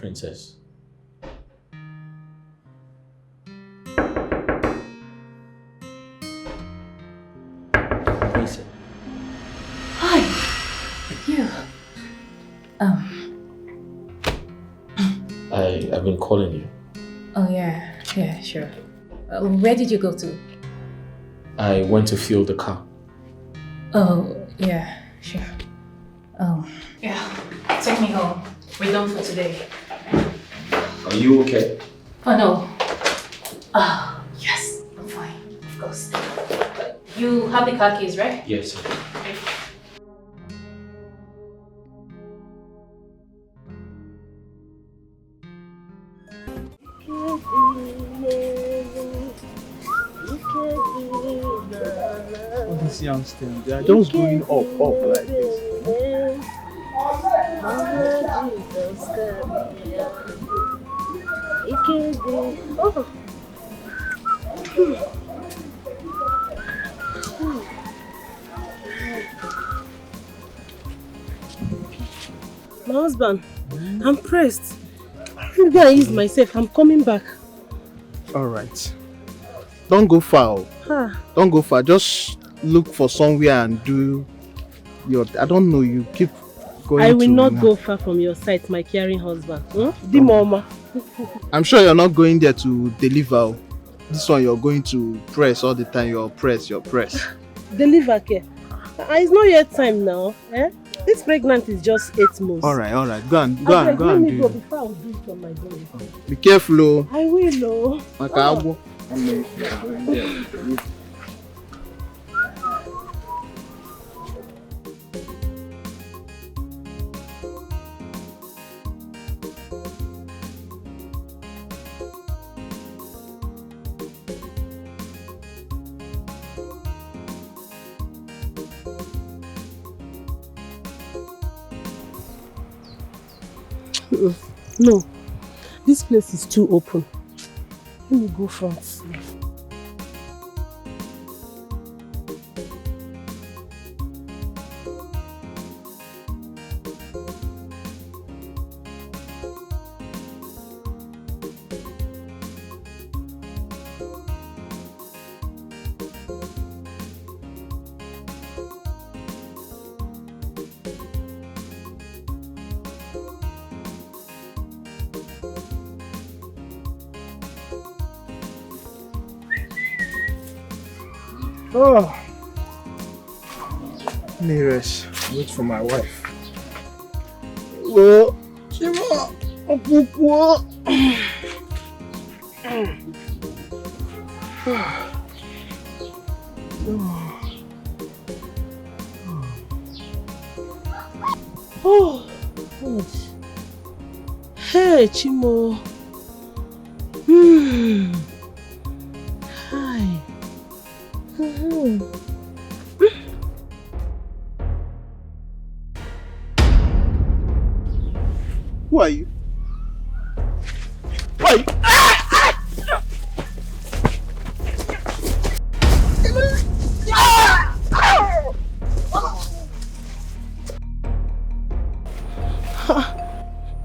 princess. Listen. Hi. You. I've been calling you. Oh yeah, sure. Where did you go to? I went to fuel the car. Oh, yeah, sure. Oh. Yeah, take me home. We're done for today. Are you okay? Oh no. Oh, yes, I'm fine, of course. You have the car keys, right? Yes. All these youngsters, they are just going up like this. My husband, I'm pressed. Maybe I ease myself. I'm coming back. Alright. Don't go far. Don't go far. Just look for somewhere and do your... I don't know, you keep going. I will not go far from your side, my caring husband. The mama. I'm sure you're not going there to deliver. This one you're going to press all the time. You're press. Deliver care. It's not yet time now. This pregnant is just 8 months. Alright. Go and do it. Before I will do it on my body. Be careful. I will. No, this place is too open. Let me go front. Oh, nearest. Wait for my wife. Oh, Chima, Apupo. Oh, God. Hey, Chimo. Hi. Who are you? Who are you?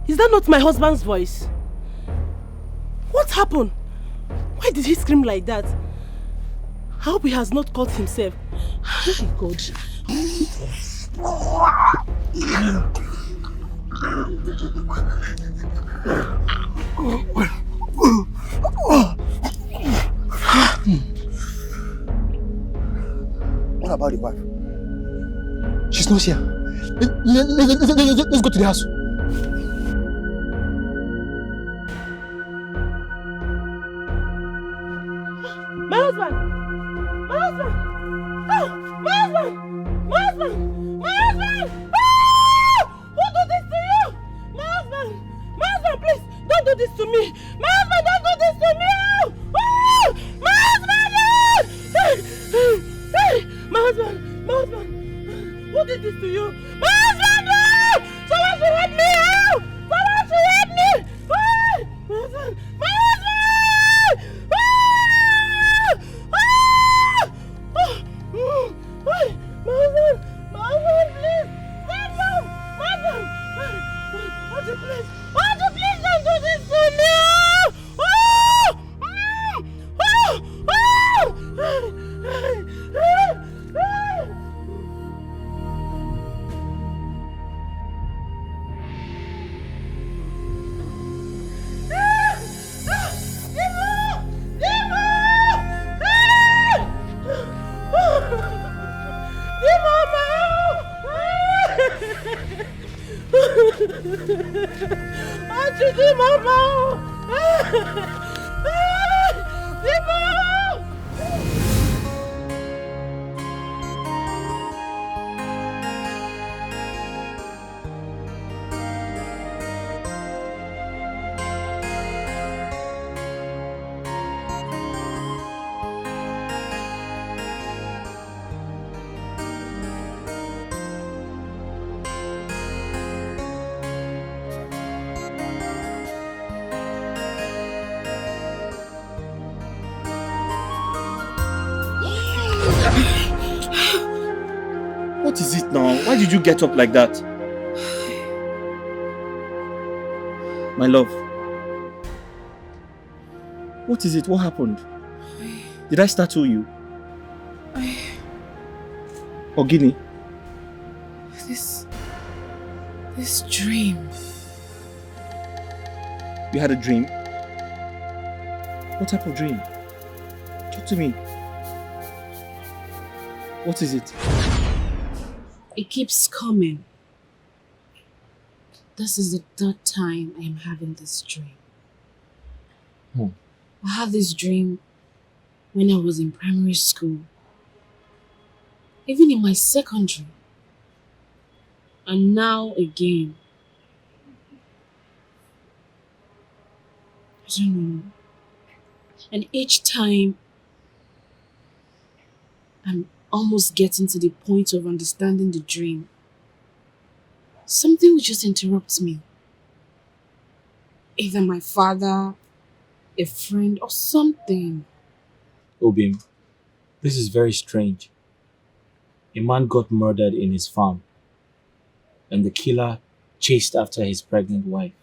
Is that not my husband's voice? What happened? Why did he scream like that? I hope he has not caught himself. Oh God. What about the wife? She's not here. Let's go to the house. My husband! My husband! Oh, my husband! My husband! My husband! Oh! Who did this to you? My husband! My husband, please! Don't do this to me! My husband, don't do this to me! Oh! My husband! Hey! My husband! My husband! Who did this to you? My husband! Oh! Someone should help me! Oh! Someone should help me! Oh! My husband! My husband! Oh! Oh! My husband, please! Stand up! Madam! Would you please Achidi mama. Dimo. What is it now? Why did you get up like that? My love. What is it? What happened? Did I startle you? Ogini? This dream. You had a dream? What type of dream? Talk to me. What is it? It keeps coming. This is the third time I am having this dream. I had this dream when I was in primary school, even in my secondary, and now again. I don't know. And each time, I'm almost getting to the point of understanding the dream. Something will just interrupt me. Either my father, a friend, or something. Obim, this is very strange. A man got murdered in his farm, and the killer chased after his pregnant wife.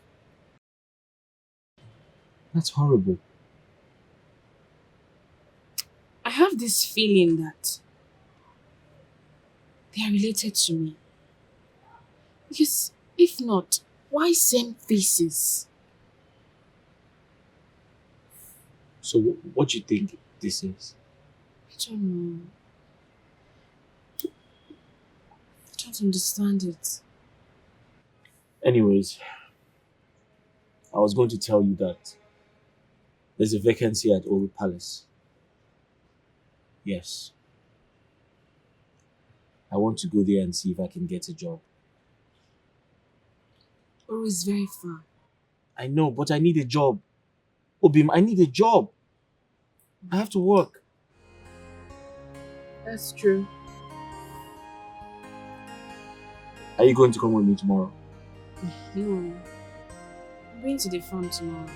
That's horrible. I have this feeling that they are related to me. Because if not, why same faces? So what do you think this is? I don't know. I don't understand it. Anyways, I was going to tell you that there's a vacancy at Oru Palace. Yes. I want to go there and see if I can get a job. Oru is very far. I know, but I need a job. Obim, I need a job. I have to work. That's true. Are you going to come with me tomorrow? No. I'm going to the farm tomorrow.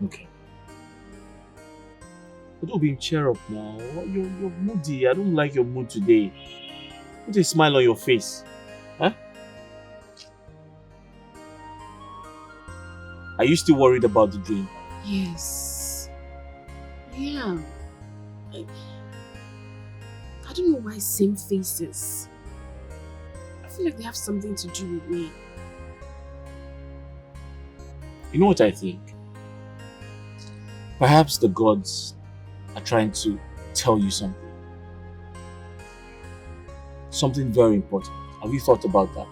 Okay. But Obim, cheer up now. You're moody. I don't like your mood today. Put a smile on your face. Huh? Are you still worried about the dream? Yes. Yeah. I don't know why same faces. I feel like they have something to do with me. You know what I think? Perhaps the gods are trying to tell you something. Something very important. Have you thought about that?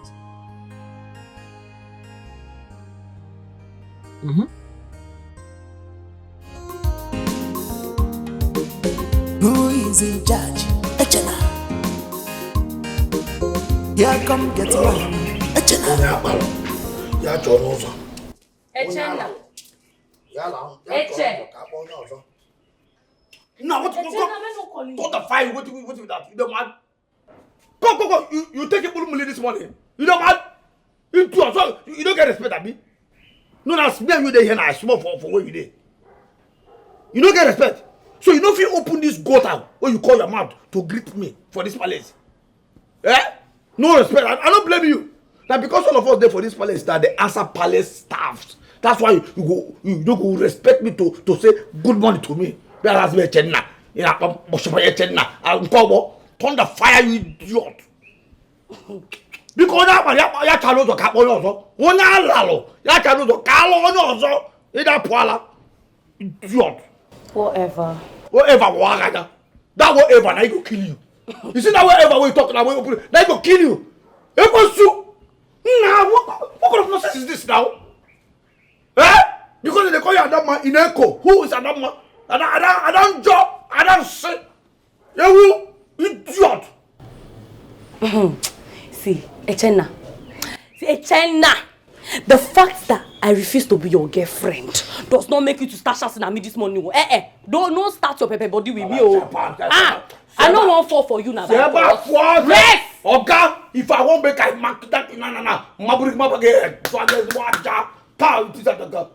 Who is in charge? Echena. Here come get one. Echena. Echena. Eche. Now what? What the fire? What with that? You don't mad? Go. You take a full money this morning. You don't mad? You too. So you don't get respect at me. No, that's me and you there here now. Small for where you there. You don't get respect. So you know if you open this gutter when you call your mouth to greet me for this palace. Eh? No respect. I don't blame you. Now because all of us there for this palace that they answer palace staffs. That's why you don't go respect me to say good morning to me. Whereas me Chenna. You know, Chenna. I'll call turn the fire, you idiot. Because that one, ya chalo to kapo yoso. Wona lalo. Ya chalo to kalo yoso. Ida poala. Idiot. Whatever. Whatever wagada. That whatever na go kill you. You see that wherever we talk now, they go kill you. They go sue. Now, what kind of nonsense is this now? Eh? Because they call you Adam man in Echo. Who is Adam man? Adam job. Adam say. You idiot. See, Echena. The fact that I refuse to be your girlfriend does not make you to start shouting at me this morning. Don't start your pepper body with me. I don't want fall for you now. Rest! Okay, if I won't make I mark that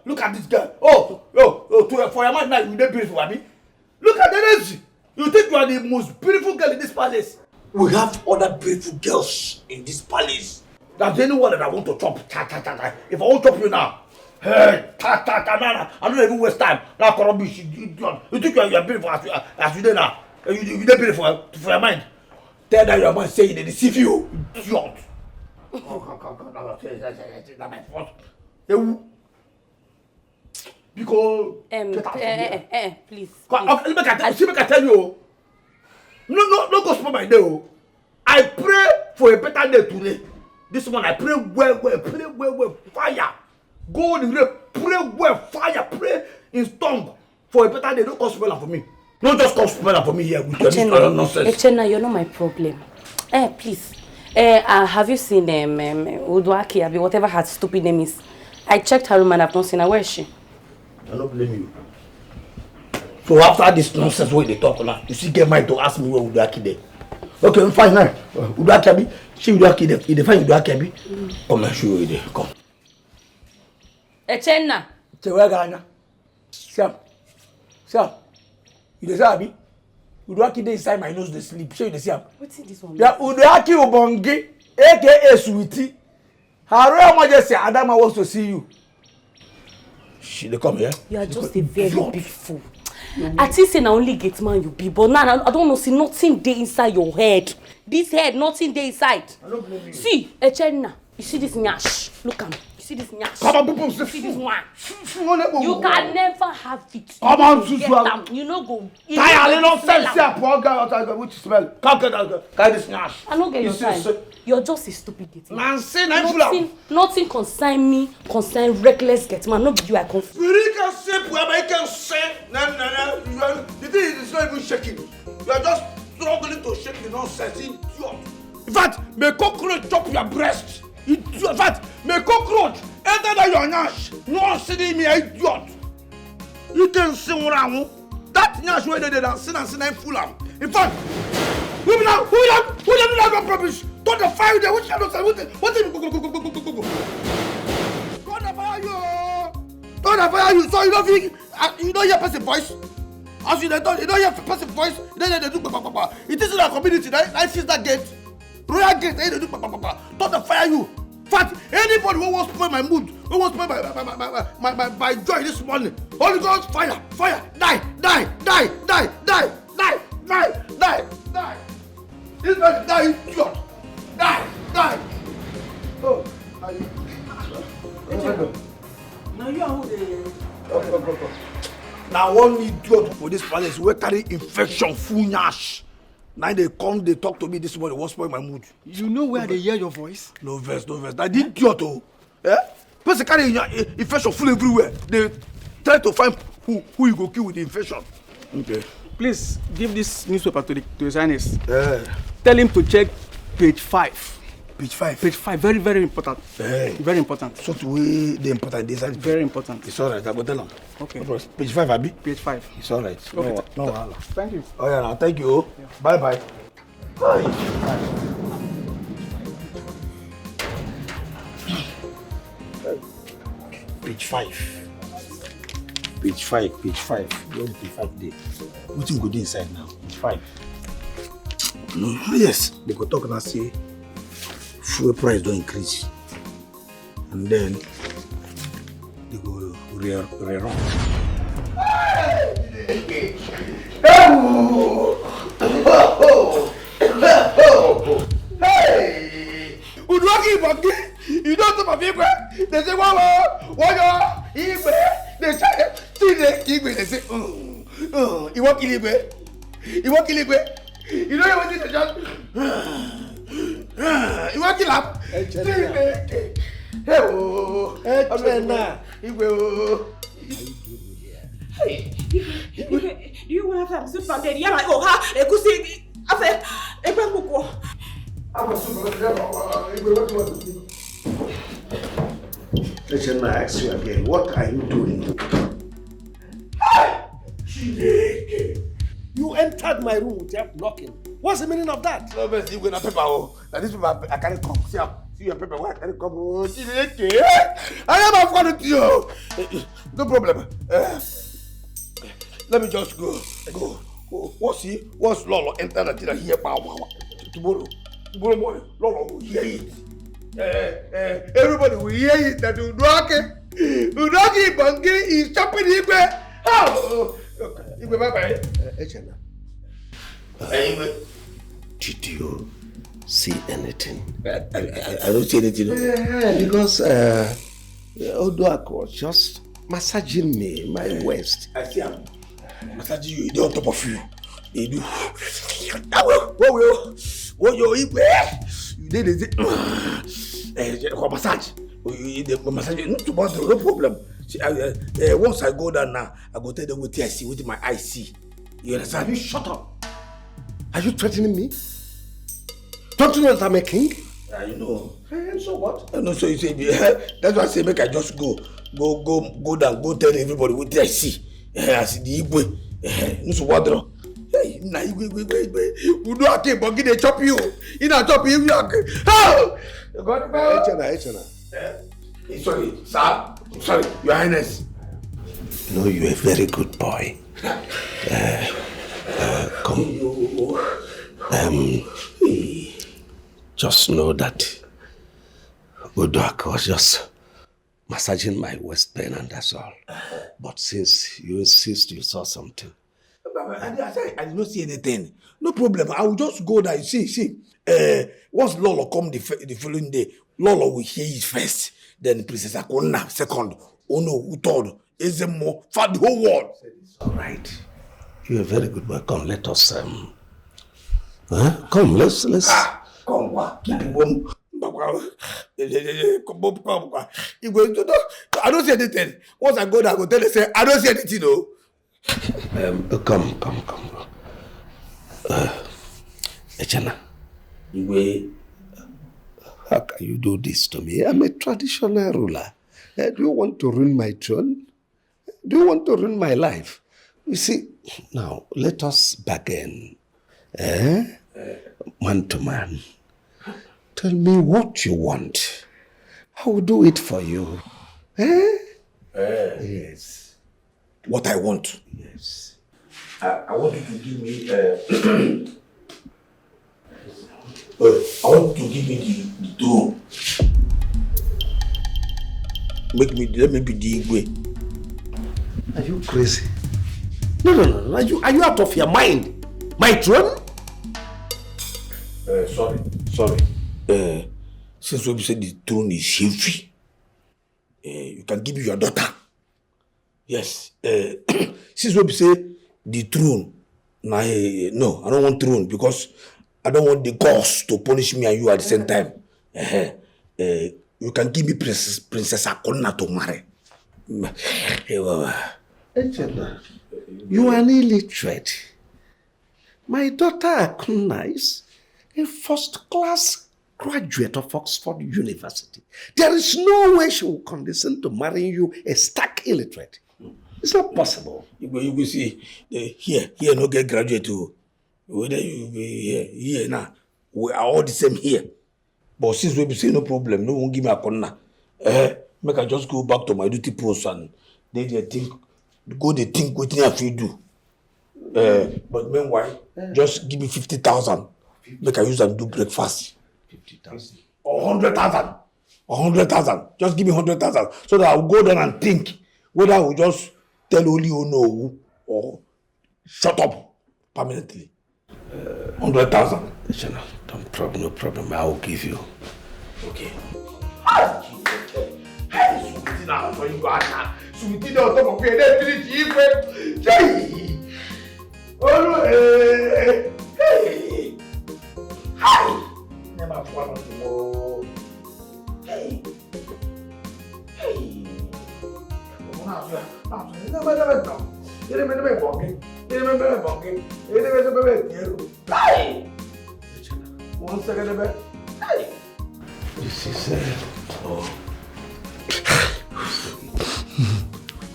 look at this girl. For your man now, you don't beautiful, Abby. Look at the energy. You think you are the most beautiful girl in this palace? We have other beautiful girls in this palace. There's anyone that I want to chop. If I won't chop you now, hey, I don't even waste time. Now, you think you are beautiful as you do now? You don't beautiful for your mind. Tell that your man saying they deceive you, idiot. Because please. Let me tell you. No, go spoil my day. I pray for a better day today. This one I pray well, fire. Go in the pray well, fire, pray in tongue for a better day. Don't come spoil for me. Don't just come spoil for me here with your nonsense. Echena, you're not my problem. Please. Have you seen Uduaki, whatever her stupid name is? I checked her room and I've not seen her. Where is she? I don't blame you. So after this nonsense where they talk now, you see get mind to ask me where Uduaki there. Okay, fine now. Uduaki, she Uduaki there. If they find Uduaki, come and show you there. Come. Echena. Chewagana. Sam. You dey see abi? Uduaki dey inside my nose dey sleep. Show you dey see am. What's this one? Yeah, Uduaki Ubongi, aka Sweetie. Her Royal Majesty Adama wants to see you. She dey come here. You are just a very big fool. I think say na only gate man you be, but now I don't know, see nothing dey inside your head. This head, nothing dey inside. I don't blame you. See, Echena, you see this nyash? Look at me. You see this nyash? Come on, you see this one? You You can never have it. Come on, you Susu. them. You no go. Tired, no sense here, poor guy outside which smell. Come get that guy this nyash. I don't get your time. You're just a stupid gate man. Man, say na Nothing concern me, concern reckless gate man. No be you I confuse. We can say whoever you can say. No. The thing is not even shaking. You are just struggling to shake the nonsense. Idiot. In fact, may cockroach chop your breast. In fact, may cockroach enter that your nyash. No sitting me, idiot. You can sing around. That nyash where they did and sin and fool am. In fact, who do that rubbish? Don't the fire there. Which kind of say? What go. God fire you. Don't fire you. So you don't think you don't hear person voice. As you don't hear person voice. Then they do. It is in our community. I see that gate. Royal gate. They do. Don't fire you. Fact, anybody who wants to spoil my mood, who wants to spoil my joy this morning, Holy Ghost, fire, die. This man die, idiot. Die. Oh, Now you are who Now one idiot for this palace will carry infection, full nyash. Now they come, they talk to me this morning, what's spoil my mood? You know where they hear your voice? No verse. That idiot, person carry infection full everywhere. They try to find who you go kill with the infection. Okay. Please give this newspaper to the Zionist. Tell him to check page 5. Page 5? Page 5, very, very important. Very important. So to way the important design. Very important. It's alright, I go tell him. Okay. Page 5, Abi? Page 5. It's alright. Okay. No. Thank you. Oh yeah, now thank you. Yeah. Bye. Page 5. Page 5. Where the page 5 day? What you go do inside now? Page 5. No, yes. They go talk and say fuel price don't increase. And then they go re-run. Hey! Uduaki Bagi, you don't know my people. They say, wow, they say, see the Igwe, they say, you want Kiligwe? You know what you just... You want to laugh? Hey, oh. Do you want to have some fun? Yeah, like, oh, ha, I could see. I said, I can't go. Listen, I ask you again, what are you doing? You entered my room without knocking. What's the meaning of that? No, but you going to paper. Now this paper, I can't come. See your paper. Why I can't come? I am a friend to you. No problem. Let me just go. What's Lolo enter the dinner here? Tomorrow morning, Lolo will hear it. Everybody will hear it that Udoki Bangi is chopping him. Oh, bye. Did you see anything? I don't see anything. Because Odoak was just massaging me, my waist. I see him. Massaging you, he on top of you. He do. What you eat? You did it. Massage. Massage. No problem. Once I go down now, I go tell them what I see, with my eyes see. You understand? You shut up. Are you threatening me? Don't you know that I'm a king? You know. And so what? No, so you say, that's why I say make I just go down, go tell everybody what I see. I see the Igwe. No, so what? Hey, now you do a cake, but get a chop you. You know, chop you. Oh! Sorry, sir. Sorry, Your Highness. No, you're a very good boy. Come. Just know that Udoak was just massaging my waist pain and that's all. But since you insist you saw something. I did not see anything. No problem. I will just go there. See. Once Lolo come the following day, Lolo will hear it first. Then Princess Akona second. Oh no, third. Ezemo for the whole world. All right. You're a very good boy. Come, let us come, let's come, keep him warm. I don't see anything. Once I go there, I go tell them, say, I don't see anything, no. Come. Echana. How can you do this to me? I'm a traditional ruler. Do you want to ruin my throne? Do you want to ruin my life? You see, now, let us bargain. Man to man. Tell me what you want. I will do it for you. Yes. What I want? Yes. I want you to give me... I want you to give me the throne. Let me be the Igwe. Are you crazy? No. Are you out of your mind? My throne? Sorry. Since we said the throne is heavy, you can give me your daughter. Yes. Since we say the throne, no, I don't want throne because I don't want the gods to punish me and you at the same time. You can give me Princess Akona to marry. You are an illiterate. My daughter Akuna is a first-class graduate of Oxford University. There is no way she will condescend to marrying you, a stark illiterate. It's not possible. You will see, here no get graduate too. Whether you be here now, we are all the same here. But since we say no problem, no one give me a corner. Make I just go back to my duty post and they think what they have to do. But meanwhile, just give me 50,000. Make I use and do breakfast. 50,000. Or 100,000. 100,000. Just give me 100,000 so that I will go down and think whether I will just tell only you know or shut up permanently. 100,000. No problem. I will give you. Okay. Sweetie now for you, Asha. Sweetie on top of your head, oh, hey. Never follow tomorrow. Hey. Hey. One second, hey. This is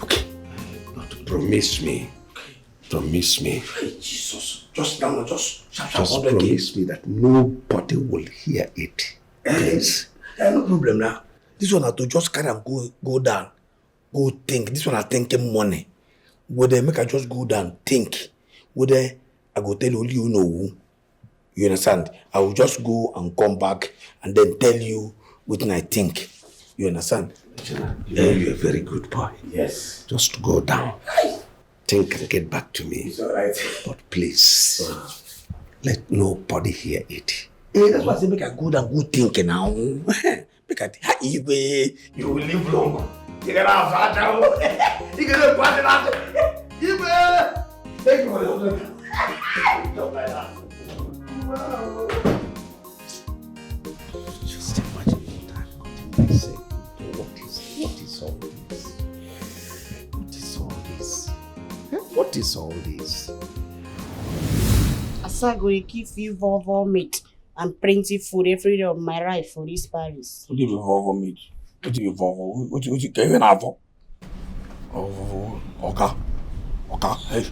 okay. But promise me. Hey, Jesus. Just now, just promise me that nobody will hear it. Please. No problem now. This one I to just carry and go down. Go think. This one I thinking money. Would they make I just go down, think? Would they I go tell only you know who? You understand? I will just go and come back and then tell you what I think. You understand? You're a very good boy. Yes. Just go down. Think and get back to me. It's alright. But please, let nobody hear it. That's why I say make I go down, go think now. Make I think, you will live long. You can have fat now. You can have fat now. Thank you for the don't like that. Wow. Just imagine what I've got in myself. What is all this? What is all this? What is all this? Asagori give you vovo meat and plenty food every day of my life for this Paris. What do you vovo meat? What do you vovo? What you can even have? Oh, okay, hey,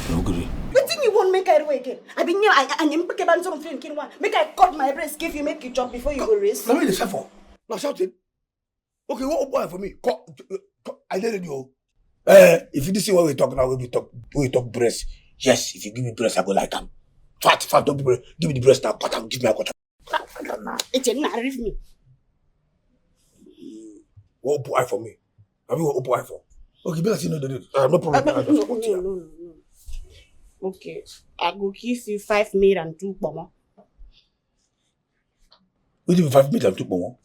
no good. What thing you want make I do again? I been here, and you pick a band of thinking one. Make I cut my breast, give you make you chop before you go race. Let me listen for. Now shouting. Okay, what boy for me? I didn't know. If you see what we talk now, we talk breast. Yes, if you give me breast, I go like them. Fat, don't give me the breast now. Cut them, give me a cut. It's not with me. What boy for me? I mean, what boy for? Okay, better see no problem. No. Okay, I go give you 5 meat and 2 pomo. What do you mean 5 meat and 2 pomo?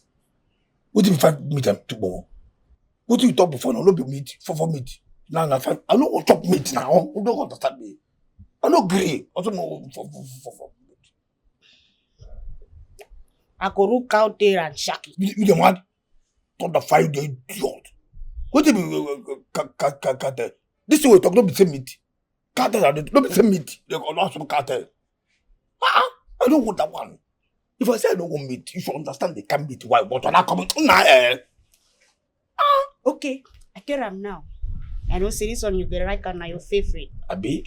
What do you mean 5 meat and 2 pomo? What do you talk before now? No be meat, for meat. Now, I don't want to talk meat now. You don't understand me. I don't agree. I don't know for meat. I go look out there and shack it. You the man? Thought the 5 day idiot. What do you mean? This way talk, don't be same meat. Cartel, don't be same meat. They go not some cartel. I don't want that one. If I say I don't want meat, you should understand they can meat. Why? But when I come Okay, I care am now. I don't say this one you be right and your favorite. Abi?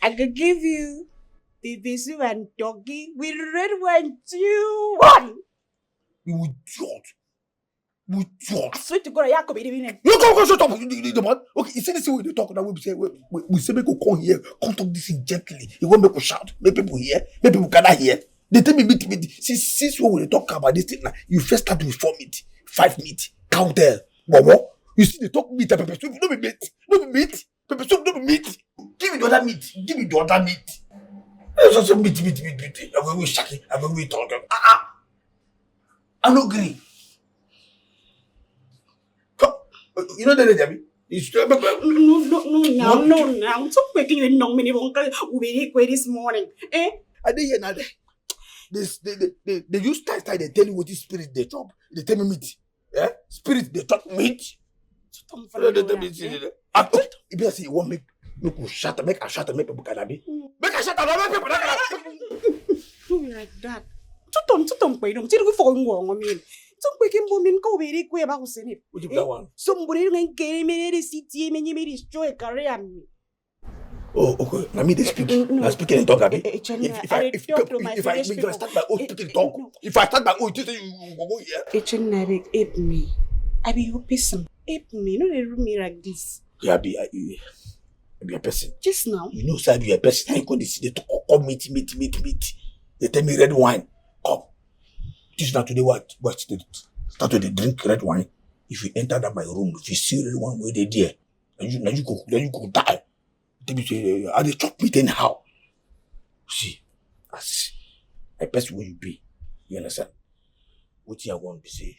I could give you the bisu and doggy with red wine 2-1. You idiot. I swear to God, I could be the You go shut up. The man. Okay, you see this way they talk now. We say make you come here, come talk this in gently. You won't make you shout. Make people hear. Make people cannot hear. They tell me meat. Since when we talk about this thing now, you first start with 4 meat, 5 meat, count there. Momo, you see they talk meat and pepper soup. No be meat. Pepper soup no be meat. Give me the other meat. There's also meat. I'm going to shake it. I'm going to talk. I'm not agree. You know the Debbie? No. I'm so making you know many uncle we this morning. I didn't hear nothing. They use style. They tell you what is spirit they chop. They tell me meat. Yeah? Spirit they talk meat. They tell me if you say you want make you shut make a shut make people can be. Make a shut make people do like that. Tuton pay them. Tell you for I mean. Some quick women go very quick about it. Would you that one? Somebody can get me the city and you may destroy a career. Oh, okay. Now me they speak. I speak and talk. If I start my own speaking talk, if I start my own, you go here. It's not ape me. I be your person. Ape me. No, they room me like this. Yeah, I be a person. Just now. You know, sir, I be a person. I go to see they talk. Come meet. They tell me red wine. Come. This is not today what they start to drink red wine. If you enter that my room, if you see red wine where they there, then you go die. They be say, are they chop meat anyhow? See, as a person where you be, you understand? What you want to say?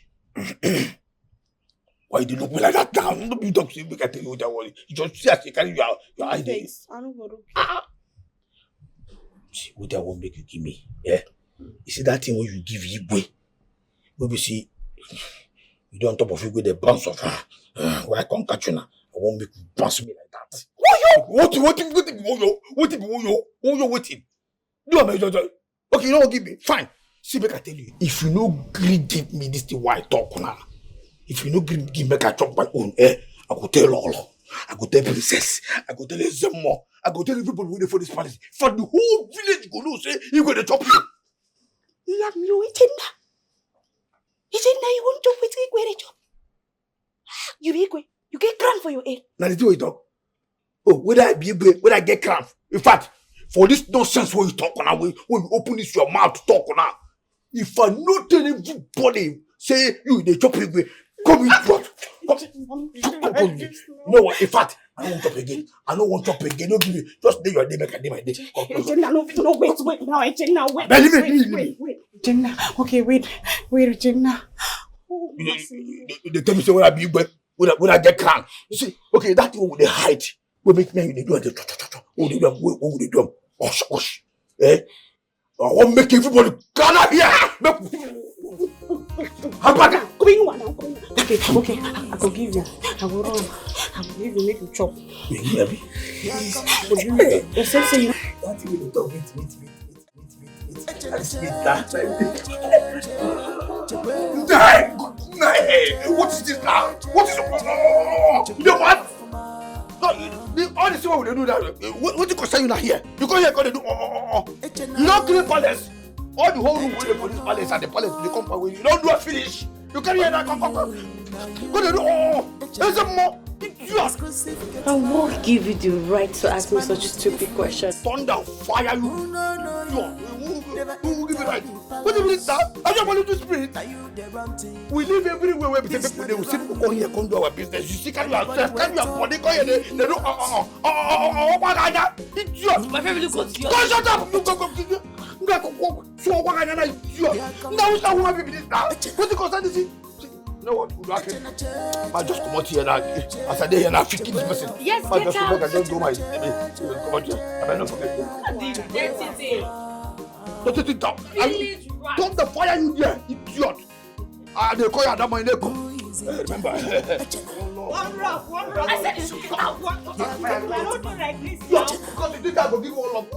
Why you look me like that now? Don't be talk to me. I tell you what I want. You just see as you carry your idea. I don't go to. See, what I won't make you give me. Yeah. You see that thing when you give Igwe, when we see you don't top of Igwe the bounce of her. Where I can't catch you now. I won't make you bounce me like that. What waiting? Do I make okay, you know what, give me. Fine. See, make I tell you, if you no give me this thing why I talk now. If you no give me I chop my own I go tell Lolo. I go tell Princess. I go tell Zemo. I go tell everybody waiting for this palace. For the whole village go know say you going to chop you. Yeah, you waiting now. You want to wait where they chop. You get cramp for your head. Now the thing you talk. Oh, whether I be whether I get cramp. In fact, for this nonsense when you talk on when you open this your mouth to talk on now. If I not tell everybody say you they chop you, come in front. You know what? In fact, I don't want chop again. I don't want chop again. Don't give me. Just day your day, make a day my day. No, wait now, Jenna, wait. Wait. Jenna, okay, wait, Jenna. Oh, they tell me say when I be when I get cramp. You see, okay, that thing with the height. We make me they do it. Oh, they do. What they do? Osh. Eh? I want make everybody gather here. How about that? Okay, I will give you. I will run. I will give you, make you chop. Maybe. Yourself say you. That's even the talk. Wait. What is this now? What is it? You know what? All the people they do that. What you concern you not here? You go here, go they do. You don't clean palace. All the whole room where the police palace and the palace they come away. You don't do a finish. You carry here that come. Go they do. There's a more. I won't give you the right to ask me such stupid questions. Thunder, fire you. Who will give you right? What do you mean that? I don't want to spirit. We live everywhere where people they will see people come here, come do our business. You see, can you access? Can you afford it? They do idiot. My family goes to you. Go shut up. Go. So what kind of idiot? Now who's that woman baby this now? What you concern this? You know what? I just come out here now. As I here now, 15 person. Yes, I get just out. I just do my. Come out here. I don't forget. Don't take it down. Don't the fire you there, idiot. They call you that my name. Remember. One rock. I said you should get out. I don't do like this. Because you think I will give one love.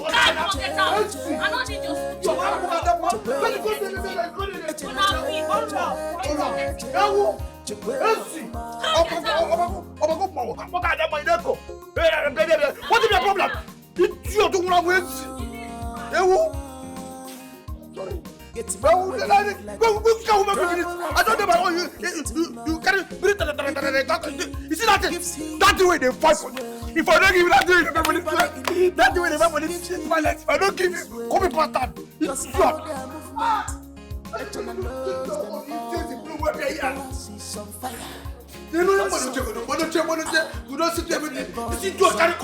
I don't get out. I don't need your what is your problem? Idiot, don't want to sorry. I don't know you carry you see that the way they fight for you. If I don't give you that way, that way they fight for this violence. If I don't give you, come in pattern. It's short. You know what you don't sit there with it. You see, just carry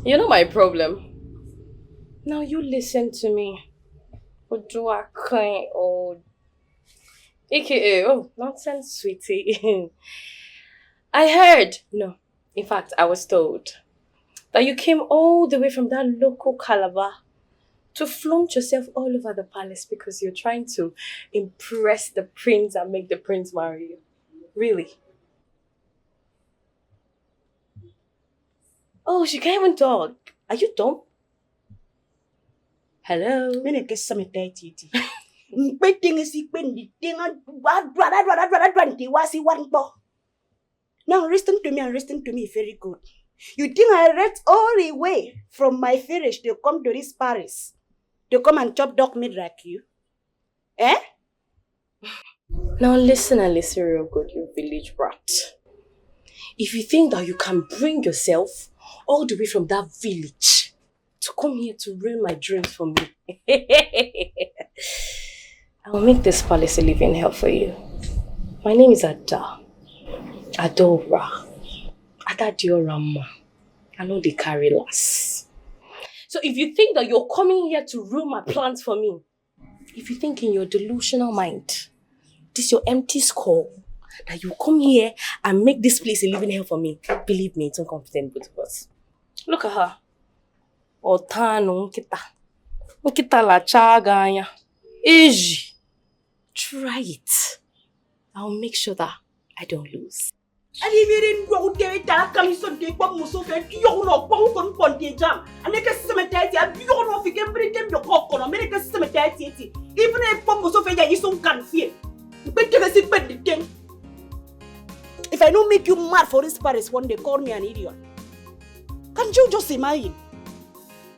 You know my problem. Now you listen to me. AKA, oh, nonsense, sweetie. I heard, no, in fact, I was told that you came all the way from that local Calabar to flaunt yourself all over the palace because you're trying to impress the prince and make the prince marry you. Really? Oh, she can't even talk. Are you dumb? Hello? Now listen to me and listen to me very good. You think I left all the way from my village to come to this Paris to come and chop dog meat like you? Eh? Now listen and listen real good, you village brat. If you think that you can bring yourself all the way from that village to come here to ruin my dreams for me, I will make this palace a living hell for you. My name is Ada. Adora. Adadiorama. I know they carry less. So if you think that you're coming here to ruin my plans for me, if you think in your delusional mind, this your empty skull, that you come here and make this place a living hell for me, believe me, it's uncomfortable both of us. Look at her. Otano kita. Kita la chaganya. Eji. Try it. I'll make sure that I don't lose. And if you didn't go there, that comes so deep, but Musso fed you know, Pong Ponte Jam, and make a cemetery, and you know if you can bring them the cock on American cemetery. Even if Musso fed you so can't feel. But the thing. If I don't make you mad for this Paris one day, call me an idiot. Can't you just imagine?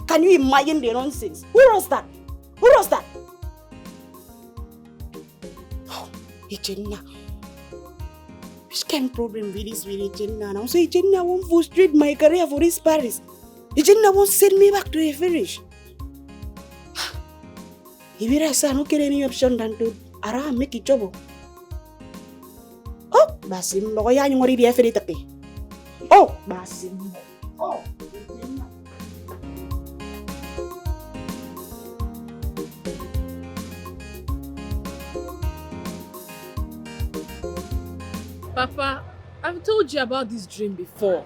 Can you imagine the nonsense? Who was that? Who was that? Oh, Ejena. Which kind of problem with this with Ejena now? So Ejena won't frustrate my career for this Paris. Ejena won't send me back to a finish. If you say no get any option than to make it trouble. Oh, Basim, no, I am already a ferry. Oh, Basim. Oh, Papa, I've told you about this dream before.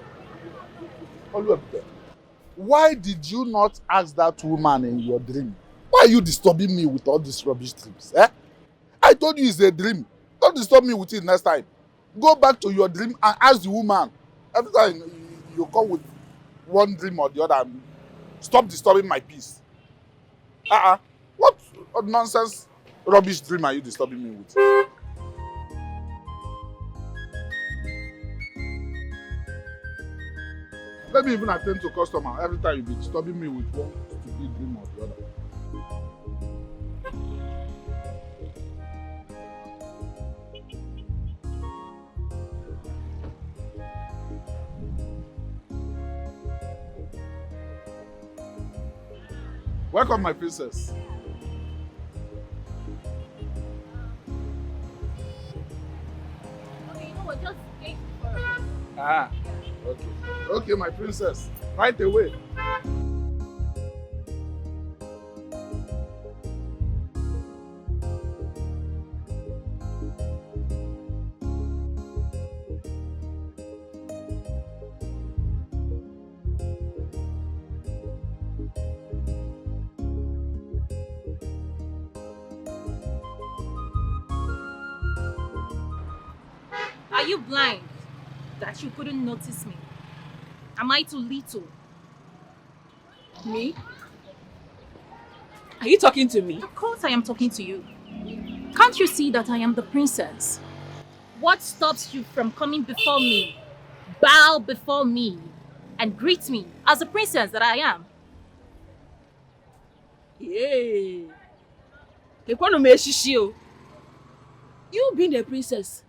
Oluwabute, why did you not ask that woman in your dream? Why are you disturbing me with all these rubbish dreams? Eh? I told you it's a dream. Don't disturb me with it next time. Go back to your dream and ask the woman. Every time you come with one dream or the other, and stop disturbing my peace. What nonsense rubbish dream are you disturbing me with? Let me even attend to customer every time you be disturbing me with one stupid dream or the other. Welcome, my princess. Okay, you know what? Just wait for Okay. Okay, my princess. Right away. Are you blind that you couldn't notice me? Am I too little? Me? Are you talking to me? Of course I am talking to you. Can't you see that I am the princess? What stops you from coming before me, bow before me, and greet me as the princess that I am? Yay! You being a princess,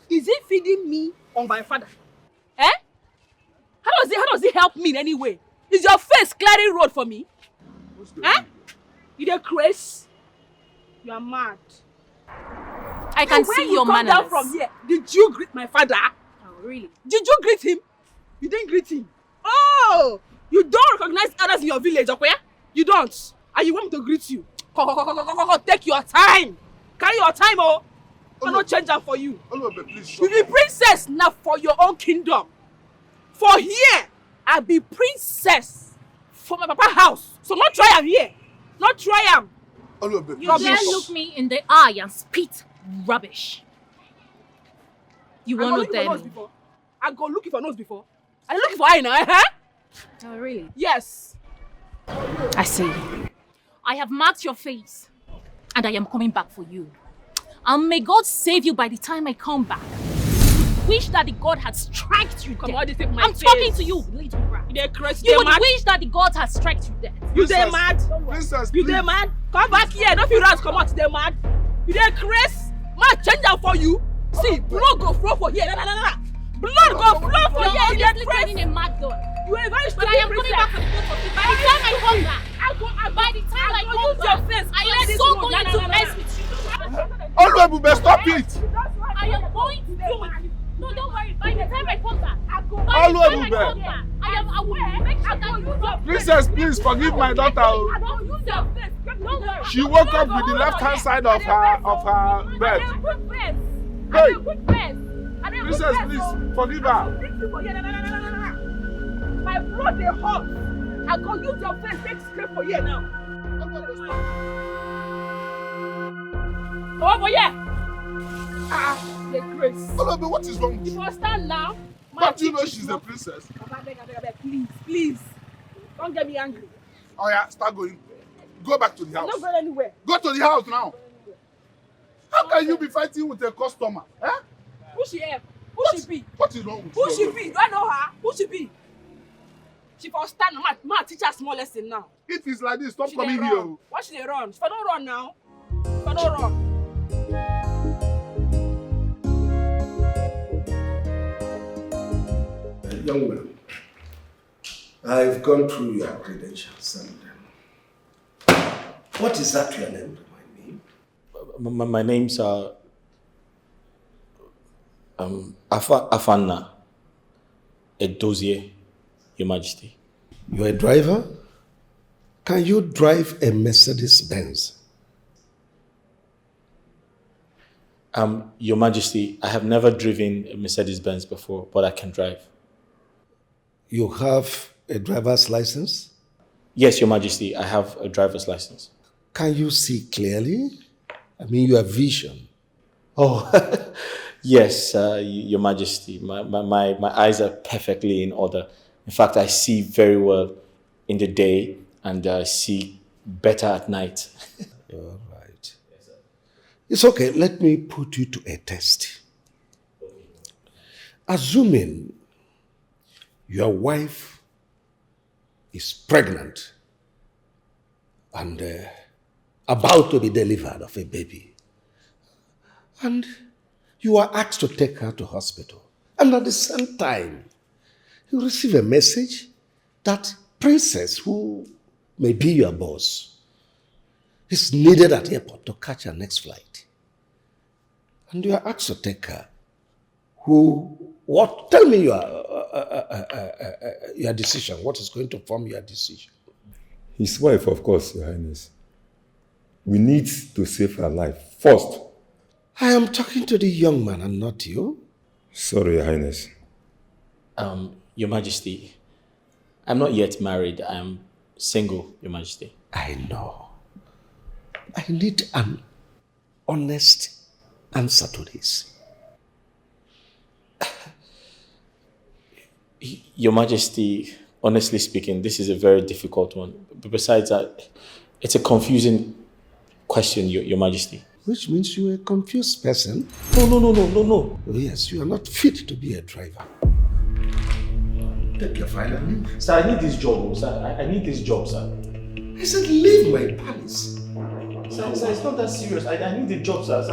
is it feeding me or my father? Eh? How does it help me in any way? Is your face clearing road for me? Eh? You the craze? You are mad. I can see your manners. When you come down from here, did you greet my father? Oh, really? Did you greet him? You didn't greet him. Oh! You don't recognize others in your village, okay? You don't. And you want me to greet you. Take your time. Carry your time, oh. I'm not changing for you. You be princess now for your own kingdom. For here, I be princess for my papa house. So not try am here. Not try am. You dare look me in the eye and spit rubbish. You want to tell me? I go looking for nose before. I looking for eye now, eh? Oh, really? Yes. I see. I have marked your face, and I am coming back for you. And may God save you by the time I come back. Wish that the God had striked you dead. I'm talking to you, little brat. You would wish that the God had striked you dead. You dey mad? Princess, you dey mad? Come back here. Don't feel right. Come out. They mad. You dey crazy? Man, change that for you. See, blood go flow for here. No. Blood go flow for here. You dey crazy? A mad dog. You are a very But I am coming back for the both of you. By the time I come back, I am so going to mess with you. Oluwabute, stop it! I am going to do it. No, don't worry. By the time I come back, I will make sure that you don't. Princess, please forgive my daughter. I don't use your face. Don't worry. She woke up with the left-hand side of her bed. Hey, princess, please forgive her. My blood they hot. I go use your face take straight for you now. Come over here. The grace. Olobi, what is wrong with You you? must stand now. Don't you know she's a princess? I beg, please. Don't get me angry. Oh yeah, start going. Go back to the I'm house. not going anywhere. Go to the house now. How can you be fighting with a customer? Eh? Who she help? Who she be? What is wrong with Who you? she be? Do I know her? Who she be? She for stand. Ma teach her small lesson now. If it's like this, stop She coming dey here. run. Why she dey run? If I don't run now. If I don't run. Young man, I've gone through your credentials and what is that your name? My name's Afanna Edozie, Your Majesty. You're a driver? Can you drive a Mercedes Benz? Your Majesty, I have never driven a Mercedes Benz before, but I can drive. You have a driver's license? Yes, Your Majesty, I have a driver's license. Can you see clearly? I mean, you have vision. Oh, yes, Your Majesty. My eyes are perfectly in order. In fact, I see very well in the day and see better at night. All right. It's okay. Let me put you to a test. Assuming your wife is pregnant and about to be delivered of a baby, and you are asked to take her to hospital, and at the same time, you receive a message that princess, who may be your boss, is needed at the airport to catch her next flight, and you are asked to take her. What? Tell me your decision. What is going to form your decision? His wife, of course, Your Highness. We need to save her life first. I am talking to the young man and not you. Sorry, Your Highness. Your Majesty, I'm not yet married. I am single, Your Majesty. I know. I need an honest answer to this. Your Majesty, honestly speaking, this is a very difficult one. But besides that, it's a confusing question, Your Majesty. Which means you're a confused person. No. Oh, yes, you are not fit to be a driver. Take your file and leave. Sir, I need this job, sir. I need this job, sir. I said leave my palace. Sir, it's not that serious. I need the job, sir.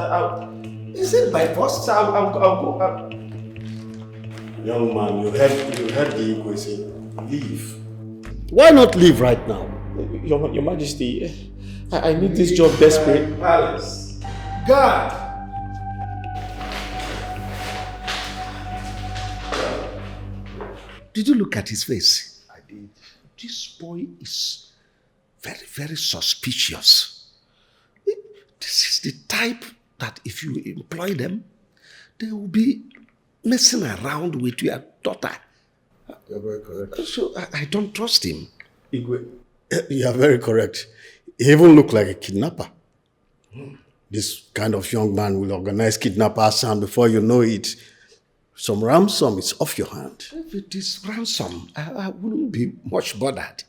Is it by force? Sir, I'll go. Young man, you heard the Igwe say, leave. Why not leave right now? Your Majesty, I need this job desperate. Palace. God! Did you look at his face? I did. This boy is very, very suspicious. This is the type that if you employ them, they will be messing around with your daughter. You're very correct. So I don't trust him. Igwe, you are very correct. He even looked like a kidnapper. This kind of young man will organize kidnappers, and before you know it, some ransom is off your hand. If it is ransom, I wouldn't be much bothered.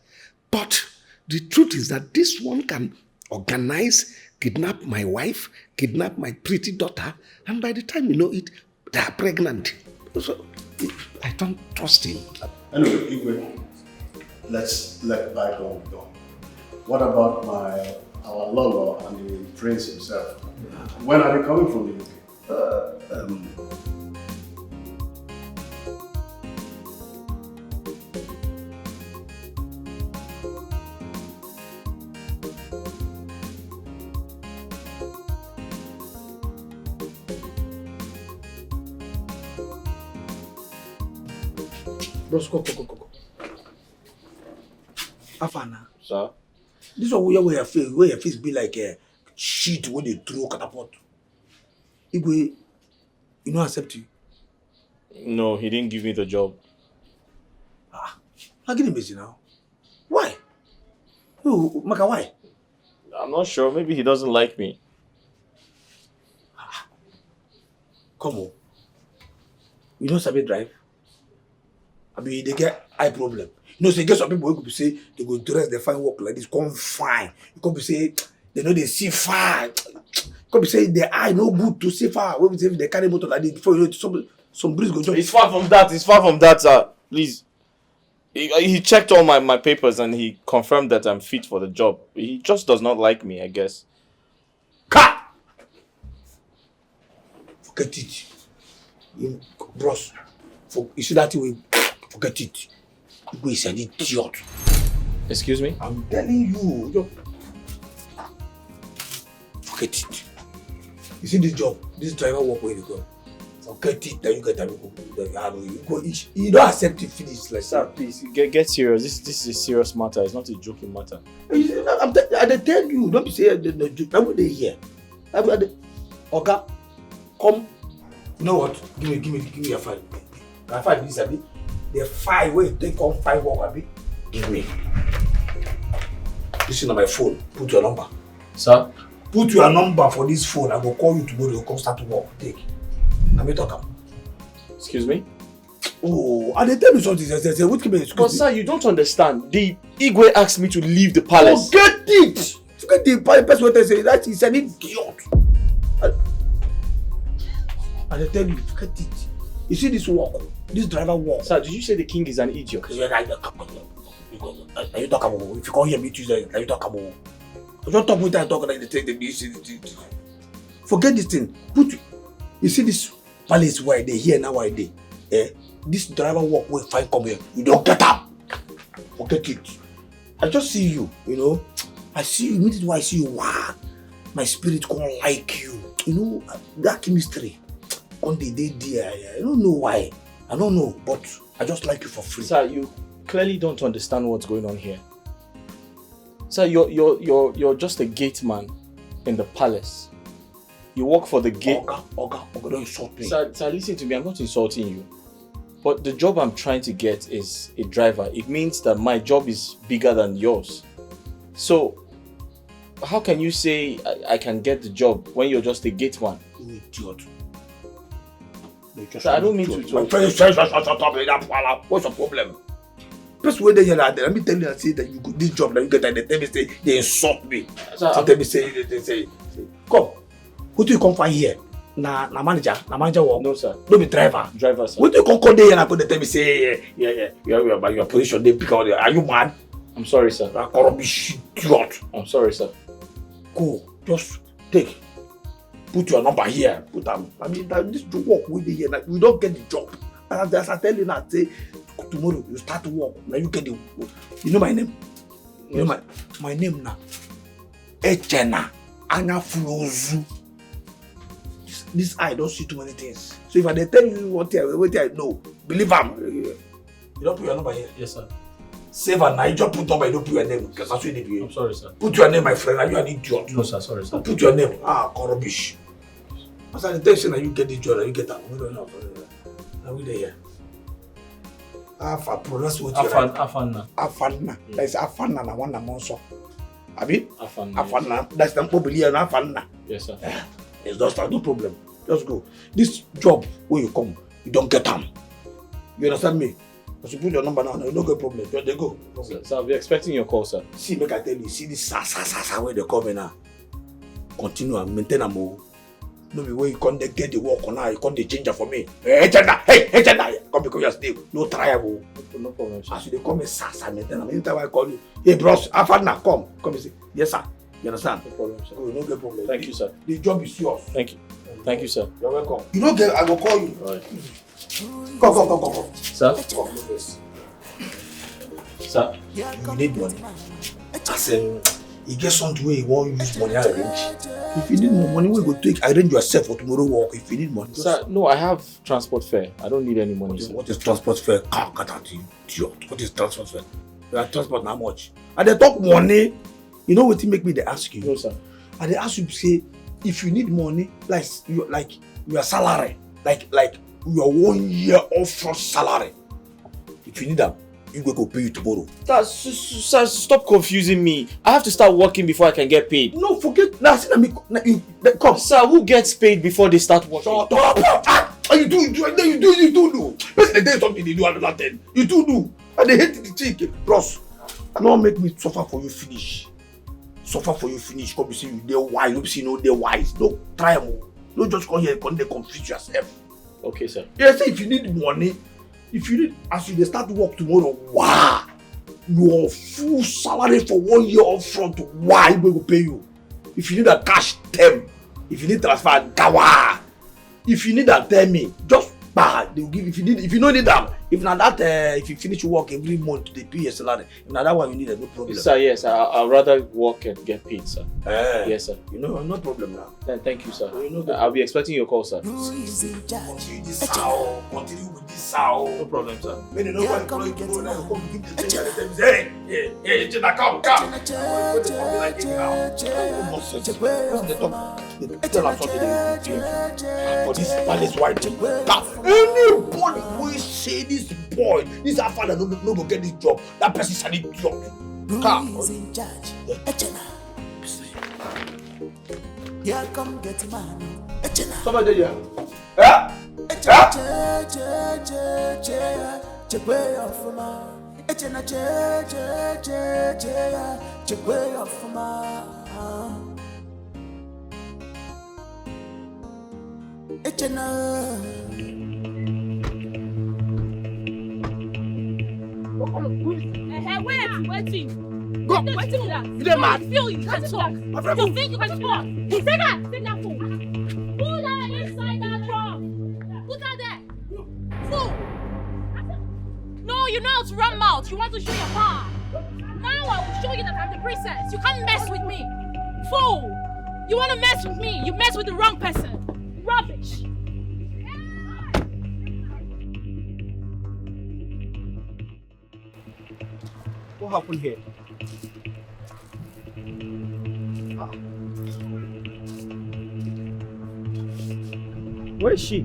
But the truth is that this one can organize, kidnap my wife, kidnap my pretty daughter, and by the time you know it, they are pregnant. So I don't trust him. Anyway, Igwe, let's let bygone go. What about our Lolo and the prince himself? When are they coming from the UK? Bros, go. Afana. Sir? This one where your face be like a shit when they throw catapult. Igwe, you don't accept you. No, he didn't give me the job. I'm getting busy now. Why? Oh, Maka, why? I'm not sure. Maybe he doesn't like me. Come on. You don't sabi drive? I mean, they get eye problem. You know, so you get some people who could say they go dress, they find work like this, come fine. You could be say they know they see far. Could be say their eye no good to see far. When we say they carry motor like this before you know some breeze go jump. It's far from that. It's far from that, sir. Please. He checked all my papers and he confirmed that I'm fit for the job. He just does not like me, I guess. Cut! Forget it. Bros. You see that way? Forget it. You is an idiot. Excuse me? I'm telling you. Forget it. You see this job, this driver work where you go. Forget it, then you get a you don't accept it, finish like sir, please get serious. This is a serious matter. It's not a joking matter. I tell you, don't be saying the joke. I'm they here. Okay, come. You know what? Give me your file. I find this abi. The file where you take on 5 work abi. Give me. This is on my phone. Put your number. Sir? Put your number for this phone. I will call you tomorrow. You come start to work. Take. Let me talk. Excuse me? Oh, and they tell me something. They say, what can be excuse but me? Sir, you don't understand. The Igwe asked me to leave the palace. Forget it! Forget the person what they say. That is an idiot. And they tell you, forget it. You see this work, this driver work. Sir, did you say the king is an idiot? Are you talk about? If you can't hear me Tuesday, are you talk about? I don't talk with that talk like they take the forget this thing. You see this palace where they here now why they this driver work will find come here. You don't get up. Forget it. I just see you, you know. I see you, immediately when I see you, wow, my spirit gonna like you. You know, that chemistry on the day there. I don't know why. I don't know, but I just like you for free. Sir, you clearly don't understand what's going on here. Sir, you're just a gate man in the palace. You work for the gate. Oga, don't insult me. Sir, listen to me. I'm not insulting you. But the job I'm trying to get is a driver. It means that my job is bigger than yours. So, how can you say I can get the job when you're just a gate man? You idiot. Sir, I don't mean to. What's your problem? First when they hear that, let me tell you, I say that you got this job, that you get that, they tell me say they insult me. Sir, so tell me say, come. Who do you come find here? Na manager work. No sir. No be driver. Driver sir. Who do you come there and they tell me say your position they pick out there. Are you mad? I'm sorry sir. That rubbish idiot. I'm sorry sir. Go, just take. Put your number here. Put them. I mean this work will be here. Like, we don't get the job. As I tell you now, say tomorrow you start to work. Now you get the. You know my name. You know my name now. Echena Anya Fulozu. This eye don't see too many things. So if I tell you what I know, believe them. You don't put your number here. Yes sir. Save and I just put number. You don't put your name because that's what they do. I'm sorry sir. Put your name, my friend. Are you an idiot? No sir. Sorry sir. Put your name. Rubbish. As I tell you that you get the job, you get that. We don't know. Now we there. Pronounce what you like. Afanna. That's Afanna na one monso. Abi? Afanna. That's the probably Afanna. Yes sir. It's just no problem. Just go. This job when you come, you don't get them. You understand me? As you put your number now, you don't get problem. Just they go. So I'll be expecting your call, sir. See, make I tell you, see this sa where they come in now. Continue and maintain them. No be where you can't get the work on now, you can't change it for me. Hey, Chanda! Come because you're still no triable. No problem, sir. As you come in sa maintain them. Anytime I call you, hey bros, Afanna, come and say, yes sir. You understand? No problem, sir. Go, no get problem. Thank you, sir. The job is yours. Thank you. Thank you, sir. You're welcome. You don't get, I will call you. All right. Come. Sir? Come, please. Sir? You need money. As you get something where you want to use money, I arrange. If you need more money, we go take, arrange yourself for tomorrow work. If you need money. Sir, no, I have transport fare. I don't need any money, sir. What is transport fare? What is transport fare? You are transport how much? And they talk money. You know what it make me they ask you? No, sir. And they ask you to say, if you need money, like your salary, like your 1 year upfront salary. If you need them, you go pay you tomorrow. Sir, stop confusing me. I have to start working before I can get paid. No, forget. Now, come. Sir, who gets paid before they start working? Shut up! You do. Listen, there is something they do another thing. You do. And they hate the chick. Bros, no make me suffer for you finish. Suffer for you finish. Come you see you they're wise. You see no they're wise. No try them. No just come here and confuse yourself. Okay, sir. Yeah, say if you need money, as you start to work tomorrow, wow, your full salary for 1 year upfront, why we will pay you? If you need a cash, them. If you need transfer, gawa. If you need that, tell me. Just they will give. If you don't need them, if not that, if you finish work every month, they pay your salary. If not that one, you need no problem. Sir, yes, I'd rather work and get paid, sir. Yes, sir. You know, no problem now. Thank you, sir. I'll be expecting your call, sir. Continue with this sound. No problem, sir. When you know when you go now, come give the thing. Hey, Jenna, come. Tell us something for this palace white. Anybody who say this boy, this our father no go get this job, that person is an idiot. Come. In charge. Here come get man. Somebody there. Waiting. Go. Waiting with that. You're mad. Feel you can talk. You think you can talk. Take that phone. Put that inside that truck. Put that there. Fool. No, you know how to run mouth. You want to show your power. Now I will show you that I'm the princess. You can't mess with me. Fool. You want to mess with me. You mess with the wrong person. Rubbish. What happened here? Where is she?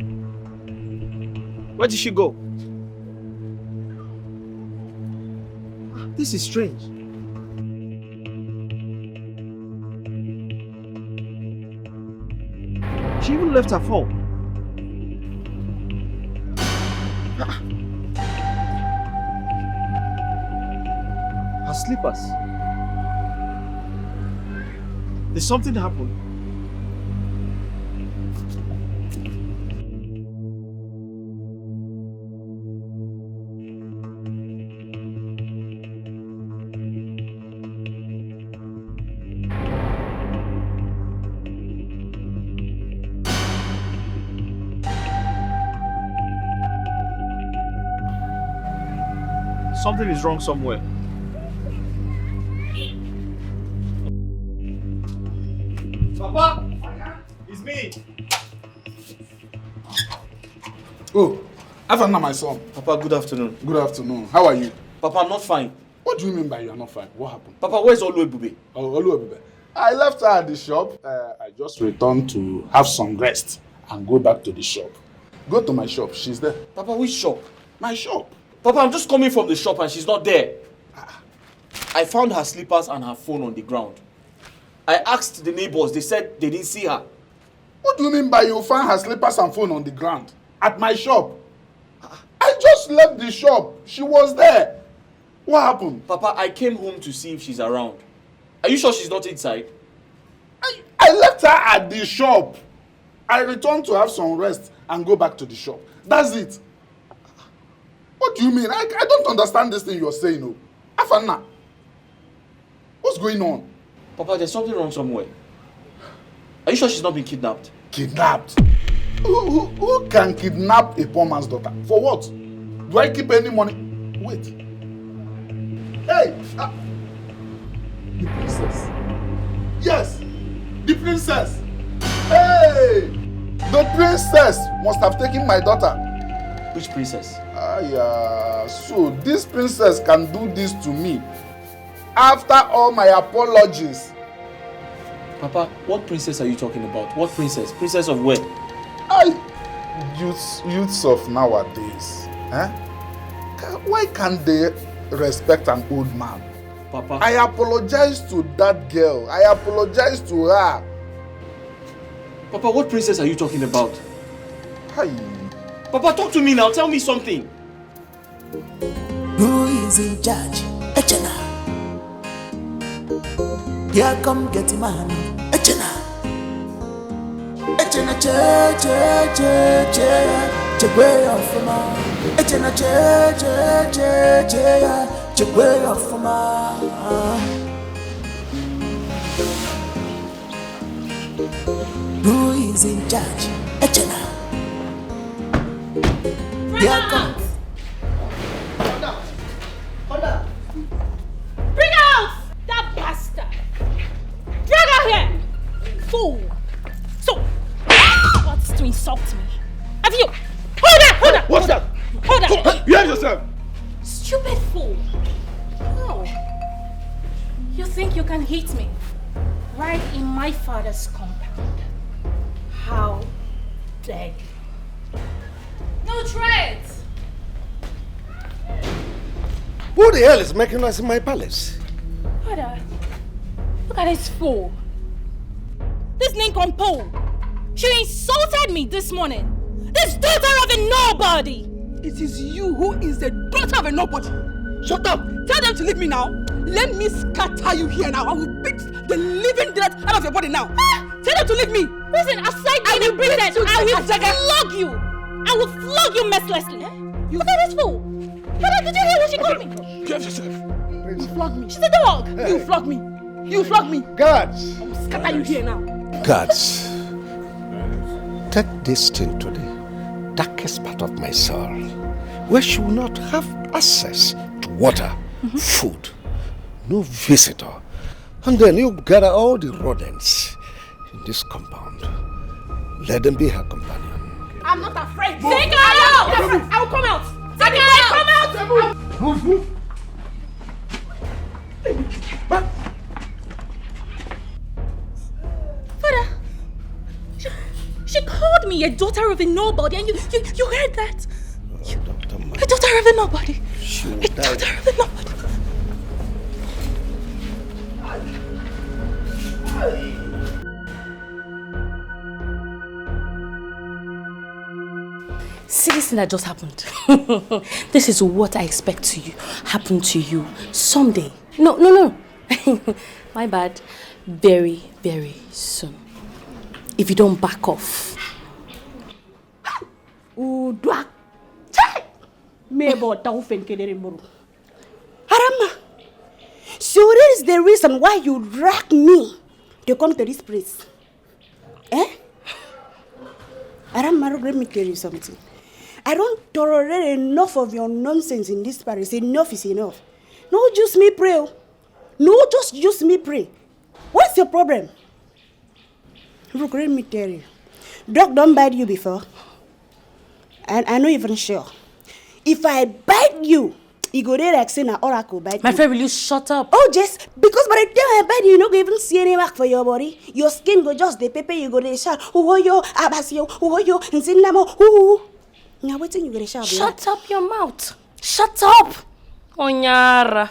Where did she go? This is strange. She even left her phone. Her slippers. Did something happen? Something is wrong somewhere. Papa! It's me! Oh, Afternoon, my son. Papa, good afternoon. Good afternoon. How are you? Papa, I'm not fine. What do you mean by you are not fine? What happened? Papa, where's Oluebube? Oh, Oluebube. I left her at the shop. I just returned to have some rest and go back to the shop. Go to my shop. She's there. Papa, which shop? My shop. Papa, I'm just coming from the shop and she's not there. I found her slippers and her phone on the ground. I asked the neighbors. They said they didn't see her. What do you mean by you found her slippers and phone on the ground? At my shop? I just left the shop. She was there. What happened? Papa, I came home to see if she's around. Are you sure she's not inside? I left her at the shop. I returned to have some rest and go back to the shop. That's it. What do you mean? I don't understand this thing you're saying. No. Afana, what's going on? Papa, there's something wrong somewhere. Are you sure she's not been kidnapped? Kidnapped? Who can kidnap a poor man's daughter? For what? Do I keep any money? Wait. Hey! The princess. Yes! The princess! Hey! The princess must have taken my daughter. Which princess? So this princess can do this to me. after all my apologies. Papa, what princess are you talking about? What princess? Princess of where? Youths of nowadays, why can't they respect an old man? Papa. I apologize to that girl. I apologize to her. Papa, what princess are you talking about? Hi. Papa, talk to me now. Tell me something. Who is in charge? Echena. Here come get man. Echena. Echena che way of ma. Echena che way of ma. Who is in charge? Echena. Here come. Bring out that bastard! Drag her here! Fool! So, what's to insult me? Have you? Hold on! What's that? Hold on! Behave yourself! Stupid fool! Oh. You think you can hit me? Right in my father's compound. How dare you? No threats! Who the hell is making us in my palace? Father, look at this fool. This nincompoop. She insulted me this morning. This daughter of a nobody. It is you who is the daughter of a nobody. Shut up! Tell them to leave me now. Let me scatter you here now. I will beat the living death out of your body now. Tell them to leave me. Listen, aside being a princess, I will flog you. I will flog you mercilessly. Look at this fool. Father, did you hear what she called me? Behave yourself. You flog me. She's a dog. Hey. You flog me. You flog me. Guards. I will scatter you here now. Guards, take this thing to the darkest part of my soul, where she will not have access to water, food, no visitor. And then you gather all the rodents in this compound. Let them be her companion. I'm not afraid. Take her out! I will come out. Take her out! Come out! Move. Father, she called me a daughter of a nobody, and you heard that? A daughter of a nobody. A daughter of a nobody. See this thing that just happened. This is what I expect to happen to you someday. No. My bad. Very, very soon. If you don't back off. Udwa. Harama. So that is the reason why you drag me to come to this place. Harama, let me tell you something. I don't tolerate enough of your nonsense in this palace. Enough is enough. No, just me pray. No, just use me pray. What's your problem? Look, let me tell you. Dog don't bite you before. And I'm not even sure. If I bite you, you go there like saying an oracle bite My friend, will you shut up? Oh, just because by the time I bite you, you don't even see any mark for your body. Your skin go just the pepper, you go there shout, oh yo, abasio, oh yo, and sinamo, now waiting you go there shout. Shut up your mouth. Shut up. Onyara.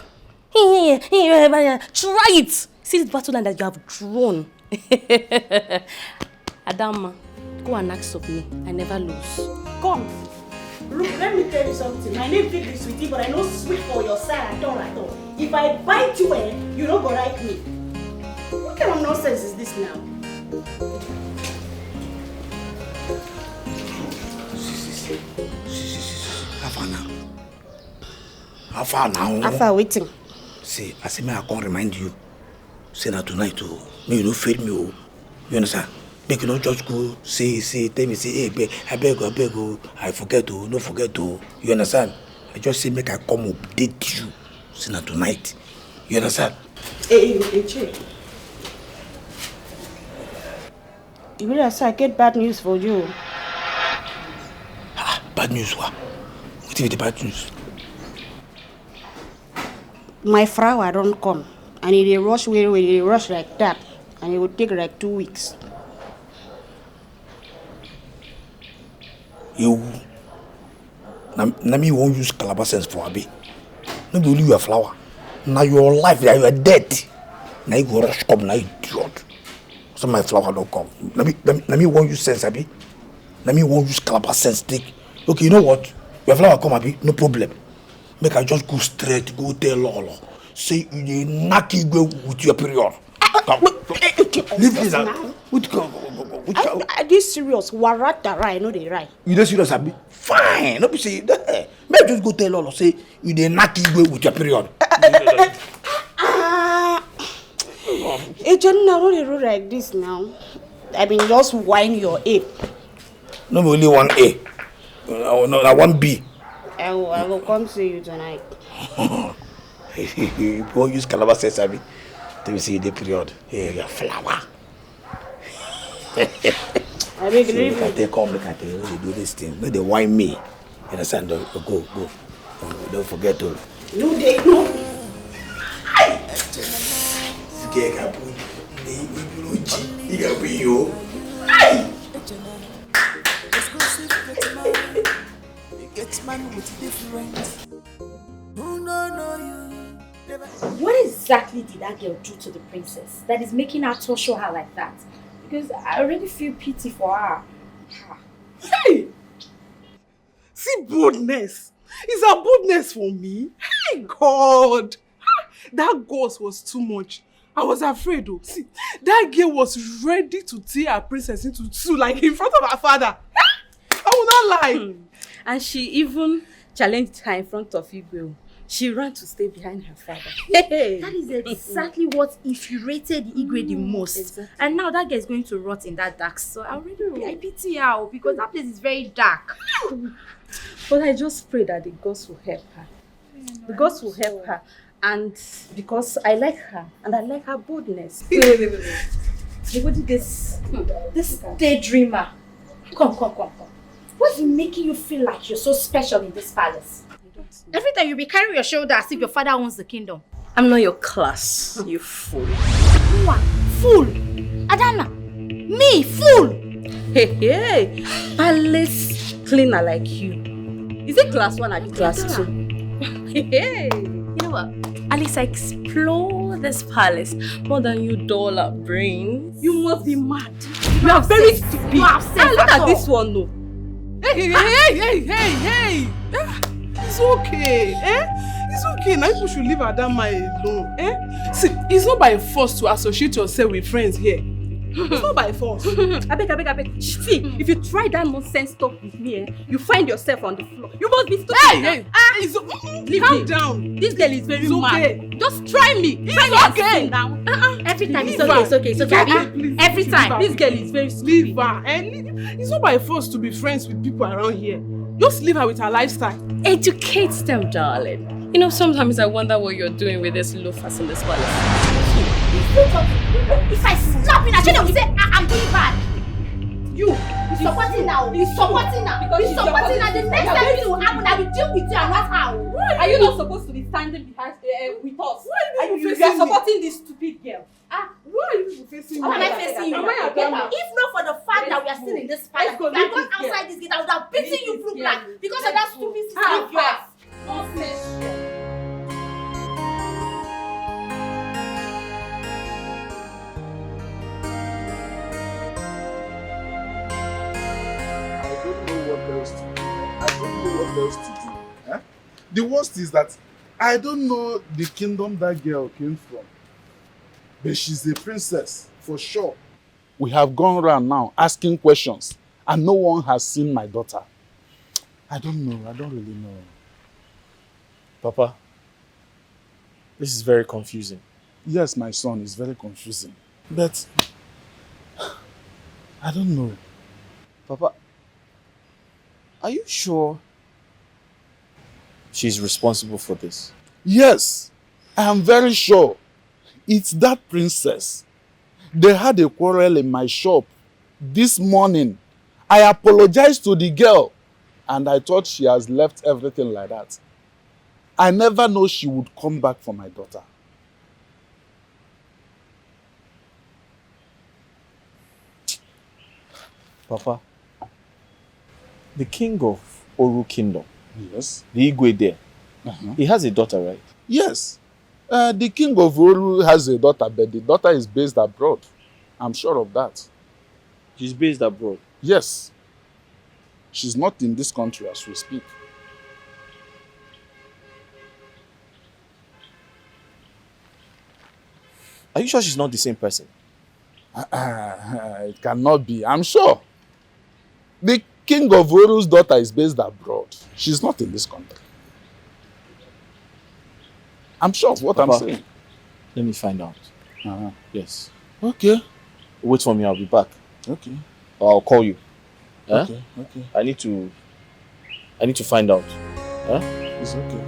Try it. See this battle line that you have drawn. Adama, go and ask of me. I never lose. Come. Look, let me tell you something. My name is Sweetie, but I know sweet for your side at all. If I bite you, you don't go like me. What kind of nonsense is this now? How far now? How far waiting? See, I say, I can't remind you. Say that tonight, me, you don't fail me. You understand? Make you not just go, say, tell me, say, hey, I beg, I forget, no forget, you understand? I just say, make I come update you. Say that tonight. You understand? Hey, Che. You really say I get bad news for you. Bad news, what? What is the bad news? my flower don't come. And it dey rush where they rush like that. And it would take like 2 weeks. You na me won't use calabar sense for Abi. No be only your flower. Now your life, you are dead. Now you go rush come, now you idiot. So my flower don't come. Let me won't use sense, Abi. Let me won't use calabar sense. Take. Okay, you know what? Your flower come, Abi, no problem. Make I just go straight, go tell Lolo. Say you dey knack you go with your period. Leave this now. Are this serious? Warata, right? No, they right. You dey serious, Abi? Fine. No be say may I just go tell Lolo say you dey knack you go with your period. Agent, now don't roll like this now. I mean, just whine your ape. No be only one A. No, one B. I will come see you tonight. You won't use calabar sense, Abi. Let me see the period. Here, your flower. I beg so leave look at they come, look at they do this thing. No, they whine me. You understand? Go. Don't forget to. No, they no. You can be you. What exactly did that girl do to the princess that is making her torture her like that? Because I already feel pity for her. Hey! See boldness. Is that boldness for me? Hey God! That ghost was too much. I was afraid though. See, that girl was ready to tear her princess into two like in front of her father. I will not lie. And she even challenged her in front of Igwe. She ran to stay behind her father. Hey. That is exactly what infuriated Igwe the most. Exactly. And now that girl is going to rot in that dark. So I pity her because that place is very dark. But I just pray that the gods will help her. The gods will help her. And because I like her and I like her boldness. Wait. This daydreamer. Come. What's making you feel like you're so special in this palace? Every time you be carrying your shoulder as if your father owns the kingdom. I'm not your class, you fool. Who are? Fool! Adana! Me, fool! Hey! Palace cleaner like you. Is it class 1 or class 2? Hey! You know what? At least I explore this palace more than you dollar brains. You must be mad. You are very stupid. You are sense. Look at this one though. Hey! It's okay, It's okay. Now you should leave Adama alone, See, it's not by force to associate yourself with friends here. It's not by force. I beg. See, if you try that nonsense talk with me, you find yourself on the floor. You must be stupid. Calm down. This girl is very mad. Just try me. It's okay. Down. Every time it's okay. Every time. This girl is very stupid. Leave her. It's not by force to be friends with people around here. Just leave her with her lifestyle. Educate them, darling. You know, sometimes I wonder what you're doing with this loafers in this palace. If I slap you, I will say I'm doing bad. You're supporting now. You're supporting now. The next time this will happen, I will deal with you and not her. Are you not supposed to be standing behind with us? You are supporting this stupid girl. Why are you facing me? Am I facing you? If not for the fact that we are still in this palace, if I got outside this gate, I would have beaten you blue black because of that stupid sister of yours. I don't know what else to do. Eh? The worst is that I don't know the kingdom that girl came from. But she's a princess, for sure. We have gone around now asking questions, and no one has seen my daughter. I don't know. I don't really know. Papa, this is very confusing. Yes, my son, it's very confusing. But I don't know. Papa, are you sure she's responsible for this? Yes, I am very sure. It's that princess. They had a quarrel in my shop this morning. I apologized to the girl and I thought she has left everything like that. I never know she would come back for my daughter. Papa, the king of Oru Kingdom, yes, the Igwe there, he has a daughter, right? Yes. The king of Oru has a daughter, but the daughter is based abroad. I'm sure of that. She's based abroad? Yes. She's not in this country as we speak. Are you sure she's not the same person? It cannot be. I'm sure. The king of Oru's daughter is based abroad. She's not in this country. I'm sure of what Papa, I'm saying. Let me find out. Yes. Okay. Wait for me, I'll be back. Okay. Or I'll call you. Okay, okay. I need to find out. It's okay.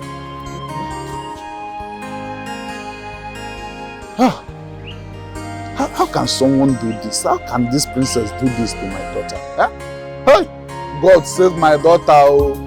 How can someone do this? How can this princess do this to my daughter? Hey! God save my daughter. Oh.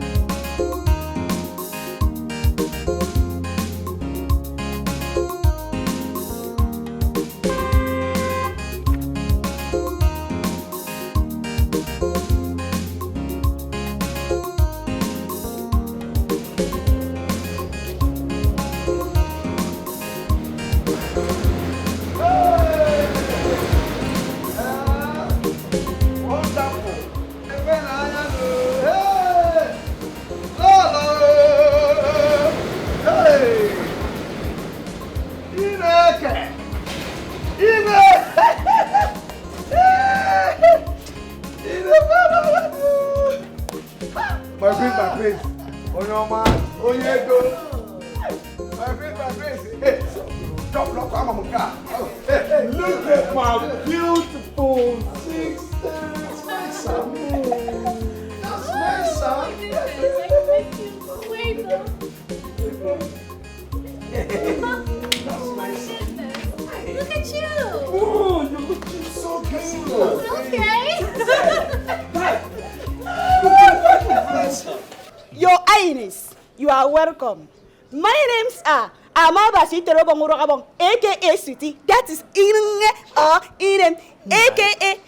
Welcome. My names are Amabasi Terobongurabong, aka City, that is Inem, aka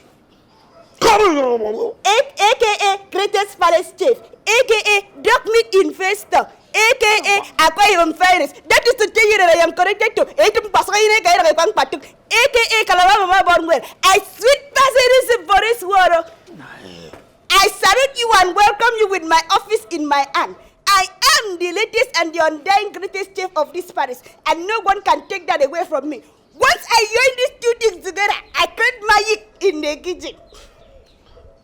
Greatest Palace Chief, aka Dog Meat Investor, aka Aquarium Virus, that is to tell you that I am connected to aka Kalama Bornwell. I sweet passage for this water. I salute you and welcome you with my office in my hand. I am the latest and the undying greatest chief of this palace, and no one can take that away from me. Once I join these two things together, I create magic in the kitchen.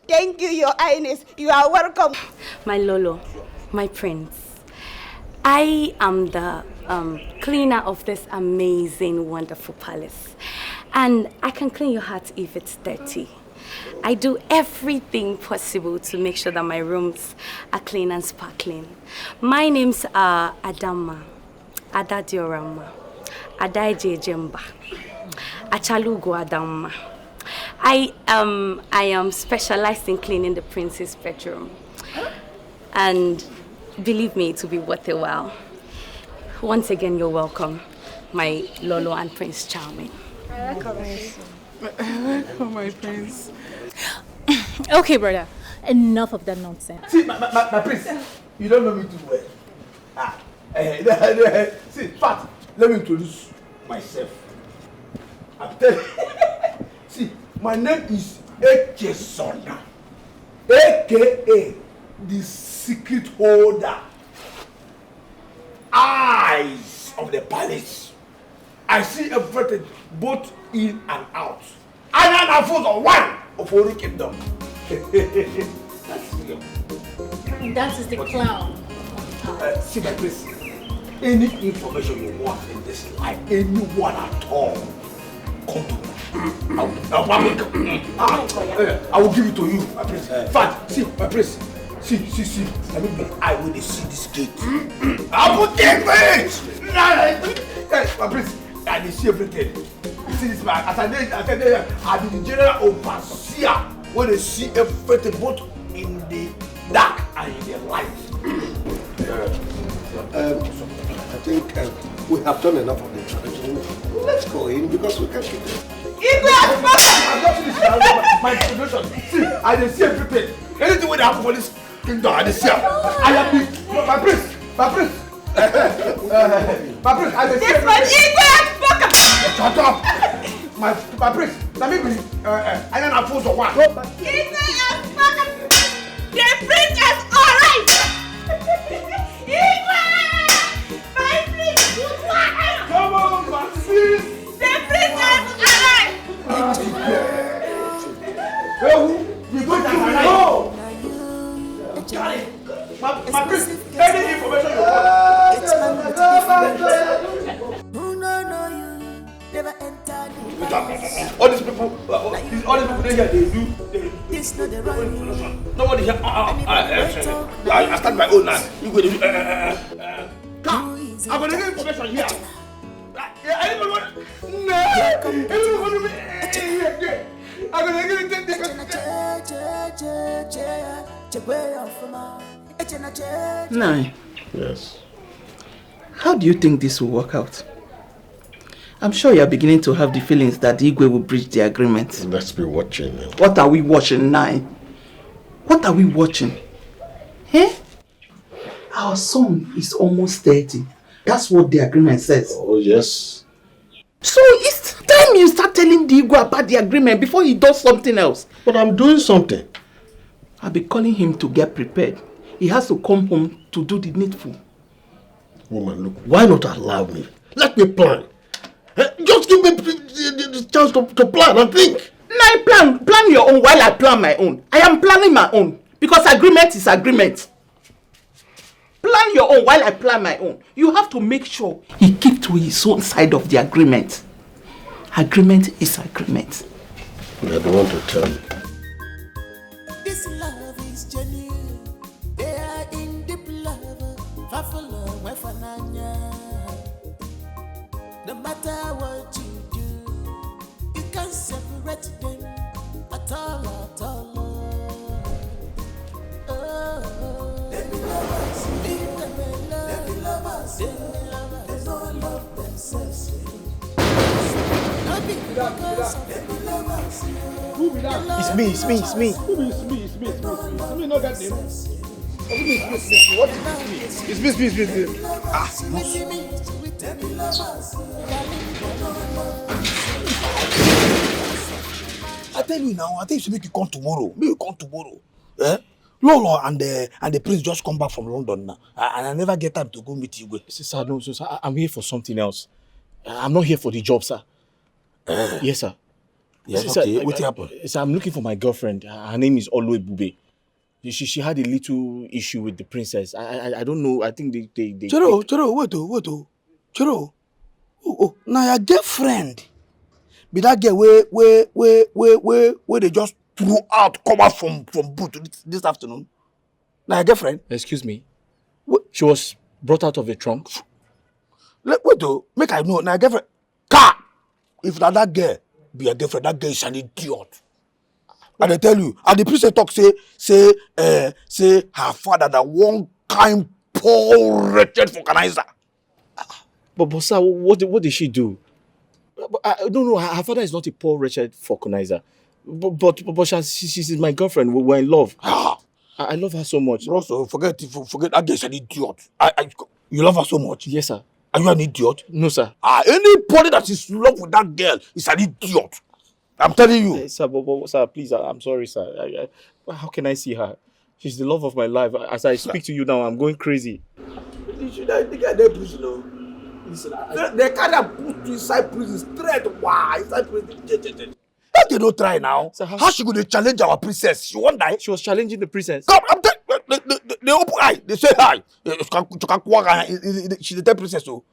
Thank you, Your Highness. You are welcome. My Lolo, my prince, I am the cleaner of this amazing, wonderful palace. And I can clean your heart if it's dirty. I do everything possible to make sure that my rooms are clean and sparkling. My names are Adama, Adadiorama, Adaije Jemba, Achalugo Adama. I am specialized in cleaning the prince's bedroom. And believe me, it will be worth a while. Once again, you're welcome, my Lolo and Prince Charming. Oh, my prince. Okay, brother. Enough of that nonsense. See, my prince, you don't know me too well. See, Fat, let me introduce myself. I'm telling you. See, my name is Eke Sona, aka the secret holder. Eyes of the palace. I see everything both in and out. And I'm a foot of one of Oru Kingdom. That is the clown. See my place. Any information you want in this life, anyone at all, come to me. I will give it to you, my prince. Fact, see, my prince. See. I mean, I will see this gate. I will take it. My prince, I will see everything. You see this man, as I be the general overseer when they see everything both in the dark and in the light. think we have done enough of the tradition. Let's go in because we can't keep it. My introduction. See, I didn't see everything. Anything will happen for this kingdom, I didn't see. I am my prince. My prince, I didn't see everything. Shut up. My prince, let me be. I don't have food for one. The prince is alright! My prince! Come on, my sis! The prince is alright! You go to no! My prince, any information you want. All these people here, they do. Nobody here. I start my own now. You go to I'm going to get information here. Anybody want? No! Anybody want to be? I'm going to get it. Nine. Yes. How do you think this will work out? I'm sure you're beginning to have the feelings that the Igwe will breach the agreement. Let's be watching. What are we watching, Nine? What are we watching? Eh? Our son is almost 30. That's what the agreement says. Oh, yes. So it's time you start telling the Igwe about the agreement before he does something else. But I'm doing something. I'll be calling him to get prepared. He has to come home to do the needful. Woman, look, why not allow me? Let me plan. Just give me the chance to plan and think. Now plan your own while I plan my own. I am planning my own because agreement is agreement. Plan your own while I plan my own. You have to make sure he keeps to his own side of the agreement. Agreement is agreement. I don't want to tell you. This love is genuine. They are in deep love. Fafalo, wefananya. No matter what you do, you can't separate them at all, at all. Oh, let me lovers, leave them alone. Let me lovers, they don't love themselves. It's me. Who me know that name? What is me? It's me. I tell you now, I think you should make you come tomorrow. Make you come tomorrow. Eh? Lolo and the prince just come back from London now. And I never get time to go meet you. Sir, no, sir, I'm here for something else. I'm not here for the job, sir. Yes, sir. Yes, sir, okay. What happened? Sir, I'm looking for my girlfriend. Her name is Oluebube. She had a little issue with the princess. I don't know. I think they Choro, wait. Choro. Oh, now your girlfriend. Be that girl where they just threw out, come out from boot this afternoon. Now your girlfriend. Excuse me. She was brought out of the trunk. Wait though, make I know. Now your girlfriend. Car! If not that girl be a girlfriend, that girl is an idiot. And I tell you, and the priest talk say her father that one kind poor wretched vulcanizer. But sir, what did she do? I don't know. Her father is not a poor wretched vulcanizer. But she's my girlfriend. We're in love. I love her so much. Also, forget that girl is an idiot. You love her so much? Yes, sir. Are you an idiot? No, sir. Anybody that is in love with that girl is an idiot. I'm telling you. Sir, sir, please, I'm sorry, sir. How can I see her? She's the love of my life. As I speak to you now, I'm going crazy. You should get that prison, no? Listen, they can't put you inside prison straight. Why? Inside prison. How they don't try now? Sir, how she gonna challenge our princess? She won't die. She was challenging the princess. Come, I'm they open eye. They say hi. She's the third princess, so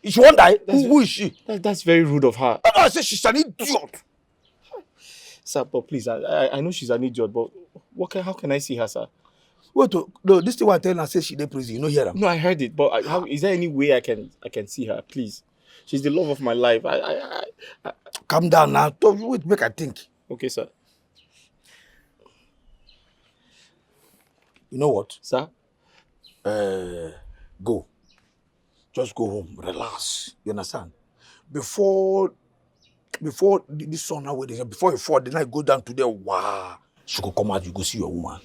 she won't die. Who is she? That's very rude of her. I say she's an idiot. Sir, but please, I know she's an idiot, but how can I see her, sir? Wait, no, this thing I tell her says she did prison. You know, hear her? No, I heard it, but how is there any way I can see her? Please, she's the love of my life. I calm down now. Don't wait, make her think. Okay, sir. You know what, sir? Go. Just go home, relax. You understand? Before this sun now, before you fall, the night go down to there, wow. She could come out, you go see your woman.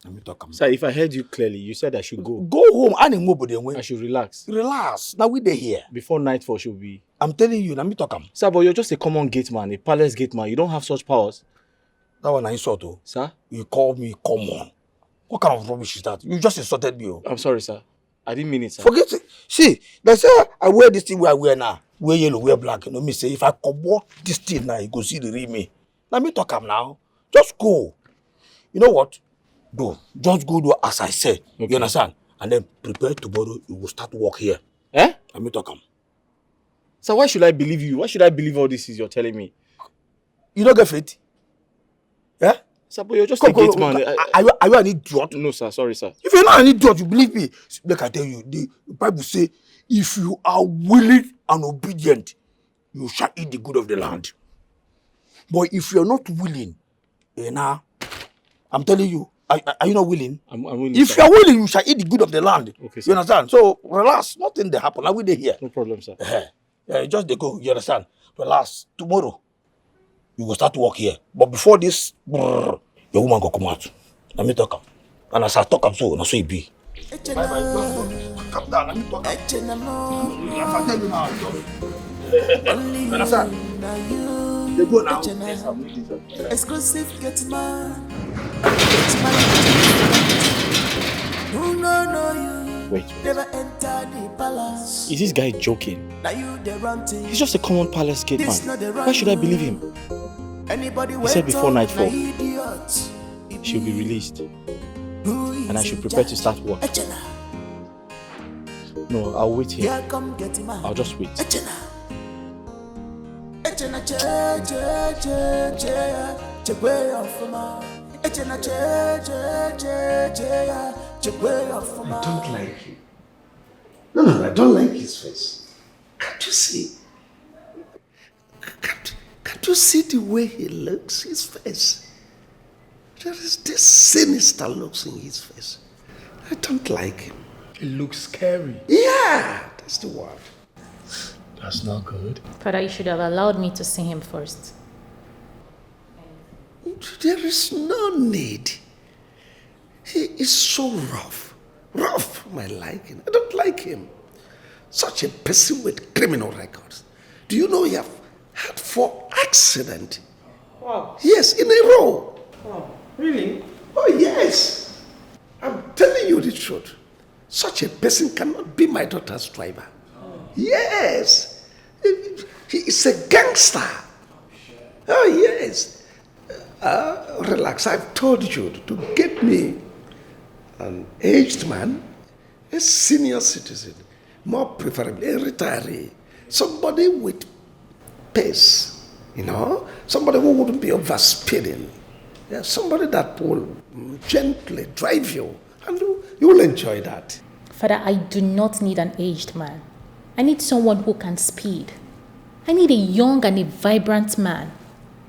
Let me talk. Sir, if I heard you clearly, you said I should go. Go home. I should relax. Relax. Now we there here. Before nightfall should be. I'm telling you, let me talk. Sir, but you're just a common gate man, a palace gate man. You don't have such powers. That one I insult you. Sir? You call me common. What kind of rubbish is that? You just insulted me. I'm sorry, sir. I didn't mean it, sir. Forget it. See, they say I wear this thing where I wear now. Wear yellow, wear black. You know me say, if I come this thing now, you go see the real me. Let me talk now. Just go. You know what? Go. Just go do as I said. Okay. You understand? And then prepare tomorrow, you will start work here. Eh? Let me talk. So why should I believe you? Why should I believe all this is you're telling me? You don't get fit? Yeah? Sir, but you're just a gate man. Are you an idiot? No, sir. Sorry, sir. If you're not an idiot, you believe me. Like I tell you, the Bible say, if you are willing and obedient, you shall eat the good of the land. But if you're not willing, I'm telling you, are you not willing? I'm willing. If you're willing, you shall eat the good of the land. Okay, sir. You understand? So relax. Nothing they happen. I will here. No problem, sir. Just they go. You understand? Relax. Tomorrow, you will start to work here. But before this, your woman go come out. Let me talk. And as I talk, I'm so it be. Bye. Come down. Let me talk. I tell you now. You understand? They go now. Exclusive get man. Wait. Never enter the palace. Is this guy joking? Now you the run thing. He's just a common palace gate man. Why should I believe him? He said before nightfall, she'll be released. And I should prepare to start work. No, I'll wait here. I'll just wait. I don't like him. No, I don't like his face. Can't you see? Can't you see the way he looks, his face? There is this sinister looks in his face. I don't like him. It looks scary. Yeah, that's the word. That's not good. Father, you should have allowed me to see him first. There is no need. He is so rough. Rough for my liking. I don't like him. Such a person with criminal records. Do you know he have had 4 accidents? Wow. Yes, in a row. Wow. Really? Oh, yes. I'm telling you the truth. Such a person cannot be my daughter's driver. Oh. Yes. He is a gangster. Oh, yes. Relax. I've told you to get me an aged man, a senior citizen, more preferably a retiree, somebody with pace, somebody who wouldn't be overspeeding, somebody that will gently drive you, and you will enjoy that. Father, I do not need an aged man. I need someone who can speed. I need a young and a vibrant man.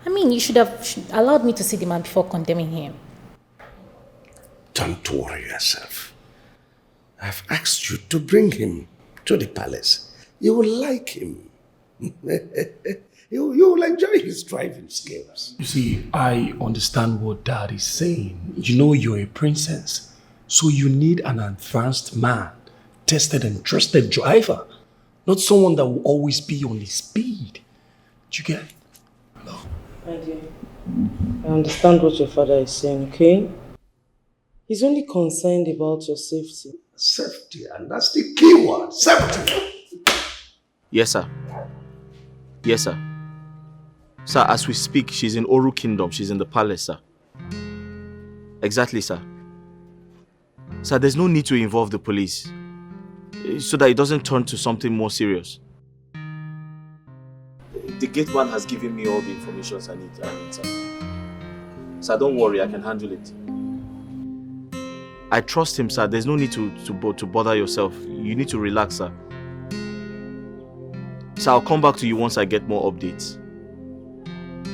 I mean, you should have allowed me to see the man before condemning him. Don't worry yourself. I've asked you to bring him to the palace. You will like him. You will enjoy his driving skills. You see, I understand what Dad is saying. You know you're a princess, so you need an advanced man, tested and trusted driver, not someone that will always be on his speed. Do you get it? No. My dear, I understand what your father is saying, okay? He's only concerned about your safety. Safety, and that's the key word, safety. Yes, sir. Yes, sir. Sir, as we speak, she's in Oru Kingdom. She's in the palace, sir. Exactly, sir. Sir, there's no need to involve the police so that it doesn't turn to something more serious. The gate man has given me all the information I need, sir. Sir, don't worry, I can handle it. I trust him, sir. There's no need to bother yourself. You need to relax, sir. Sir, I'll come back to you once I get more updates.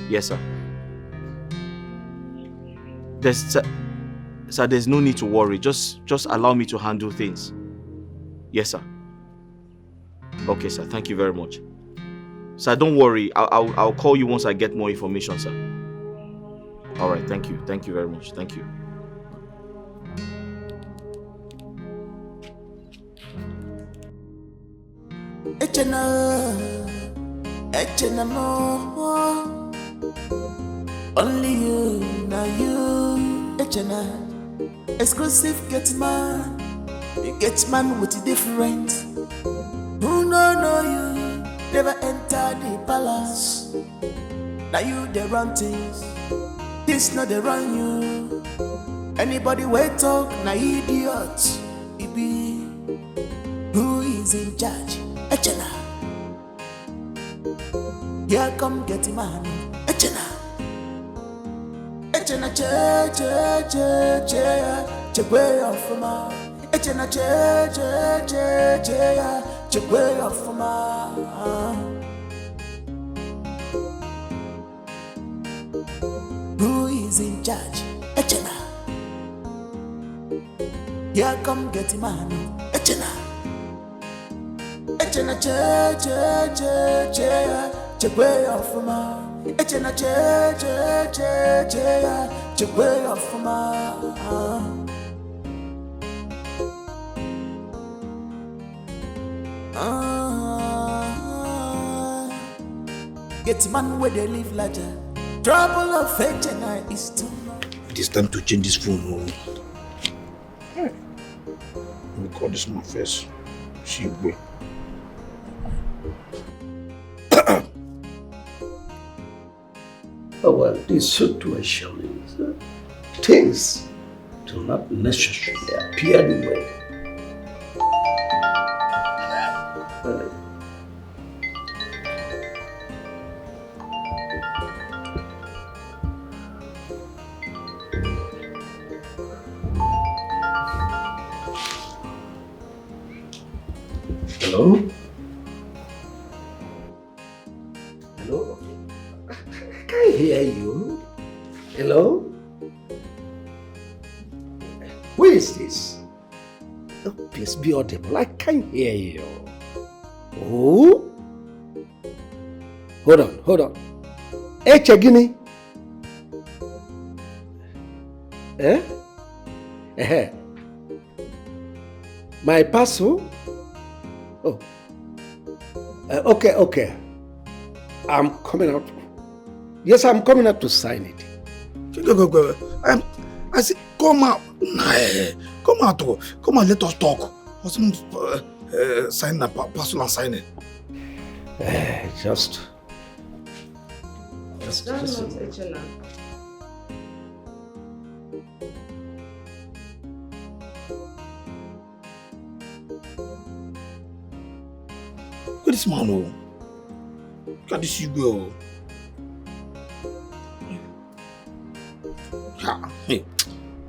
Yes, sir. Sir, there's no need to worry. Just allow me to handle things. Yes, sir. Okay, sir. Thank you very much. Sir, don't worry. I'll call you once I get more information, sir. All right. Thank you. Thank you very much. Thank you. Only you, now you, exclusive get man. You get man with a different. Who know you, never enter the palace. Now you the run things, this not the run you. Anybody wait talk, now idiot. It be who is in charge? Echena. Here come get man. Echena. Echena che way off ma. Echena che way off ma. Who is in charge? Echena. Here come get man. Echena. Echena che way off ma. Echena che way off ma. Get man where they live larger. Trouble of Echena is too much. It is time to change this phone. Let me call this man first. See you. Oh, well, this situation is things do not necessarily appear the way. Hello? Hello? I can't hear you. Hello? Who is this? Oh, please be audible. I can't hear you. Oh? Hold on. Hey, Chagini. My parcel? Oh. Okay. I'm coming out. Yes, I'm coming out to sign it. Go. I said, come out. Come out. Come on, let us talk. Sign the parcel and sign it. Just. That's not Echena. Look at this man, oh. Look at this girl. Hey,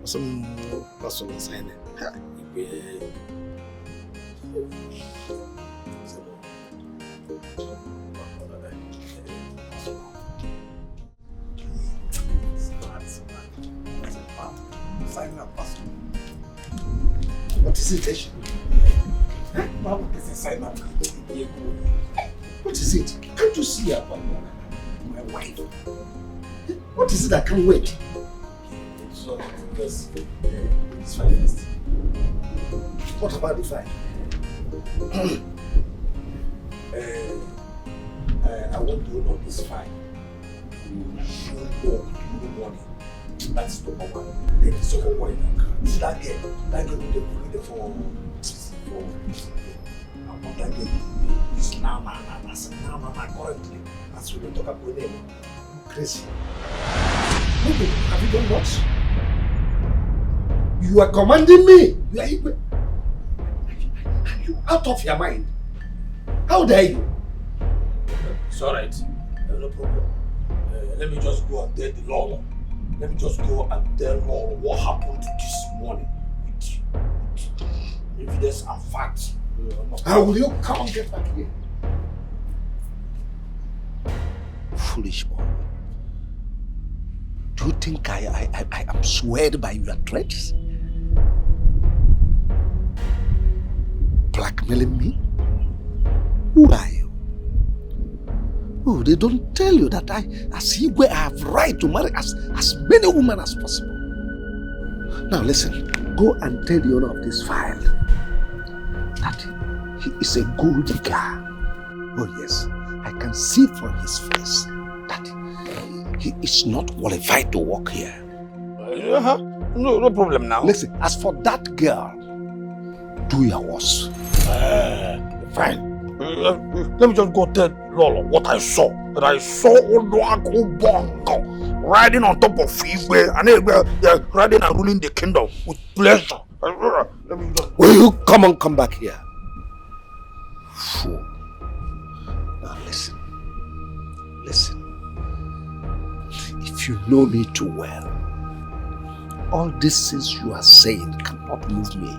some parcel and sign it. What is it? What is it? Can't you see about my wife? What is it I can't wait? So, it's fine first. What about the fine? I want to know this fine. You should go tomorrow morning. That's the number one. Then the second one, is that girl with the for about that girl is now currently. As we don't talk about them. Crazy. Maybe, have you done what? You are commanding me. Are you out of your mind? How dare you? It's alright. No problem. Let me just go and tell the Lord. Let me just go and tell Lord what happened this morning with evidence and facts. How will you come and get back here? Foolish boy. Do you think I am swayed by your threats? Blackmailing me? Who are you? Oh, they don't tell you that as Igwe, I have right to marry as many women as possible. Now listen, go and tell the owner of this file that he is a gold digger. Oh yes, I can see from his face that he is not qualified to work here. No problem now. Listen, as for that girl, do your worst. Fine. Let me just go tell Lolo what I saw. That I saw Odoako Bongo riding on top of Igwe and riding and ruling the kingdom with pleasure. Will you come back here? Fool. Now listen. If you know me too well, all these things you are saying cannot move me.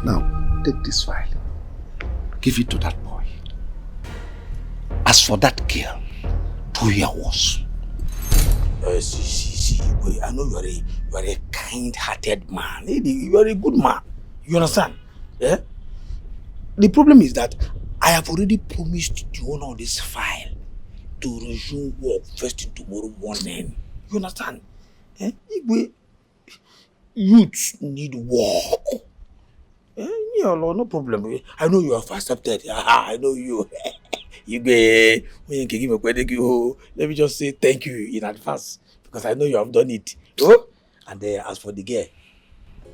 Now, take this file. Give it to that boy. As for that girl, do your worst. See, I know you are a kind-hearted man. You are a good man. You understand? Yeah? The problem is that I have already promised the owner of this file to resume work first thing tomorrow morning. You understand? Eh? Youths need work. Yeah, no problem. I know you have accepted. I know you. Let me just say thank you in advance because I know you have done it. Oh? And as for the girl,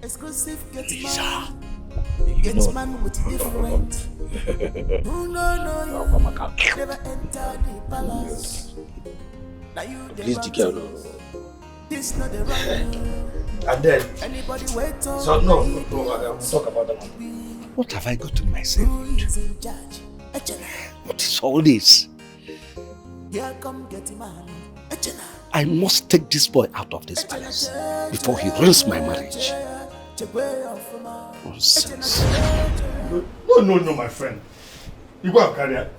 Exclusive get Lisa, man with different. Who no you never enter the palace. Now you please the girl. This not the right. And then, Anybody wait on so no, we'll talk about that one. What have I gotten myself into? What is all this? Here come get man. I must take this boy out of this palace before he ruins my marriage. Nonsense. No, my friend. You go career.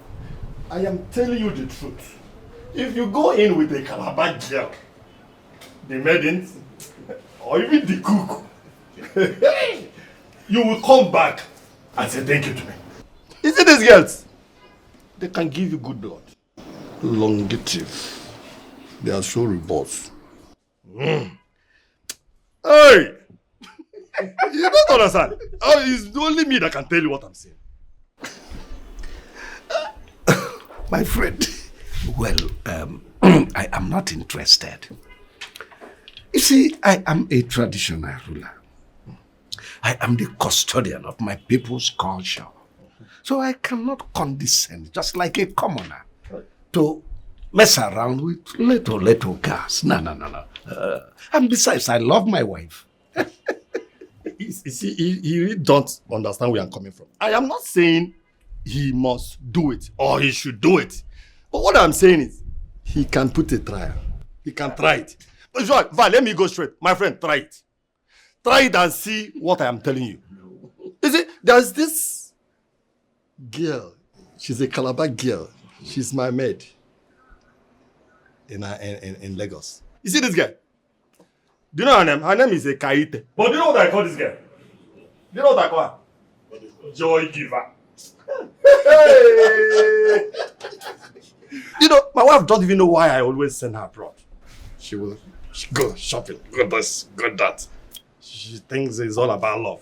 I am telling you the truth. If you go in with a Calabar girl, the maidens, or even the cook, you will come back and say thank you to me. You see these girls? They can give you good blood. Longative. They are so robust. Hey! You don't understand. Oh, it's only me that can tell you what I'm saying. My friend, well, I am not interested. You see, I am a traditional ruler. I am the custodian of my people's culture. So I cannot condescend, just like a commoner, to mess around with little girls. No. And besides, I love my wife. You see, he really don't understand where I'm coming from. I am not saying he must do it or he should do it. But what I'm saying is, he can put a trial. He can try it. But sure, let me go straight. My friend, try it. Try it and see what I am telling you. You see, there's this girl. She's a Calabar girl. She's my maid in Lagos. You see this girl? Do you know her name? Her name is a Kaite. But do you know what I call this girl? Do you know what I call her? Joy giver. Hey! You know, my wife doesn't even know why I always send her abroad. She will go shopping, go this, go that. She thinks it's all about love.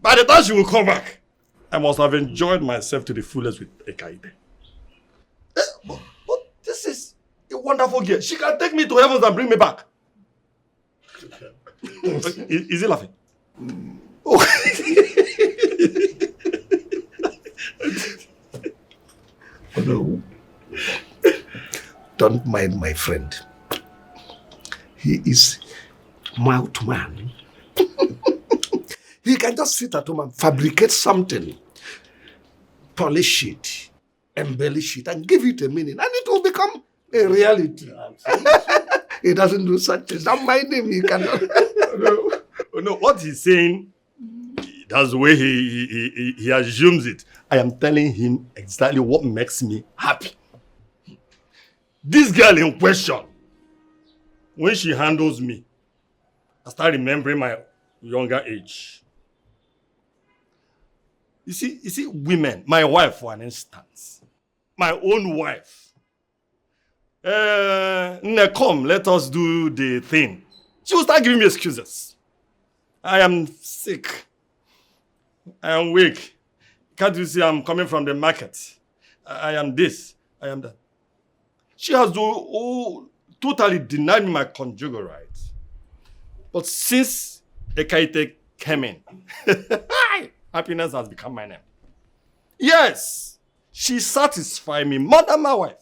By the time she will come back, I must have enjoyed myself to the fullest with a Kaite. But this is a wonderful girl. She can take me to heavens and bring me back. Is he laughing? Oh. Oh no. Don't mind my friend. He is mouth man. He can just sit at home and fabricate something, polish it, embellish it, and give it a meaning, and it will become a reality. He doesn't do such things. Don't mind him. He cannot. No, what he's saying, that's the way he assumes it. I am telling him exactly what makes me happy. This girl in question, when she handles me, I start remembering my younger age. You see, women, my wife, for an instance, my own wife. Come, let us do the thing. She will start giving me excuses. I am sick. I am weak. Can't you see I'm coming from the market? I am this. I am that. She has totally denied me my conjugal rights. But since Ekaite came in, happiness has become my name. Yes, she satisfies me more than my wife.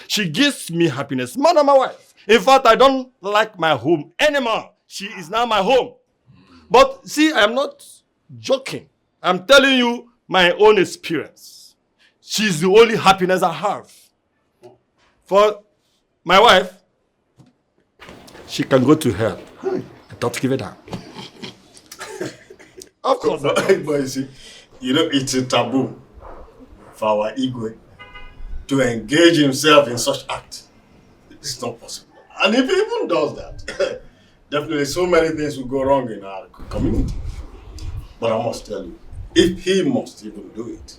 She gives me happiness more than my wife. In fact, I don't like my home anymore. She is now my home. But see, I am not joking. I'm telling you my own experience. She's the only happiness I have. For my wife, she can go to hell. I don't give it up. Of course. But you see, it's a taboo for our ego to engage himself in such act. It's not possible. And if he even does that, definitely so many things will go wrong in our community. But I must tell you, if he must even do it,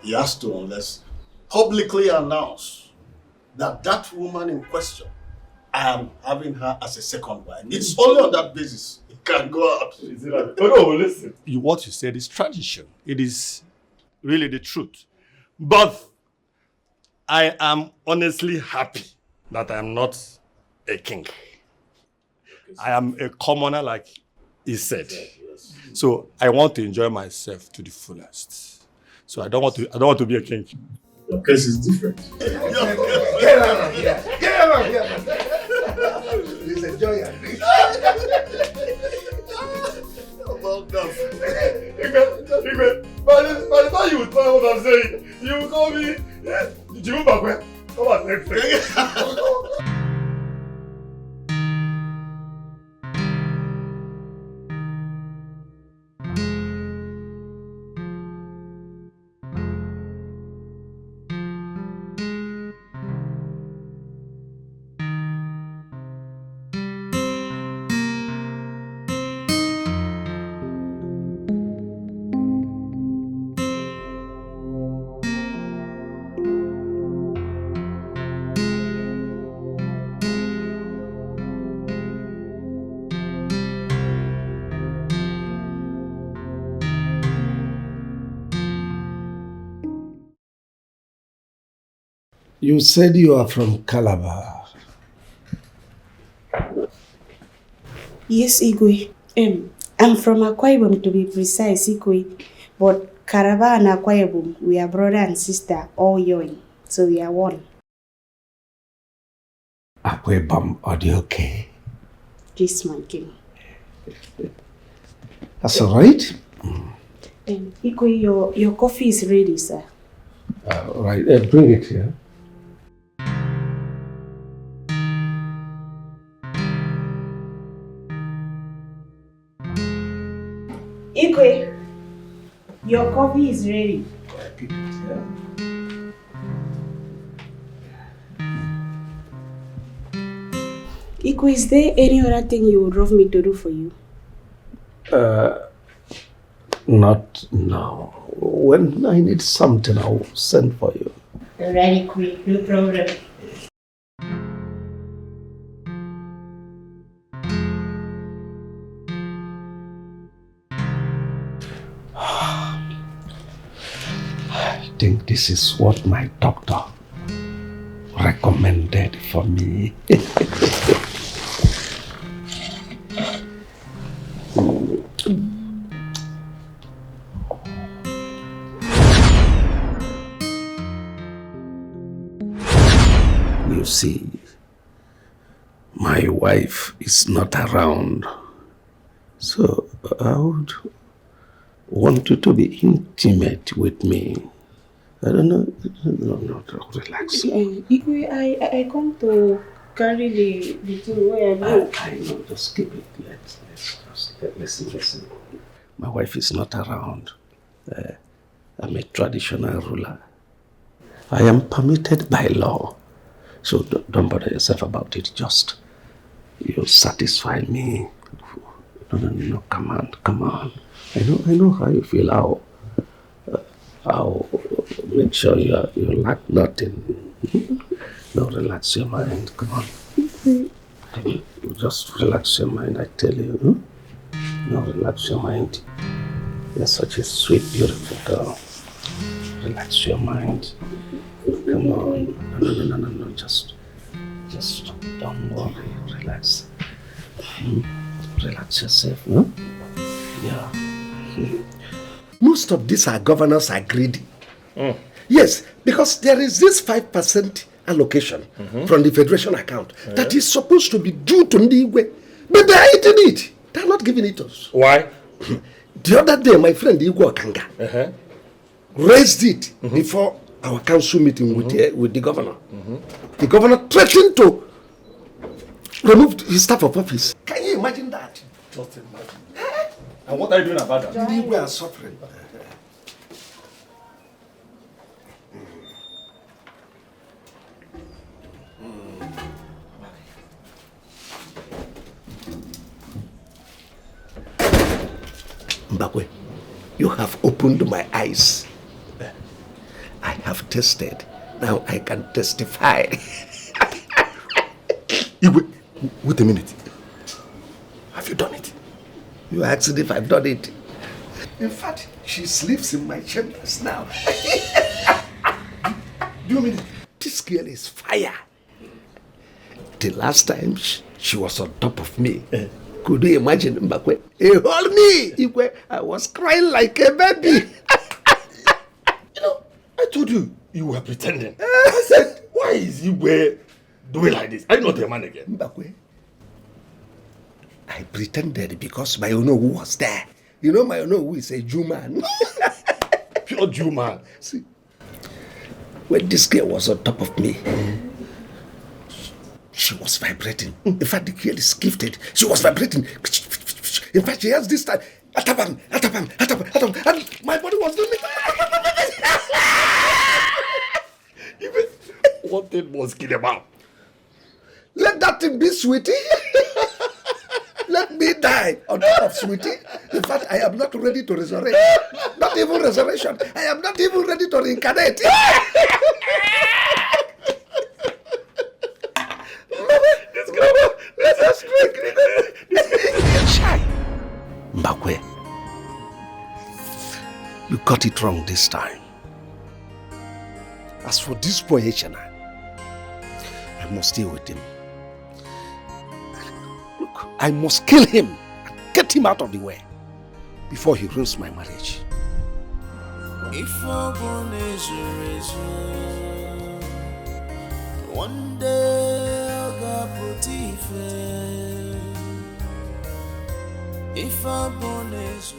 he has to, unless publicly announce that that woman in question, I am having her as a second wife. It's only on that basis it can go out. Oh no, listen. What you said is tradition. It is really the truth. But I am honestly happy that I am not a king. I am a commoner, like he said. So I want to enjoy myself to the fullest. So I don't want to be a king. Your case is different. Get out of here! Get out of here! Please enjoy your drink. Well done. By the time you would find what I'm saying, you will call me Jimu Bakwe. Come on, next. You said you are from Calabar. Yes, Igwe. I'm from Akwa Ibom, to be precise, Igwe. But Calabar and Akwa Ibom, we are brother and sister, all young. So we are one. Akwa Ibom, are you okay? Yes, my king. That's all right. Igwe, your coffee is ready, sir. All right, bring it here. Igwe, your coffee is ready. Igwe, is there any other thing you would love me to do for you? Not now. When I need something, I'll send for you. Very quick, no problem. I think this is what my doctor recommended for me. You see, my wife is not around, so I would want you to be intimate with me. I don't know. No, relax. Igwe, I come to carry the thing where I go. I know, just keep it. Listen. My wife is not around. I'm a traditional ruler. I am permitted by law. So don't bother yourself about it. Just, you satisfy me. No, come on. I know how you feel. Now, make sure you lack nothing. No, relax your mind. Come on. Just relax your mind, I tell you. Now, relax your mind. You're such a sweet, beautiful girl. Relax your mind. Come on. No. Just don't worry. Relax. Relax yourself. Yeah. Most of these our governors are greedy. Yes, because there is this 5% allocation from the federation account that is supposed to be due to Ndigwe. But they are eating it. They are not giving it to us. Why? The other day, my friend Igwe Okanga raised it before our council meeting with the governor. The governor threatened to remove his staff of office. Can you imagine that? Just imagine. And what are you doing about that? The Igwe are suffering. Mbakwe, you have opened my eyes. I have tested. Now I can testify. Wait a minute. Have you done it? You asked if I've done it. In fact, she sleeps in my chambers now. Do you mean it? This girl is fire. The last time she was on top of me. Could you imagine, Mbakwe? He hold me. I was crying like a baby. I told you were pretending. I said, why is Igwe doing like this? I'm not a man again. Mbakwe, I pretended because my Onowu was there. You know my Onowu is a Jew man. Pure Jew man. See, when this girl was on top of me, she was vibrating. In fact, the girl is gifted. She was vibrating. In fact, she has this time. Atapam. And my body was doing it. Even what thing was kill him out? Let that thing be, sweetie. Let me die on top of sweetie. In fact, I am not ready to resurrect. Not even resurrection. I am not even ready to reincarnate. This girl, let us drink. Mbakwe, you got it wrong this time. As for this boy Echana, I must stay with him. Look, I must kill him and get him out of the way before he ruins my marriage. If I born is one day I got put if I born is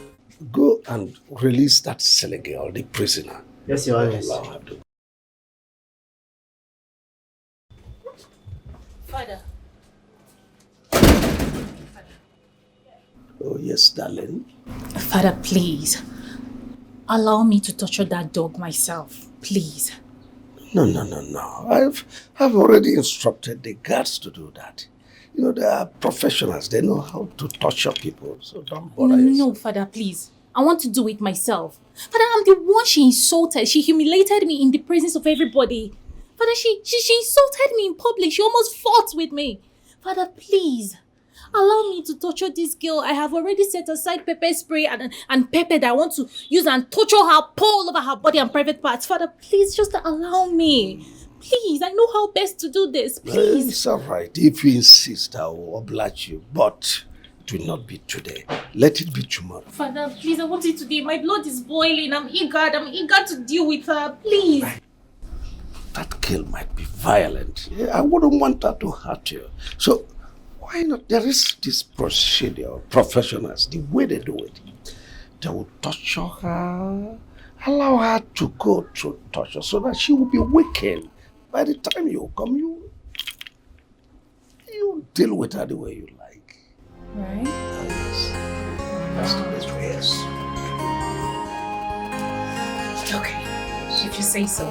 Go and release that silly girl, the prisoner. Yes, Your Highness. Father. Oh, yes, darling. Father, please. Allow me to torture that dog myself. Please. No. I've already instructed the guards to do that. You know, they are professionals. They know how to torture people. So don't bother yourself. No, Father, please. I want to do it myself. Father, I'm the one she insulted. She humiliated me in the presence of everybody. Father, she insulted me in public. She almost fought with me. Father, please. Allow me to torture this girl. I have already set aside pepper spray and pepper that I want to use and torture her, pour all over her body and private parts. Father, please just allow me. Please, I know how best to do this. Please. It's all right. If you insist, I will oblige you. But it will not be today. Let it be tomorrow. Father, please, I want it today. My blood is boiling. I'm eager to deal with her. Please. That girl might be violent. I wouldn't want her to hurt you. So, why not? There is this procedure, professionals, the way they do it. They will torture her, allow her to go through torture so that she will be weakened. By the time you come, you deal with her the way you like. Right? Yes. That's the best way, yes. Okay, if you say so.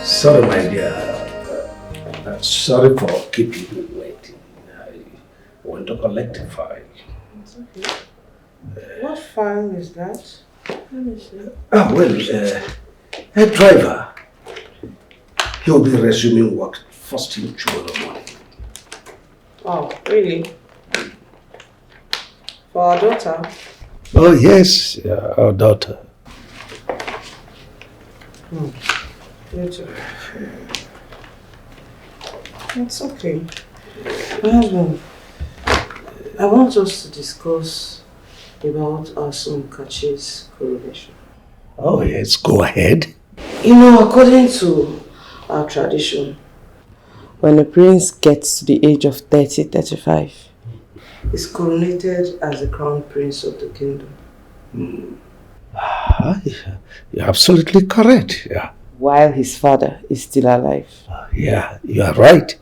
Sorry, my dear. Sorry for keeping you waiting. I want to collect a file. It's okay. What file is that? Let me see. A driver. He'll be resuming work first thing tomorrow morning. Oh, really? For our daughter? Oh, yes, our daughter. It's okay. My husband, I want us to discuss about our son Kachi's coronation. Oh, yes, go ahead. You know, according to our tradition, when a prince gets to the age of 30, 35, he's coronated as the crown prince of the kingdom. You're absolutely correct. Yeah. While his father is still alive. Yeah, you are right.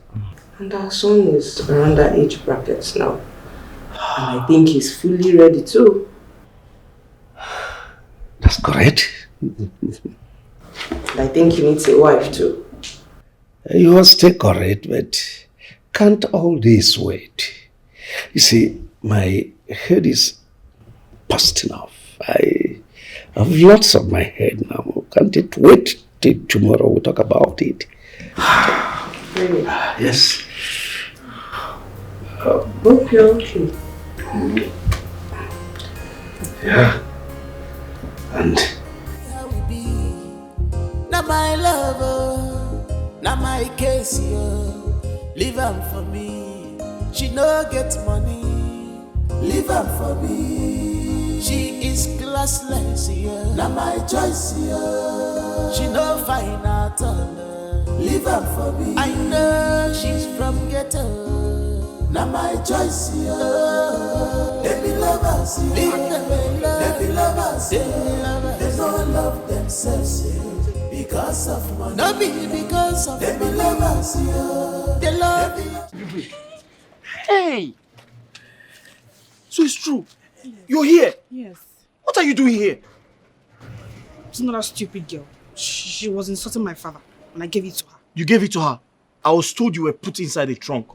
And our son is around that age bracket now. And I think he's fully ready too. That's correct. I think he needs a wife too. You are still correct, but can't all this wait? You see, my head is busting off. I have lots on my head now. Can't it wait till tomorrow we talk about it? Really? Yes. Hope you're okay. Yeah. And Now my lover, now my case, leave am for me. She no get money, leave am for me. She is classless, now my choice, she no fine at all, leave am for me. I know she's from ghetto, now my choice, let me love us, let me love us, they don't love themselves, because of money. No be because of they money. Love us, they love you. Hey! So it's true. You're here. Yes. What are you doing here? It's not that stupid girl. She was insulting my father and I gave it to her. You gave it to her. I was told you were put inside the trunk.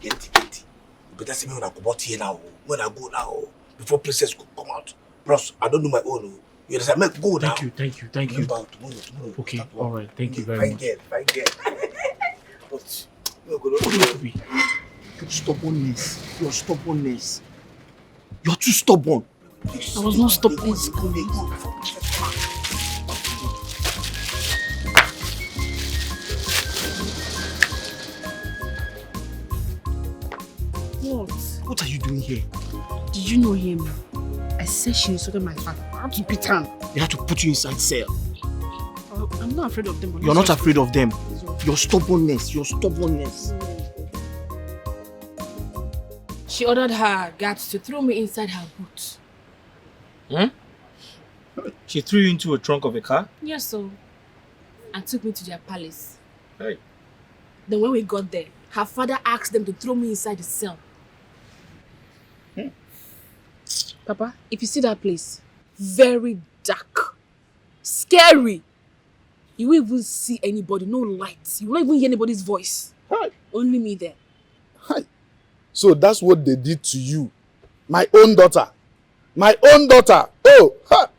Get. You better see me when I go out here now. When I go now, before princess could come out. Bros, I don't do my own. You understand? Make go now. Thank you. Tomorrow. Okay, alright, thank you very much. Fine girl. But Your stubbornness. You're too stubborn. I was not stubborn. What are you doing here? Did you know him? I said she insulted my father. I had to beat her. They had to put you inside cell. I'm not afraid of them. You're not afraid of them. Your stubbornness. She ordered her guards to throw me inside her boot. She threw you into a trunk of a car? Yes, so. And took me to their palace. Hey. Then when we got there, her father asked them to throw me inside the cell. Papa, if you see that place, very dark, scary. You won't even see anybody, no lights. You won't even hear anybody's voice. Hi. Only me there. Hi. So that's what they did to you. My own daughter. Oh, ha.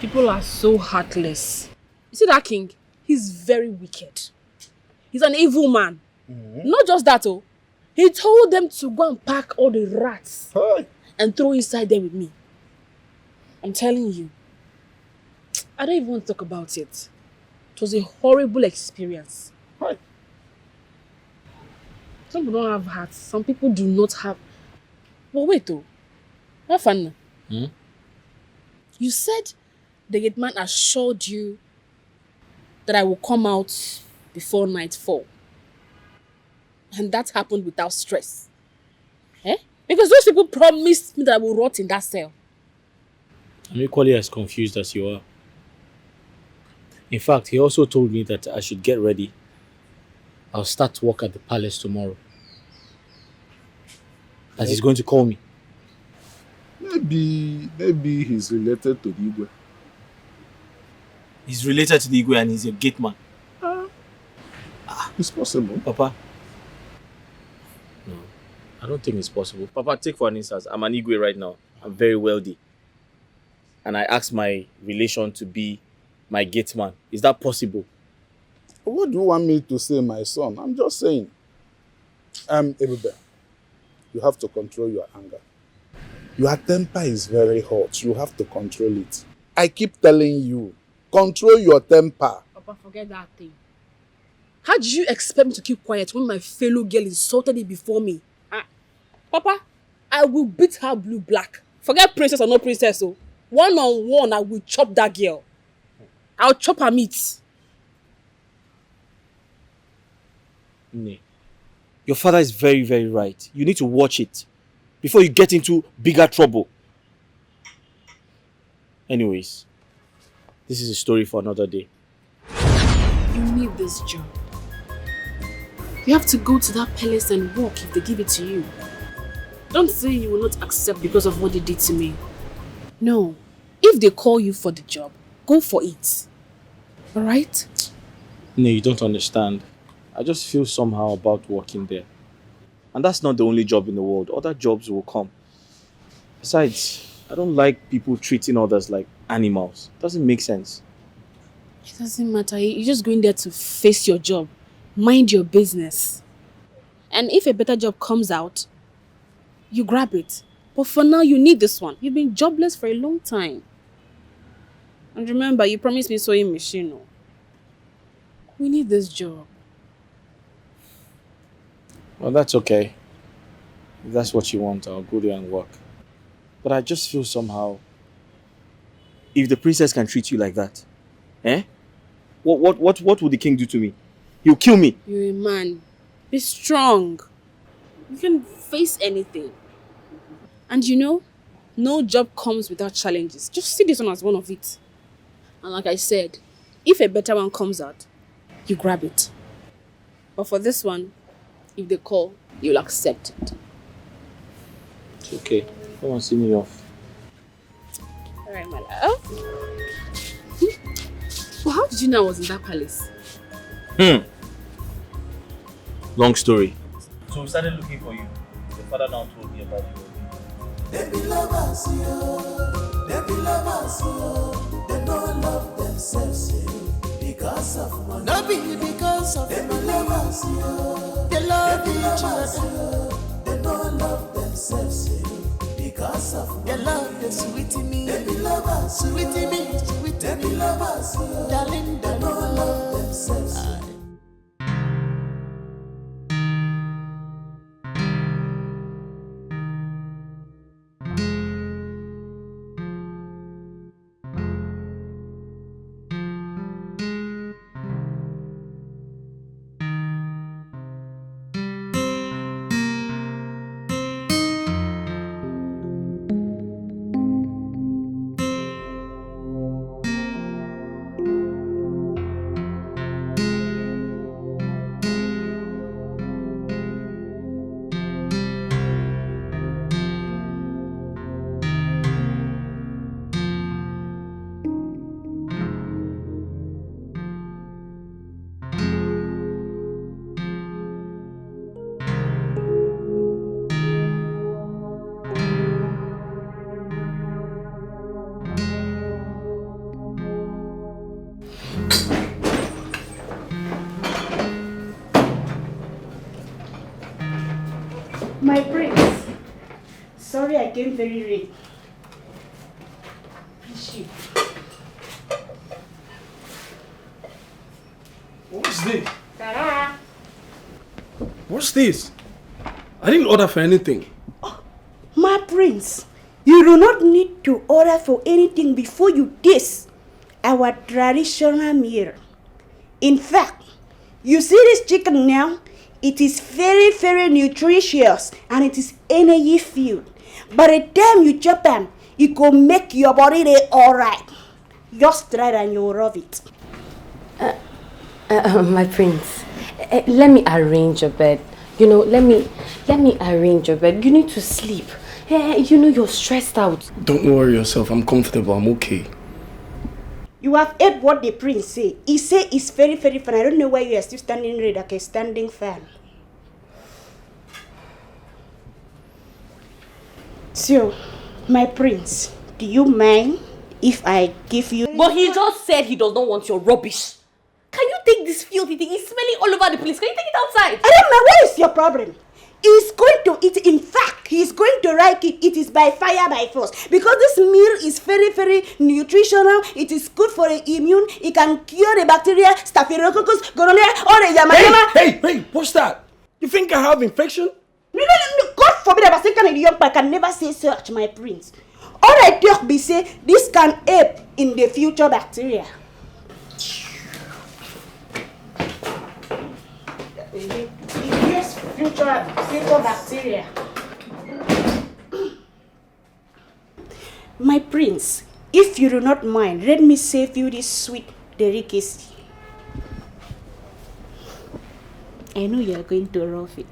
People are so heartless. You see that king? He's very wicked. He's an evil man. Not just that, oh. He told them to go and pack all the rats and throw inside them with me. I'm telling you. I don't even want to talk about it. It was a horrible experience. Some people don't have hearts. Some people do not have. But wait though. Have fun. You said the gate man assured you that I will come out before nightfall. And that happened without stress. Because those people promised me that I will rot in that cell. I'm equally as confused as you are. In fact, he also told me that I should get ready. I'll start work at the palace tomorrow. That he's going to call me. Maybe he's related to Igwe. He's related to the Igwe and he's a gate man. It's possible. Papa? No, I don't think it's possible. Papa, take for an instance, I'm an Igwe right now. I'm very wealthy. And I asked my relation to be my gate man. Is that possible? What do you want me to say, my son? I'm just saying. Ebube, you have to control your anger. Your temper is very hot. You have to control it. I keep telling you, control your temper. Papa, forget that thing. How did you expect me to keep quiet when my fellow girl insulted it before me? Papa, I will beat her blue black. Forget princess or no princess. So, one-on-one, I will chop that girl. I'll chop her meat. Nee. Your father is very, very right. You need to watch it before you get into bigger trouble. Anyways, this is a story for another day. You need this job. You have to go to that palace and work if they give it to you. Don't say you will not accept because of what they did to me. No. If they call you for the job, go for it. Alright? No, you don't understand. I just feel somehow about working there. And that's not the only job in the world. Other jobs will come. Besides, I don't like people treating others like animals. It doesn't make sense. It doesn't matter. You're just going there to face your job. Mind your business. And if a better job comes out, you grab it. But for now, you need this one. You've been jobless for a long time. And remember, you promised me sewing machine. No? We need this job. Well, that's okay. If that's what you want, I'll go there and work. But I just feel somehow, if the princess can treat you like that, what would the king do to me? He'll kill me. You're a man. Be strong. You can face anything. And you know, no job comes without challenges. Just see this one as one of it. And like I said, if a better one comes out, you grab it. But for this one, if they call, you'll accept it. It's okay. Come on, see me off. Alright, my love. Well, how did you know I was in that palace? Long story. So we started looking for you. Your father now told me about you. They be lovers, yo. They be lovers, yo. They don't love themselves, yo. Because of money. No be because of money. They be lovers, yo. They love each other. They don't love themselves, yo. Because of money. They love the sweetie me. They be lovers, sweetie me, sweetie me. They be lovers, yo. Darling, they don't love themselves, yo. My prince. Sorry I came very late. Appreciate. What's this? Ta-da! What's this? I didn't order for anything. My prince, you do not need to order for anything before you taste our traditional meal. In fact, you see this chicken now? It is very, very nutritious and it is energy filled. By the time you chop them, it will make your body alright. Just try it and you'll love it. My prince, let me arrange your bed. You know, let me arrange your bed. You need to sleep. You know you're stressed out. Don't worry yourself. I'm comfortable. I'm okay. You have heard what the prince say. He say it's very, very fun. I don't know why you are still standing red like a standing fan. So, my prince, do you mind if I give you... But he just said he does not want your rubbish. Can you take this filthy thing? It's smelling all over the place. Can you take it outside? I don't know. What is your problem? He's going to eat. In fact, he's going to like it. It is by fire, by force. Because this meal is very, very nutritional. It is good for the immune. It can cure the bacteria, staphylococcus, gonorrhea, or the yamayama. Hey, what's that? You think I have infection? No. God forbid, I was saying the young man can never say such, my prince. All I talk be say, this can help in the future bacteria. Yes, future bacteria. My prince, if you do not mind, let me save you this sweet delicacy. I know you are going to rough it.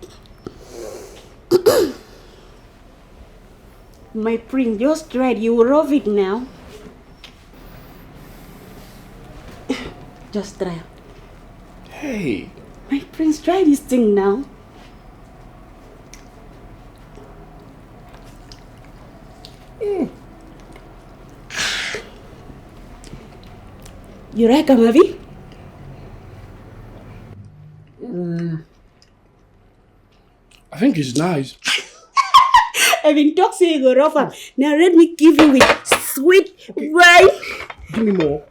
My prince, just try it. You will rough it now. Just try. Hey. My prince, try this thing now. You like a movie? I think it's nice. I've been talking to you, rough. Now let me give you with sweet wine. Give me more.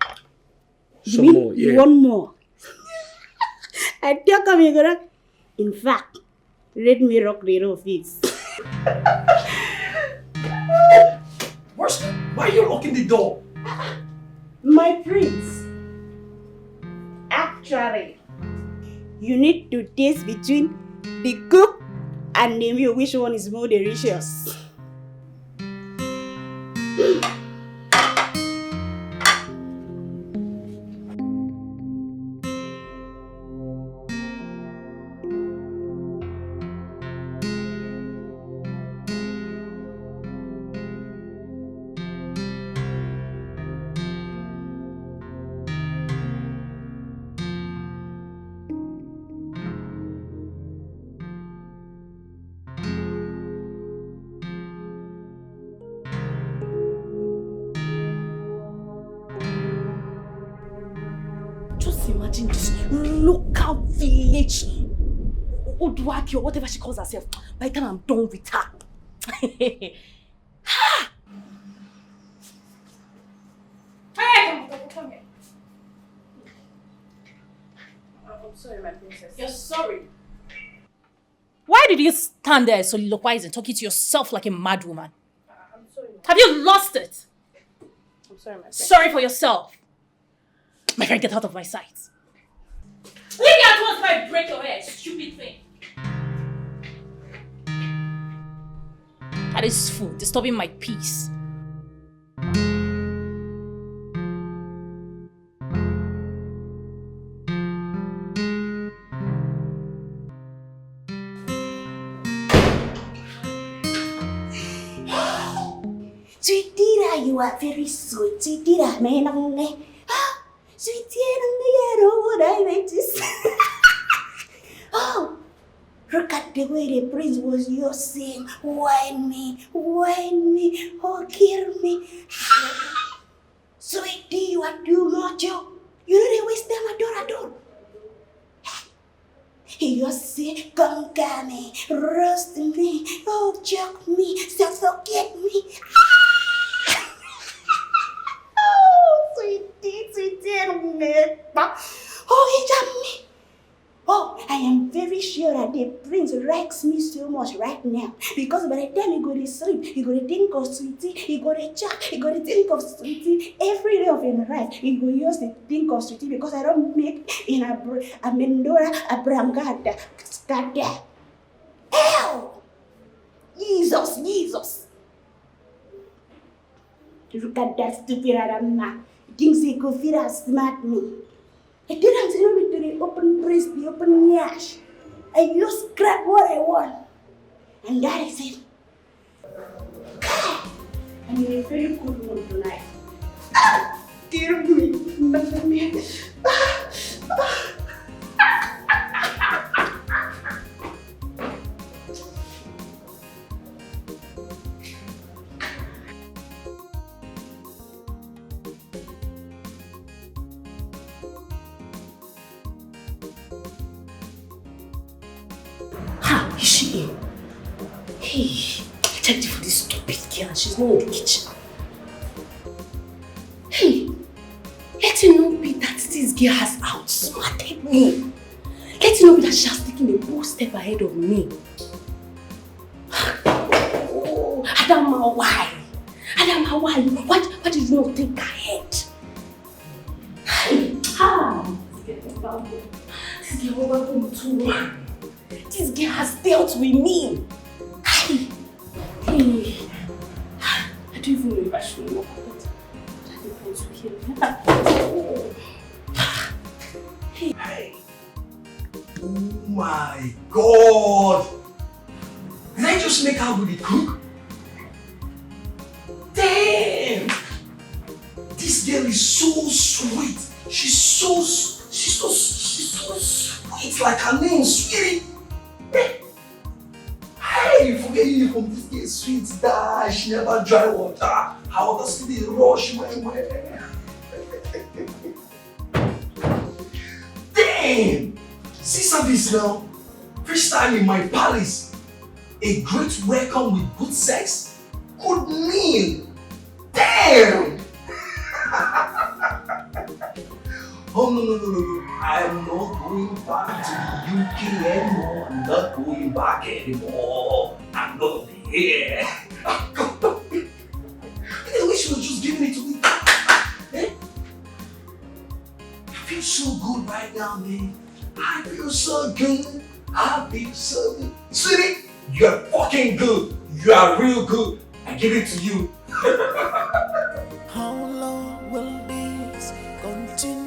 Some more, yeah. You want more? I talk to you, in fact, let me rock the office. Why are you locking the door? My prince, actually, you need to taste between the cook and the meal which one is more delicious. Imagine this local village Oduaki or whatever she calls herself. By the time I'm done with her. Hey, come here. I'm sorry, my princess. You're sorry. Why did you stand there soliloquizing, talking to yourself like a mad woman? I'm sorry. Have you lost it? I'm sorry, my princess. Sorry for yourself. My friend, get out of my sight. Leave me at once if I break your head, stupid thing. That is food, disturbing my peace. Sweetie, you are very sweet. Sweetie, man, sweetie, I don't know what I meant to say. Oh, look at the way the prince was just saying, whine me, oh, kill me. Sweetie, you are too much. You know they waste them at all. He just say, conquer me, roast me, oh, choke me, suffocate me. Oh, sweetie, oh, he jumped me. Oh, I am very sure that the prince likes me so much right now. Because by the time he go to sleep, he go to think of sweetie, he go to chat, he go to think of sweetie. Every day of his life, he go use to think of sweetie because I don't make in a Mendora, a Brangada, Skada. Hell! Jesus! Look at that stupid Adama. He thinks he could feel smart me. I didn't tell me to the open breast, the open nyash. I just grab what I want. And that is it. I'm in a very good mood tonight. kill me. Let me. Ha! Is she in? Hey, I checked for this stupid girl and she's not in the kitchen. Hey, let it not be that this girl has outsmarted me. Let it not be that she has taken a bold step ahead of me. Oh, Adama, why? Adama, why? Why did you not think ahead? This girl over too. This girl has dealt with me. Hey, I don't even know if I should know about it. Hey. Oh my God! Did I just make her with the cook? Damn! This girl is so sweet. She's so sweet, like her name, sweetie. Hey, you forget you from this girl, sweet dash, she never dry water. How does it rush my way? Damn! See service now. First time in my palace. A great welcome with good sex, good meal. Damn! Oh no. I'm not going back to the UK anymore. I'm not going back anymore. I'm not here. I wish you were just giving it to me. Eh? I feel so good right now, man. I feel so good. I feel so good. Sweetie, you're fucking good. You are real good. I give it to you. How long will this continue?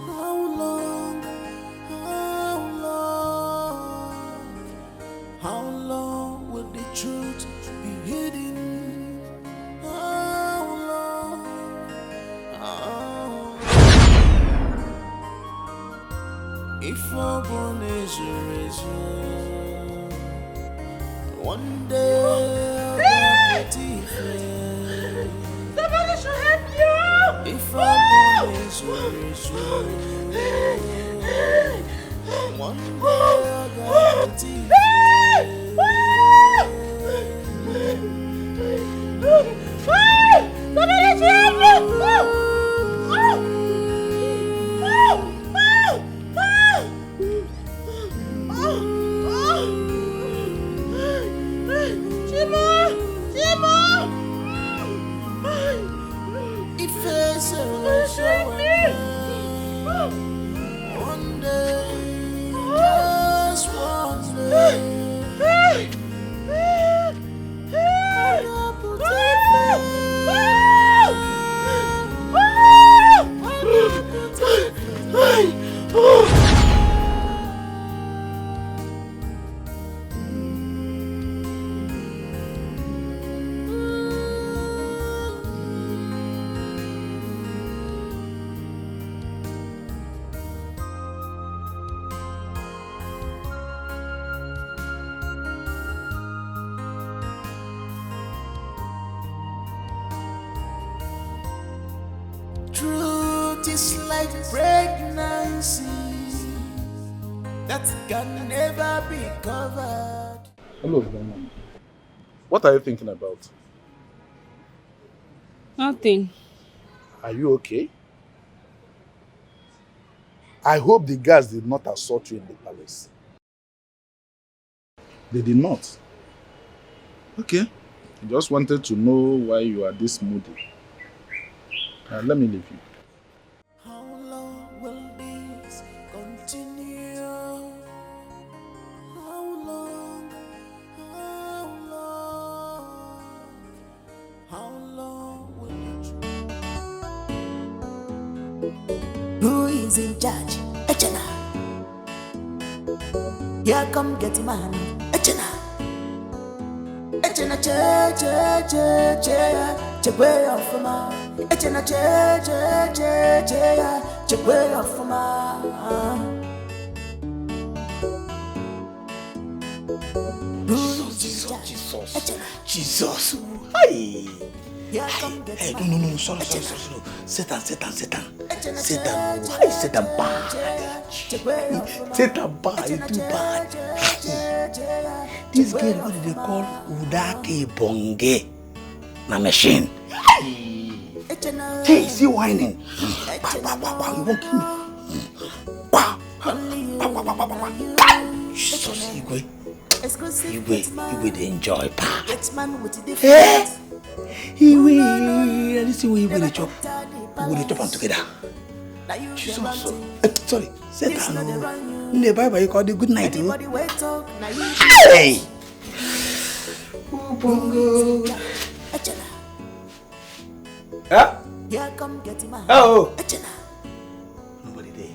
How long? How long will the truth be hidden? How long? If our born is one day I'll be different. Somebody should help you! If our born is one day I'll be different. Somebody should help you! One day, just one day. Truth is like pregnancy that can never be covered. Hello, Grandma. What are you thinking about? Nothing. Are you okay? I hope the guards did not assault you in the palace. They did not. Okay. I just wanted to know why you are this moody. Let me leave you. How long will this continue? How long? How long will it? Who is in charge? Echena. Here come get man. Echena. Echena, che. chegwe ofuma. Echena chegwe ofuma. Jesus. Hey. Hey, no, sorry. Satan. Why Satan bad? Satan bad, you too bad. This girl, what do they call Udake Bonge? Na machine. Hey, see whining. You won't kill me. Jesus, you will enjoy part. Eh? You will see we will chop. We will chop them together. Jesus. Sorry, Satan. In the Bible, you call it good night. Hey! Bongo. Huh? Oh. Nobody there.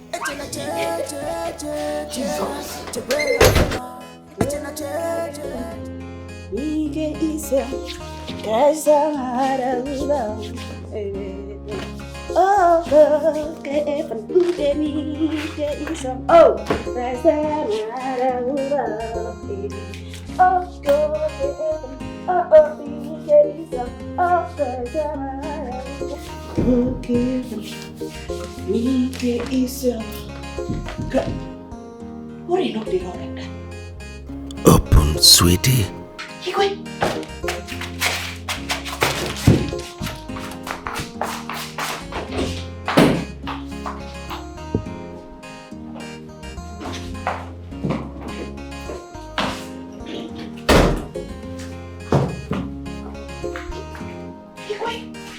Jesus. What are you not doing like that? Open, sweetie.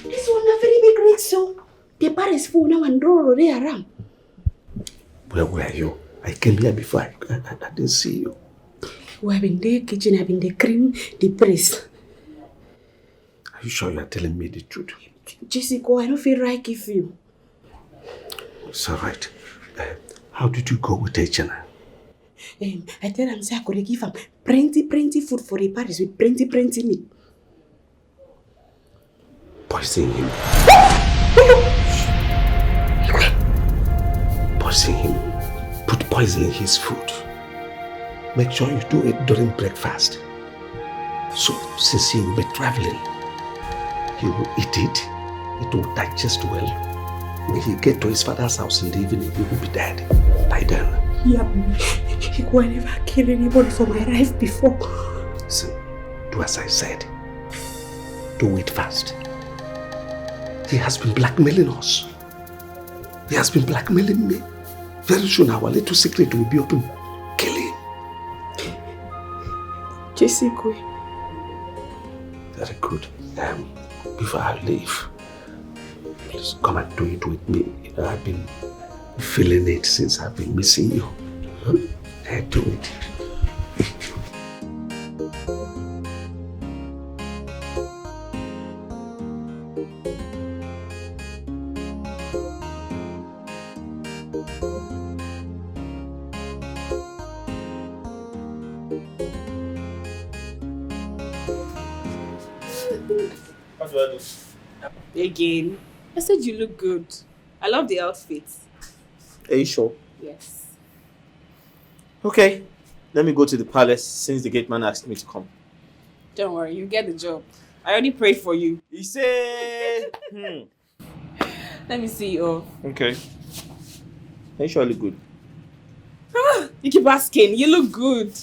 This one a very big rig, so the bar is full now and roll around. Where were you? I came here before. I didn't see you. We have been the kitchen, I've been the cream, the press. Are you sure you are telling me the truth? Jessica, I don't feel right if you. It's all right. How did you go with Echena? I tell him say I could give him plenty food for the Paris with plenty meat. Poison him. Poison him. Put poison in his food. Make sure you do it during breakfast. So, since he will be traveling, he will eat it. It will digest well. When he get to his father's house in the evening, he will be dead by then. Yeah, he could never kill anybody for my life before. Listen, do as I said. Do it fast. He has been blackmailing us. He has been blackmailing me. Very soon our little secret will be open. Kill him. Jessica. Very good. Before I leave, please come and do it with me. You know, I've been feeling it since I've been missing you. Do it. What do I do? Again. I said you look good. I love the outfit. Are you sure? Yes. Okay. Let me go to the palace since the gate man asked me to come. Don't worry, you get the job. I already prayed for you. He said... Let me see you. Okay. Are you sure I look good? You keep asking. You look good.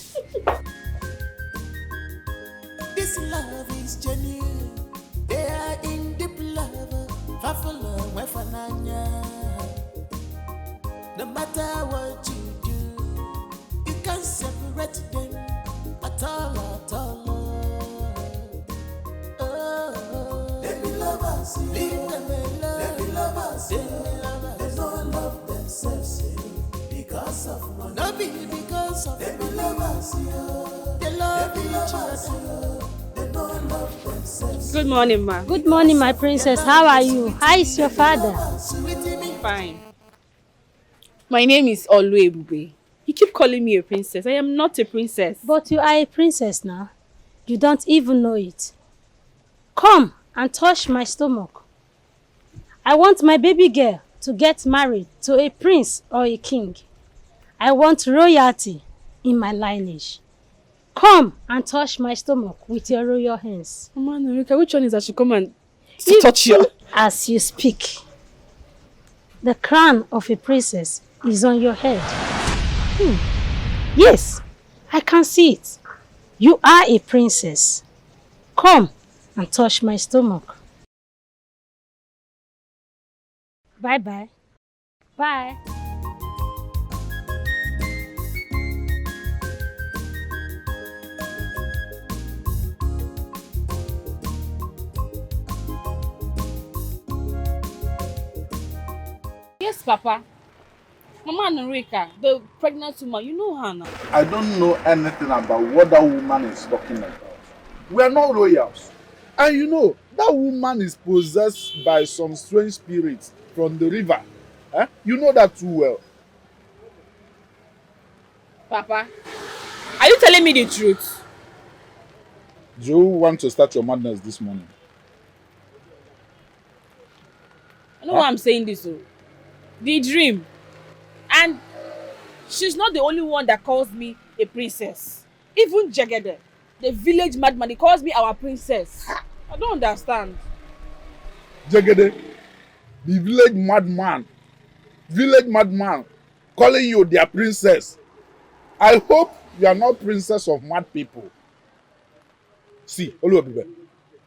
This love is genuine. They are in deep love. Fafala wefananya. No matter what you do, you can't separate them at all. Oh, let me love us. Leave them alone. Let me love us. They don't love themselves because of money. Not because of let me love us. They love each other. They don't love themselves. Good morning, ma. Good morning, my princess. How are you? How is your father? Fine. My name is Oluebube. You keep calling me a princess. I am not a princess. But you are a princess now. You don't even know it. Come, and touch my stomach. I want my baby girl to get married to a prince or a king. I want royalty in my lineage. Come and touch my stomach with your royal hands. Mama Norika, which one is that should come and touch you? As you speak, the crown of a princess is on your head. Yes, I can see it. You are a princess. Come and touch my stomach. Bye-bye. Bye. Yes, Papa. Mama Norika, the pregnant woman, you know her now. I don't know anything about what that woman is talking about. We are not royals. And you know, that woman is possessed by some strange spirits from the river. You know that too well. Papa, are you telling me the truth? Do you want to start your madness this morning? I know why I'm saying this. The dream. And she's not the only one that calls me a princess. Even Jagede, the village madman, he calls me our princess. I don't understand. Jagede, the village madman, calling you their princess. I hope you are not princess of mad people. See,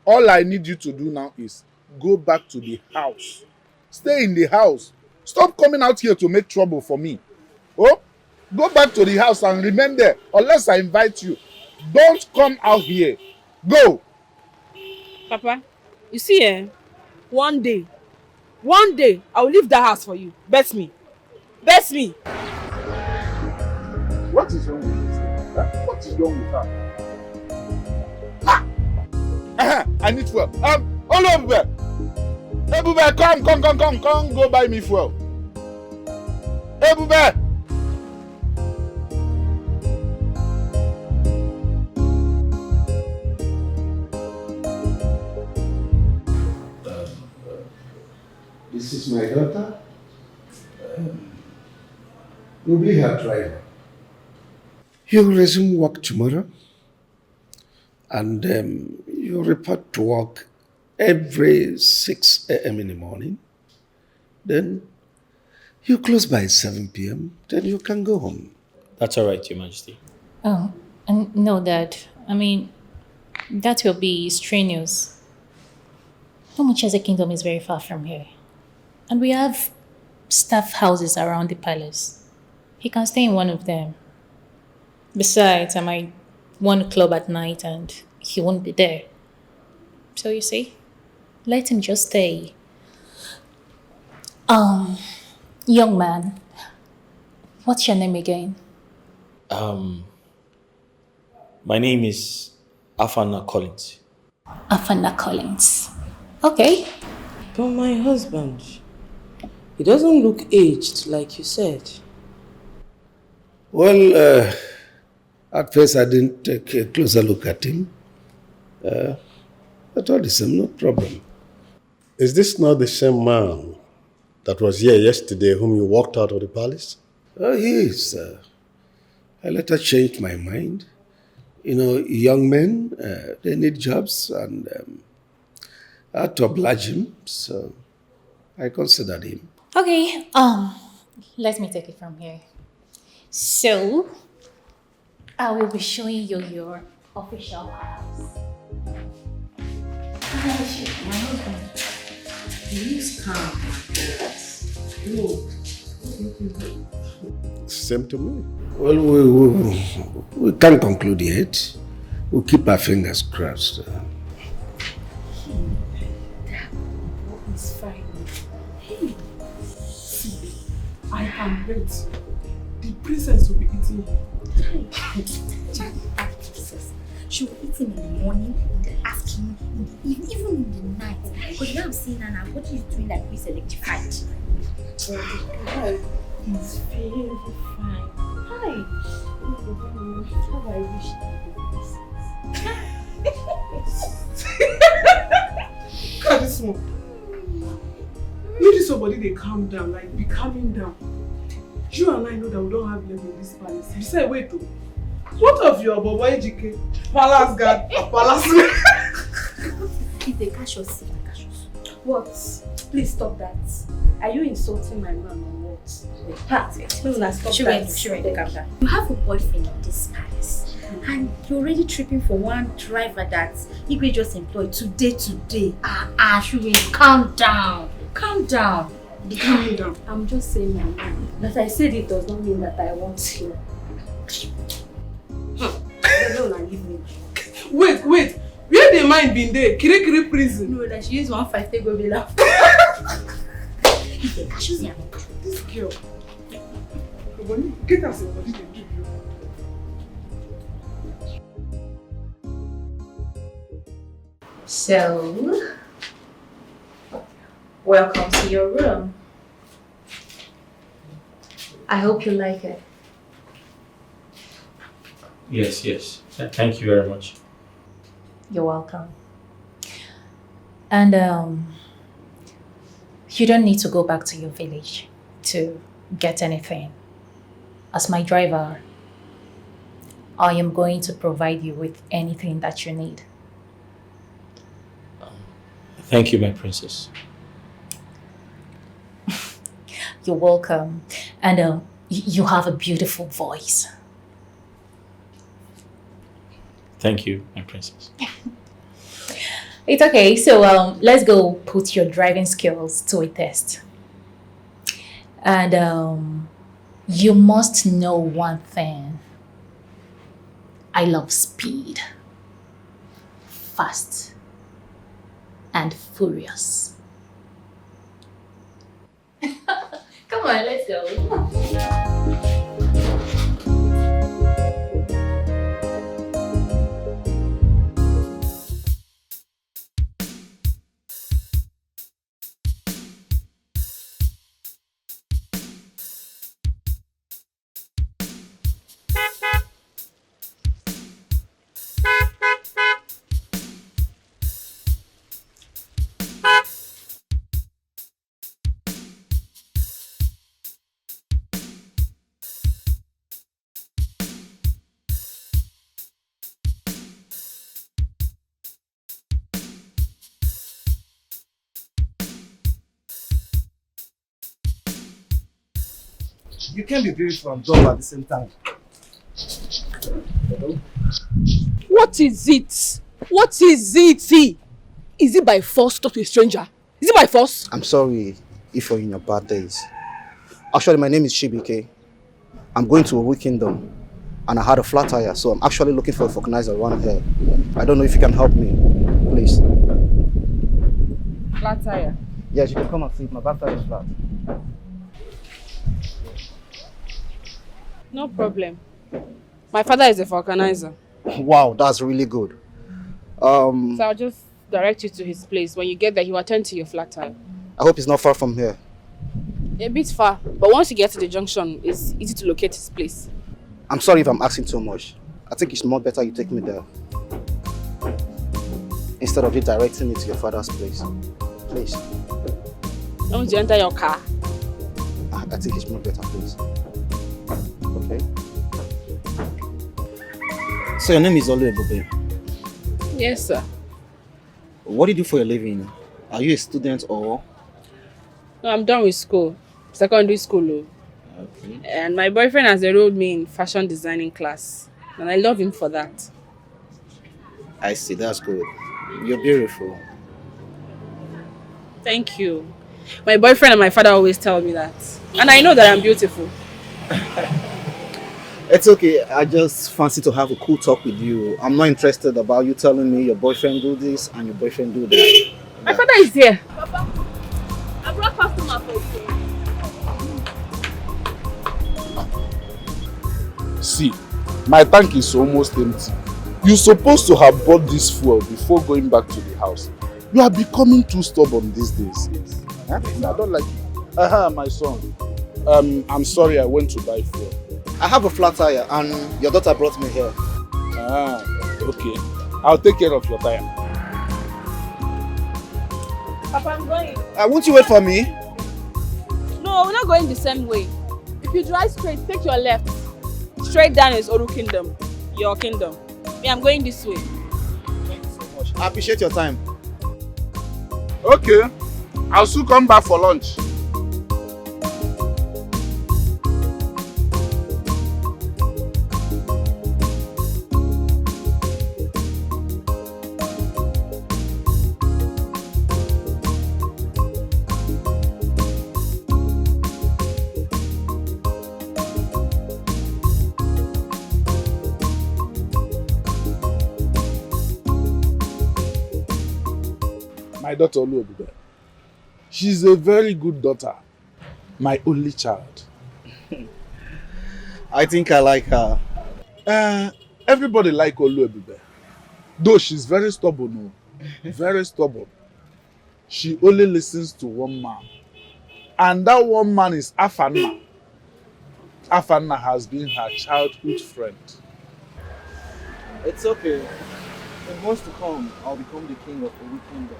all I need you to do now is go back to the house. Stay in the house. Stop coming out here to make trouble for me. Oh, go back to the house and remain there unless I invite you. Don't come out here. Go. Papa, you see, one day, I will leave that house for you. Bet me. What is wrong with this? What is wrong with her? I need fuel. All over there. Ebube, come, go buy me fuel. Ebube! This is my daughter. You'll be her driver. You'll resume work tomorrow. And you report to work every 6 a.m. in the morning. Then you close by 7 p.m. Then you can go home. That's all right, Your Majesty. Oh, no, Dad. I mean, that will be strenuous. Umucha's kingdom is very far from here. And we have staff houses around the palace. He can stay in one of them. Besides, I might want to club at night and he won't be there. So you see, let him just stay. Young man, what's your name again? My name is Afana Collins. Afana Collins. Okay. But my husband, he doesn't look aged like you said. Well, at first I didn't take a closer look at him. But all the same, no problem. Is this not the same man that was here yesterday whom you walked out of the palace? Oh, he is. I later changed my mind. You know, young men, they need jobs, and I had to oblige him, so I considered him. Okay, let me take it from here. So, I will be showing you your official house. My husband, Please calm. Same to me. Well, we can't conclude yet. We'll keep our fingers crossed. It's fine. Hey, see, I am ready. The princess will be eating him. She will eat him in the morning, in the afternoon, in the evening, even in the night. Because now I'm seeing her now, what is doing like we selectified? Hi. He's very fine. Hi. How I wish that small. Maybe somebody they calm down, like be calming down. You and I know that we don't have love in this palace. Besides, wait though. What of your Bobo Ejike? Palace guard, a palace man. If they catch us, what? Please stop that. Are you insulting my mom or what? Please now stop that. Sure, you have a boyfriend in this palace. And you're already tripping for one driver that Igwe just employed today. Shuwe, calm down. Calm down. Be calming down. I'm just saying my mind. That I said it does not mean that I want you. Wait. Where the mind been there? Kiri prison. No, like she used 1.5 to go be laugh. This girl. Get us a body to give you. So, welcome to your room. I hope you like it. Yes. Thank you very much. You're welcome. And you don't need to go back to your village to get anything. As my driver, I am going to provide you with anything that you need. Thank you, my princess. You're welcome. And you have a beautiful voice. Thank you, my princess. It's okay. So let's go put your driving skills to a test. And you must know one thing. I love speed. Fast. And furious. Come on, let's go. You can't be beautiful and dumb at the same time. What is it? What is it? Is it by force to talk to a stranger? Is it by force? I'm sorry if you're in your bad days. Actually, my name is Chibike. I'm going to a weekend and I had a flat tire, so I'm actually looking for a vulcanizer around here. I don't know if you can help me, please. Flat tire? Yes, you can come and see it. My back tire is flat. No problem. My father is a vulcanizer. Wow, that's really good. So I'll just direct you to his place. When you get there, he will attend to your flat tire. I hope it's not far from here. A bit far, but once you get to the junction, it's easy to locate his place. I'm sorry if I'm asking too much. I think it's more better you take me there. Instead of you directing me to your father's place. Please. Don't you enter your car? I think it's more better, please. Okay. So your name is Oluebube? Yes, sir. What do you do for a living? Are you a student or? No, I'm done with school. Secondary school. Okay. And my boyfriend has enrolled me in fashion designing class. And I love him for that. I see, that's good. You're beautiful. Thank you. My boyfriend and my father always tell me that. And I know that I'm beautiful. It's okay. I just fancy to have a cool talk with you. I'm not interested about you telling me your boyfriend do this and your boyfriend do that. My father is here. Papa, I brought customer for you. See, my tank is almost empty. You're supposed to have bought this fuel before going back to the house. You are becoming too stubborn these days. Huh? I don't like it. My son. I'm sorry I went to buy fuel. I have a flat tire and your daughter brought me here. Okay. I'll take care of your tire. Papa, I'm going. Won't you wait for me? No, we're not going the same way. If you drive straight, take your left. Straight down is Oru Kingdom. Your kingdom. Me, I'm going this way. Thank you so much. I appreciate your time. Okay. I'll soon come back for lunch. My daughter Olu will be there. She's a very good daughter. My only child. I think I like her. Everybody like Olu Ebube. Though she's very stubborn. Very stubborn. She only listens to one man. And that one man is Afanna. Afanna has been her childhood friend. It's okay. In months to come, I'll become the king of Oru Kingdom.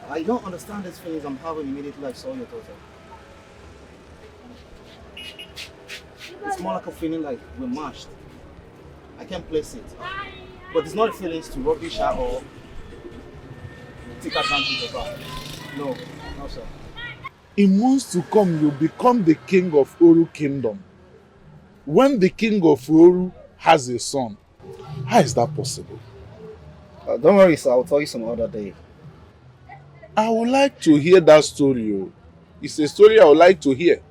I don't understand these feelings I'm having immediately I saw your daughter. It's more like a feeling like we're matched. I can't place it. But it's not a feeling to rubbish her or take advantage of her. No, no sir. In months to come, you'll become the king of Oru Kingdom. When the king of Oru has a son, how is that possible? Don't worry sir, I'll tell you some other day. I would like to hear that story. It's a story I would like to hear.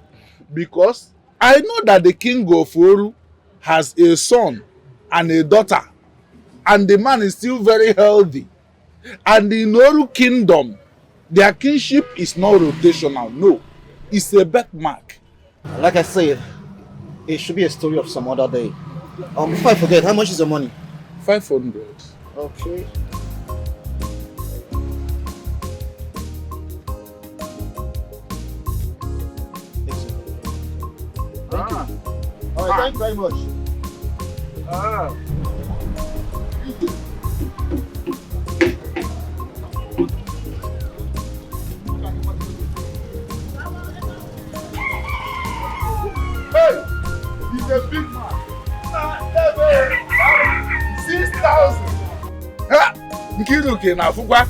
Because I know that the king of Oru has a son and a daughter. And the man is still very healthy. And in Oru Kingdom, their kinship is not rotational. No, it's a birthmark. Like I said, it should be a story of some other day. Before I forget, how much is the money? 500. Okay. Thank you. All right, thank you very much. Hey, he's a big man. 6,000. Nkiruke na Fugwa.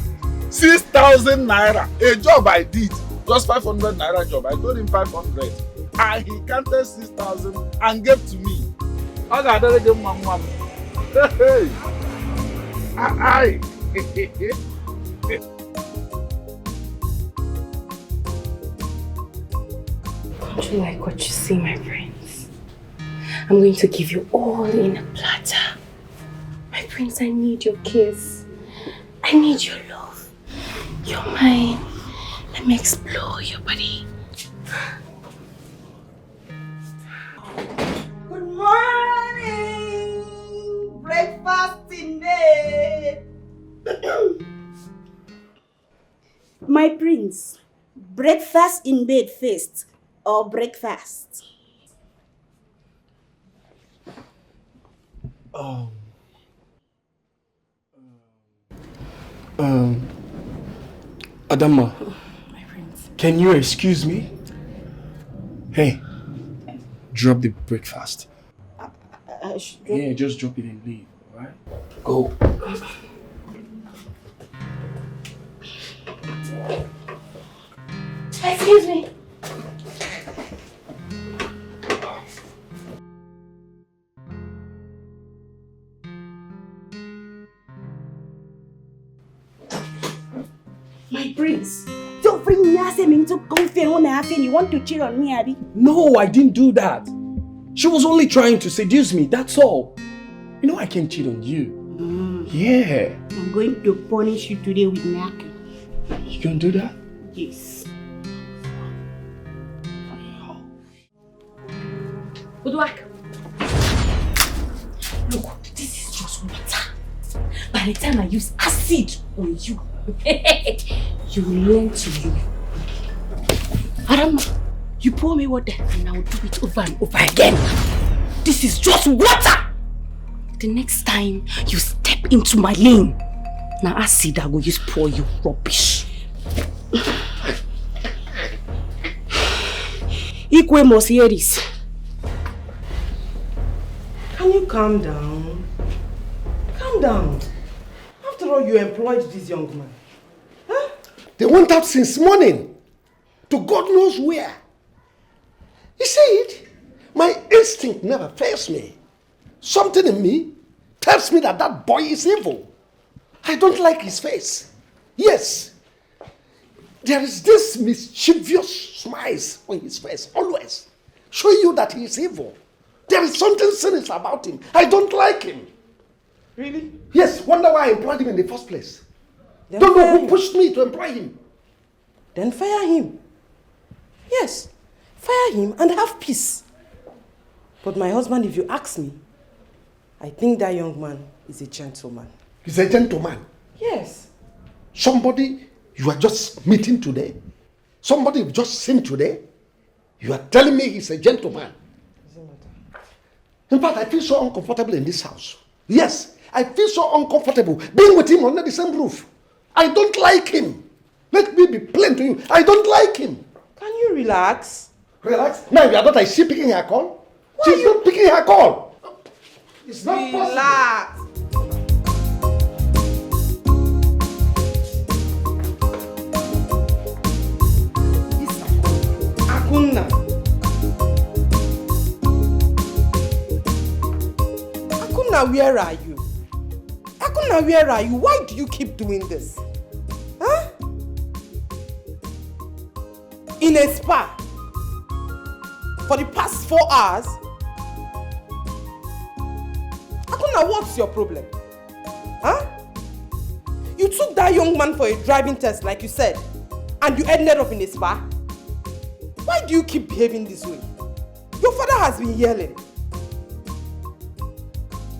6,000 naira. A job I did. Just 500 naira job. I told him 500. And he counted 6,000 and gave to me. I got to give my mom. Hey. Aye. Don't you like what you see, my friends? I'm going to give you all in a platter. My prince, I need your kiss. I need your love. You're mine. Let me explore your body. Good morning! Breakfast in bed! My prince, breakfast in bed first or breakfast? Adama, can you excuse me? Hey, drop the breakfast. Yeah, just drop it and leave, alright? Go. Excuse me. My prince, don't bring me into confidence when I have you want to cheat on me, Abby. No, I didn't do that. She was only trying to seduce me, that's all. You know I can't cheat on you. Yeah. I'm going to punish you today with knacking. You gonna do that? Yes. Good work. Look, this is just water. By the time I use acid on you, you will learn to live. Arama, you pour me water and I will do it over and over again. This is just water. The next time you step into my lane, Now acid I go use pour you rubbish. Ikwe must hear this. Can you calm down? Calm down. After all, you employed this young man. Huh? They went out since morning to God knows where. You see it? My instinct never fails me. Something in me tells me that that boy is evil. I don't like his face. Yes, there is this mischievous smile on his face, always, showing you that he is evil. There is something sinister about him. I don't like him. Really? Yes, wonder why I employed him in the first place. Then Don't know fire who him. pushed me to employ him. Then fire him. Yes, fire him and have peace. But my husband, if you ask me, I think that young man is a gentleman. He's a gentleman. Yes. Somebody you are just meeting today, somebody you've just seen today, you are telling me he's a gentleman. In fact, I feel so uncomfortable in this house. Yes, I feel so uncomfortable being with him under the same roof. I don't like him. Let me be plain to you. I don't like him. Can you relax? Relax? Now your daughter, is she picking her call? She's not picking her call. It's not Relax. Akunna. Akunna, where are you? Akunna, where are you? Why do you keep doing this? Huh? In a spa? For the past 4 hours? Akunna, what's your problem? Huh? You took that young man for a driving test, like you said, and you ended up in a spa? Why do you keep behaving this way? Your father has been yelling.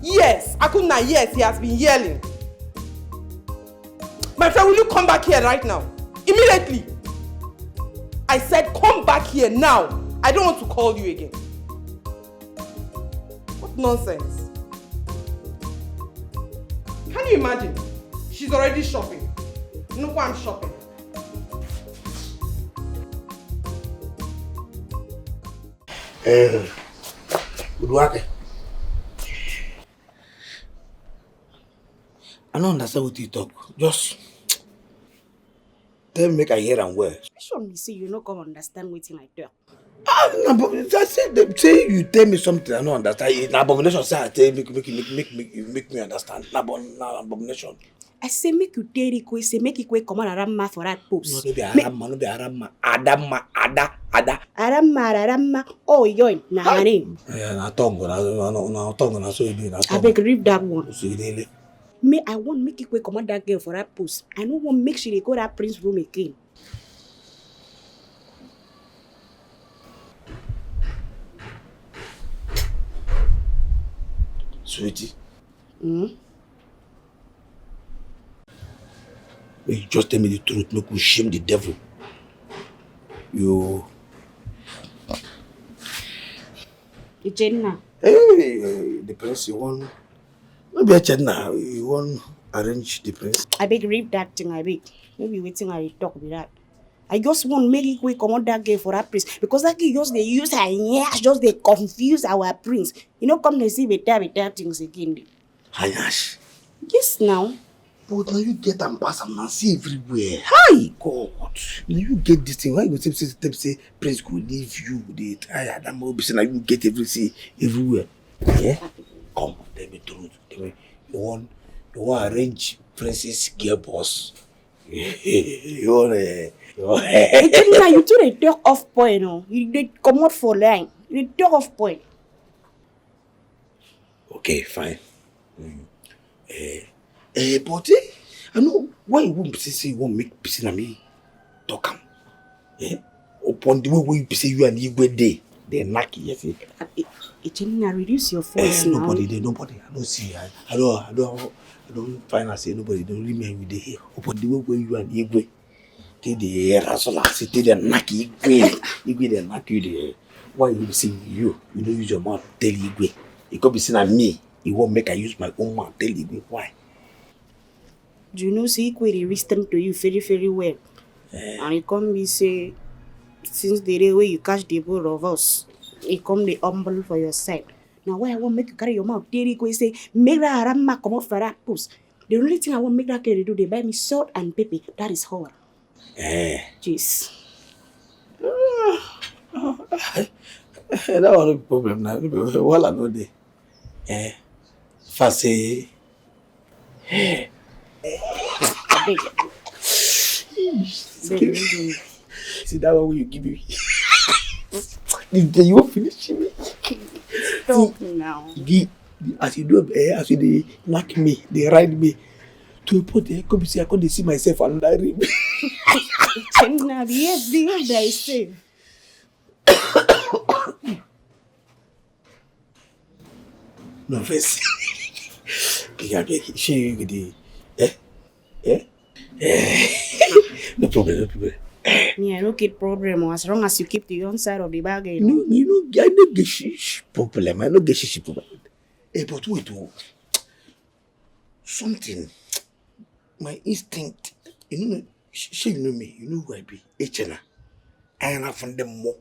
Yes, Akunna, yes, he has been yelling. My friend, will you come back here right now? Immediately. I said come back here now. I don't want to call you again. What nonsense. Can you imagine? She's already shopping. No one shopping. Good work. I don't understand what you talk. Just tell me make I hear and well. Sure me say you no come understand wetin I talk. No, but say you tell me something I don't understand. It's an abomination. Say I tell you make me understand. Na abomination. I say make you tell Ikwe, say make Ikwe come on Aramma for that post. No be Aramma, no be Aramma. Ada. Aramma. Oh, yoy, na her name. Yeah, na tongue na so you do na. I beg read that one. So you dey. Me, I want make Ikwe come on that girl for that post. I don't want make she dey go that prince room again. Sweetie. You just tell me the truth, make you shame the devil. You. Jenna. Hey, the prince, you want. Maybe a Jenna, you want arrange the prince. I beg read that thing, I beg. Maybe waiting I talk with that. I just want make Ikwe come on that girl for that prince. Because that girl just they use her nyash, just they confuse our prince. You know, come to see better things again. Hayash. Yes, now. But now you get and pass and now see everywhere. Hi, God. Now you get this thing. Why you say prince could leave you? They tired. I'm now you get everything everywhere. Yeah? Come, tell me truth. Tell me, you want arrange princess girl boss. You want Jenna, you do the talk off point, no? You did come out for line. You did talk off point. Okay, fine. But I know why you won't say you won't make peace in me talk am. Upon the way you say you and you go there, they knock you. Jenna, reduce your voice now. Nobody. I don't see. I don't find out say nobody. Don't remain with the hair. Upon the way you and you go, they hair as well. Say they knock you. You go they knock you there. Why you say you don't use your mouth tell you go. It could be seen at me. It won't make I use my own mouth tell you go. Why? Do you know see query listen to you very, very well. And he come be say, since the day where you catch the both of us, he come the humble for your side. Now why I want make you carry your mouth, Terry go say, make that rama come off for that post. The only thing I want make that carry do, they buy me salt and pepper. That is all. Jeez. That was no problem now. Well, I know the Fassi. See that one you give me. You won't finish me. Stop now. As you do, as you knock me, they ride me to a point. I come see, I can't see myself and I read. Now, yes, they say. No face. She no problem. Yeah, no kid problem. As long as you keep the own side of the bargain. No, I don't get shish problem. I don't get shish problem. But wait, something. My instinct, she know me. You know who I be. Echena. I am from them more.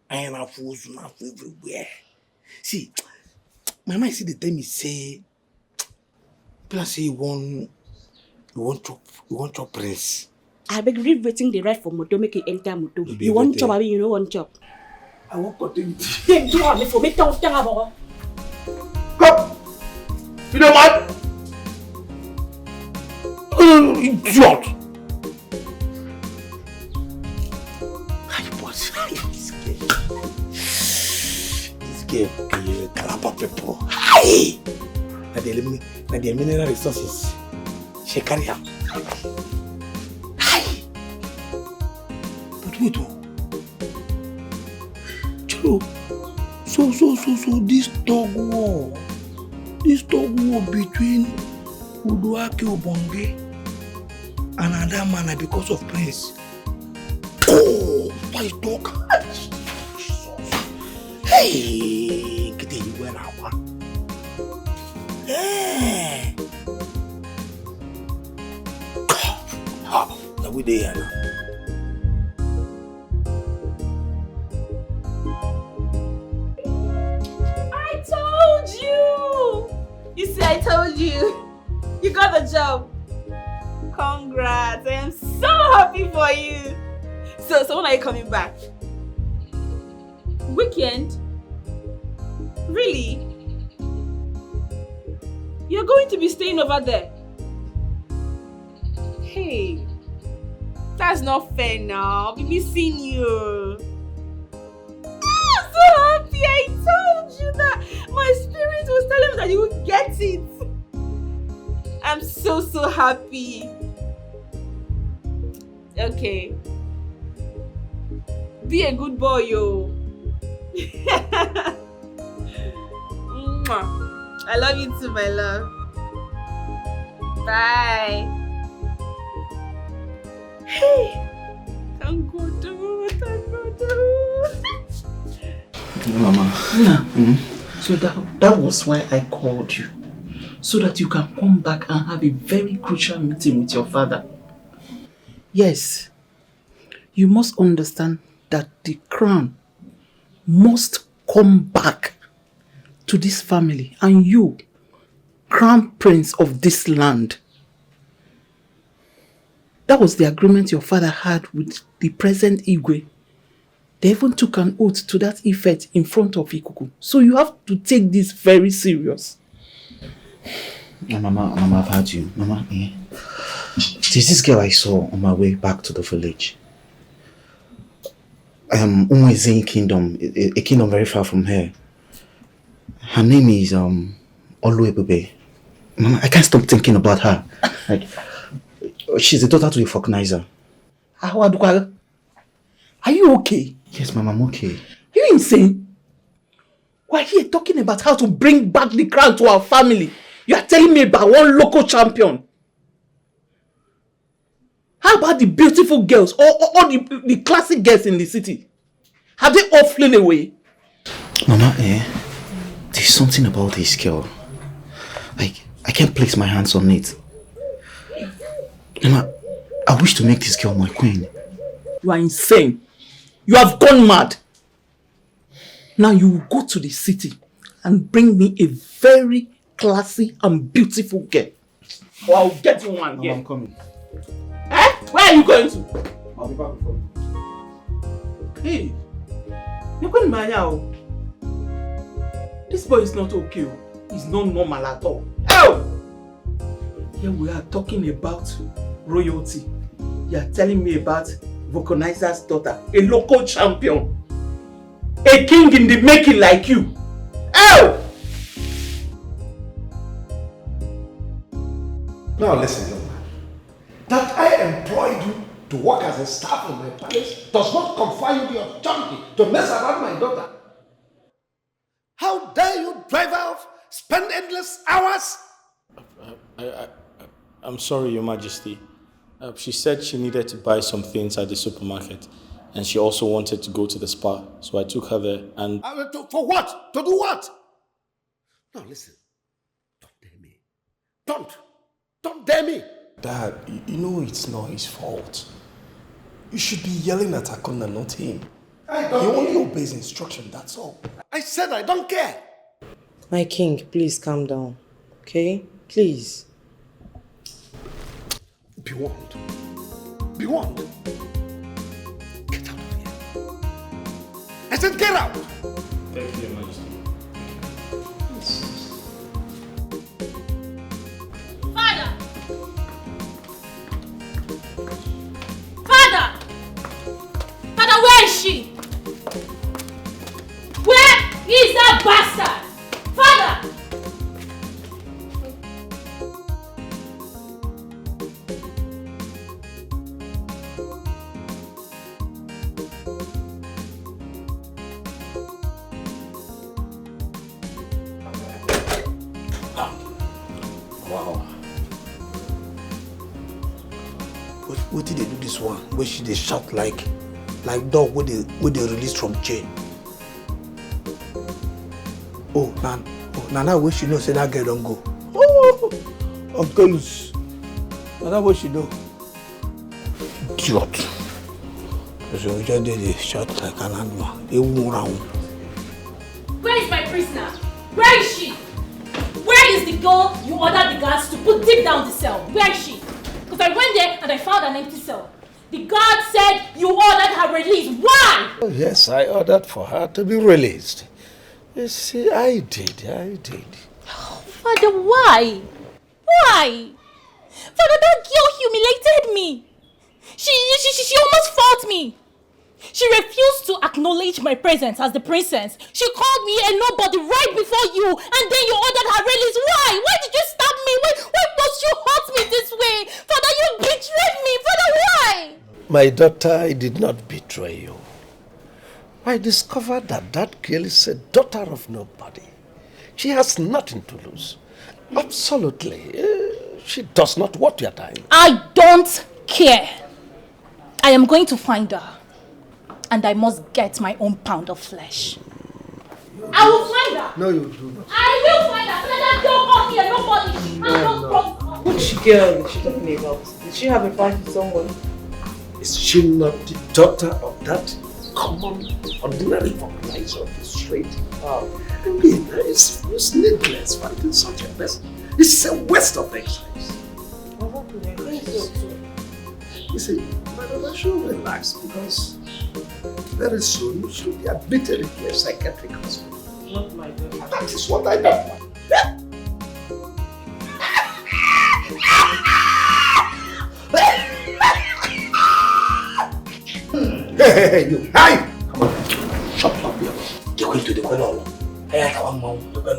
I am a fool everywhere. See, my mind see the time he say, plus say you want chop prince. I beg read waiting the right for moto make it enter moto. You want chop, I mean you know want chop. I won't continue. Then do me for me tongue about. Come! You know what? Idiot! This girl, Kalapa people. Hi! Now the mineral resources. She carry her. Hi! But wait, Chilo. So this dog war between Uduake Obonge and Adamana because of Prince. Oh, why talk? Hey, get you where I want. Hey, now we there now. I told you. You got the job. Congrats. I am so happy for you. So when are you coming back? Weekend? Really? You're going to be staying over there? Hey, that's not fair now. I'll be missing you. I'm so happy. I told you that. My spirit was telling me that you would get it. I'm so happy. Okay. Be a good boy, yo. I love you too, my love. Bye. Hey. Thank God. Mama. Yeah. So that was why I called you. So that you can come back and have a very crucial meeting with your father. Yes. You must understand that the crown must come back to this family. And you, crown prince of this land. That was the agreement your father had with the present Igwe. They even took an oath to that effect in front of Ikuku. So you have to take this very serious. Mama, I've heard you. Mama, there's this girl I saw on my way back to the village. Umwezin Kingdom, a kingdom very far from here. Her name is Oluebube. Mama, I can't stop thinking about her. Like, she's the daughter to a Falconizer. Are you okay? Yes, Mama, I'm okay. Are you insane? We're here talking about how to bring back the crown to our family. You are telling me about one local champion. How about the beautiful girls or the classic girls in the city? Have they all flown away? Mama, there's something about this girl. Like, I can't place my hands on it. Emma, I wish to make this girl my queen. You are insane. You have gone mad. Now you will go to the city and bring me a very classy and beautiful girl. Or I'll get you one girl. I'm coming. Eh? Where are you going to? I'll be back before you. Hey, you're going to this boy is not okay. He's not normal at all. Oh! Here we are talking about royalty. You are telling me about Vulcanizer's daughter, a local champion. A king in the making like you. Oh! Now listen, young man. That I employed you to work as a staff in my palace does not confer you the authority to mess around my daughter. How dare you drive her off, spend endless hours? I'm sorry, Your Majesty. She said she needed to buy some things at the supermarket, and she also wanted to go to the spa. So I took her there and... For what? To do what? Now listen, don't dare me. Don't dare me. Dad, you know it's not his fault. You should be yelling at Akona, not him. He only obeys instruction, that's all. I said I don't care. My king, please calm down. Okay? Please. Be warned. Be warned. Get out of here. I said get out. Thank you, Your Majesty. Father! Father! Father, where is she? Where is that bastard? Father! Wow. What did they do this one? Where she they shout like dog when they release from chain. Oh, now where she know say that girl don't go. Oh, uncles. Now what she know? Idiot. So we just did they shout like an animal. They won't round. Where is my prisoner? Where is she? Where is the girl you ordered the guards to put deep down the cell? Where is she? Because I went there and I found an empty cell. The guard said you ordered her release. Why? Oh, yes, I ordered for her to be released. You see, I did. Father, why? Why? Father, that girl humiliated me. She almost fought me. She refused to acknowledge my presence as the princess. She called me a nobody right before you, and then you ordered her release. Why? Why did you stab me? Why must you hurt me this way? Father, you betrayed me. Father, why? My daughter, I did not betray you. I discovered that girl is a daughter of nobody. She has nothing to lose. Absolutely. She does not want your time. I don't care. I am going to find her. And I must get my own pound of flesh. I will find her. No, you do not. I will find her. That girl called me a nobody. Which girl is she talking about? Did she have a fight with someone? Is she not the daughter of that common, ordinary organizer of the street? I mean, it's needless fighting such a person. This is a waste of exercise. You see, I should relax because very soon you should be admitted into a psychiatric hospital. Not my daughter. That is what I don't want. Hey, you! Hey! Come on, shut up here. They're going to the corner. I have one mouth to go.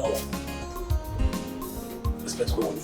Let's go.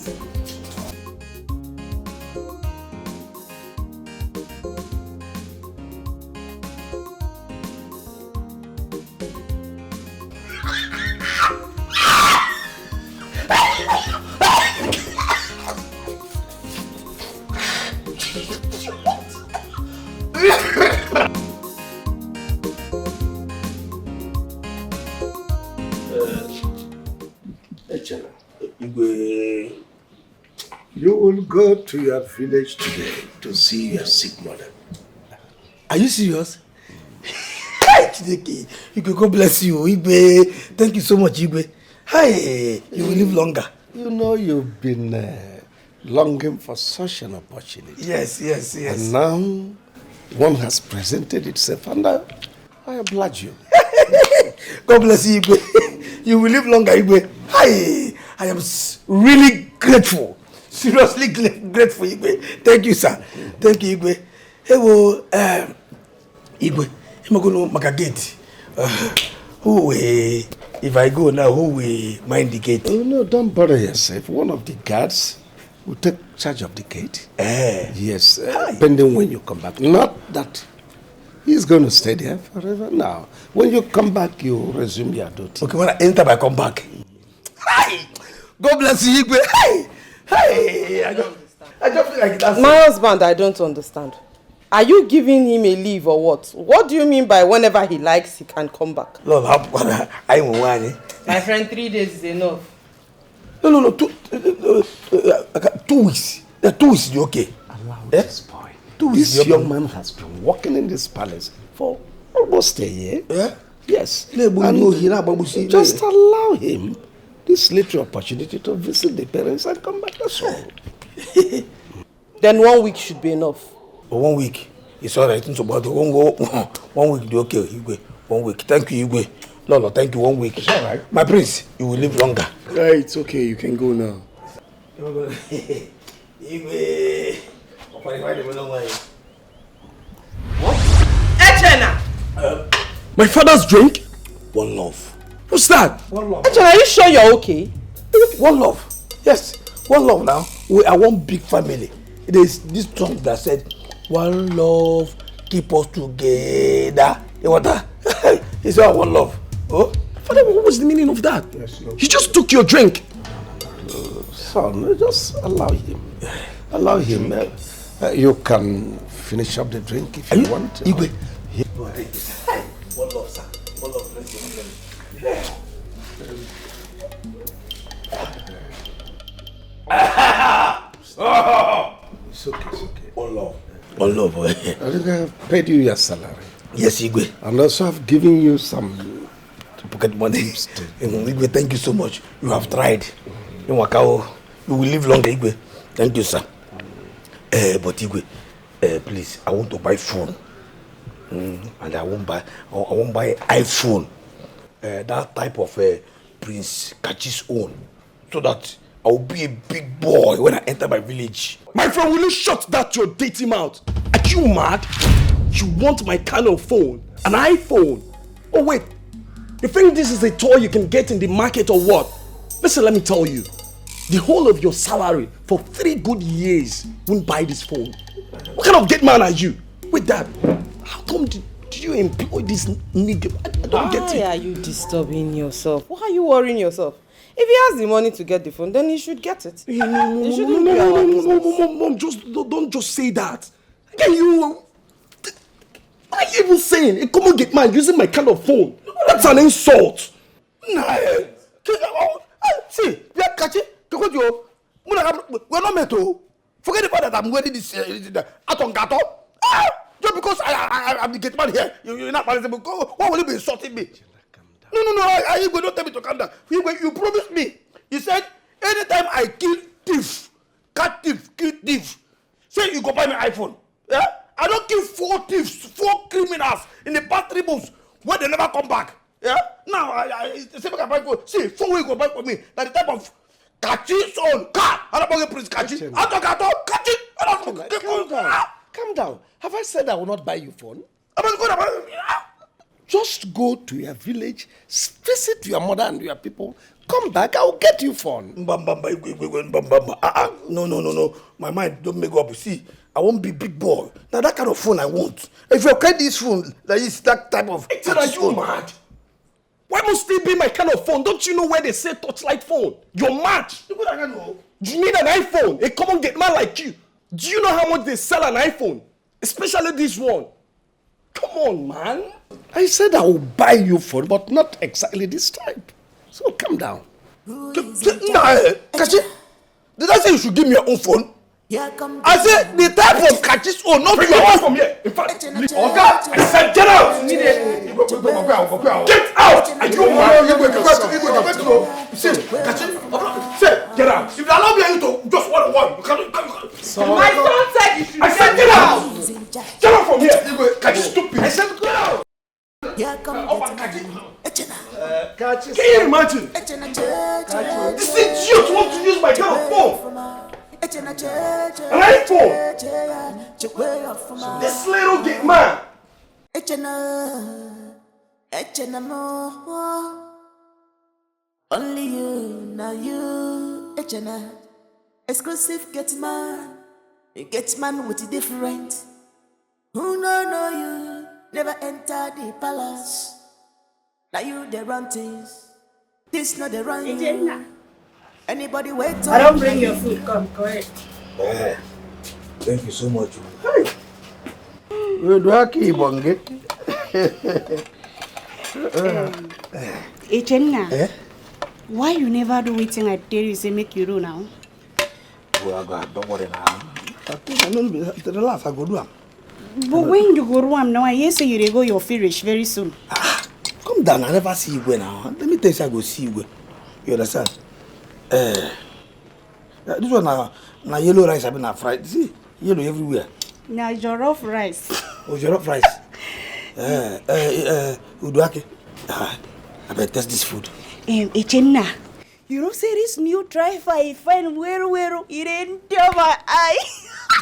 You will go to your village today to see your sick mother. Are you serious? Hi, Chideki. Igwe, God bless you. Igwe, thank you so much, Igwe. Hi, you will live longer. You know you've been longing for such an opportunity. Yes. And now one has presented itself, and I oblige you. God bless you, Igwe. You will live longer, Igwe. Hi, I am really grateful. Seriously grateful, Igwe. Thank you, sir. Thank you, Igwe. Hey, well, Igwe, I'm going to make a gate. If I go now, who will mind the gate? Oh, no, don't bother yourself. One of the guards will take charge of the gate. Yes, depending when you come back. Not that he's going to stay there forever now. When you come back, you resume your duty. Okay, when I enter, I come back. Hi! God bless you, Igwe. Hi! I just feel like that's My husband, I don't understand. Are you giving him a leave or what? What do you mean by whenever he likes, he can come back? Love, I'm one. My friend, 3 days is enough. No. 2 weeks. 2 weeks is okay. Allow this boy. This young man has been working in this palace for almost a year. Yeah? Yes. And just allow him this little opportunity to visit the parents and come back. That's all. Then 1 week should be enough. 1 week. It's all right. It's about 1 week. Okay, Igwe. 1 week. Thank you, Igwe. No, thank you. 1 week. It's all right. My prince, you will live longer. Yeah, it's okay. You can go now. Igwe. What? Echena! My father's drink? One love. What's that? One love. Echena, are you sure you're okay? One love. Yes. One love now. We are one big family. It is this song that said, one love, keep us together. You want that? It's all one love. Oh? Father, what was the meaning of that? Yes, no. He just took your drink. Son, just allow him. Allow him. You can finish up the drink if you want. Igwe. One love, sir. One love. Let's It's okay. One love. One love. I think I've paid you your salary. Yes, Igwe. And also I've given you some pocket money. Igwe, thank you so much. You have tried. You will live longer, Igwe. Thank you, sir. But Igwe, please, I want to buy phone. And I won't buy iPhone. That type of Prince Kachi's own. So that I will be a big boy when I enter my village. My friend, will you shut that your dating mouth? Are you mad? You want my kind of phone? An iPhone? Oh wait, you think this is a toy you can get in the market or what? Listen, let me tell you. The whole of your salary for 3 good years won't buy this phone. What kind of gate man are you? Wait, Dad, how come did you employ this nigga? I don't get it. Why are you disturbing yourself? Why are you worrying yourself? If he has the money to get the phone, then he should get it. Mom, don't just say that. Again, what are you even saying? A common gate man using my kind of phone. That's an insult. Nah, see, we're not meant to. Forget the fact that I'm wearing this atongato. Just because I'm the gate man here, you're not manageable. Why will you be insulting me? No, you don't tell me to calm down. You promised me. You said, anytime I kill thief, kill thief, say you go buy me iPhone. Yeah? I don't kill 4 thieves, 4 criminals in the past 3 months where they never come back. Yeah? Now, I say, see, 4 weeks go buy for me. Like the type of Kachi's own car. I don't buy Prince Kachi. Calm down. Have I said I will not buy you phone? Just go to your village, visit your mother and your people. Come back, I will get you phone. No. My mind don't make up. See, I won't be big boy. Now that kind of phone I want. If you get this phone, that is that type of. Are you mad? Why must it be my kind of phone? Don't you know where they say touchlight phone? You're mad. You need an iPhone, a common gate man like you. Do you know how much they sell an iPhone? Especially this one. Come on, man. I said I will buy you phone, but not exactly this type. So calm down. Kachi, Did I say you should give me your own phone? I said the type of catches own, not Bring your your own. from here. In fact, Oga, I said get out. Immediately. Get out. I don't want. Say, get out. If they allow me to just one, you can't. My son said you should I said get out. Get out from here. Catch stupid. I said get out. Can you imagine? This idiot wants to use my kind of phone. An iPhone. This little gay man. Only you, now you, exclusive get man. You get man with different. Who know you, never enter the palace. Now you the run things. This not the run you. Anybody wait till I don't bring your food. Come, go ahead. Thank you so much. Echenna, why you never do wetin I tell you say make you do now? Well, God, don't worry now. I think I know relax, I go do am. But when you go do am now, I hear say you dey go your finish very soon. Come down, I never see you now. Let me tell you, I go see you. You understand? This one now yellow rice, I been fried. See, yellow everywhere. Now jollof rice. Oh, jollof rice. Uduake. I better test this food. Echenna, you know say this new driver I find where it enter my eye.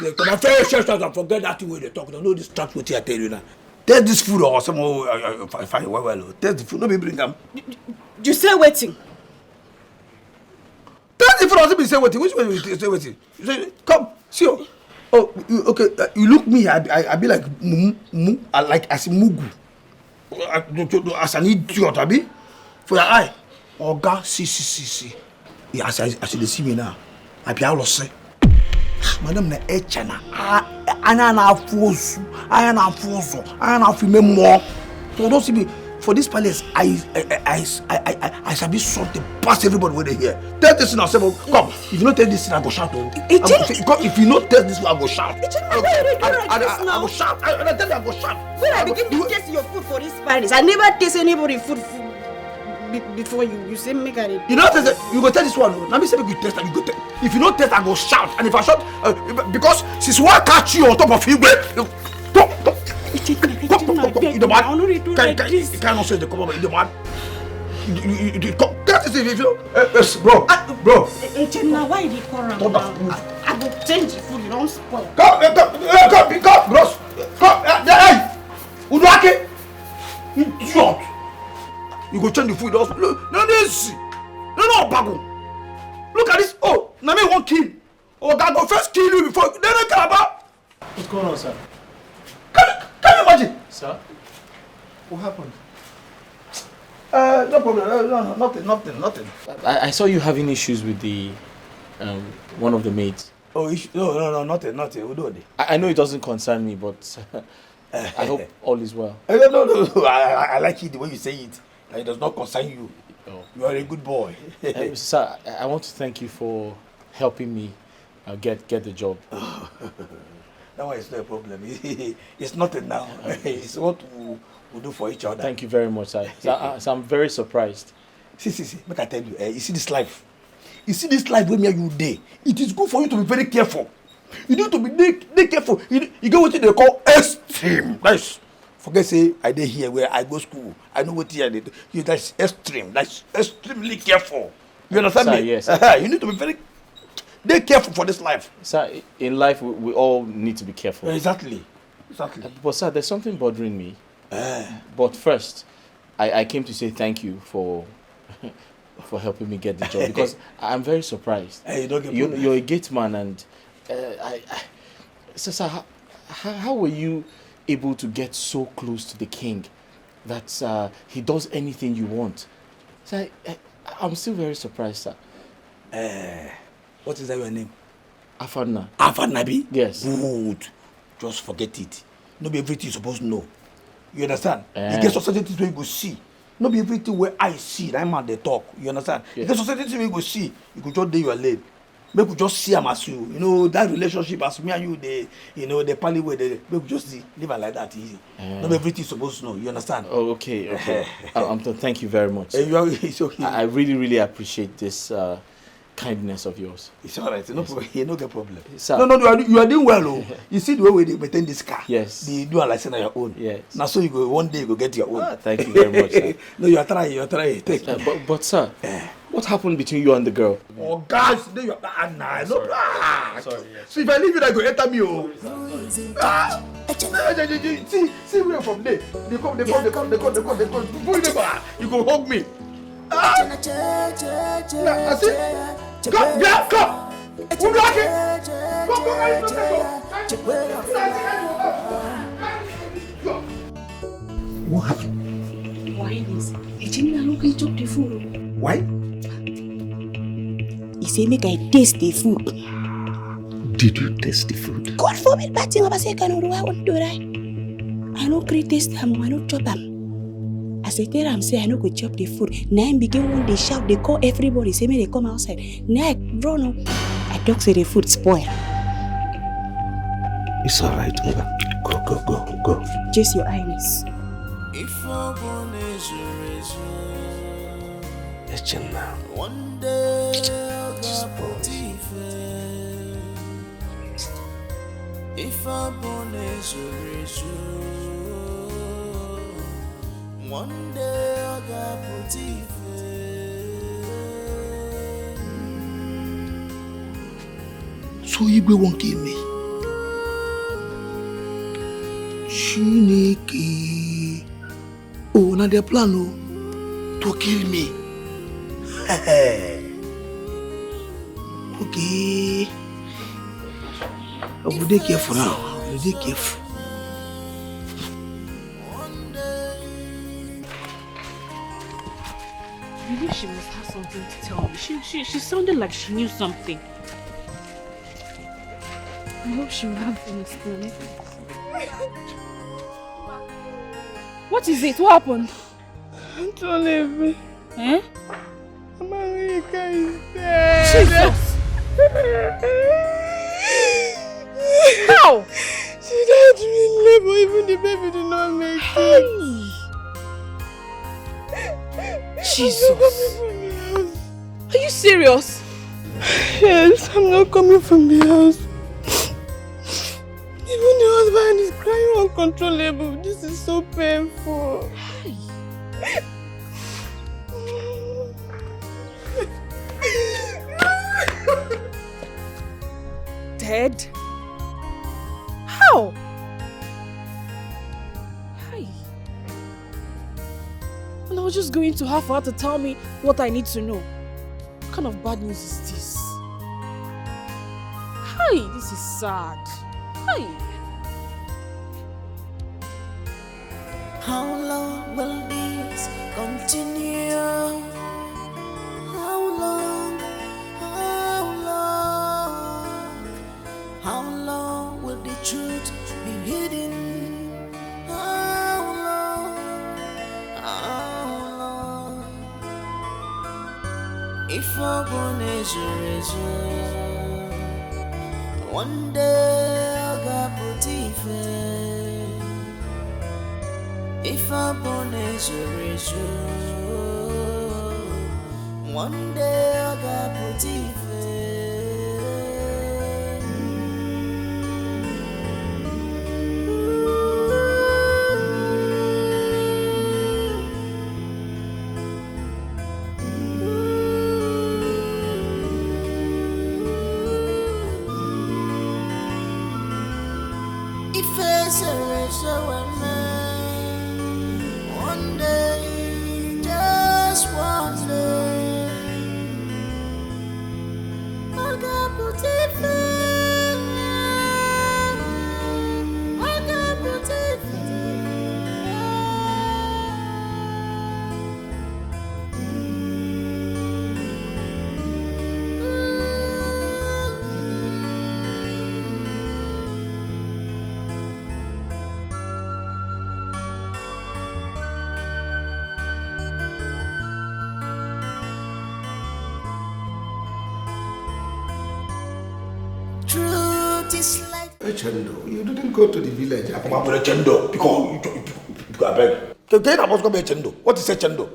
When I finish church, I forget that way they talk. Don't know this trap what I tell you now. Test this food or some fine well. Test the food. No be bring them. You say waiting. Test the food. Also be say waiting. Which way you say waiting? You say come see you. Oh, okay. You look me. I be like mumu. I like as mugu. As an idiot, I be for your eye. Oga, see. Yeah, as you see me now, I be all say. Madam na echana. Anya na afuosu. Anya na afume more. So don't see me for this palace. I shall be something past everybody when they hear. Tell this thing I say, come. If you not tell this thing, I go shout. If you not tell this thing, I go shout. I go shout. I tell you, I go shout. When I begin to taste your food for this palace, I never taste anybody food before you say make I. You know taste. You go tell this one. Let me say make you taste and you go tell. If you not taste, I go shout. And if I shout, because since one catch you on top of you, you the man. You cannot say the come over. You the man. You can't say if you bro. Echenna, why did you call around now? I will change the food. You don't spoil. Come, bros. Come, hey, Uduake. Idiot. You go change the food. No, this. No, bago. Look at this. Oh, now me won't kill. Oh, God, go first kill you before. Then I care about. What's going on, sir? Can you imagine? Sir? What happened? No problem. Nothing. I saw you having issues with the one of the maids. Oh, no, nothing. We'll do it. I know it doesn't concern me, but I hope all is well. No. I like it the way you say it. It does not concern you. Oh. You are a good boy. Sir, I want to thank you for helping me get the job. That one is not a problem. It's nothing now. It's what we do for each other. Thank you very much, sir. So I'm very surprised. See. Make I tell you, you see this life. You see this life where me and you day. It is good for you to be very careful. You need to be careful. You get what they call extreme. That's forget say I dey here where I go school. I know what here they do. That's extreme. That's extremely careful. You understand sir, me? Yes. You need to be very careful for this life. Sir, in life we all need to be careful. Exactly. But sir, there's something bothering me. But first, I came to say thank you for helping me get the job because I'm very surprised. Hey, you don't get you're a gate man, and sir, how were you able to get so close to the king that he does anything you want? So I'm still very surprised, sir. What is that your name? Afadna. Afadnabi? Yes. Good. Just forget it. Not be everything you're supposed to know. You understand? You get certain things where you go see. Not be everything where I see. That man they talk. You understand? Yes. You get certain things where you go see. You could just do your lane. make we just see am as you know that relationship as me and you dey the pally way dey make we just live am like that easy. Not everything supposed to know, you understand? Oh, okay. Thank you very much. It's okay. I really appreciate this kindness of yours. It's all right. No problem. You no get problem. Sir. No, you are doing well. Oh. You see the way we maintain this car. Yes. They do a license on your own. Yes. Now so you go one day you go get your own. Thank you very much. Sir. No, you are trying. Take. But sir, what happened between you and the girl? Oh guys, you are no. Sorry. So if I leave you, I go enter me. Oh. See where from there. They come. You go hug me. I see. Come. Who got it? What happened? Why is it? Look, he took the food. Why? He say make I taste the food. Did you taste the food? God forbid, bad thing about say can do I want to do right. I no create taste ham, I no chop ham. As I tell him, say I no go chop the food. Now I begin when they shout, they call everybody, say me they come outside. Now I run up. I talk say the food spoil. It's alright, Mba. Go. Just your eyes. Now. One day Just pause. If I'm born as a one day I got put So Igwe won't kill me. Chineke. Oh, now their plan to kill me. Okay. I will be careful now. I will be careful. Maybe she must have something to tell me. She sounded like she knew something. I hope she will have an explanation. What is it? What happened? Don't leave me. Eh? America is dead. Jesus! How? She died in labor, even the baby did not make it. Jesus! Are you serious? Yes, I'm not coming from the house. Even the husband is crying uncontrollable. This is so painful. Dead? How? Hi. And I was just going to her for her to tell me what I need to know. What kind of bad news is this? Hi, this is sad. Hi. How long will this continue? How long? How long will the truth be hidden? How long? If I'm born as a one day I got put if I'm born as a one day I got put one day, just one day, I got put is life. Chendo, you didn't go to the village. I come up with a chendo because I beg. Then I was going to be a chendo. What is a chendo?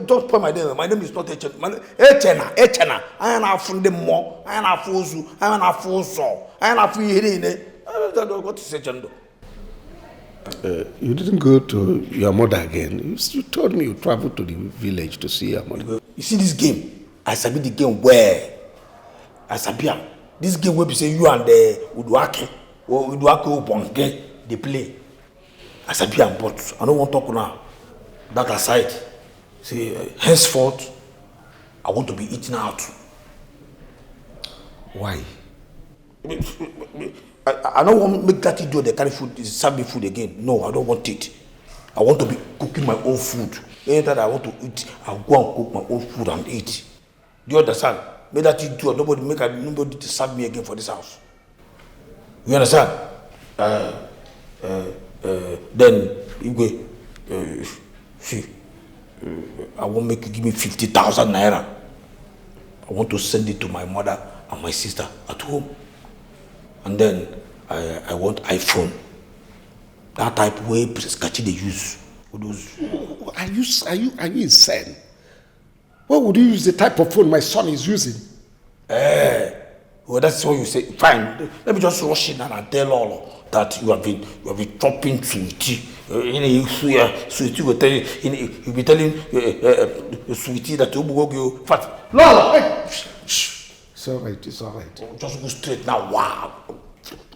Don't put my name. My name is not a chendo. Echena. I am not from the more. I am not fozu. I am not fozu. I am not free. What is a chendo? You didn't go to your mother again. You told me you traveled to the village to see your mother. You see this game? I sabi the game where I sabi am. This game where you say you and the Uduake or Uduake Bonge they play. I sabi am, but I don't want to talk now. That aside, see, henceforth, I want to be eaten out. Why? I don't want to make that idiot they carry food, serve me food again. No, I don't want it. I want to be cooking my own food. Anytime I want to eat, I'll go and cook my own food and eat. Do you understand? Make that idiot, nobody to serve me again for this house. You understand? Then you go, see, I won't make you give me 50,000 naira. I want to send it to my mother and my sister at home. And then I want iPhone. That type way Skachi they use. Are you insane? Why would you use the type of phone my son is using? Well, that's what you say. Fine. Let me just rush in and I tell all that you have been chopping sweetie. Sweetie will tell you. You'll be telling sweetie that you will go fat. No. Shh. It's all right. Just go straight now. Wow.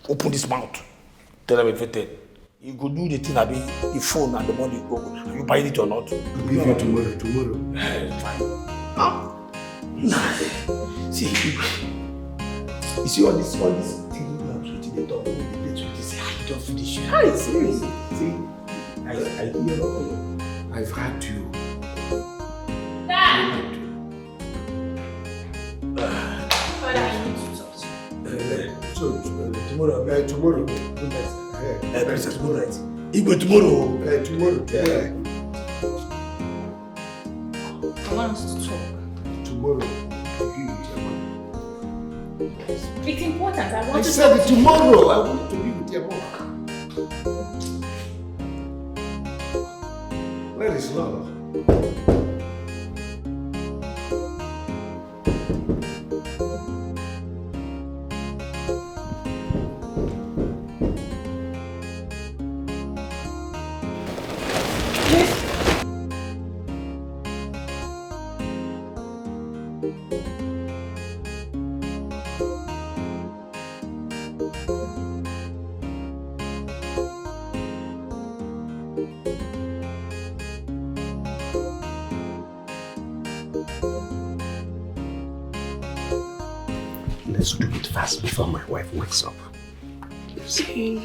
Open this mouth. Tell them everything. You go do the thing, the phone and the money go. Are you buying it or not? I'll give you tomorrow. Fine. Nah. See, you see all this thing you have written the dog with the plate with this. I don't finish. Hi, see. I hear all. I've had you. Dad! Father, I need to talk to you. So, tomorrow. Good night. Princess, good night. Igwe, tomorrow. Tomorrow. Yeah. I want us to talk. Tomorrow. It's important. I want I to said talk tomorrow. I want to be with your mom. Where is Lolo? Let's do it fast before my wife wakes up. Say,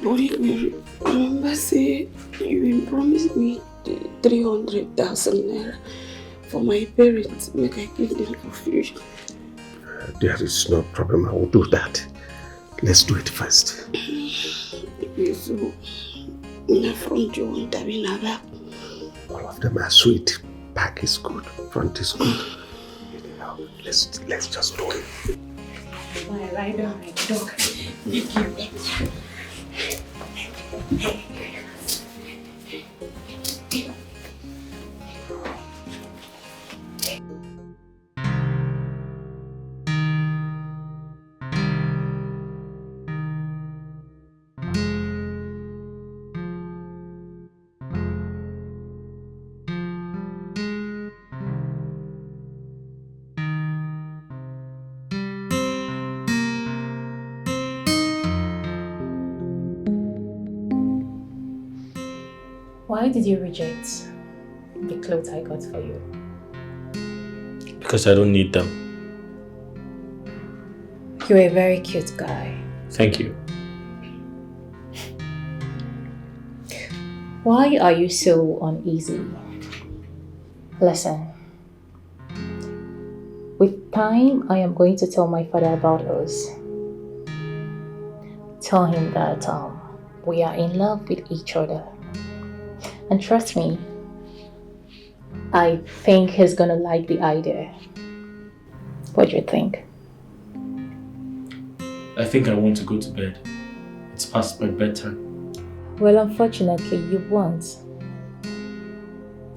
remember say you promised me 300,000 naira for my parents, make I give them for future. There is no problem, I will do that. Let's do it first. So, in front you want to be back. All of them are sweet. Back is good, front is good. Let's just do it. my rider, my dog. Thank you. Why did you reject the clothes I got for you? Because I don't need them. You're a very cute guy. Thank you. Why are you so uneasy? Listen. With time, I am going to tell my father about us. Tell him that we are in love with each other. And trust me, I think he's gonna like the idea. What do you think? I think I want to go to bed. It's past my bedtime. Well, unfortunately, you won't.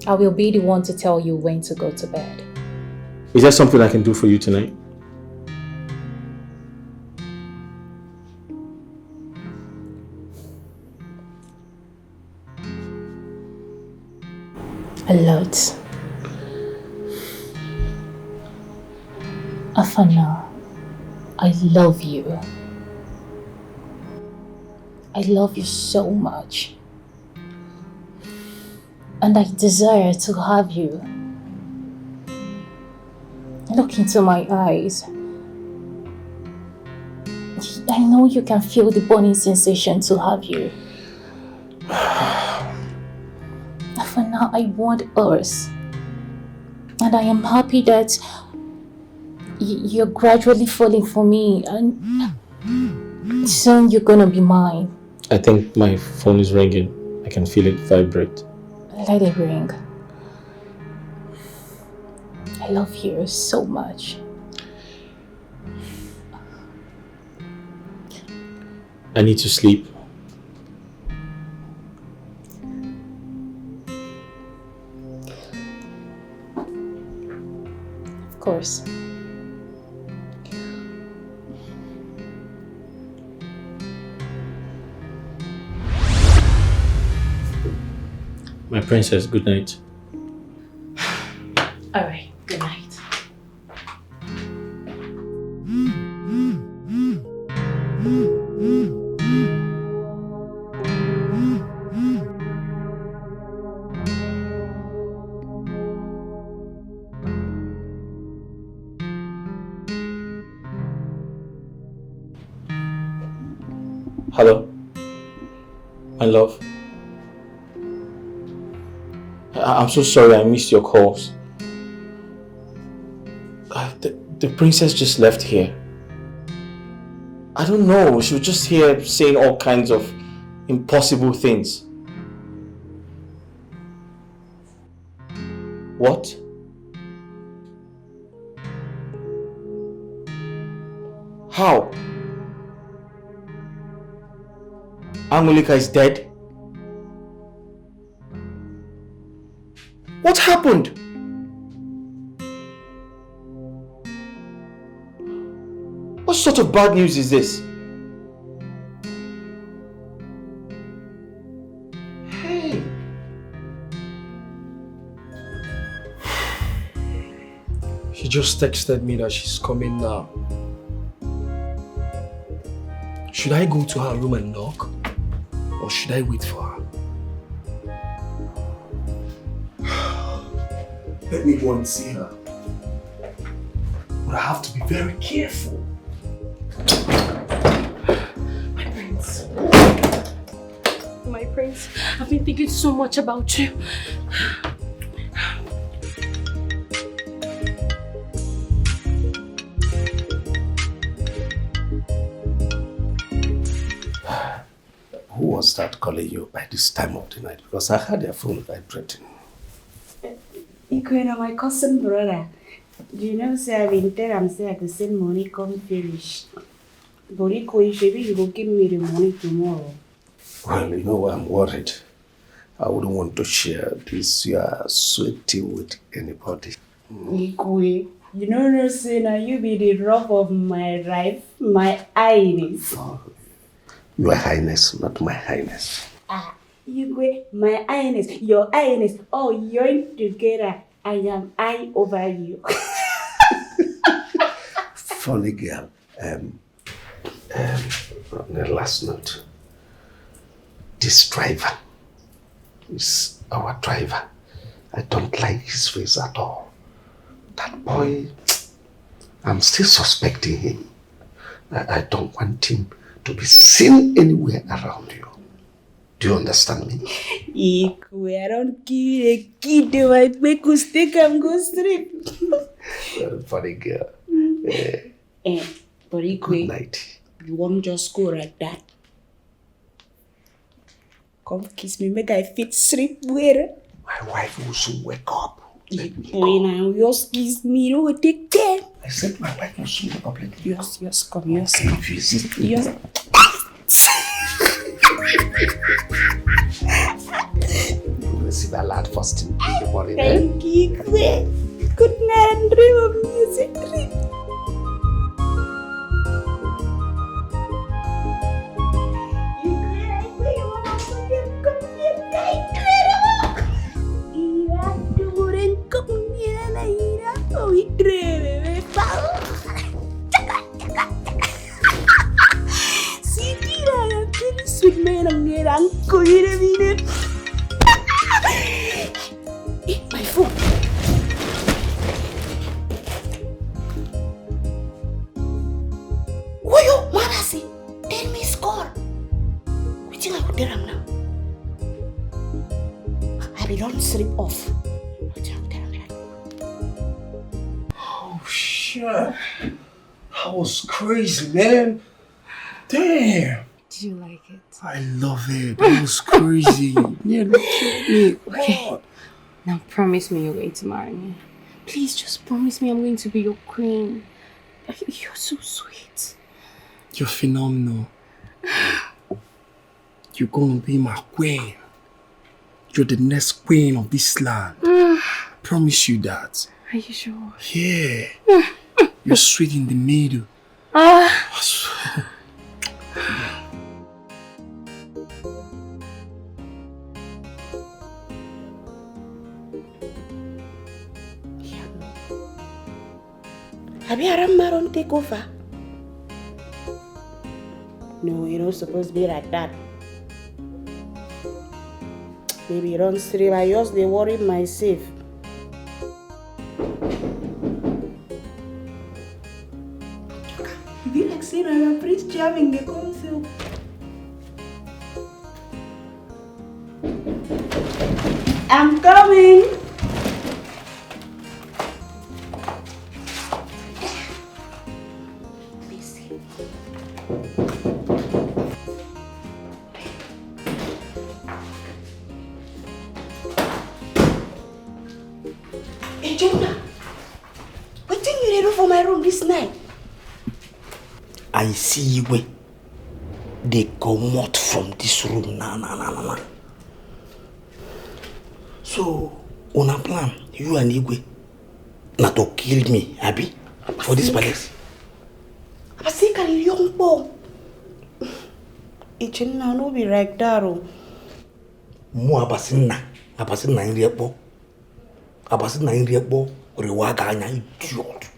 I will be the one to tell you when to go to bed. Is there something I can do for you tonight? A lot. Afana, I love you. I love you so much. And I desire to have you. Look into my eyes. I know you can feel the burning sensation to have you. For now, I want us. And I am happy that you're gradually falling for me, and soon you're gonna be mine. I think my phone is ringing. I can feel it vibrate. Let it ring. I love you so much. I need to sleep. Of course. My princess, good night. All right, good night. Hello? My love? I'm so sorry I missed your calls. The princess just left here. I don't know, she was just here saying all kinds of impossible things. What? How? Angelica is dead? What happened? What sort of bad news is this? Hey! She just texted me that she's coming now. Should I go to her room and knock? Or should I wait for her? Let me go and see her. But I have to be very careful. My prince. My prince, I've been thinking so much about you. Who was that calling you by this time of the night? Because I heard your phone vibrating. Ikwena, my cousin brother. Do you know, say I've been telling him say I could send money come finish. But maybe you will give me the money tomorrow. Well, you know why I'm worried. I wouldn't want to share this sweaty with anybody. Ikwe, you know no say now you be the rock of my life, my highness. Oh, Your Highness, not my Highness. Ikwe, my highness, your highness, oh, you're together. I am I over you. Funny girl. On the last note, this driver is our driver. I don't like his face at all. That boy, I'm still suspecting him. I don't want him to be seen anywhere around you. Do you understand me? Ikwe, I don't give a kid to my make you stick and go straight. Very funny girl. But Ikwe, good night. You won't just go like that. Come kiss me, make I fit sleep well. My wife will soon wake up. When I just kiss me, you will take care. I said my wife must soon be completely. Yes, come. Yes. You will receive a lot first in the morning. Thank you. Good night and dream of music. Sweet man, I'm getting uncle. My phone. Woyo, Marasi, tell me score. Which I would tell him now. I be don't sleep off. Oh shit. That was crazy, man. Damn. Did you like it? I love it. That was crazy. Yeah, look at me. Okay. Now promise me you're going to marry me. Please just promise me I'm going to be your queen. You're so sweet. You're phenomenal. You're gonna be my queen. You're the next queen of this land. I promise you that. Are you sure? Yeah. You're sweet in the middle. Have you had a maron take over? No, you're not supposed to be like that. Maybe you don't sleep. I just they worry myself. Be like saying I'm a priest jamming the council. I'm coming. Hey, Jonah, what thing you do for my room this night? I see where they come out from this room. Nah. So, on a plan, you and Igwe, not to kill me, Abby, for this palace. I think I'm young boy. It's not be like that. Mo abasina in repo. Abasina in repo, rewaga anya idiot.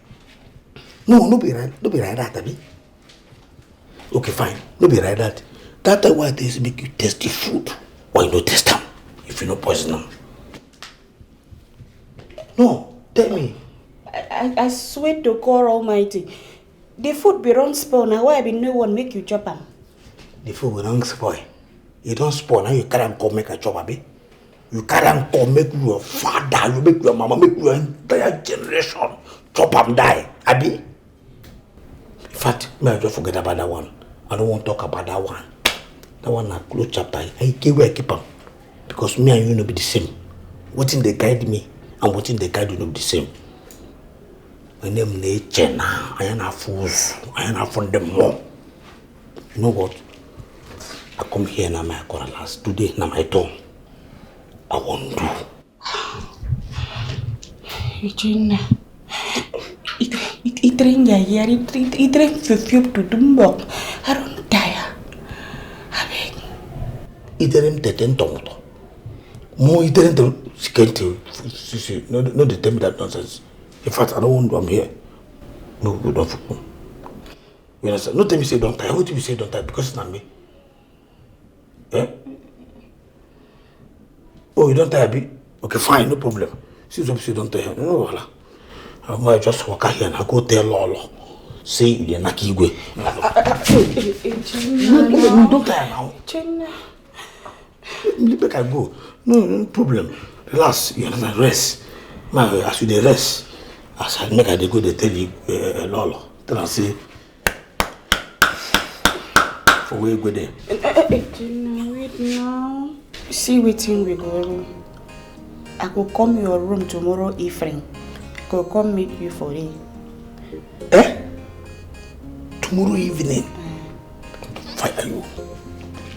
No be right that, Abby. Okay, fine, no be right that. That's why they make you taste the food. Why you no taste them if you no poison them? No, tell me. I swear to God Almighty, the food be wrong spoil. Now why be no one make you chop them? The food will not spoil. You don't spoil. Now you can't come make a chop, Abby. You can't come make your father, you make your mama, make your entire generation chop and die, Abby. In fact, may I just forget about that one. I don't want to talk about that one. That one na close chapter. I keep where I keep them. Because me and you no be the same. What in they guide me and what in they guide you no be the same. My name is Chena. I am a fool. I am a from them more. You know what? I come here now my corner last. Today now my turn. I want to. Regina. It rain here. It rain fulfilled to Dumbok. I don't tire. It rain teten tomato. More it rain to see. No, they tell me that nonsense. In fact, I don't want to. I'm here. No, we don't. You understand? No, tell me say don't tire. What do you say don't tire? Because it's not me. Eh? Oh, you don't tire, Abby? Okay, fine, no problem. Since you don't tire, no, voila. I might just walk out here and I go tell Lolo. Say you're not Igwe. No, don't tire now. Let me go. No problem. Relax, you understand? Rest. As you dey rest, as I make I dey go, they tell you Lolo. Tell her say for where you go there. Wait now. See waiting we go. I go come your room tomorrow evening. Go come meet you for it. tomorrow evening, fire you.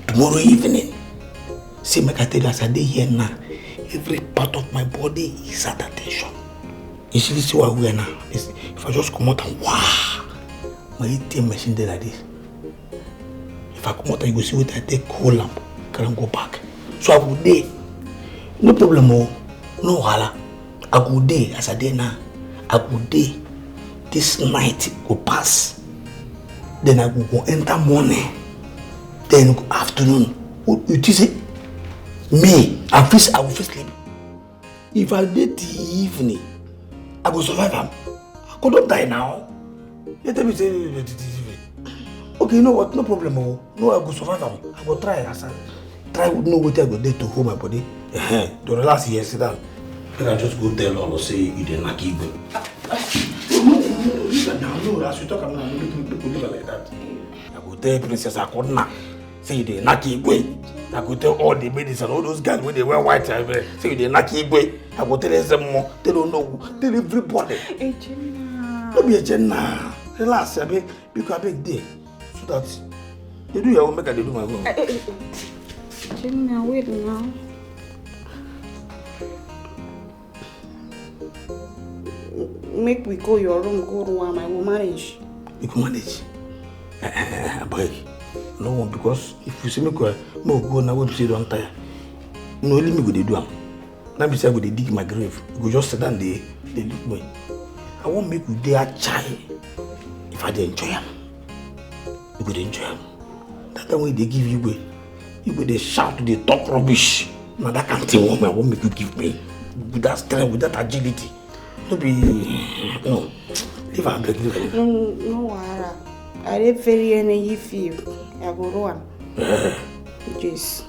Tomorrow evening. See, make I tell you, as I dey here now, every part of my body is at attention. You see this what we are now? If I just come out and wow, my ATM machine there like this. If I come out and you go see what I take cool lamp, can go back. So I go there. No problem, no wahala. I go there as I dey now. I go there. This night go pass. Then I go enter morning. Then go afternoon. You see me, I will sleep. If I did the evening, I will survive am. I could not die now. Let me say, okay, you know what? No problem. No, I will survive am. I will try. As I try, know what I go do to hold my body. To relax here, sit down. Then I just go tell all say you didn't knock it. No, as you talk, I'm not going to do like that. I go tell Princess Akona, say you didn't knock it. I go tell all the ladies and all those guys when they wear white, say you didn't knock it. I go tell them more. They don't know. Tell everybody. Don't be a Jenna. Relax, I beg. Because I beg there. So that they do your own, make I do my own. Jenna, wait now. Make we go your room, go to one, I will manage. You can manage. Boy, no one, because if you see me go now, we see don't tire. No, let me go to do am. Now be say I go to dig my grave. You go just sit down there, they look me. I won't make you there child. If I dey enjoy am, you go enjoy am. That time when they give you way, you go they shout, they talk rubbish. Now that can't thing I won't make you give me. With that strength, with that agility. No, leave her, leave her. No, I dey very energy feel. I go run. Just.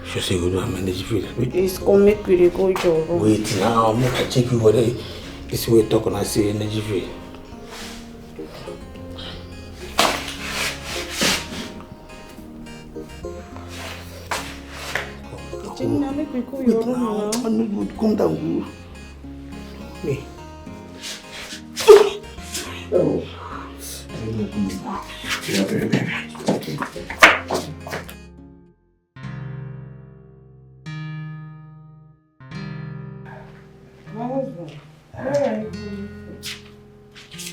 She say go do am energy feel. Just come make we go your room. Wait now, make I check you for the. This way talk and I say energy feel. Jenna, make me go your room now. Come down. Me. Oh. Yeah, very.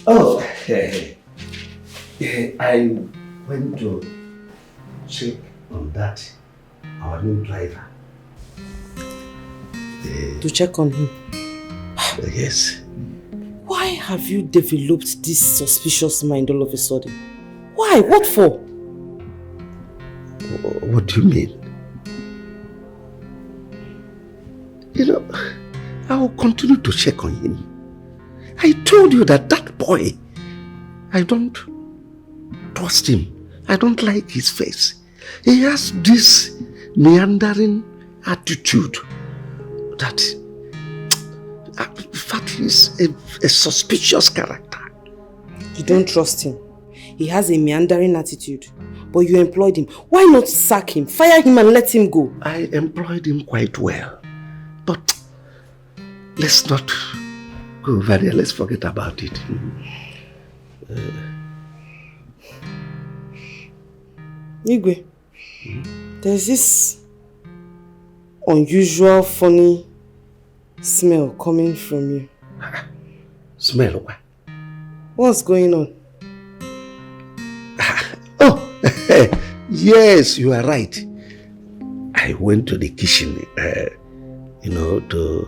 Oh, hey. I went to check on that, our new driver. To check on him? Yes. Why have you developed this suspicious mind all of a sudden? Why? What for? What do you mean? You know, I will continue to check on him. I told you that boy, I don't trust him. I don't like his face. He has this meandering attitude that, in fact, he's a suspicious character. You don't trust him. He has a meandering attitude, but you employed him. Why not sack him, fire him and let him go? I employed him quite well, but let's not go over there. Let's forget about it. Igwe, there's this unusual, funny smell coming from you. Smell what? What's going on? Oh, yes, you are right. I went to the kitchen, to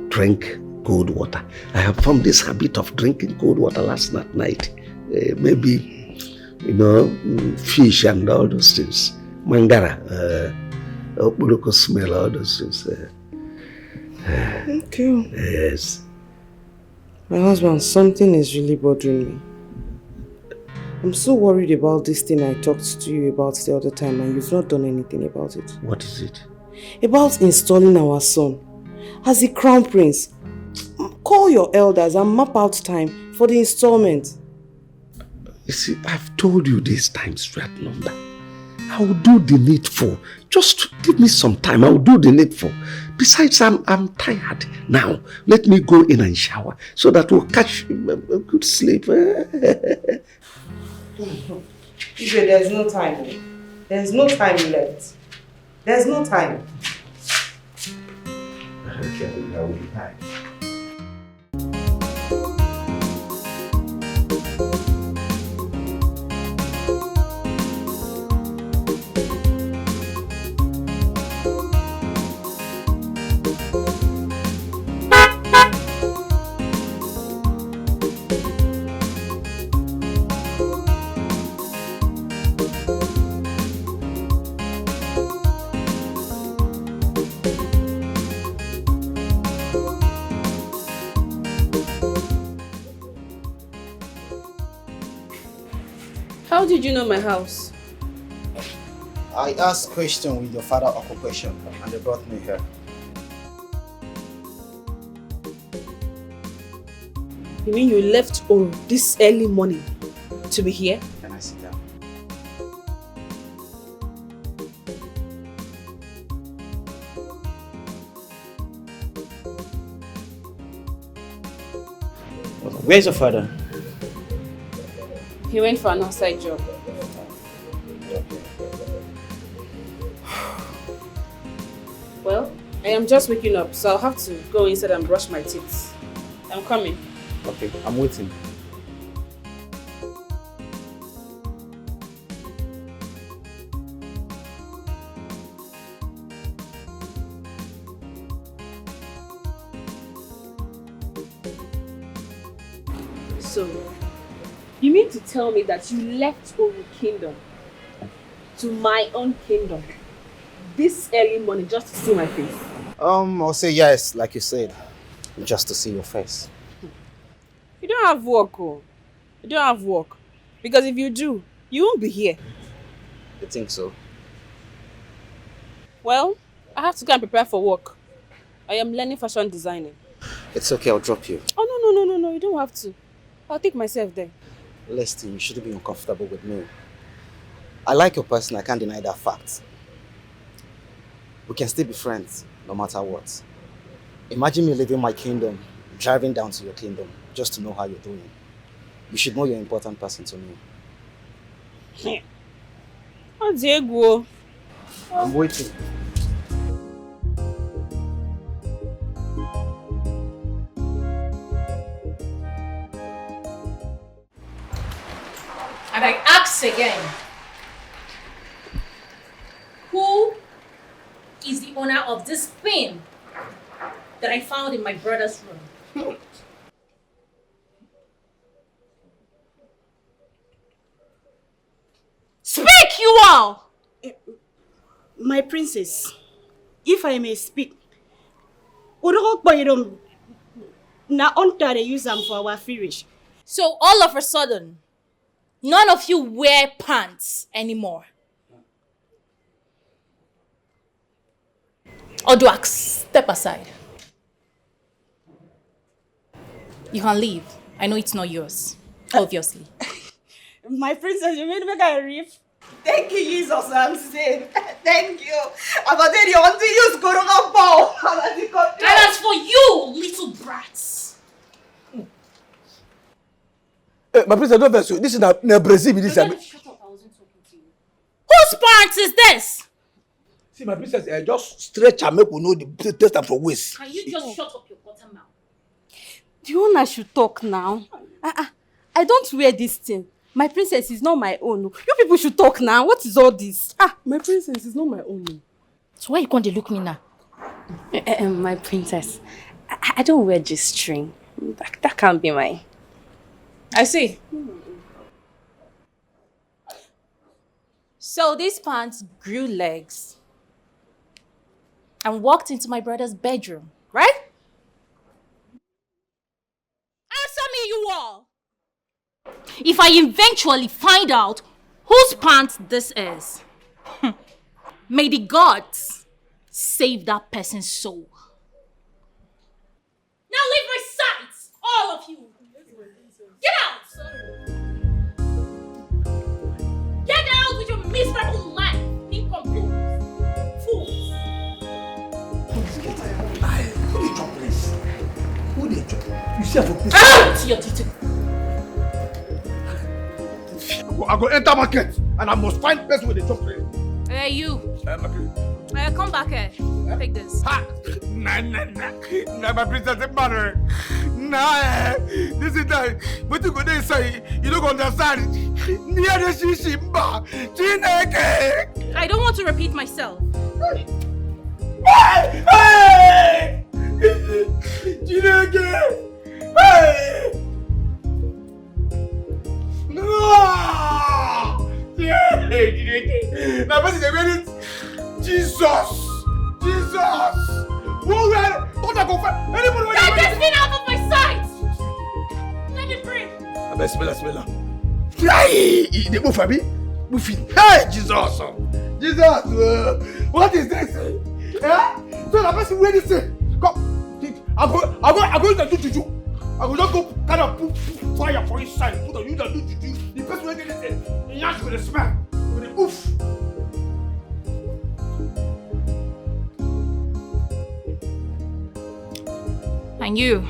drink cold water. I have formed this habit of drinking cold water last night. Maybe, fish and all those things. Mangara, Oburoko smell, all those things. Okay. Yes. My husband, something is really bothering me. I'm so worried about this thing I talked to you about the other time and you've not done anything about it. What is it? About installing our son as the crown prince. Call your elders and map out time for the installment. You see, I've told you this time straight number. I will do the needful. Just give me some time. I will do the needful. Besides, I'm tired. Now, let me go in and shower so that we'll catch a good sleep. Ibe, there's no time. There's no time left. There's no time. Okay, there will be time. How did you know my house? I asked question with your father occupation and they brought me here. You mean you left home this early morning to be here? Can I sit down? Where's your father? He went for an outside job. Well, I am just waking up, so I'll have to go inside and brush my teeth. I'm coming. Okay, I'm waiting. So, you mean to tell me that you left Oru Kingdom to my own kingdom this early morning just to see my face? I'll say yes, like you said, just to see your face. You don't have work, oh. You don't have work. Because if you do, you won't be here. You think so? Well, I have to go and prepare for work. I am learning fashion designing. It's okay, I'll drop you. Oh, no, you don't have to. I'll take myself there. Leslie, you shouldn't be uncomfortable with me. I like your person, I can't deny that fact. We can still be friends, no matter what. Imagine me leaving my kingdom, driving down to your kingdom, just to know how you're doing. You should know you're an important person to me. What's Diego? I'm waiting. And I ask again, who is the owner of this thing that I found in my brother's room? Speak, you all! My princess, if I may speak, na onta they use them for our finish. So all of a sudden, none of you wear pants anymore. Oduak, step aside. You can leave. I know it's not yours, obviously. My princess, you made me make a riff. Thank you, Jesus, I'm saying. Thank you. But then you want to use Gorona ball. And as for you, little brats. My princess, don't vex you. This is not Brazil. This Shut up, I wasn't talking to you. Whose pants is this? See, my princess, just stretch and make we know the taste and for waste. Can you just shut up your bottom mouth? Do you want I should talk now? I don't wear this thing. My princess is not my own. You people should talk now. What is all this? My princess is not my own. So why you going to look me now? My princess, I don't wear this string. That can't be mine. I see. So these pants grew legs and walked into my brother's bedroom, right? Answer me, you all! If I eventually find out whose pants this is, may the gods save that person's soul. Now leave my sight, all of you! Get out! Get out with your miserable life, incomplete fools! To your duty. I go enter market and I must find person with the job place. Hey, you. Come back here. Take this. Ha! Nah, my princess, it matter. Nah, this is that. What you gonna say? You don't understand. Near the shishimba. I don't want to repeat myself. Hey! Chineke! Hey! No! Yeah! Now, what's the minute? Jesus! Who were? Don't go for anybody? Get this thing out of my sight! Let me breathe. Smell. Hey! They move for me? Moving. Hey! Jesus! What is this? Eh? So the person where they say, come, I'm going to do juju. I will not go kind of put fire for inside. Put on you that do juju. The person where they say, he has with the smell, with the oof. And you,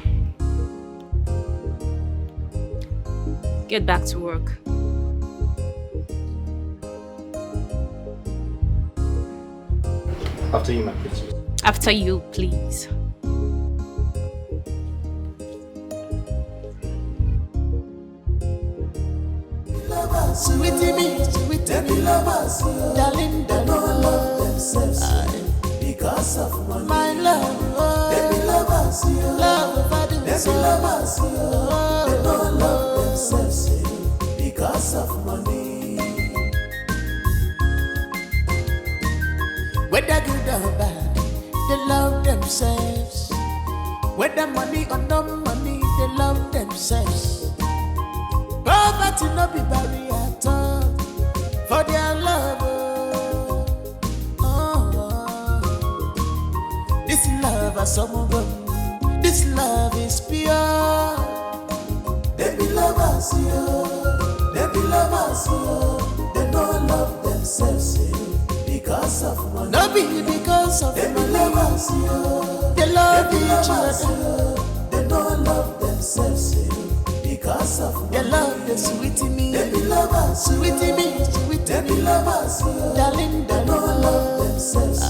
get back to work. After you, my princess. After you, please. Sweetie me, lovers, darling, they don't love themselves because of money. My love, baby lovers, love, baby lovers, they don't love themselves because of money. Whether good or bad, they love themselves. Whether money or no money, they love themselves. Poverty no be barrier at all for their love. This love is some this love is pure. They be lovers, they be lovers, they don't love themselves because of money. No be because of they money. Be lovers, they love each other. They don't love themselves because of money. They love the sweetie me. They be lovers, sweetie me, sweetie they be lovers, darling. They don't love themselves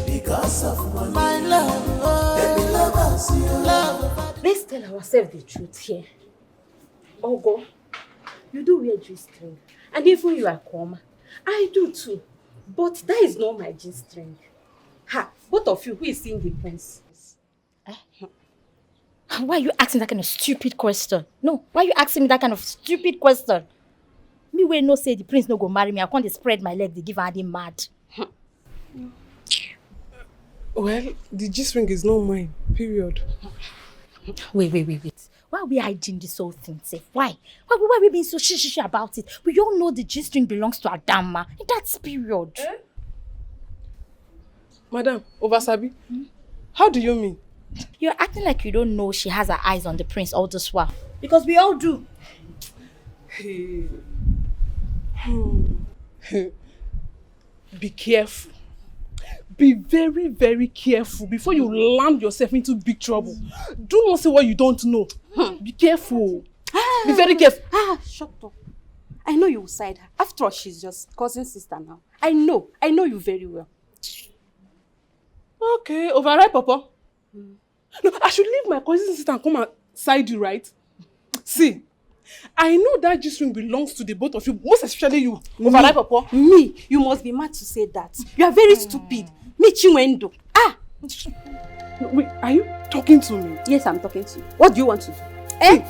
because of money. My love, they be lovers, love. Let's tell ourselves the truth here. Ogo, you do wear G-string, and even you are Koma. I do too, but that is not my G-string. Ha! Both of you, who is seeing the prince? Why are you asking that kind of stupid question? No, why are you asking me that kind of stupid question? Me wey no say the prince no go marry me, I can't spread my leg, they give her mad. Well, the G-string is not mine, period. Wait. Why are we hiding this whole thing, safe? Why are we being so shish about it? We all know the G-string belongs to Adama. That's period. Madam, Ovasabi, how do you mean? You're acting like you don't know she has her eyes on the prince all this while. Because we all do. Be careful. Be very, very careful before you land yourself into big trouble. Do not say what you don't know. Be careful. Be very careful. Shut up. I know you will side her. After all, she's just cousin sister now. I know you very well. Okay, override, Papa. No, I should leave my cousin sister and come and side you, right? See, I know that G-string belongs to the both of you, most especially you. Override, Papa. Me, you must be mad to say that. You are very stupid. Me, Chinwendo. Wait, are you talking to me? Yes, I'm talking to you. What do you want to do?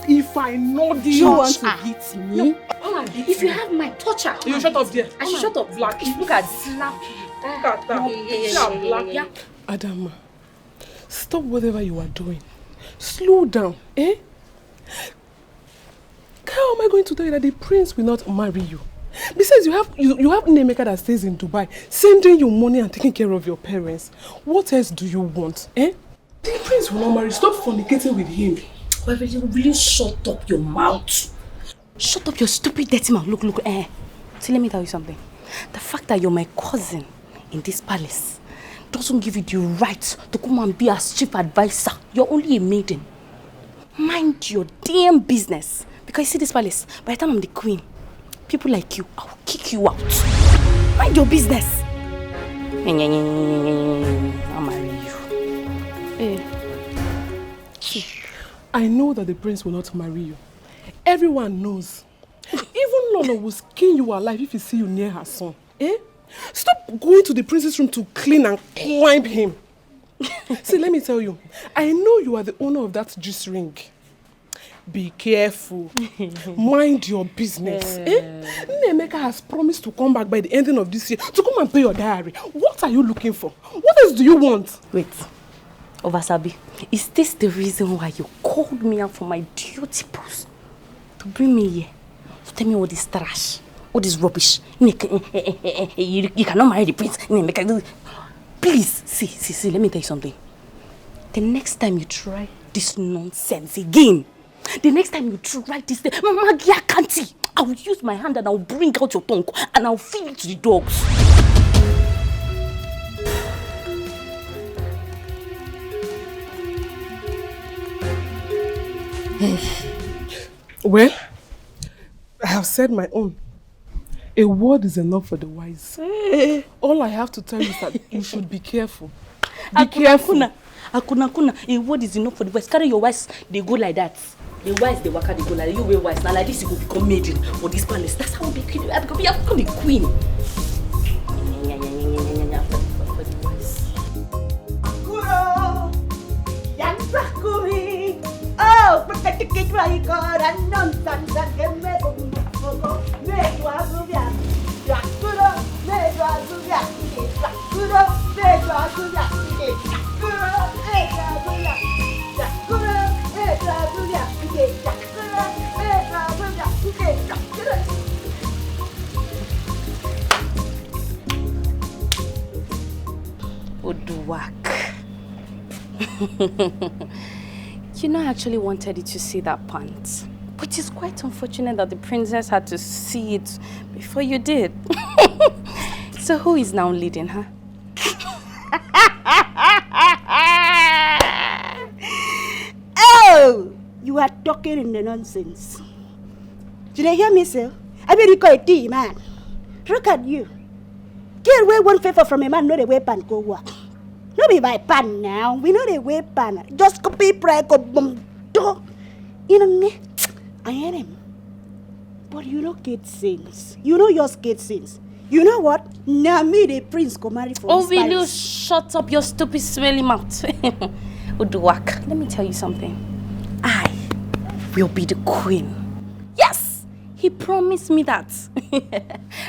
If I know do you want to beat me? No. If you have my toucher, you shut up there. I should shut up. Black. Look at slap you. Look at that. Yeah. Adama, stop whatever you are doing. Slow down, eh? How am I going to tell you that the prince will not marry you? Besides, you have Nemeka that stays in Dubai, sending you money and taking care of your parents. What else do you want, eh? The prince will not marry. Stop fornicating with him. Well, will you shut up your mouth? Shut up your stupid dirty mouth. Look. See, let me tell you something. The fact that you're my cousin in this palace doesn't give you the right to come and be as chief advisor. You're only a maiden. Mind your damn business. Because you see this palace, by the time I'm the queen, people like you, I'll kick you out. Mind your business. I'll marry you. I know that the prince will not marry you. Everyone knows. Even Lolo will skin you alive if he see you near her son. Stop going to the prince's room to clean and climb him. See, let me tell you. I know you are the owner of that juice ring. Be careful. Mind your business. Nemeka has promised to come back by the ending of this year to come and pay your diary. What are you looking for? What else do you want? Wait. Ovasabi, is this the reason why you called me out for my duty post? To bring me here? To tell me all this trash? All this rubbish? You cannot marry the prince. Please, see, let me tell you something. The next time you try this nonsense again, the next time you try this thing, Magia Kanti, I will use my hand and I will bring out your tongue and I will feed it to the dogs. Well, I have said my own. A word is enough for the wise. All I have to tell you is that you should be careful. Be careful. Akuna, a word is enough for the wise. Carry your wise, they go like that. The wise, they waka, they go like that. You were wise. Now like this, you will become maid for this palace. That's how we become the queen. Oh, protect the kid while you got a nonsense and get me for me to Azubia. Yakuro, me to Azubia. Yakuro, me to Azubia. Yakuro, me to Azubia. Yakuro, me to Azubia. Yakuro, me to Azubia. Oduwak. You know, I actually wanted you to see that pant. But it's quite unfortunate that the princess had to see it before you did. So who is now leading her? Oh! You are talking in the nonsense. Did you hear me, sir? I mean, you call it tea, man. Look at you. Get away one favor from a man, not a weapon, go work. No be my pan now. We know the weapon. Just copy pride go boom do. You know me? I am him. But you know kid sins. You know yours kid sins. You know what? Now me the prince go marry for Oh, will you shut up your stupid smelly mouth? Uduwak, let me tell you something. I will be the queen. Yes! He promised me that.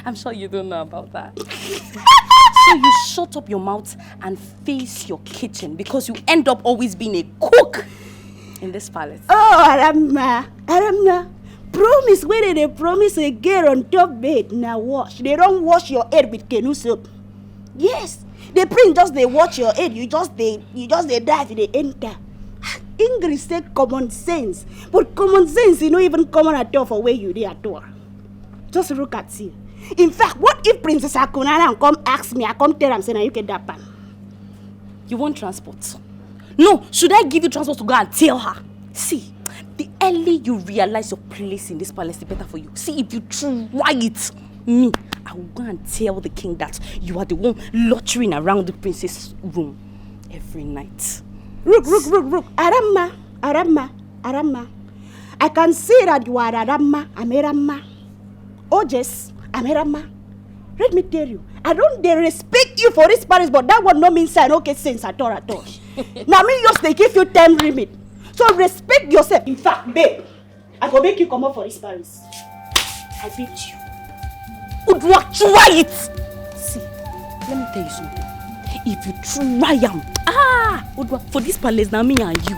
I'm sure you don't know about that. So you shut up your mouth and face your kitchen because you end up always being a cook in this palace. Oh, Aramna. Promise when they promise a girl on top bed. Now wash. They don't wash your head with canoe soap. Yes. The prince just they wash your head. You just they dive in the enter. English say common sense. But common sense is not even common at all for where you there at all. Just look at you. In fact, what if Princess Akunana come ask me, I come tell them, say, now you get that pan. You want transport? No, should I give you transport to go and tell her? See, the early you realize your place in this palace, the better for you. See, if you try it, me, I will go and tell the king that you are the one loitering around the princess' room every night. Rook. Aramma. I can see that you are Aramma. I'm Aramma. Oh, yes. Amerama, let me tell you, I don't they respect you for this Paris, but that one no means I don't get sense at all. Now me just they give you time limit. So respect yourself. In fact, babe, I go make you come up for this Paris. I beat you. Udwa, try it! See, let me tell you something. If you try Udwa, for this palace now me and you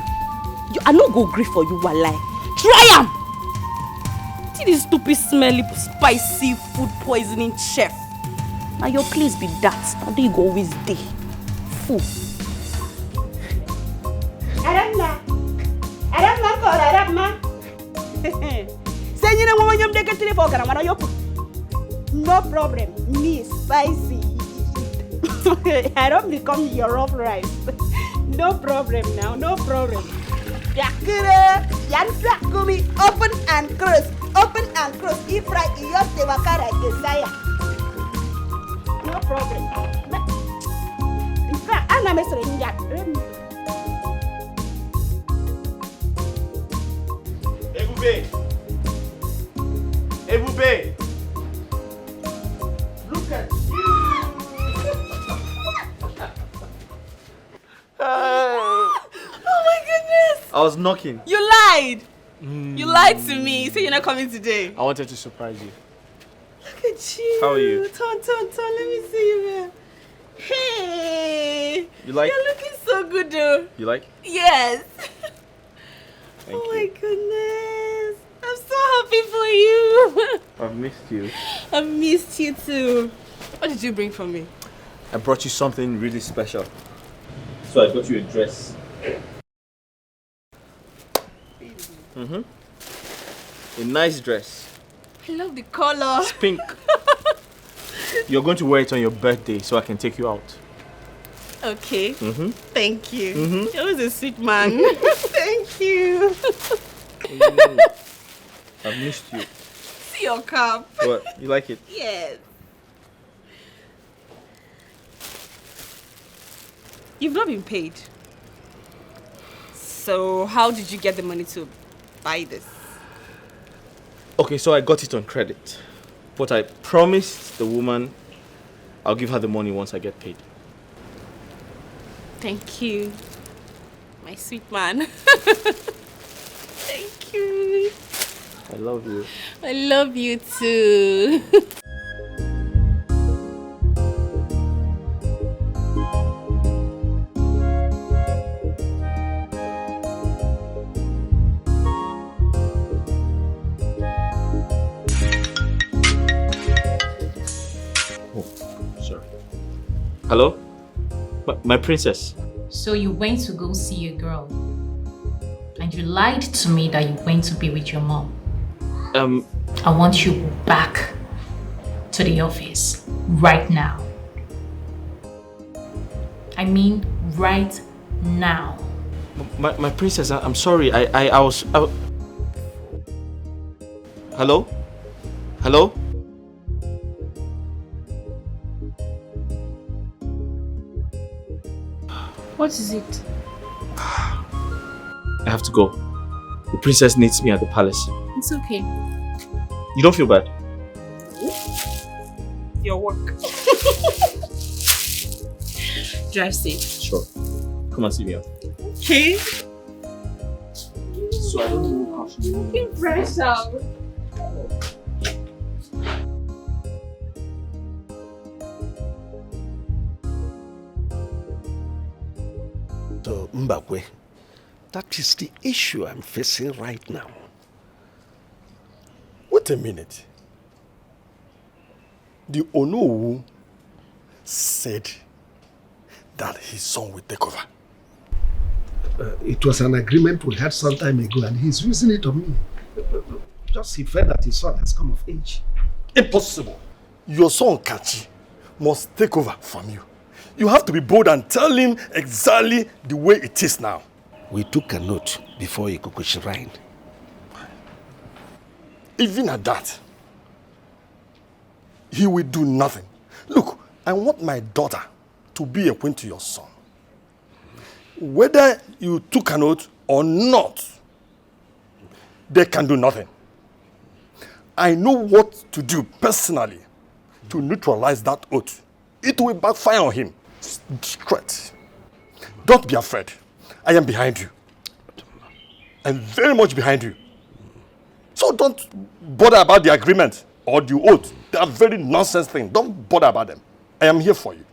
I no go agree for you, walai. Try See this stupid, smelly, spicy food poisoning chef. Now your place be that. Now they go always day. Fool. Aramma. Say you know when you take a telephone, no problem. Me spicy. I don't become your rough rice. No problem now. No problem. Open and close. Open and close. If right, you have to work like a sire. No problem. In fact, I'm not saying that. Ebube! Look at Oh my goodness! I was knocking. You lied! You lied to me. You said you're not coming today. I wanted to surprise you. Look at you. How are you? Ton, let me see you, man. Hey! You like? You're looking so good, though. You like? Yes. Thank my goodness. I'm so happy for you. I've missed you. I've missed you too. What did you bring for me? I brought you something really special. So I got you a dress. A nice dress. I love the color. It's pink. You're going to wear it on your birthday so I can take you out. Okay. Thank you. Mhm. You're always a sweet man. Thank you. I've missed you. See your cup. What? You like it? Yes. You've not been paid. So how did you get the money to buy this? Okay, so I got it on credit. But I promised the woman I'll give her the money once I get paid. Thank you, my sweet man. Thank you. I love you. I love you too. Hello? My princess. So you went to go see a girl. And you lied to me that you went to be with your mom. I want you back to the office right now. I mean right now. My princess, I'm sorry. I was... Hello? Hello? What is it? I have to go. The princess needs me at the palace. It's okay. You don't feel bad? Your work. Drive safe. Sure. Come and see me out. Okay. So I don't know how she... Looking fresh out. So, Mbakwe, that is the issue I'm facing right now. Wait a minute. The Onowu said that his son will take over. It was an agreement we had some time ago and he's using it on me. Just he felt that his son has come of age. Impossible. Your son Kachi must take over from you. You have to be bold and tell him exactly the way it is now. We took a note before Ikuku Shrine. Even at that, he will do nothing. Look, I want my daughter to be a queen to your son. Whether you took an oath or not, they can do nothing. I know what to do personally to neutralize that oath. It will backfire on him. Straight. Don't be afraid. I am behind you. I'm very much behind you. So don't bother about the agreement or the oath. They are very nonsense things. Don't bother about them. I am here for you.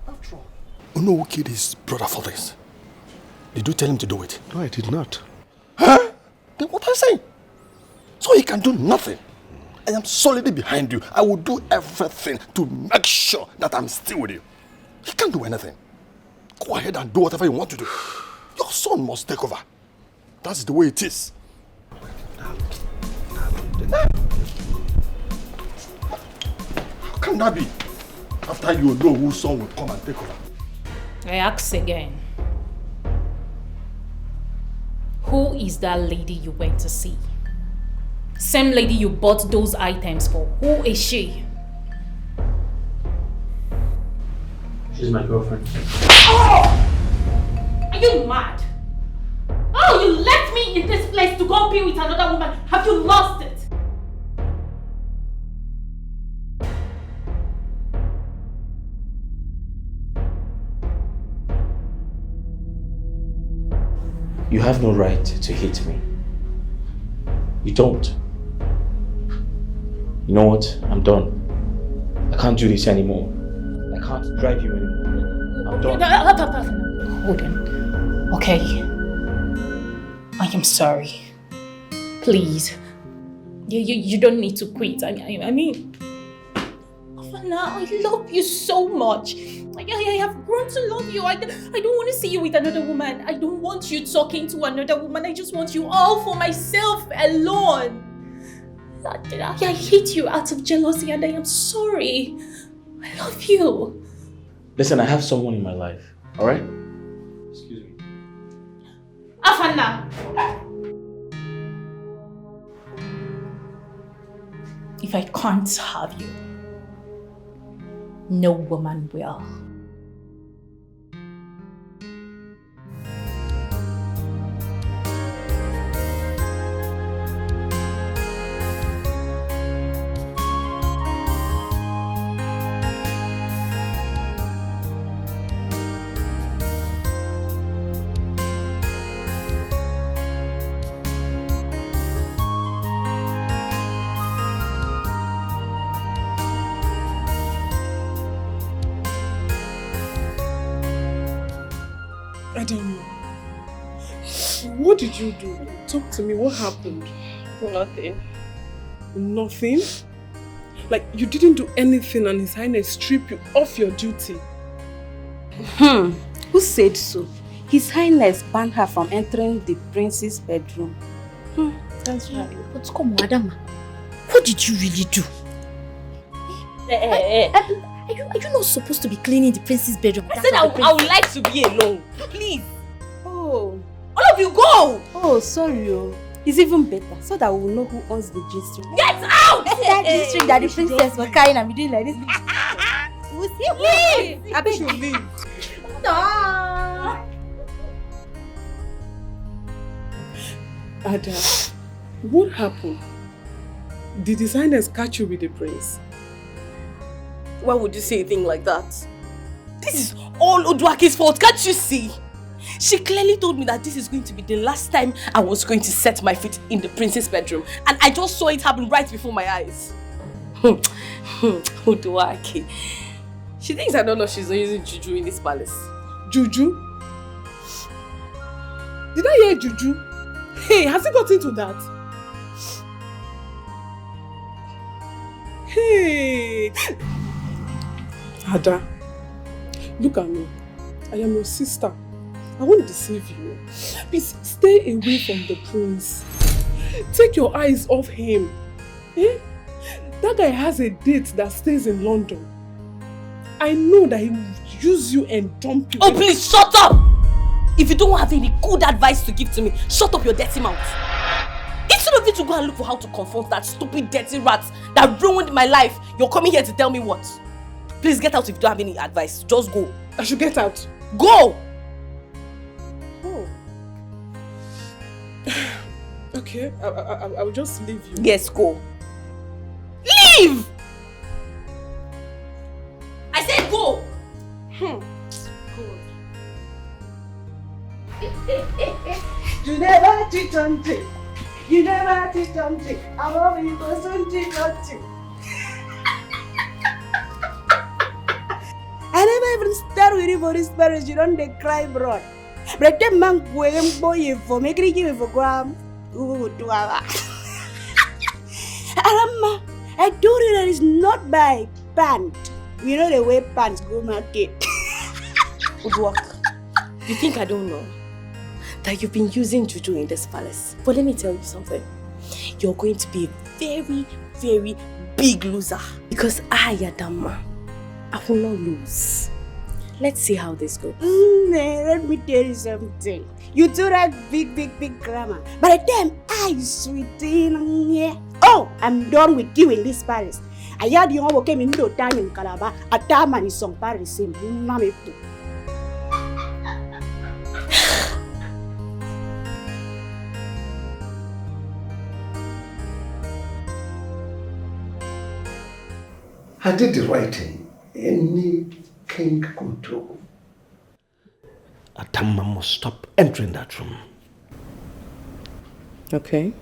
After all, you know who killed his brother for this? Did you tell him to do it? No, I did not. Huh? Then what are you saying? So he can do nothing. I am solidly behind you. I will do everything to make sure that I'm still with you. He can't do anything. Go ahead and do whatever you want to do. Your son must take over. That's the way it is. How can that be? After you know whose son will come and take over. I ask again. Who is that lady you went to see? Same lady you bought those items for. Who is she? She's my girlfriend. Oh! Are you mad? Oh, you left me in this place to go be with another woman. Have you lost it? You have no right to hit me. You don't. You know what? I'm done. I can't do this anymore. I can't drive you anymore. I'm done. Hold on. Okay. I am sorry. Please. You don't need to quit. I mean, Afana, I love you so much. I have grown to love you. I don't want to see you with another woman. I don't want you talking to another woman. I just want you all for myself alone. I hate you out of jealousy and I am sorry. I love you. Listen, I have someone in my life, alright? Excuse me. Afana! If I can't have you, no woman will. I don't know. What did you do? Talk to me. What happened? Nothing. Nothing? Like you didn't do anything and His Highness stripped you off your duty? Who said so? His Highness banned her from entering the prince's bedroom. That's right. But come on, Adama. What did you really do? Are you not supposed to be cleaning the prince's bedroom? I said I would like to be alone. Please. Oh. All of you go! Oh, sorry. It's even better so that we will know who owns the G-string. Get out! That G-string that the princess was carrying and be doing like this. We'll see. Leave! I bet you leave. No! Ada, what happened? Did His Highness catch you with the prince? Why would you say a thing like that? This is all Oduake's fault, can't you see? She clearly told me that this is going to be the last time I was going to set my feet in the prince's bedroom. And I just saw it happen right before my eyes. Oduake. She thinks I don't know she's not using juju in this palace. Juju? Did I hear juju? Hey, has it got into that? Hey! Ada, look at me. I am your sister. I won't deceive you. Please stay away from the prince. Take your eyes off him. Eh? That guy has a date that stays in London. I know that he will use you and dump you. Oh, please shut up! If you don't have any good advice to give to me, shut up your dirty mouth. Instead of you to go and look for how to confront that stupid dirty rat that ruined my life, you're coming here to tell me what? Please get out if you don't have any advice. Just go. I should get out. Go! Oh. Okay, I will just leave you. Yes, go. Leave! I said go! You never cheat on me. You never cheat on me. I love you, but don't cheat on me. I never even start with you for this marriage. You don't they cry, bro. But the man going boy for making you for gram. Arama, I told you that it's not by pant. You know the way pants go market. Udwak, you think I don't know that you've been using juju in this palace? But let me tell you something. You're going to be a very, very big loser. Because I, Adama, I will not lose. Let's see how this goes. Let me tell you something. You do that big grammar. By the time I sweetie, oh, I'm done with you in this Paris. I heard you all came in no time in Calabar. A time and is on Paris. I did the right thing. Any king could do. Adama must stop entering that room. Okay.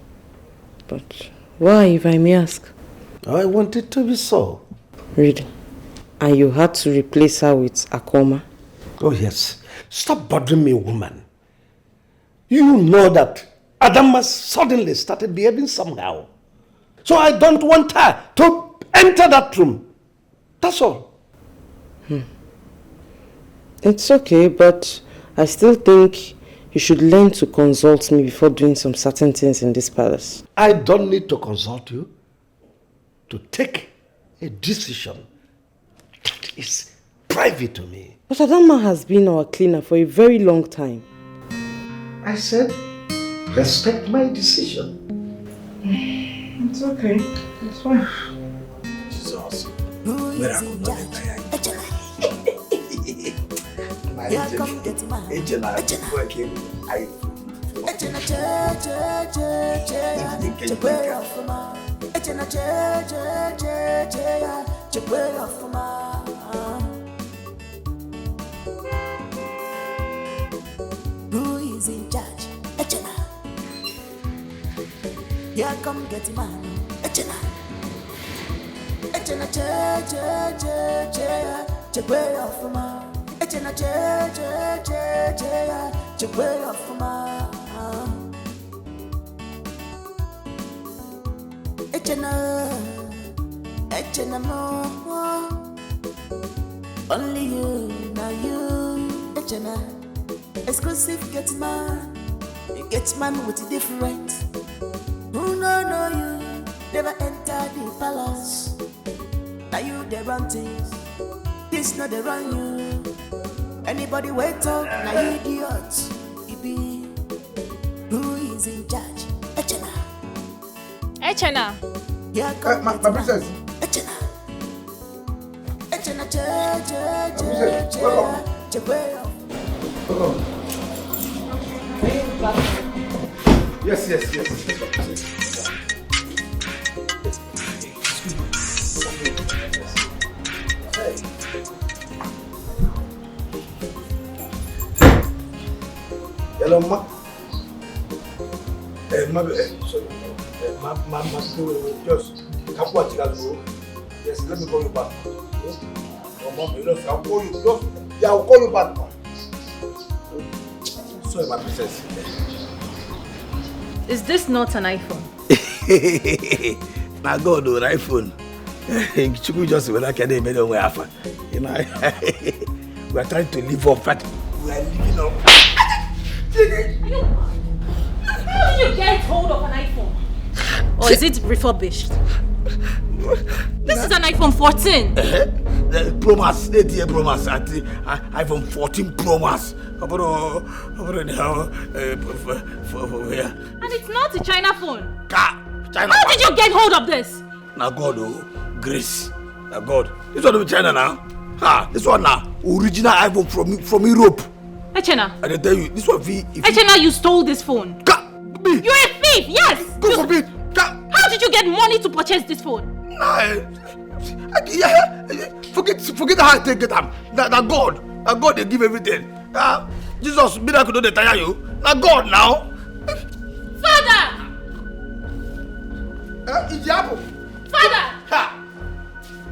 But why, if I may ask? I want it to be so. Really? And you had to replace her with Akoma? Oh yes. Stop bothering me, woman. You know that Adama suddenly started behaving somehow. So I don't want her to enter that room. That's all. It's okay, but I still think you should learn to consult me before doing some certain things in this palace. I don't need to consult you to take a decision that is private to me. But Adama has been our cleaner for a very long time. I said, respect my decision. It's okay. It's fine. Jesus. Where I could not enter. Who is in charge? Echena. Yeah, come get man. Echena. Echena, way off ma. Echena, way off ma. Echena more. Only you, now you. Echena. Exclusive get man. You get man with a different. Who know you? Never enter the palace. Now you they run things. This not they run you. Anybody wait up, now you idiots. It be who is in charge? Echena. Echena. Yeah, come my princess. Echena. Echena, welcome. Yes. Hello, ma. Ma, just come watch that go. Yes, let me call you back. Yes? Oh, mom, I'll call you. Just, yeah, I'll call you back, ma. Sorry, my princess. Is this not an iPhone? Now go do an iPhone. You just when I can make it way after. You know, we are trying to live up, but we are living up. How did you get hold of an iPhone? Or is it refurbished? This is an iPhone 14. The Pro Max, 8-year Pro Max, iPhone 14 Pro Max. And it's not a China phone. China. How did you get hold of this? Now God, grace. Now God. This one is China now. This one now, original iPhone from Europe. Echena. I tell you, this one Echena, you stole this phone. You're a thief, yes. Go for me. How did you get money to purchase this phone? Forget how I take it. Now God they give everything. Jesus, miracle don't tire you. Now God now. Father. Idiabo. Father.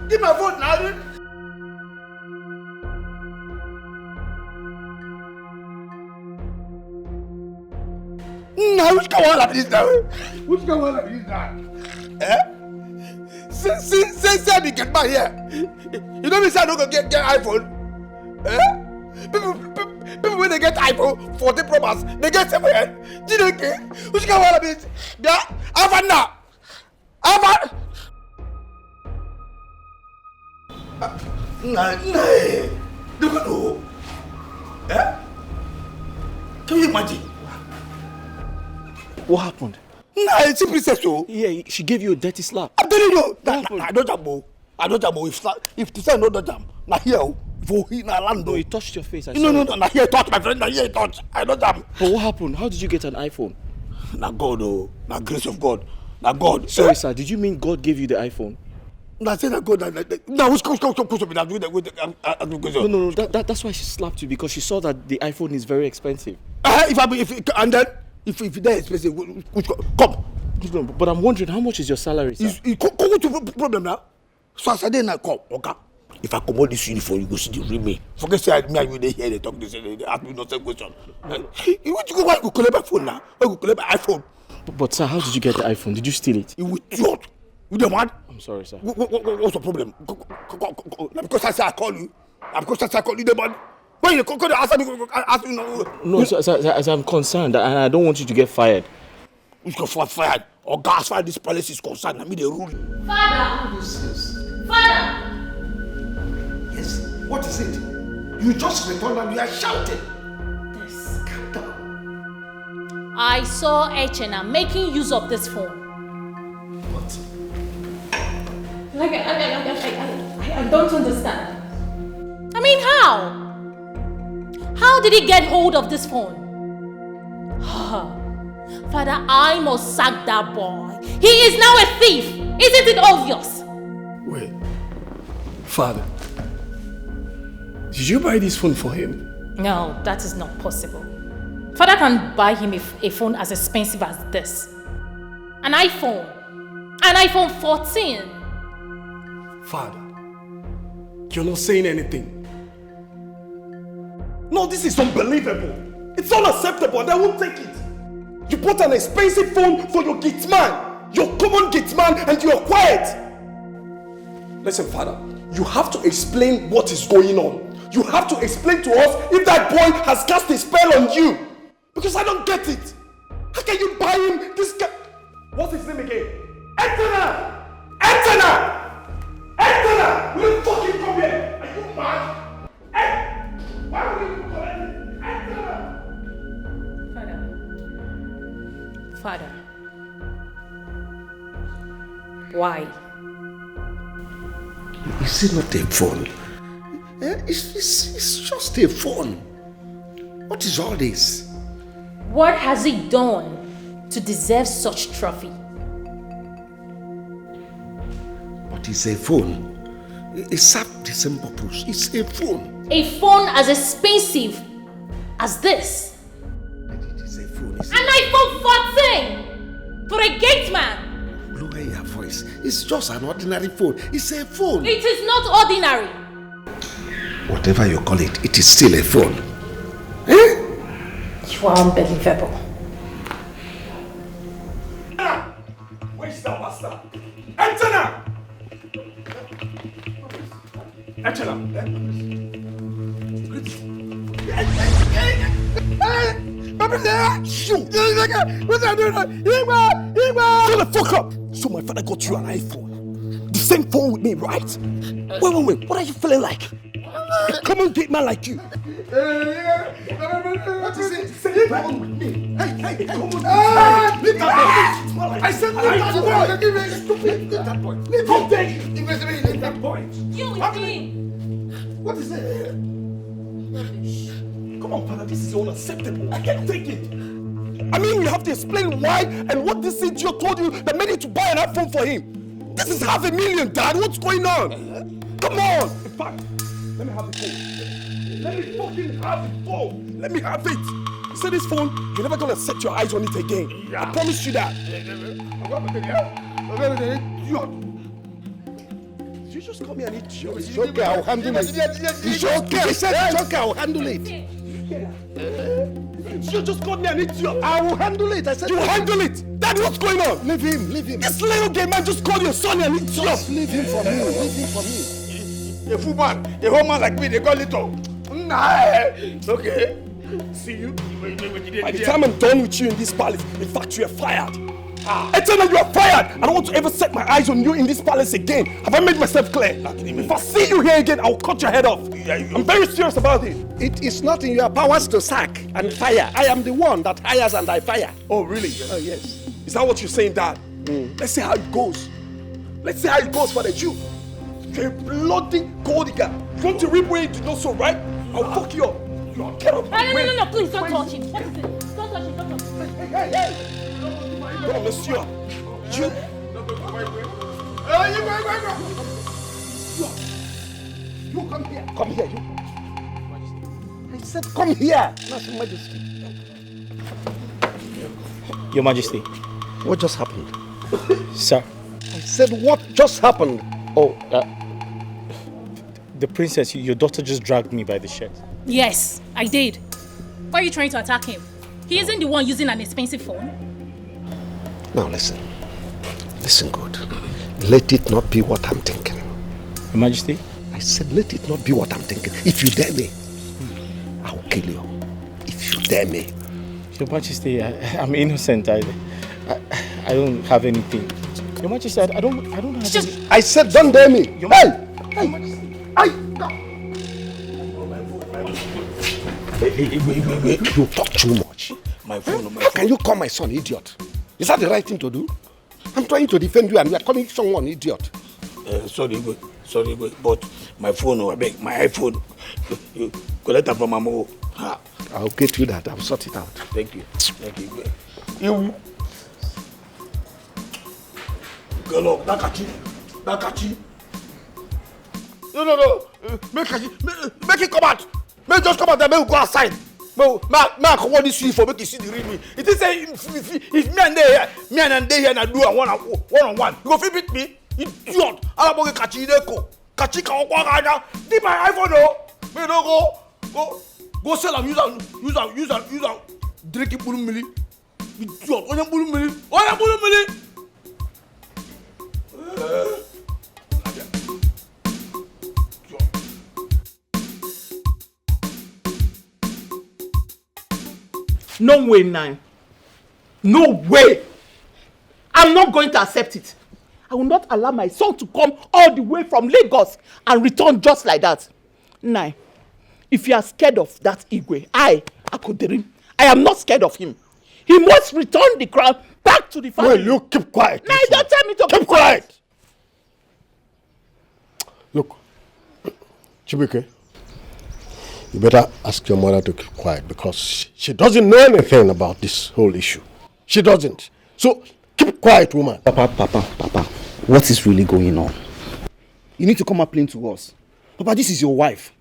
Give my phone now. Now which come on like this now? Which come on like this now? Say me get back here. You know me say I don't go get iPhone. People when they get iPhone 14 Pro Max, they get somewhere. JDK, which come on like this? Yeah, Avan now. Avan. Look know. Eh? Can you imagine? What happened? Nah, it's a princess, oh. Yeah, she gave you a dirty slap. I'm telling you, I don't jam. I don't jam. If the son don't jam, now here, for he na land. No, he touched your face. No, now here touch my friend. Now here touch. I don't jam. But what happened? How did you get an iPhone? Na God, oh, na grace of God, na God. Sorry, sir. Did you mean God gave you the iPhone? Na say na God. Now who's come to me? No. That's why she slapped you, because she saw that the iPhone is very expensive. If they're expensive, come. No, but I'm wondering, how much is your salary, sir? Come to problem now. So I said, now come, okay. If I come out this uniform, you go see the real me. Forget say me and you they hear they talk this, they ask me no same question. You want to go why you collect my phone now? Why you collect my iPhone? But sir, how did you get the iPhone? Did you steal it? You idiot. You the man? I'm sorry, sir. What's the problem? Because I say I call you. Because I say I call you the man. Why you come ask me no? No, sir, as I'm concerned, and I don't want you to get fired. You can fired. Or gas fire this palace is concerned. I mean the rule. Father! Father! Yes, what is it? You just returned and you are shouting. This. Calm down. I saw Echena making use of this phone. What? Like, I don't understand. I mean, how? How did he get hold of this phone? Father, I must sack that boy. He is now a thief. Isn't it obvious? Wait. Father, did you buy this phone for him? No, that is not possible. Father can buy him a phone as expensive as this. An iPhone. An iPhone 14. Father, you're not saying anything. No, this is unbelievable. It's unacceptable and I won't take it. You bought an expensive phone for your gate man, your common gate man, and you're quiet. Listen, Father, you have to explain what is going on. You have to explain to us if that boy has cast a spell on you. Because I don't get it. How can you buy him this guy? What's his name again? Antenna! Antenna! Antenna! Will you fucking come here? Are you mad? Hey! Why will you come here? Antenna! Father. Why? Is it not a phone? It's just a phone. What is all this? What has he done to deserve such trophy? But it's a phone. It serves the same purpose. It's a phone. A phone as expensive as this? It is a phone. An iPhone 14 for a gate man. Lower your voice. It's just an ordinary phone. It's a phone. It is not ordinary. Whatever you call it, it is still a phone. You are unbelievable. Where's the master? Antenna! What's that doing? Shut the fuck up! So my father got you an iPhone. The same phone with me, right? Wait. What are you feeling like? A common gate man like you. What is it? Say phone with me. Hey, come on. Leave that boy. I said leave that boy. Leave that boy. Leave that boy. You with him. What is it? Come on, father, this is unacceptable. I can't take it. I mean, you have to explain why and what this idiot told you that made you to buy an iPhone for him. This is $500,000, Dad. What's going on? Come on. In fact, let me have the phone. Let me fucking have the phone. Let me have it. You see this phone? You're never gonna set your eyes on it again. Yeah. I promise you that. You just call me an idiot. It's okay, I'll handle it. It's okay. I said it's okay, I'll handle it. You just called me an idiot. I will handle it. I said you handle it. Dad, what's going on? Leave him. This little gay man just called your son an idiot. Just leave him for me. A fool man, a whole man like me, they call little. Nah, it's okay. See you. By the time I'm done with you in this palace, in fact, you are fired. Echena, you are fired. I don't want to ever set my eyes on you in this palace again. Have I made myself clear? If I see you here again, I'll cut your head off. I'm very serious about it. It is not in your powers to sack and fire. I am the one that hires and I fire. Oh, really? Oh, yes. Is that what you're saying, Dad? Let's see how it goes. Let's see how it goes for the Jew. You're a bloody gold digger. You want to reap where you do not sow, right? I'll fuck you up. Get up. No, please don't touch him. What is it? Don't touch him, don't touch him. Hey! Oh, monsieur. You. You come here. Come here, you. I said come here. Not Your Majesty. Your Majesty. What just happened? Sir. I said what just happened? Oh, the princess, your daughter just dragged me by the shirt. Yes, I did. Why are you trying to attack him? He isn't the one using an expensive phone. Now listen. Listen good. Let it not be what I'm thinking. Your Majesty? I said let it not be what I'm thinking. If you dare me, I'll kill you. If you dare me. Your Majesty, I'm innocent. I don't have anything. Your Majesty, I don't have any... I said don't dare me. Hey! Your Majesty. You talk too much. My phone. How can you call my son idiot? Is that the right thing to do? I'm trying to defend you and you are calling someone idiot. Sorry, but my phone, I beg, my iPhone. You collect that from my mom. I'll get you that. I'll sort it out. Thank you. You. Girl up, Nakachi. No. Make it come out. Make just come out and make it go outside. I come on this week for make you see the real me. It is say if me and they here and do a one-on-one. You go fit beat me? Idiot. I don't want to catch you there. Catch you can walk around. Did my iPhone though? Me don't go sell and use and drink it bulu mili. Idiot. Oya bulu mili. No way, Nine. No way. I'm not going to accept it. I will not allow my son to come all the way from Lagos and return just like that. Nine, if you are scared of that Igwe, Akoderim, I am not scared of him. He must return the crown back to the family. Well, you keep quiet. Nine, don't tell me to keep quiet. Look, Chibuike, you better ask your mother to keep quiet because she doesn't know anything about this whole issue. She doesn't. So, keep quiet, woman. Papa, what is really going on? You need to come and explain to us. Papa, this is your wife.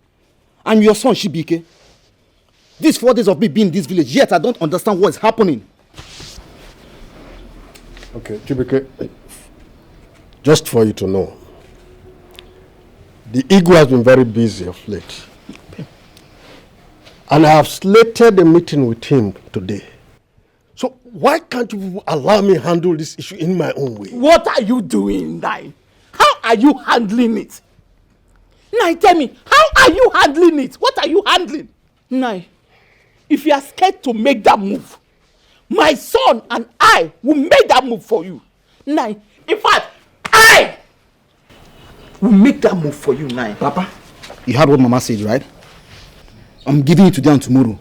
And your son, Shibike. These 4 days of me being in this village, yet I don't understand what is happening. Okay, Chibike, just for you to know, the Igwe has been very busy of late. And I have slated a meeting with him today. So why can't you allow me handle this issue in my own way? What are you doing, Nai? How are you handling it? Nai, tell me, how are you handling it? What are you handling? Nai, if you are scared to make that move, my son and I will make that move for you. Nai, in fact, I will make that move for you, Nai. Papa, you heard what Mama said, right? I'm giving it to them tomorrow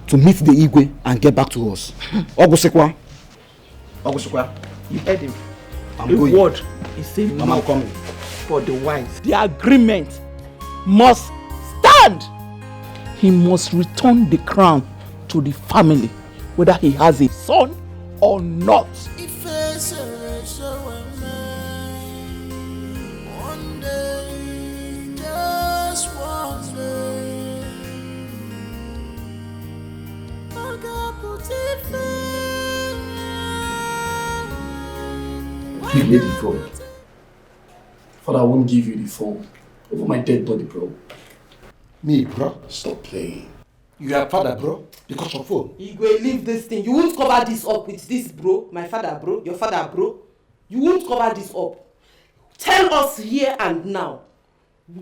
to meet the Igwe and get back to us. Ogusekwa, you heard him. I'm the going. Word is saying Mama, no I'm coming. For the wise. The agreement must stand. He must return the crown to the family, whether he has a son or not. One day, just one day, I got put it Give me the phone. Father, I won't give you the phone over my dead body, bro. Me, bro? Stop playing. You are father, bro, because of phone. Igwe, leave this thing. You won't cover this up with this, bro. My father, bro. Your father, bro. You won't cover this up. Tell us here and now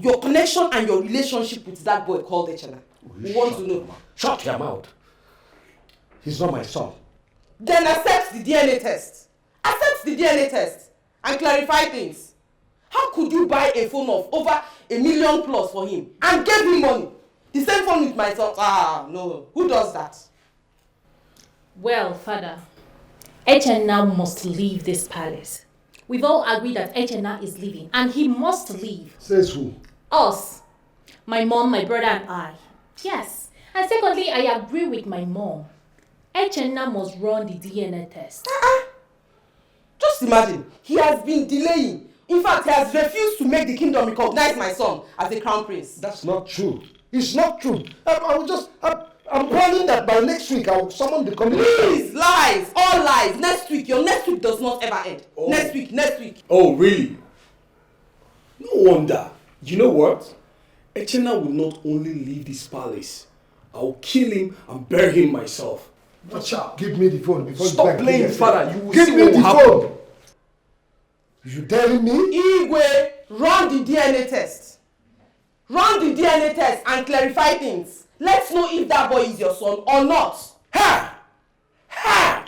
your connection and your relationship with that boy called Echena. We want to know. Shut your mouth. He's not my son. Then accept the DNA test. Accept the DNA test and clarify things. How could you buy a phone of over $1 million plus for him and gave him money? The same phone with my son. Ah, no. Who does that? Well, Father, Echena must leave this palace. We've all agreed that Echena is leaving, and he must leave. Says who? Us. My mom, my brother, and I. Yes. And secondly, I agree with my mom. Echena must run the DNA test. Just imagine, he has been delaying. In fact, he has refused to make the kingdom recognize my son as a crown prince. That's not true. It's not true. I'm planning that by next week I will summon the committee. Please, lies, all lies. Next week, your next week does not ever end. Oh. Next week. Oh, really? No wonder. You know what? Echena will not only leave this palace, I will kill him and bury him myself. Watch out. Give me the phone before Stop playing, Father. You will give see me what the will happen. phone. You telling me? Igwe, run the DNA test. Run the DNA test and clarify things. Let's know if that boy is your son or not. Ha! Ha!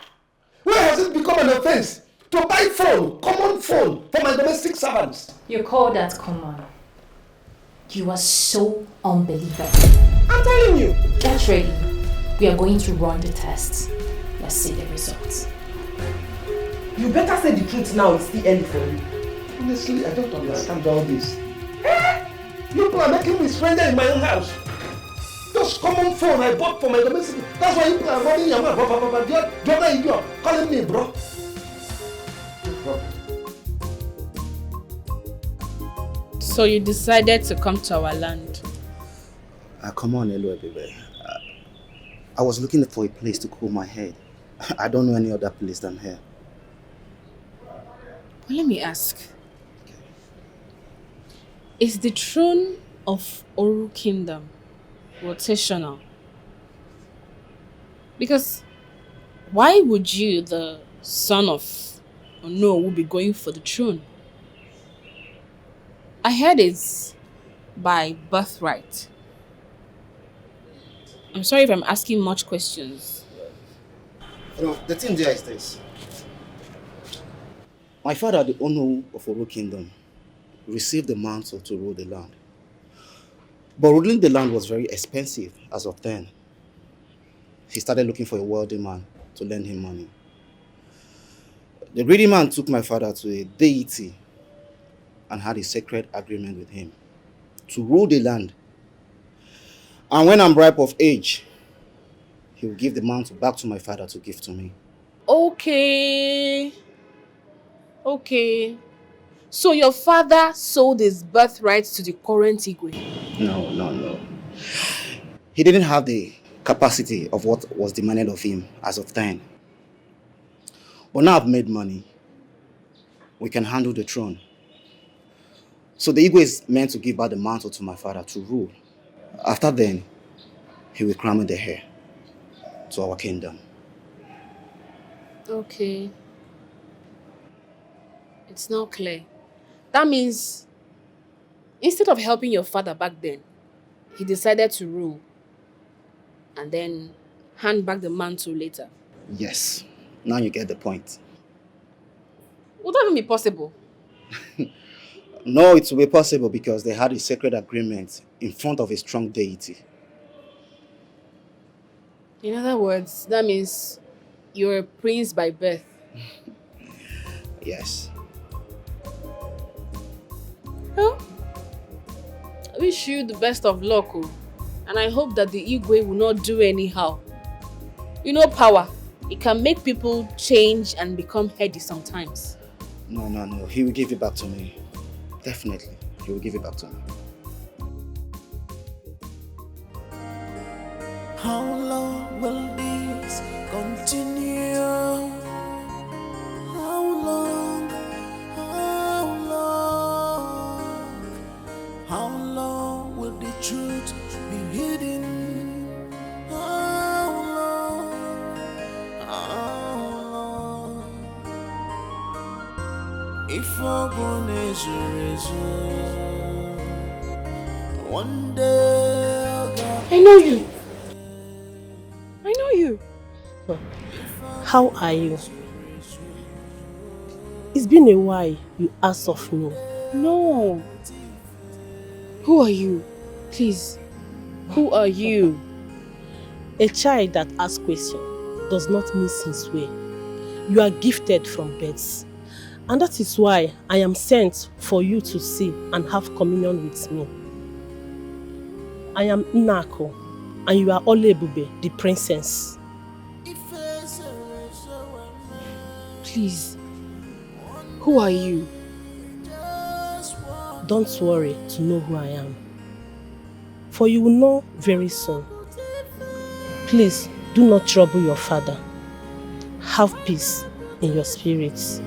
Where has it become an offense to buy phone, common phone, for my domestic servants? You call that common? You are so unbelievable. I'm telling you. Get ready. We are going to run the test. Let's see the results. You better say the truth now. It's still early for you. Honestly, I don't understand all this. You people are making me stranger in my own house. Just common phone I bought for my domestic. That's why you people are running your mouth. The other idiot calling me bro. So you decided to come to our land? Come on, Elo, baby. I was looking for a place to cool my head. I don't know any other place than here. Well, let me ask. Is the throne of Oru Kingdom rotational? Because why would you, the son of Ono, will be going for the throne? I heard it's by birthright. I'm sorry if I'm asking much questions. The thing there is this. My father, the Ono of Oru Kingdom, received the mantle to rule the land. But ruling the land was very expensive as of then. He started looking for a wealthy man to lend him money. The greedy man took my father to a deity and had a sacred agreement with him to rule the land. And when I'm ripe of age, he will give the mantle back to my father to give to me. Okay. So your father sold his birthright to the current Igwe? No. He didn't have the capacity of what was demanded of him as of then. But now I've made money. We can handle the throne. So the Igwe is meant to give back the mantle to my father to rule. After then, he will crown me the heir to our kingdom. Okay. It's now clear. That means, instead of helping your father back then, he decided to rule and then hand back the mantle later. Yes. Now you get the point. Would that even be possible? No, it will be possible because they had a sacred agreement in front of a strong deity. In other words, that means you're a prince by birth. Yes. Well, I wish you the best of luck, and I hope that the Igwe will not do anyhow. You know power, it can make people change and become heady sometimes. No. He will give it back to me. Definitely. He will give it back to me. How long will this continue? How long? How long will the truth be hidden? How long? If our born is one day I know you. How are you? It's been a while you asked of me. No. Who are you? Please. Who are you? A child that asks questions does not mean sincere. You are gifted from birth. And that is why I am sent for you to see and have communion with me. I am Inako, and you are Olebube, the princess. Please. Who are you? Don't worry to know who I am. For you will know very soon. Please do not trouble your father. Have peace in your spirits.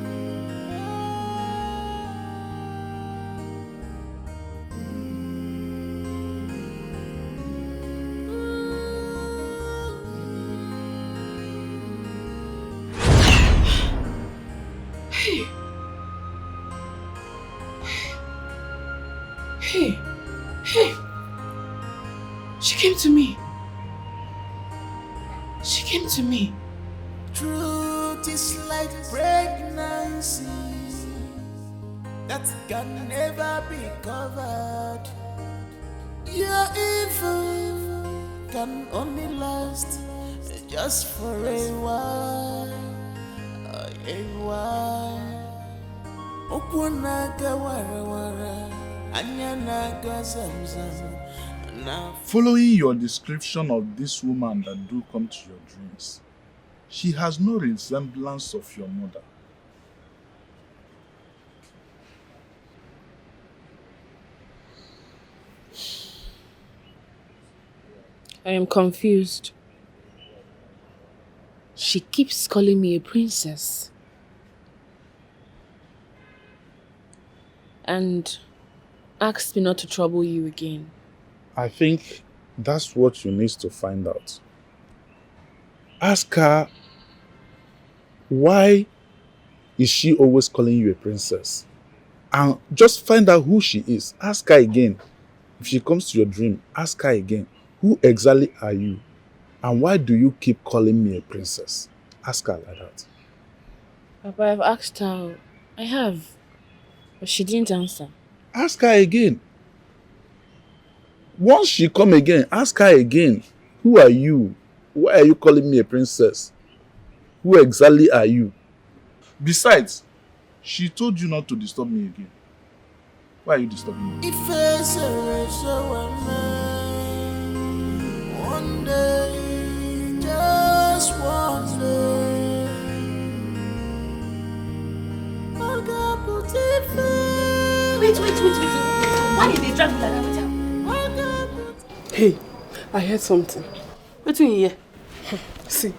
Hey. She came to me. She came to me. Truth is like pregnancy that can never be covered. Your evil can only last just for a while. A while. Okunaga wara wara, anyanaga zamzam. Following your description of this woman that do come to your dreams, she has no resemblance of your mother. I am confused. She keeps calling me a princess. And asked me not to trouble you again. I think that's what you need to find out. Ask her, why is she always calling you a princess? And just find out who she is. Ask her again. If she comes to your dream, ask her again, who exactly are you? And why do you keep calling me a princess? Ask her like that. Papa, I've asked her. I have. But she didn't answer. Ask her again. Once she come again, ask her again, who are you? Why are you calling me a princess? Who exactly are you? Besides, she told you not to disturb me again. Why are you disturbing me? One day, just one day, Wait. Why did they drag me like that? Hey, I heard something. What do you hear? See,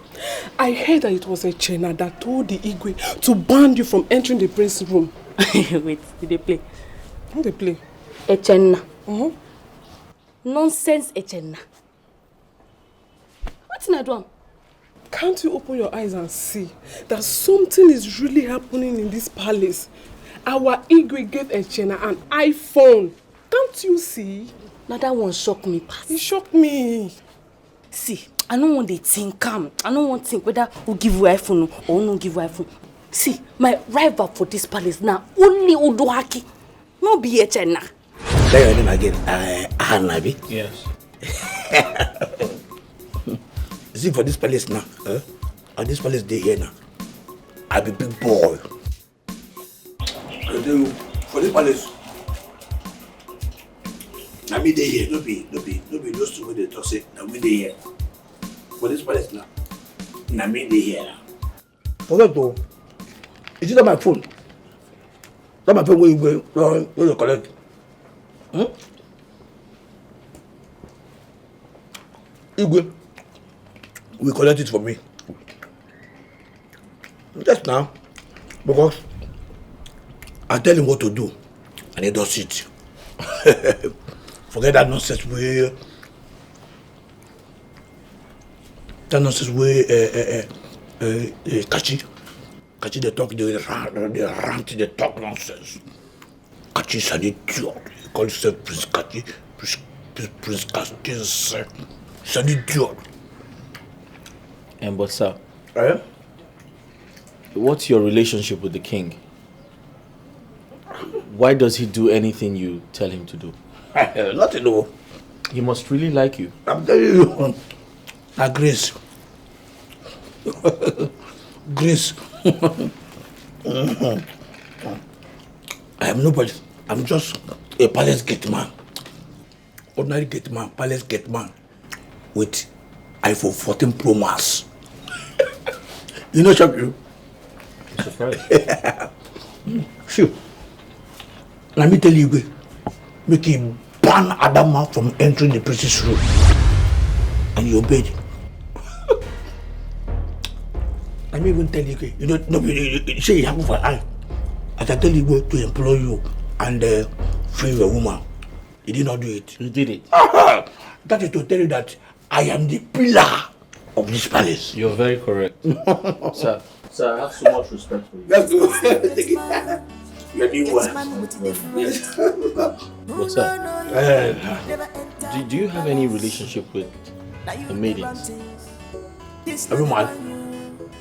I heard that it was a Chena that told the Igwe to ban you from entering the prince's room. Wait, did they play? How they play? A Chena. Nonsense, a Chena. What's in that one? Can't you open your eyes and see that something is really happening in this palace? Our Igwe gave a Chena an iPhone. Can't you see? Now that one shocked me. It shocked me. See, I don't want to think calm. I don't want to think whether we'll give you iPhone or not give you iPhone. See, my rival for this palace now only Udohaki. No be a Chena. There you again. Hanabi. Yes. See, for this palace now, and this palace they here now, I be big boy. I tell you, for this palace, I mean they here, no be those two they talk say, I mean they here. For this palace now, I mean they here. Forget though, is it on my phone? Not my phone where you collect. Igwe, we collect it for me. Just now, because I tell him what to do, and he does it. Forget that nonsense way. That nonsense way. Kachi they talk, they rant, they talk nonsense. Kachi is an idiot. He calls himself Prince Kachi, Prince Kachi. It's an idiot. And but sir, What's your relationship with the king? Why does he do anything you tell him to do? Nothing, no. He must really like you. I'm telling you. Grace. Grace. I am nobody. I'm just a palace gate man. Ordinary gate man, palace gate man. With iPhone 14 Pro Max. You know, shock you? I'm surprised. Sure. Let me tell you, make him ban Adama from entering the priest's room. And he obeyed. Let me even tell you, you know, no, you say you have for eye. As I tell you to employ you and free a woman, he did not do it. He did it. That is to tell you that I am the pillar of this palace. You're very correct. Sir, I have so much respect for you. That's good. You're the one. What's up? Do you have any relationship with the maidens? Every man.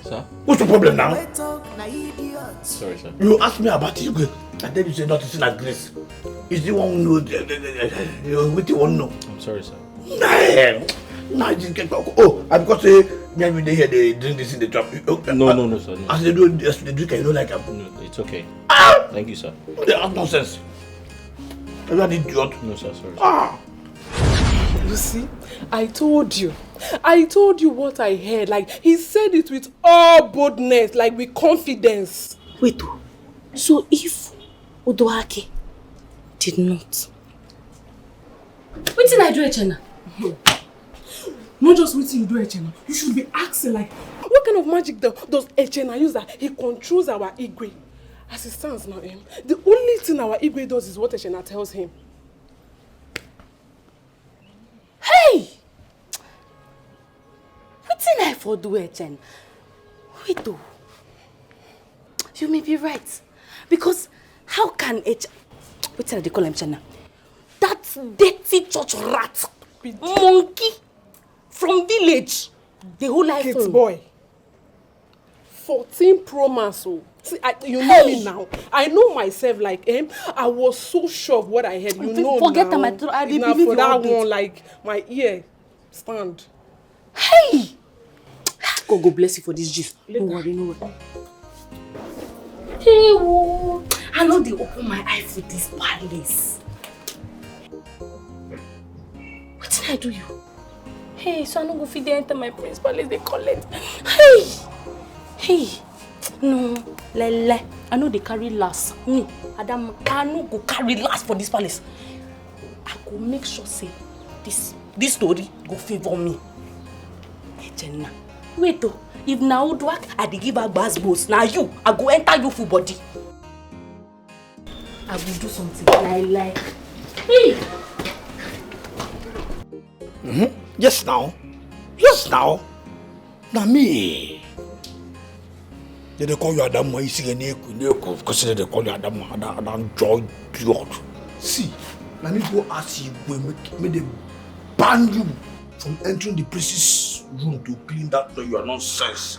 Sir? What's the problem now? Sorry, sir. You asked me about it, and then you say nothing like Grace. Is the one who knows what you want to know? I'm sorry, sir. Nah, just get oh, I because me and they here they drink this in the trap. No, sir. No. As they do, as they drink, you know, like No, it's okay. Thank you, sir. They have nonsense. You're an idiot. No, sir. Sorry. You see, I told you what I heard. Like, he said it with all boldness, like with confidence. Wait, so if Odoake did not, what did I do, Echena? Not just what you do, Echena. You should be asking, like, what kind of magic does Echena use that he controls our Igwe? As it stands now, the only thing our Igwe does is what Echena tells him. Hey! What did I for do, Echena? Wait, though. You may be right. Because how can what did they call him, Echena? That dirty church rat, monkey from village, the whole life. Kids boy. 14 Pro Max. See, you know me now. I know myself like him. I was so sure of what I heard. You know forget now. I believe for that one, like my ear stand. Hey! God go bless you for this gist. No worry, no worry. Hey, whoa. I know they open my eye for this palace. What did I do you? Hey, so I don't go feed they enter my prince palace, they collect. Hey! No, lele. I know they carry last. Me, Adam, I no go carry last for this palace. I go make sure say this story go favor me. Hey, Jenna. Wait though, if now do I dey give her bass now you, I go enter you full body. I will do something like. Hey! Yes now. Now me. They call you Adam, you see any because they call you Adam, joy. See, let me go ask you, may they ban you from entering the priest's room to clean that so you are nonsense.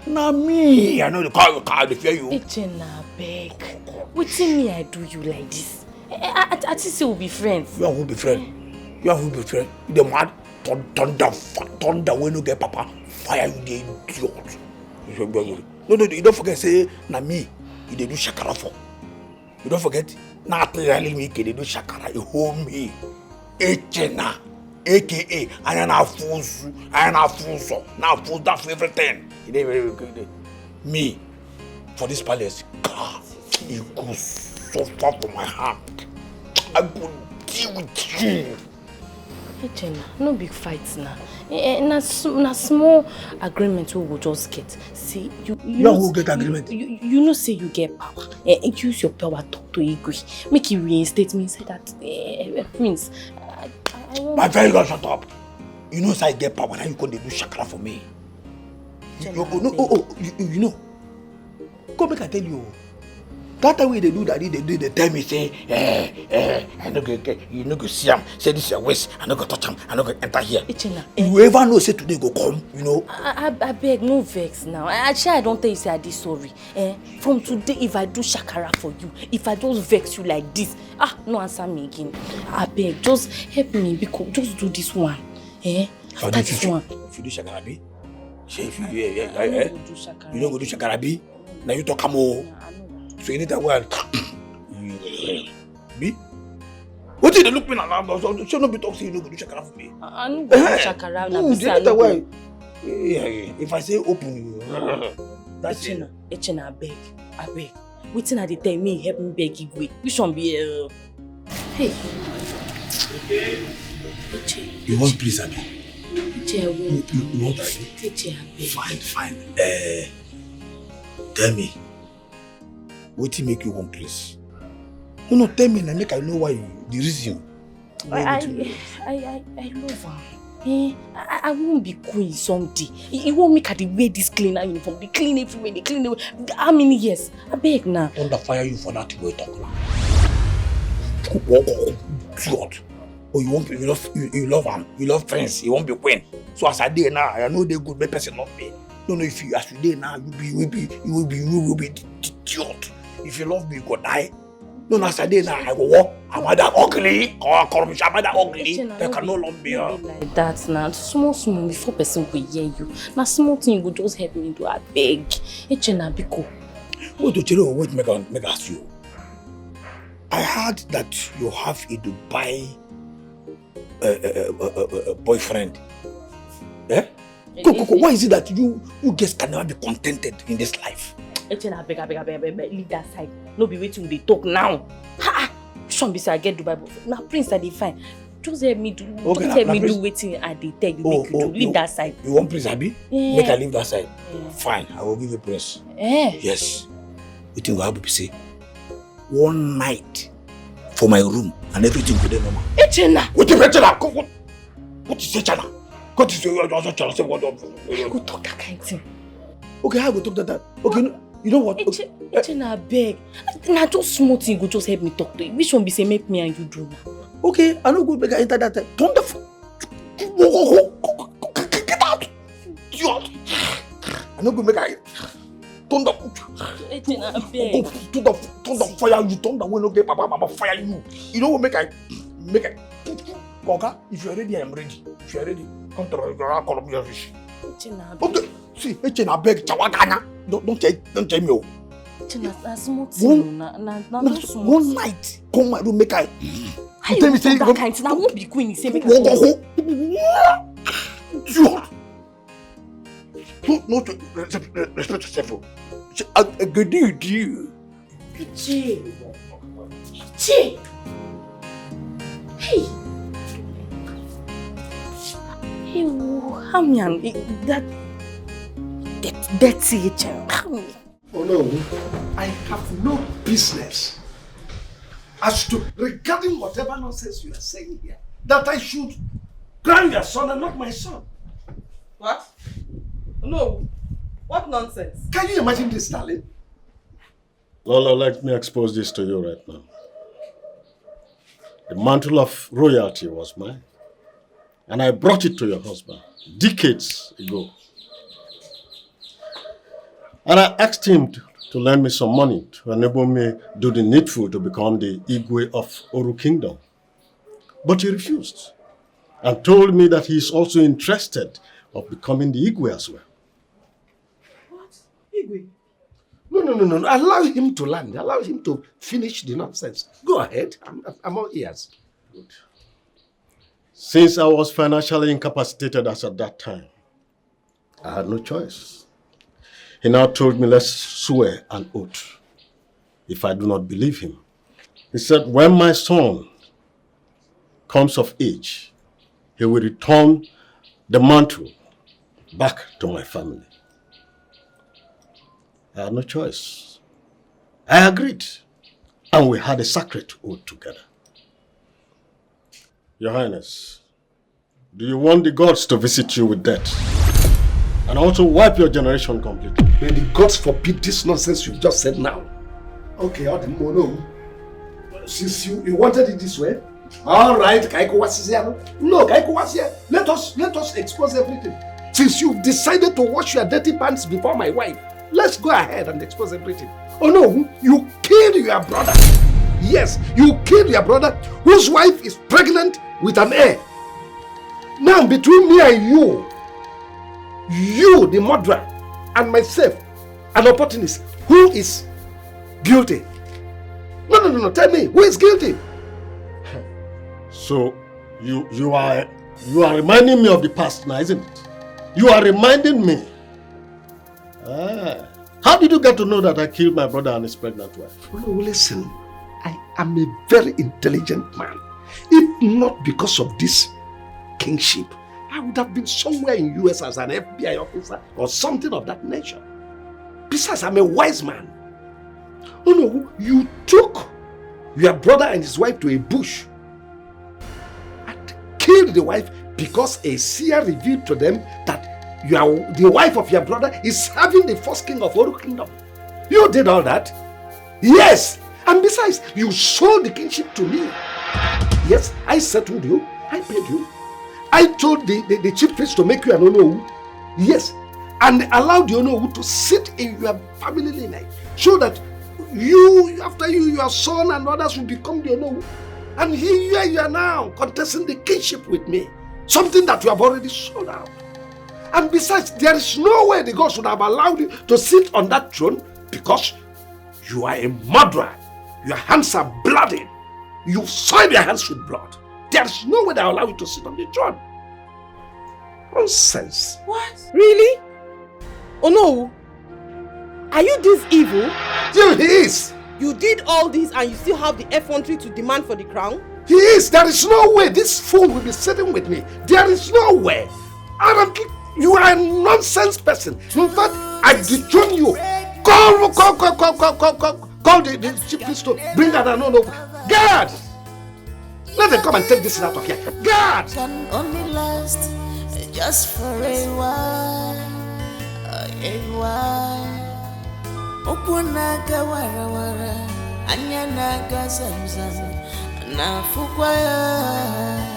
Now me, I know they call you, they fear you. Echena, beg. What me I do you like this? I just say we'll be friends. You and who be friend? The mad thunder when you get papa fire you the idiot. No, you don't forget say na me you dey do shakara for. You don't forget not really me they do shakara you hold me. Echena aka I am a fool now fool that for everything. You dey very good. Me for this palace it goes so far from my hand. I go deal with you. Echena, no big fights now. Na small agreement we will just get. See, you will get agreement. You know, say you get power. Use your power talk to Igwe. Make you reinstate me. Say that, Prince. My very God, shut up. You know, say I get power. Now you can do shakara for me. You know. Go make I tell you. That time when they do that, they tell me say, I no go you no go see him. Say this your waist, I no go touch him, I no go enter here. You ever know say today go come, you know? I beg, no vex now. Actually, I don't tell you say I did sorry. From today, if I do shakara for you, if I just vex you like this, no answer me again. I beg, just help me because just do this one. After this one. If you do shakara, be, if you don't go do shakara, be, now you talk more. So you need that word. Be? What did they look me now? So not be talking, you don't go do shakara for me. I don't go do shakara. No, you need that word. If I say open, you. That's it. Echena, I beg. Waiting at the time, me help me beg Igwe. We shouldn't be Hey. You want please, Abi? You want Abi? Fine. Tell me. What will make you want please? No, tell me and make I know why the reason. I love her. I won't be queen someday. It won't make her the way this cleaner uniform. They clean everywhere, they clean everywhere. How many years? I beg now. Under fire you for that way talk now. God. Oh, you love him, you love friends, you won't be queen. So as I did now, I know they good, but person not me. No, if you as you did now, you will be idiot. If you love me, you go die. No, as I did now, I go walk. Am I that ugly? Am I that ugly? They can no love me. Like that now. Small before person will hear you. Now small thing you go just help me do. I beg. Echena biko. Wait to tell you what make ask you. I heard that you have a Dubai boyfriend. Eh? Go. Why is it that you guys can never be contented in this life? Echena beg, leave that side. No be waiting they talk now. Shouldn't be say I get Dubai boyfriend. Now Prince I dey fine. Just help me do. Okay, just help me do waiting I dey tell you make you do. Leave that side. You want Prince Abi? Yeah. Make I leave that side. Yeah. Fine, I will give you Prince. Yes. You think I will say one night for my room and everything go there normal. Echena. What is Echena? What is Echena? What is your Echena? Go talk that kind of thing. Okay, I go talk that. Okay, you know what? Echena beg. Now just small thing go just help me talk to you. Which one be say make me and you do now? Okay, I no go make I enter that time. Turn the get out. I no go make I turn the Echena beg. Turn the fire you. Turn the way no get Papa fire you. You know what make I. Koga, if you are ready, I am ready. If you are ready, come to the call me your fish. Okay, see, Echena beg chawagana. Don't tell me. Echena, small thing. One night, come my room make I. You tell me say that kind thing. I won't be queen. Say make No, respect yourself. I good you. Che. Hey, how many that dirty Echena? Oh no, I have no business as to regarding whatever nonsense you are saying here, that I should crown your son and not my son. What? No. What nonsense? Can you imagine this, darling? Lola, let me expose this to you right now. The mantle of royalty was mine, and I brought it to your husband decades ago. And I asked him to lend me some money to enable me do the needful to become the Igwe of Oru Kingdom. But he refused and told me that he is also interested of becoming the Igwe as well. What? Igwe? No. Allow him to land. Allow him to finish the nonsense. Go ahead. I'm all ears. Good. Since I was financially incapacitated as at that time, I had no choice. He now told me, let's swear an oath if I do not believe him. He said, when my son comes of age, he will return the mantle back to my family. I had no choice. I agreed, and we had a sacred oath together. Your Highness, do you want the gods to visit you with death and also wipe your generation completely? May the gods forbid this nonsense you've just said now. Okay, no. Since you wanted it this way, all right, Kaiko was here. No, Kaiko was here. Let us expose everything. Since you've decided to wash your dirty pants before my wife, let's go ahead and expose everything. Oh no, you killed your brother. Yes, you killed your brother whose wife is pregnant with an heir. Now between me and you the murderer, and myself, an opportunist, who is guilty? No, tell me, who is guilty? So, you are reminding me of the past now, isn't it? You are reminding me. How did you get to know that I killed my brother and his pregnant wife? Oh, listen, I am a very intelligent man. If not because of this kingship, I would have been somewhere in US as an FBI officer or something of that nature. Besides, I'm a wise man. Oh no, you took your brother and his wife to a bush and killed the wife because a seer revealed to them that the wife of your brother is having the first king of Oru Kingdom. You did all that? Yes! And besides, you sold the kingship to me. Yes, I settled you. I paid you. I told the chief priest to make you an Onowu. Yes. And allowed the Onowu to sit in your family lineage. So that after your son and others will become the Onowu. And here you are now contesting the kingship with me. Something that you have already sold out. And besides, there is no way the gods would have allowed you to sit on that throne because you are a murderer. Your hands are bloody. You soiled your hands with blood. There is no way they allow you to sit on the throne. Nonsense. What? Really? Oh no. Are you this evil? Yeah, he is. You did all this and you still have the effrontery to demand for the crown? He is. There is no way this fool will be sitting with me. There is no way. You are a nonsense person. In fact, I dethrone you. Call the chief priest to bring that over. Guard! Let them come and take this out of here. Guard! Can only last just for a while. Okunaga wara wara, anyanaga zamzam, na fukwaya.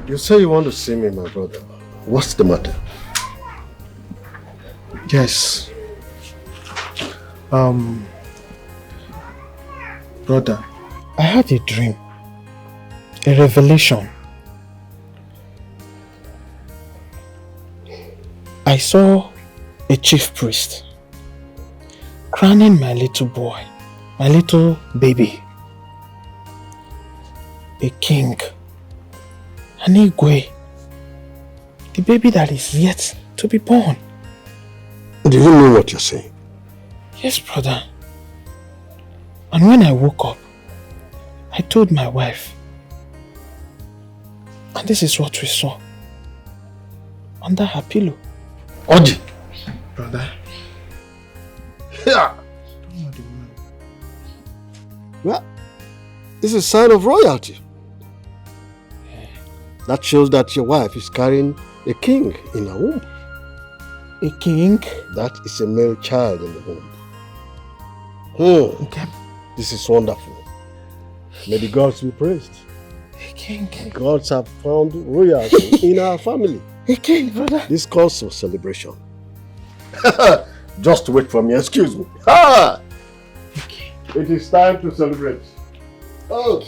You say you want to see me, my brother. What's the matter? Yes. Brother, I had a dream. A revelation. I saw a chief priest crowning my little boy, my little baby, a king, an Igwe, the baby that is yet to be born. Do you know what you're saying? Yes, brother. And when I woke up, I told my wife, and this is what we saw under her pillow. Oji! Brother. Yeah. Well, this is a sign of royalty. That shows that your wife is carrying a king in her womb. A king? That is a male child in the womb. Okay. This is wonderful. May the gods be praised. A king. The gods have found royalty in our family. A king, brother. This calls for celebration. Just wait for me, excuse me. Ah! Okay. It is time to celebrate. Oh.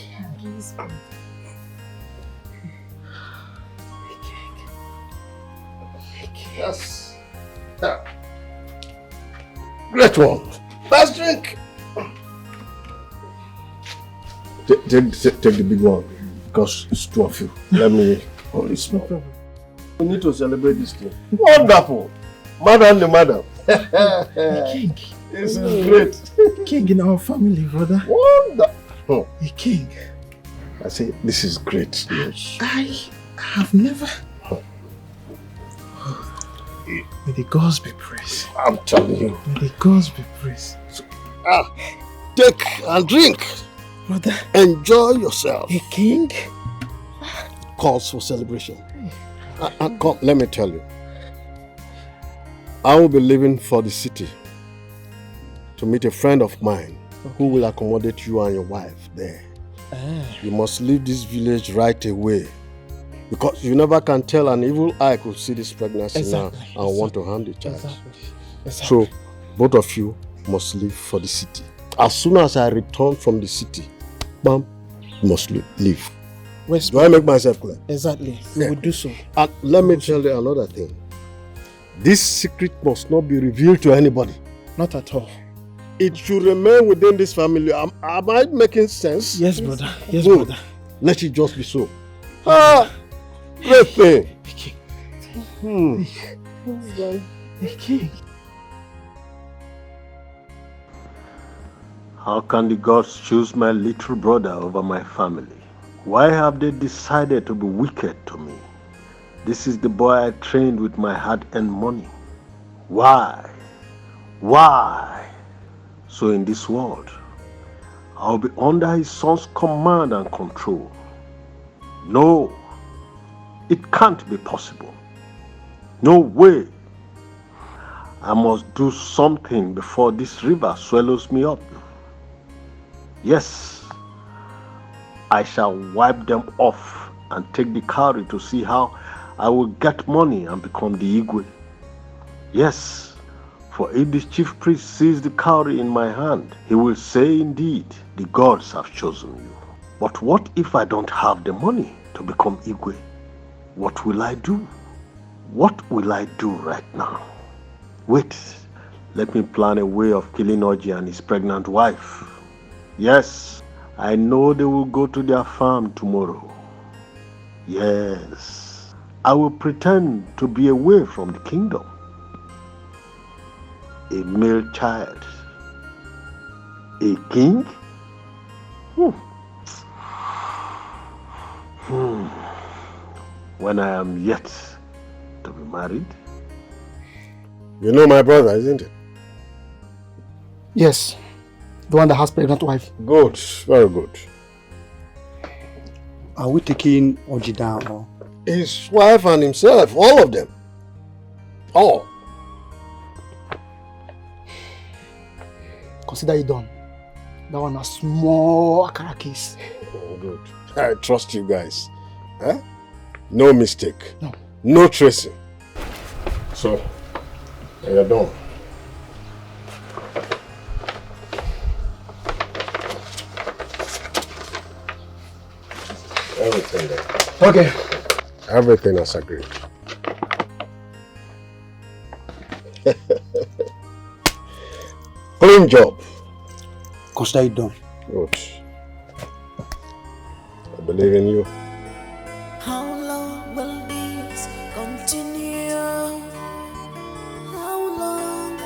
Yes. Yeah. Great one. Last drink. Take the big one because it's two of you. Let me hold this one. We need to celebrate this thing. Wonderful. Mother and the madam. King. This is great. King in our family, brother. Wonderful. A king. I say, this is great news. I have never... May the gods be praised. I'm telling you. May the gods be praised. Take and drink. Brother. Enjoy yourself. A king? Calls for celebration. Come, let me tell you. I will be leaving for the city to meet a friend of mine who will accommodate you and your wife there. You must leave this village right away, because you never can tell an evil eye could see this pregnancy now and want to harm the child. So, both of you must leave for the city. As soon as I return from the city, bam, you must leave. Do I make myself clear? Exactly. We will do so. And let me tell you another thing. This secret must not be revealed to anybody. Not at all. It should remain within this family. Am I making sense? Yes, brother. Yes, Good. brother. Let it just be so. Great thing. How can the gods choose my little brother over my family? Why have they decided to be wicked to me? This is the boy I trained with my hard-earned money. Why? Why? So in this world, I'll be under his son's command and control. No, it can't be possible. No way. I must do something before this river swallows me up. Yes, I shall wipe them off and take the cowrie to see how I will get money and become the Igwe. Yes, for if the chief priest sees the cowrie in my hand, he will say indeed, the gods have chosen you. But what if I don't have the money to become Igwe? What will I do? What will I do right now? Wait, let me plan a way of killing Oji and his pregnant wife. Yes, I know they will go to their farm tomorrow. Yes, I will pretend to be away from the kingdom. A male child. A king? When I am yet to be married? You know my brother, isn't it? Yes. The one that has pregnant wife. Good, very good. Are we taking Oji down or? His wife and himself, all of them. All. Consider it done. That one a small akara case. Oh, good. I trust you guys. Huh? No mistake. No. No tracing. So, you're done. Everything there. Okay. Everything as agreed. Clean job. Consider it done. Good. I believe in you. How long will this continue? How long?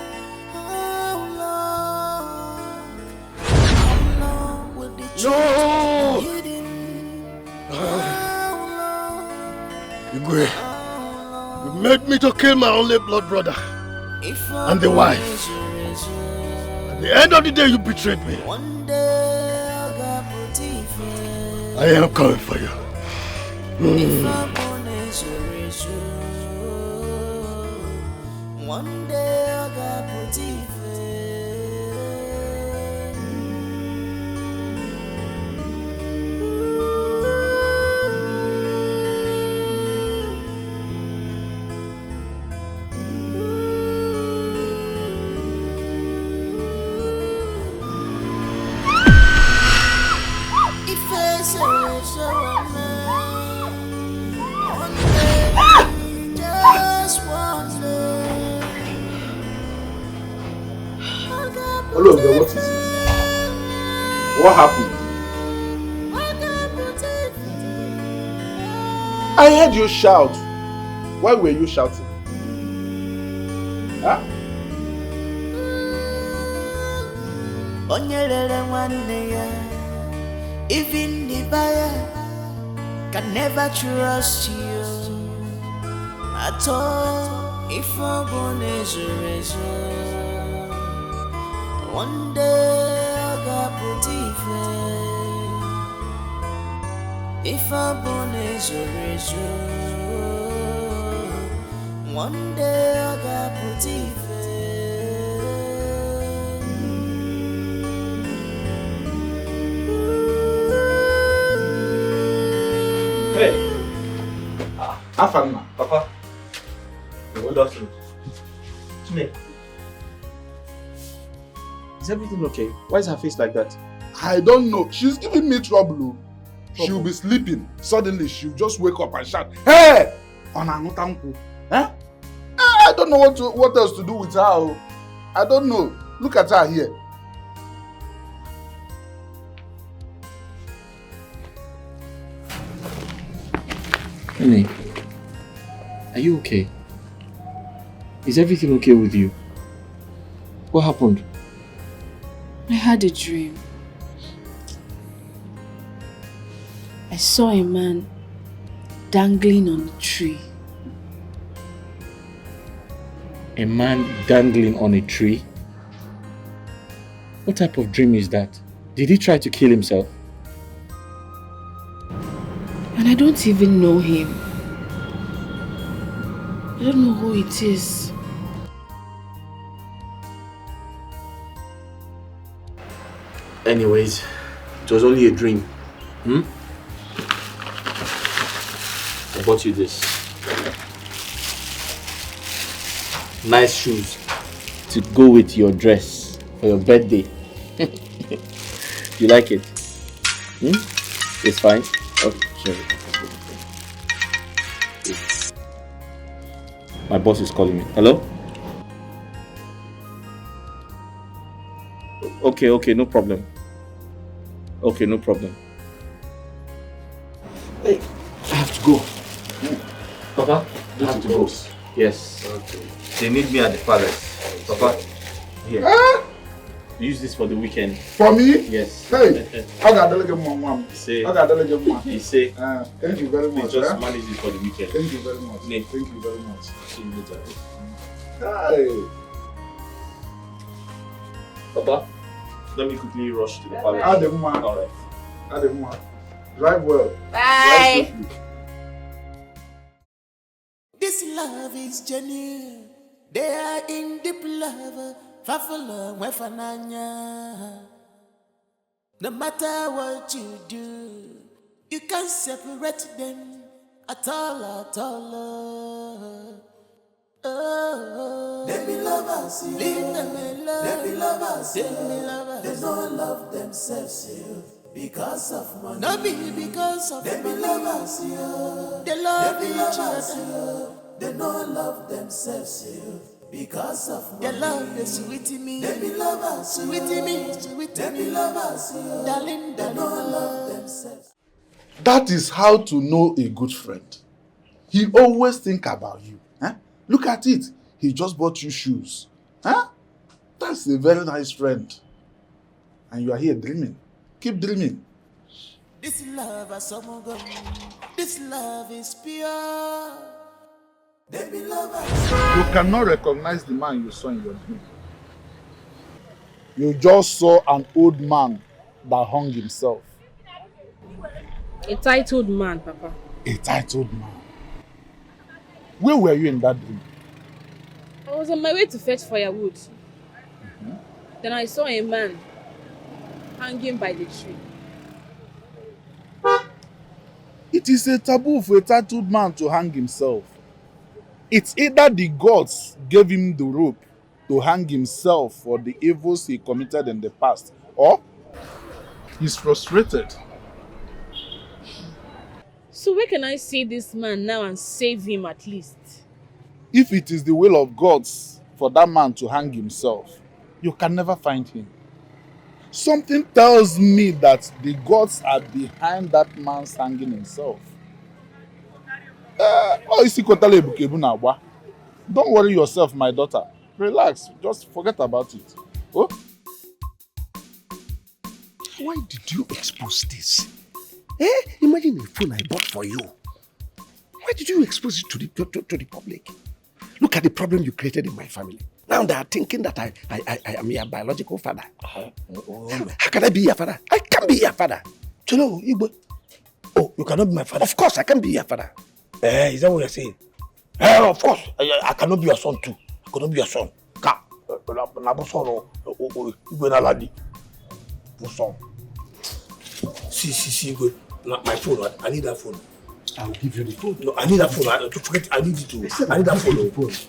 How long? How long will the truth be hidden? Igwe, you made me to kill my only blood brother and the wife. At the end of the day, you betrayed me. I am coming for you. One day I got put Hello, what is it? What happened? I heard you shout. Why were you shouting? Huh? Even the buyer can never trust you at all. If I'm born as a razor, one day I got put if I'm born as a razor. One day I got put Hey! Afana, Papa. Good afternoon. Smith. Is everything okay? Why is her face like that? I don't know. She's giving me trouble. She'll be sleeping. Suddenly, she'll just wake up and shout, "Hey! On Anutanku." Huh? I don't know what else to do with her. I don't know. Look at her here. Honey, are you okay? Is everything okay with you? What happened? I had a dream. I saw a man dangling on a tree. A man dangling on a tree? What type of dream is that? Did he try to kill himself? And I don't even know him. I don't know who it is. Anyways, it was only a dream. I bought you this. Nice shoes to go with your dress for your birthday. You like it? It's fine? Okay, sure. My boss is calling me. Hello? Okay, no problem. Okay, no problem. Hey, I have to go. Papa, I have to go. Yes. Okay. They need me at the palace. Papa, here. Use this for the weekend. For me? Yes. Hey, I got to delegate mom. Say. I got to delegate mom. He say. Thank you very much. Just manage it for the weekend. Thank you very much. Nate. Thank you very much. See you later. Hey. Papa, let me quickly rush to the palace. Alright. Drive well. Bye. This love is genuine. They are in deep love. Fafala wefananya. No matter what you do, you can't separate them at all. Oh, they be lovers, you. Leave them alone. They be lovers, they be lovers. They don't love themselves, you. Because of money. No be because of they money. They be lovers, you. They love each other. They don't love themselves, you. Because of money. They love the sweet me. They be lovers, sweet me, sweet they me. Be lovers, you. Darling, they don't love themselves. That is how to know a good friend. He always think about you. Huh? Look at it. He just bought you shoes. Huh? That's a very nice friend. And you are here dreaming. Keep dreaming. This love is someone gone. This love is pure. They be lovers. You cannot recognize the man you saw in your dream. You just saw an old man that hung himself. A titled man, Papa. A titled man. Where were you in that dream? I was on my way to fetch firewood. Then I saw a man hanging by the tree. It is a taboo for a tattooed man to hang himself. It's either the gods gave him the rope to hang himself for the evils he committed in the past, or he's frustrated. So where can I see this man now and save him at least? If it is the will of gods for that man to hang himself, you can never find him. Something tells me that the gods are behind that man's hanging himself. Don't worry yourself, my daughter. Relax, just forget about it. Oh? Why did you expose this? Imagine a phone I bought for you. Why did you expose it to the public? Look at the problem you created in my family. Now they are thinking that I am your biological father. How can I be your father? I can't be your father. Oh, you cannot be my father? Of course, I can be your father. Is that what you're saying? Of course, I cannot be your son too. I cannot be your son. See, go. My phone. I need that phone. I'll give you the phone. No, I need that phone. I need it too. I need that phone.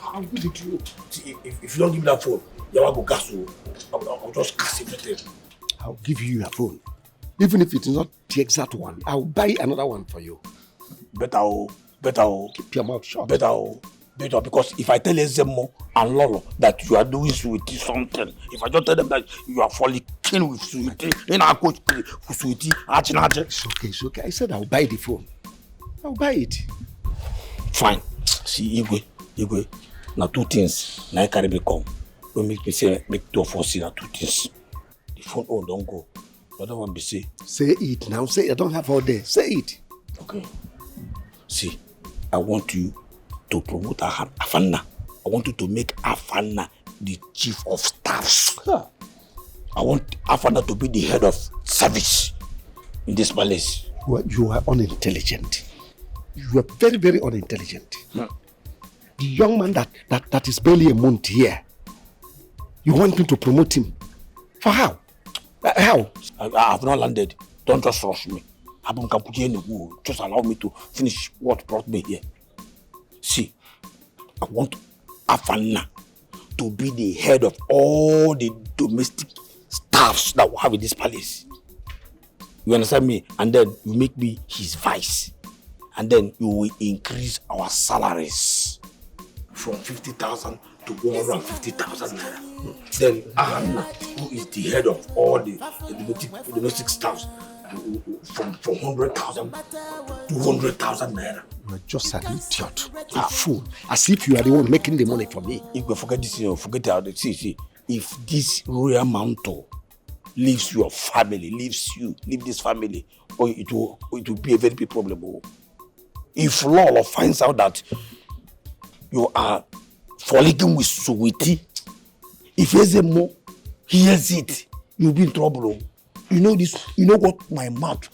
I'll give it to you. See, if you don't give me that phone, you will go gas. I'll just cast everything. I'll give you your phone. Even if it is not the exact one, I'll buy another one for you. Better. Keep your mouth shut. Better, because if I tell Ezemo and Lolo that you are doing sweetie something, if I just tell them that you are falling kin with sweetie, in our coach with sweetie, It's okay. I said I'll buy the phone. I'll buy it. Fine. See, Igwe, now two things. Now I carry me come. Don't make me say, make 2 of us see now 2 things. The phone, don't go. I don't want to be say. Say it now. Say it. I don't have all day. Say it. Okay. See, I want you to promote Afana. I want you to make Afana the chief of staffs. Huh. I want Afana to be the head of service in this palace. You are unintelligent. You are very, very unintelligent. The young man that is barely a month here, you want me to promote him? For how? How? I have not landed. Don't just rush me. Just allow me to finish what brought me here. See, I want Afana to be the head of all the domestic staffs that we have in this palace. You understand me? And then you make me his vice. And then you will increase our salaries from 50,000 to 150,000 naira. Then Afana, who is the head of all the domestic staffs, from 100,000 to 200,000 naira. You are just an idiot, a fool. As if you are the one making the money for me. If you forget this, forget how to see. If this royal mantle leaves your family, leave this family, or it will be a very big problem. If Lolo finds out that you are falling with sweetie, if Ezemo hears it, you'll be in trouble. You know this. You know what my mouth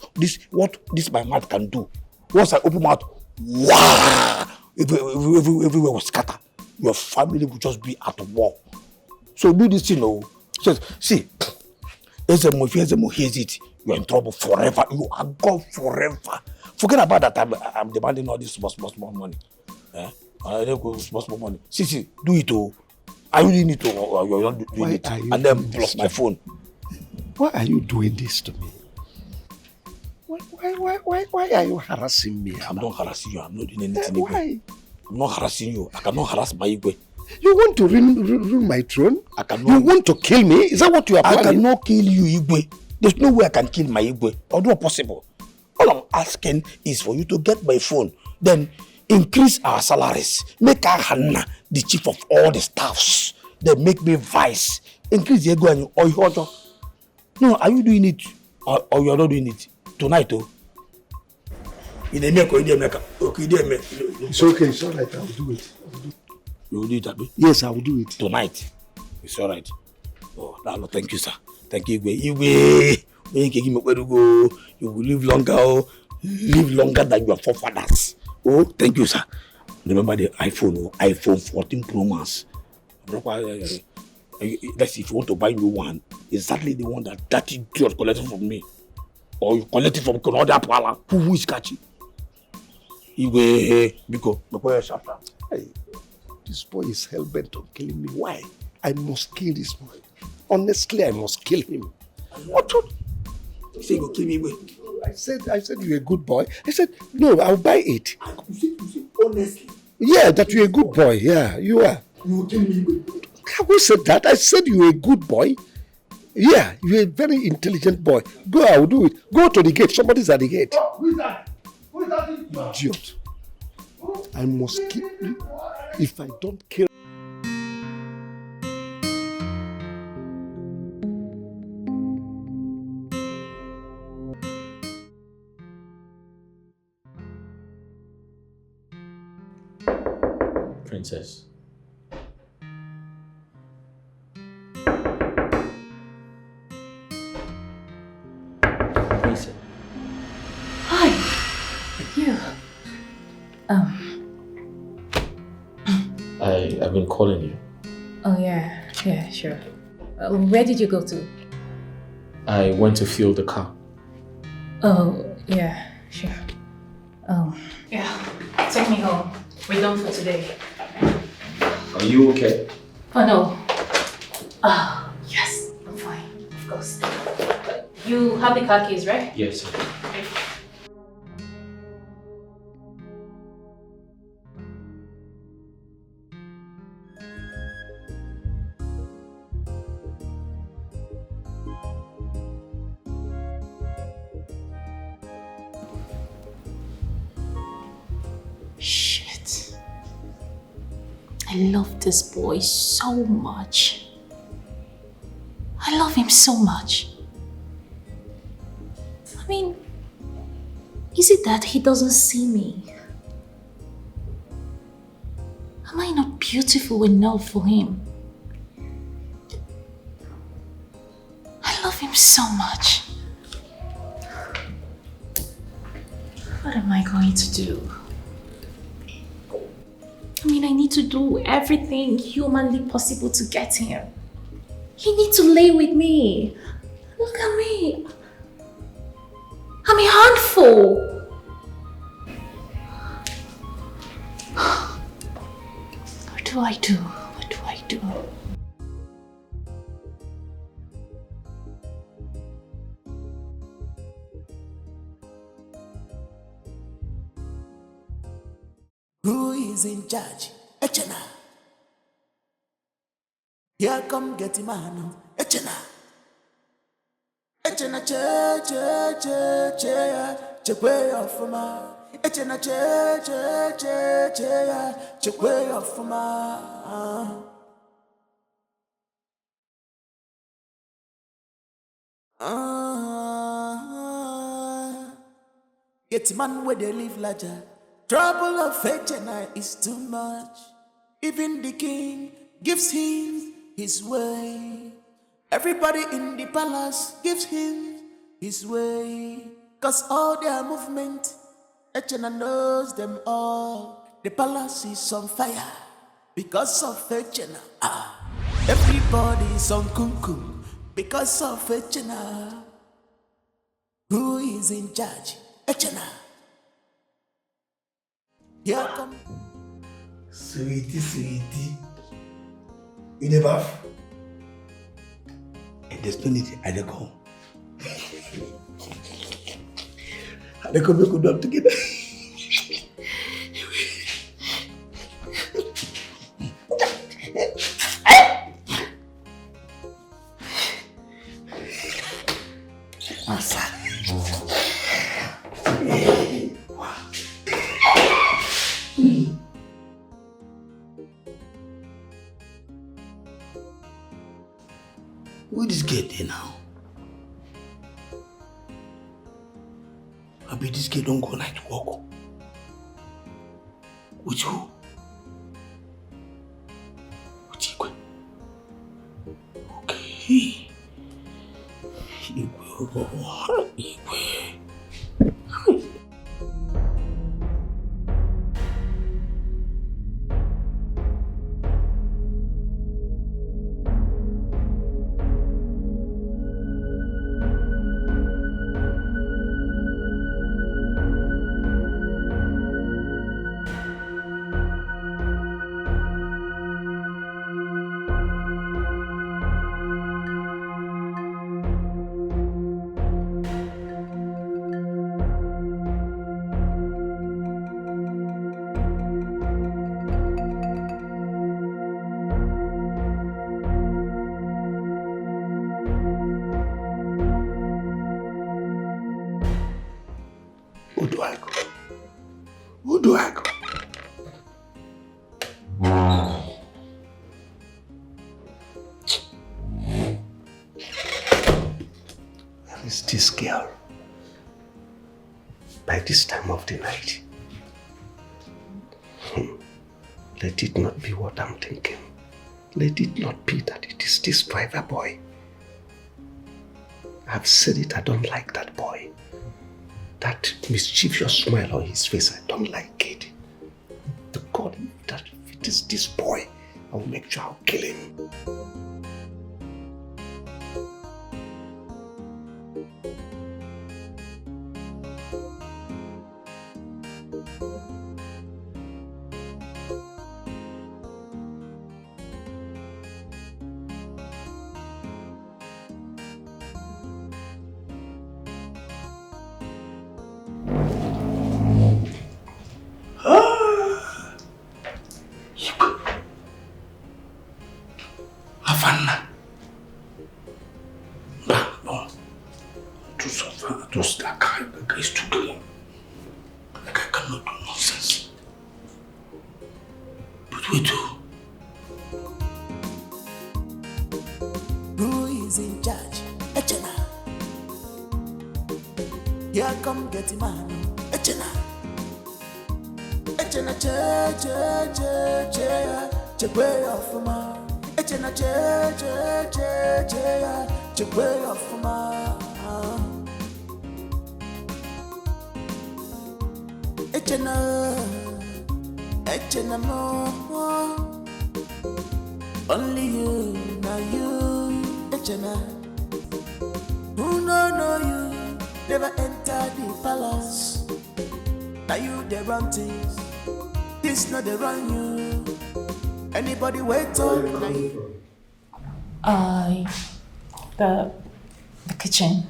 my mouth can do. Once I open mouth, wow! Everywhere will scatter. Your family will just be at war. So do this, See, if Ezemo hears it, you're in trouble forever. You are gone forever. Forget about that. I'm demanding all this small money. I don't go small money. See, do it. I really need to. You're not doing it. And then plus my phone. Why are you doing this to me? Why are you harassing me? I'm not harassing you. I'm not doing anything. Why? I'm not harassing you. I cannot harass my Igwe. You want to ruin my throne? I cannot. You want to kill me? Is that what you are planning? I cannot kill you, Igwe. There's no way I can kill my Igwe. Although possible. All I'm asking is for you to get my phone. Then increase our salaries. Make Ahana the chief of all the staffs. Then make me vice. Increase the Igwe or you. No, are you doing it or you are not doing it tonight? It's okay, it's alright, I will do it. You will do it, Abi? Yes, I will do it. Tonight? It's alright. Oh, no, thank you, sir. Thank you, Igwe. You will live longer than your forefathers. Oh, thank you, sir. Remember the iPhone 14 Pro Max. Let's see, if you want to buy new one, exactly the one that idiot collected from me. Or you collect it from another pala. Who is catching? Hey, this boy is hell-bent on killing me. Why? I must kill this boy. Honestly, I must kill him. What? You say you kill me, I said you're a good boy. I said, no, I'll buy it. You say honestly? Yeah, that you're a good boy. Yeah, you are. You will kill me, Who said that? I said you're a good boy. Yeah, you're a very intelligent boy. Go, I will do it. Go to the gate. Somebody's at the gate. Oh, who is that? Who is that? Idiot. I must kill you. If I don't kill... Princess. Princess. Hi. You. I've been calling you. Oh, yeah, sure. Where did you go to? I went to fuel the car. Oh, yeah, sure. Oh, yeah. Take me home. We're done for today. Are you okay? Oh, no. Oh, yes, I'm fine, of course. You have the car keys, right? Yes, sir. Shit. I love this boy so much. I love him so much. I mean, is it that he doesn't see me? Am I not beautiful enough for him? I love him so much. What am I going to do? I mean, I need to do everything humanly possible to get him. He needs to lay with me. Look at me. I'm a handful. What do I do? What do I do? Who is in charge? Echena. Here come get him man. Echena. Echena che way off ma. Echena che way off ma. Get man where they live larger. Trouble of Echena is too much. Even the king gives him his way. Everybody in the palace gives him his way. Cause all their movement, Echena knows them all. The palace is on fire because of Echena. Everybody's on kumkum because of Echena. Who is in charge? Echena. Here come. Sweetie. You the bath? And there's no need I don't go. I don't go, we could do together. Who this girl there now? I bet this girl don't go night walk. With who? With Igwe. Okay. Igwe. Who do I go? Where is this girl? By this time of the night. Let it not be what I'm thinking. Let it not be that it is this driver boy. I've said it, I don't like that boy. That mischievous smile on his face, I don't like it. To God, that notice this boy, I will make sure I'll kill him. Havana. No. To suffer, to stack, the guy is too clean. The guy cannot do nonsense. But we do. Who is in charge? Echena. Here come get man. Echena. Echena che way of man. Echena che way of man. Echena more. Only you, now you, Echena. Who know you, never enter the palace. Now you they run things, this not they run you. Anybody wait on you? The kitchen.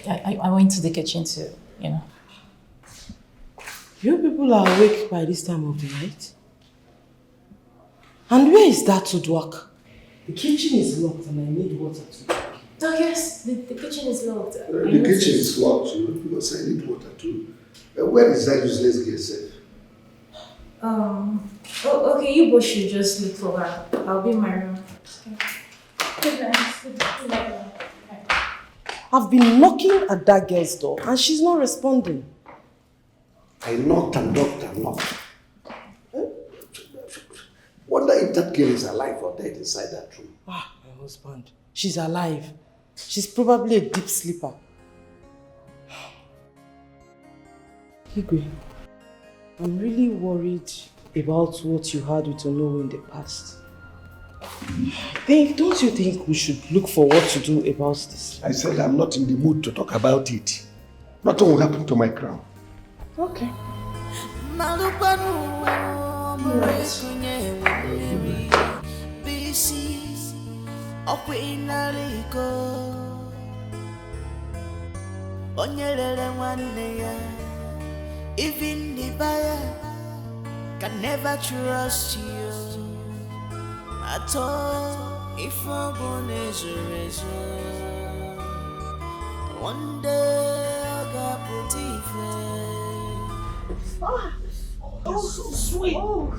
I went to the kitchen to, you know. You people are awake by this time of the night? And where is that to work? The kitchen is locked and I need water to drink. Oh yes, the kitchen is locked. The kitchen is locked too, because I need water too. Where is that useless girl safe? Okay, you both should just look for her. I'll be in my room. Good night. Good night. I've been knocking at that girl's door and she's not responding. I knocked and knocked and knocked. Wonder if that girl is alive or dead inside that room. Ah, my husband. She's alive. She's probably a deep sleeper. Igwe, I'm really worried about what you had with Onowu in the past. Don't you think we should look for what to do about this? I said I'm not in the mood to talk about it. Nothing will happen to my crown. Okay. Even the buyer can never trust you at all. If I'm born as a razor, one day I got put Oh, so sweet. Oh,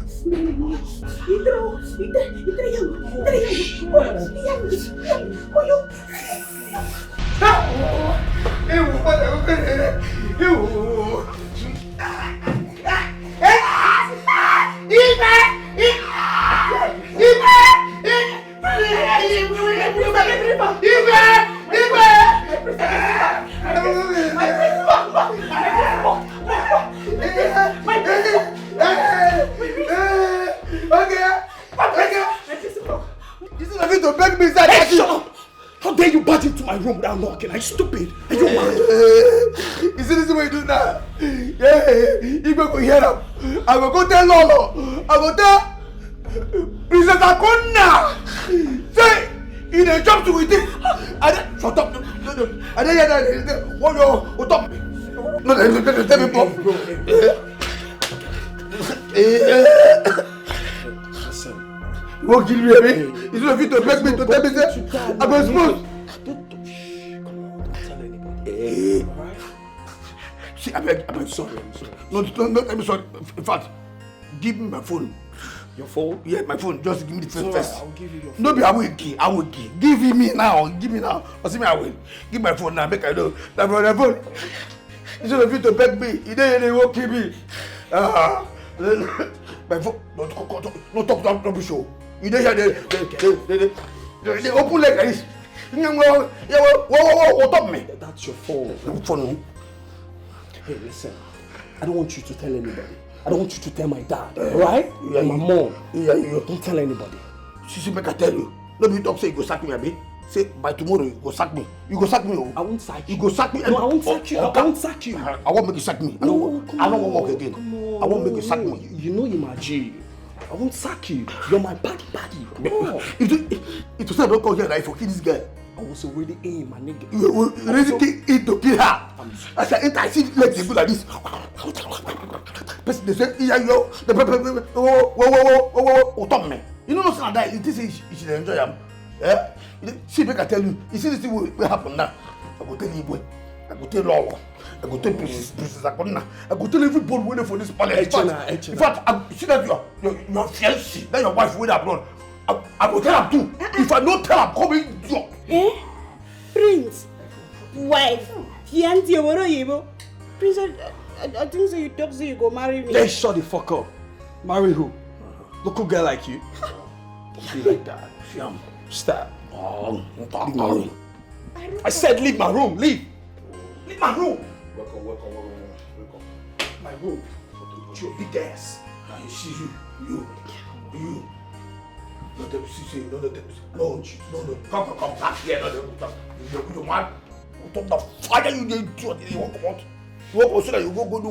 To beg me inside. Hey, shut up! How dare you barge into my room without knocking? Are you stupid? Are you mad? You see this way you do now? Yeah, you go hear them. I will go tell Lolo. I will tell Princess Akona. Say, in a job to with it. Shut up. I didn't hear that. What up? No, let me pop. You won't kill me, baby. It's not fit to beg me to tell me that I'm a smooth. Don't tell anybody. See, I'm sorry. No, I'm sorry. In fact, give me my phone. Your phone? Yeah, my phone. Just give me the phone first. I'll give you your phone. No, be I will give. Give me now. Give me now. Or see me, I will. Give my phone now. Make I know. That my phone. It's not fit to beg me. They won't kill me. My phone. Don't talk to show. You don't hear they open like this. What up me? That's your phone. Hey, listen. I don't want you to tell anybody. I don't want you to tell my dad, alright? Yeah, My mom. Yeah, you. Don't tell anybody. See, make I tell you. No be talk say you go sack me, abi. Say by tomorrow you go sack me. You go sack me. Oh. I won't sack you. You go sack me. No, I won't sack you. I won't sack you. I won't make you sack me. I don't want work again. I won't make you sack me. You know you're my G. I won't sack you. You're my buddy. Come on. It was not come here like for kill this guy. I was already in, my nigga. You really think to kill her? As I enter, I see legs go like this. Person they say, yeah, yo, the whoa, talk me. You know what's not that? It is you should enjoy them. Yeah. See, make I tell you. You see this thing will happen now. I go tell you, I go tell Lolo. I go tell Princess Akona. I go tell everybody waiting for this palace. In fact, I see that your fiancé, that your wife waiting abroad. I go tell him too. If I don't tell him, come in, drop. Eh? Prince, wife, fiancé, what are you? Prince, I think so you talk so you go marry me. Let's shut the fuck up. Marry who? Local girl like you? Don't be like that. Stop. Leave my room. I said leave my room. Leave. Leave my room. Welcome. My room. With your big ass. You see you. No, come back here. You man. Turn the fire you did. You won't come out. You won't so that you go do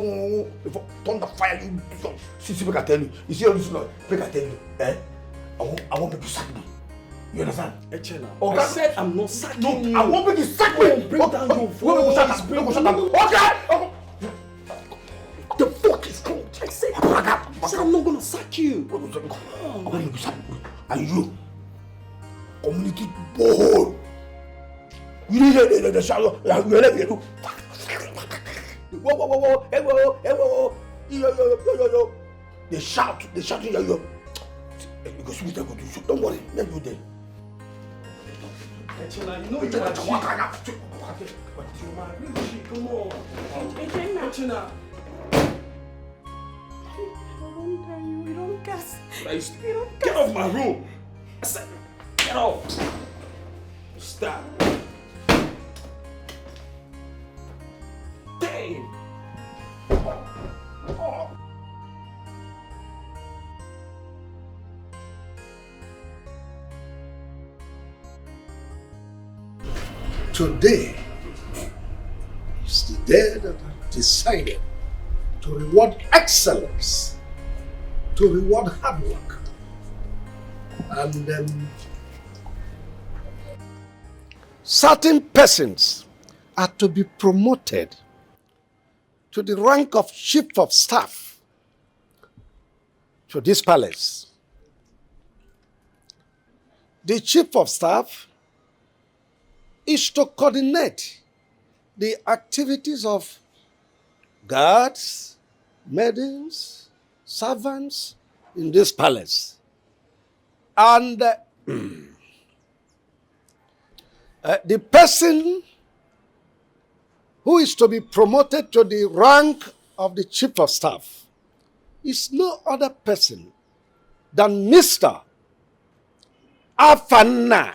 before turn the fire you do. See, make I tell you. You see all this noise? Make I tell you. I want people to sack me. You understand? I said I'm not sacking you. I want people to sack me. Bring down your voice. Okay. The fuck is wrong? I said I'm not gonna sack you. I want people to sack me. And you, community boy. You need the shadow. You let me do. Whoa. Yo. They shout, yo. Because we don't go to shoot. Don't worry, let you there. You know you're my G. Come on. Echena. You don't gas. Get off my room. I said, get off. Stop. Damn. Today is the day that I've decided to reward excellence, to reward hard work. And certain persons are to be promoted to the rank of chief of staff to this palace. The chief of staff is to coordinate the activities of guards, maidens, servants in this palace. And the person who is to be promoted to the rank of the chief of staff is no other person than Mr. Afana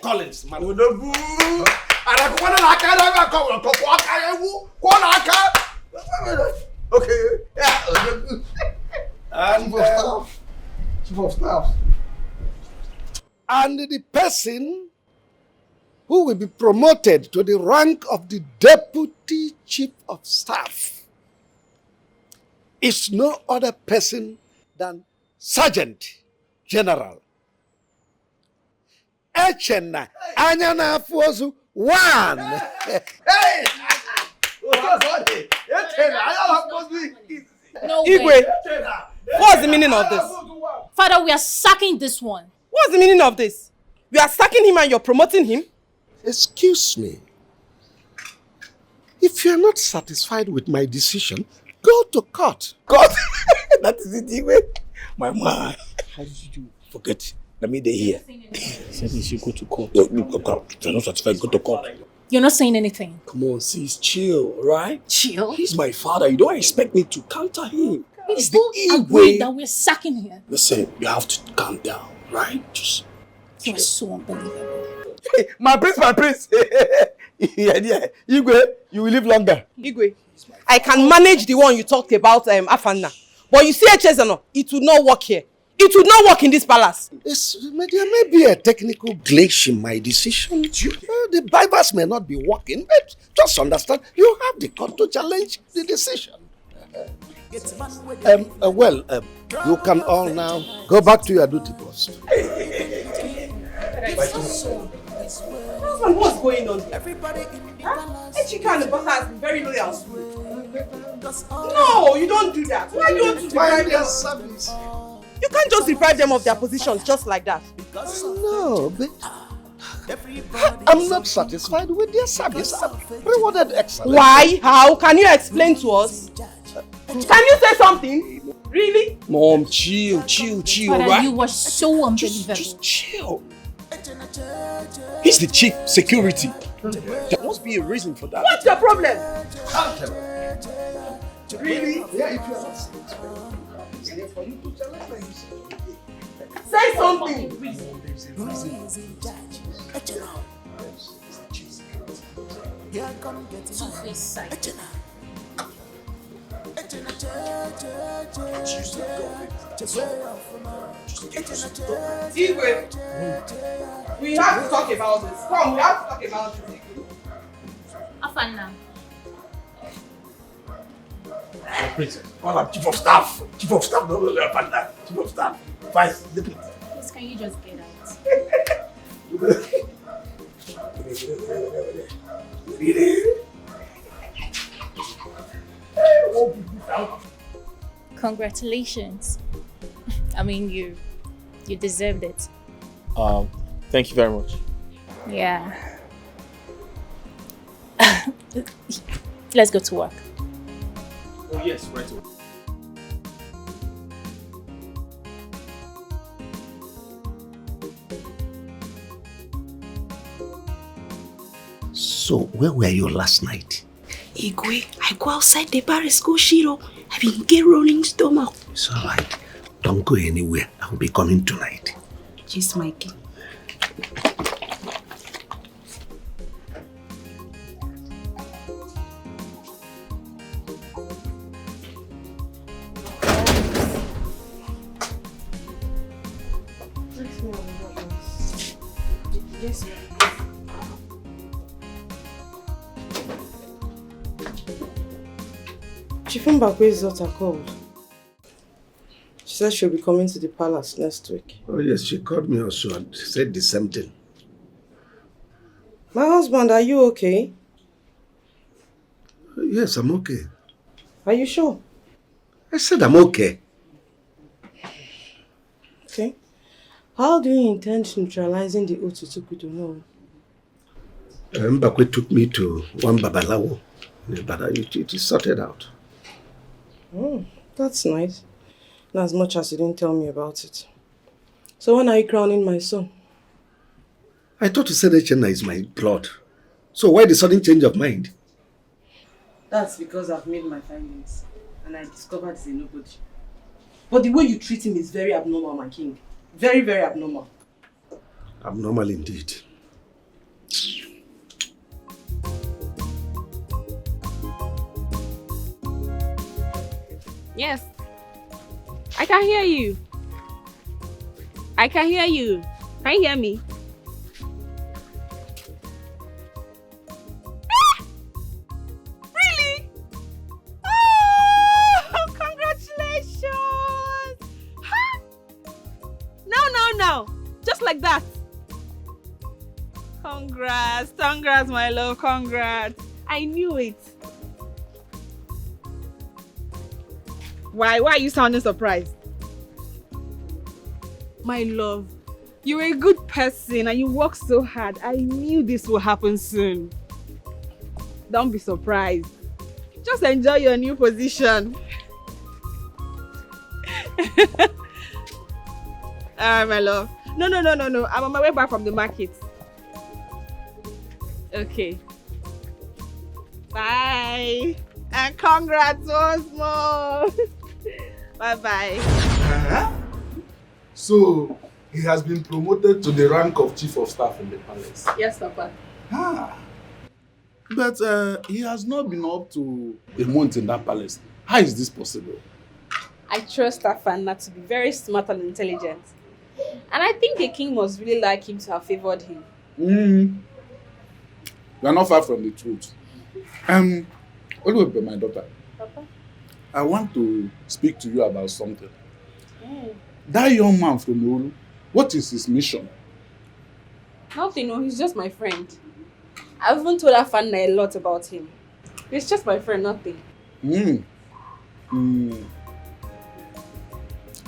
Collins. Okay. And Chief of staff. And the person who will be promoted to the rank of the deputy chief of staff is no other person than Sergeant General Echena Anyana Fuozu 1. Hey! No Igwe, way. what's the meaning of this? Father, we are sacking this one. What's the meaning of this? You are sacking him and you're promoting him? Excuse me. If you are not satisfied with my decision, go to court. Court? That is it, Igwe. My man. How did you do? Forget it. Let me stay here. Said you should go to court. If you're not satisfied, go to court. You're not saying anything. Come on, sis, chill, right? Chill? He's my father. You don't expect me to counter him. We It's both the agree Igwe. that we're sacking him. Listen, you have to calm down, right? Just You're so unbelievable. Hey, my prince. Yeah. Igwe, you will live longer. Igwe, I can manage the one you talked about, Afana. But you see Echezano, it will not work here. It will not work in this palace. There may be a technical glitch in my decision. The Bibles may not be working, but just understand, you have the court to challenge the decision. You can all now go back to your duty post. Husband, what's going on here? Echika and the butter has been very loyal. No, you don't do that. Why don't you deprive them? Service. You can't just deprive them of their positions just like that. No, but I'm not satisfied with their service. I've rewarded excellence. Why? How? Can you explain to us? Can you say something? Really? Mom, chill, Father, right? you were so unbelievable. Just chill. He's the chief security. There must be a reason for that. What's your problem? Really? Yeah, if you are say something. Igwe, we have to talk about this. Come, we have to talk about this. Afana. Princess, call up chief of staff. Chief of staff, no, partner. Chief of staff. Vice, deputy. Please, can you just get out? Congratulations. I mean, you deserved it. Thank you very much. Yeah. Let's go to work. Oh yes, right away. So, where were you last night? Igwe, I go outside the bar, go Shiro. I been get rolling stomach. It's alright. Don't go anywhere. I'll be coming tonight. Just Mikey. Yes, Chifumbakwe's daughter called. She said she'll be coming to the palace next week. Oh yes, she called me also and said the same thing. My husband, are you okay? Yes, I'm okay. Are you sure? I said I'm okay. Okay. How do you intend neutralizing the Otutukudu? No. Mbakwe took me to one Babalawo, but it is sorted out. Oh, that's nice. Not as much as you didn't tell me about it. So when are you crowning my son? I thought you said Echena is my blood. So why the sudden change of mind? That's because I've made my findings and I discovered he's a nobody. But the way you treat him is very abnormal, my king. Very, very abnormal. Abnormal indeed. Yes. I can hear you. I can hear you. Can you hear me? Really? Oh, congratulations! Huh? No. Just like that. Congrats, my love, congrats. I knew it. Why are you sounding surprised? My love, you're a good person and you work so hard. I knew this would happen soon. Don't be surprised. Just enjoy your new position. Alright, my love. No. I'm on my way back from the market. Okay. Bye. And congrats once more. Bye-bye. So, he has been promoted to the rank of chief of staff in the palace. Yes, Papa. But he has not been up to a month in that palace. How is this possible? I trust Afana to be very smart and intelligent. And I think the king must really like him to have favored him. You are not far from the truth. Oluwebe, my daughter. Papa? I want to speak to you about something. That young man from Olu, what is his mission? Nothing, no, he's just my friend. I've even told Afana a lot about him. He's just my friend, nothing.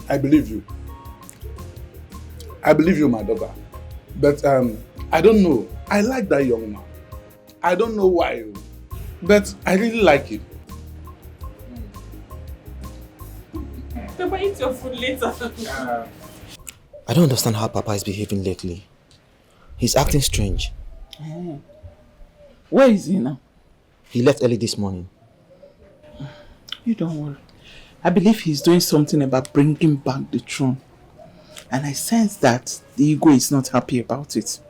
I believe you. I believe you, my daughter. But I don't know. I like that young man. I don't know why, but I really like him. Papa, eat your food later. I don't understand how Papa is behaving lately. He's acting strange. Where is he now? He left early this morning. You don't worry. I believe he's doing something about bringing back the throne. And I sense that the ego is not happy about it.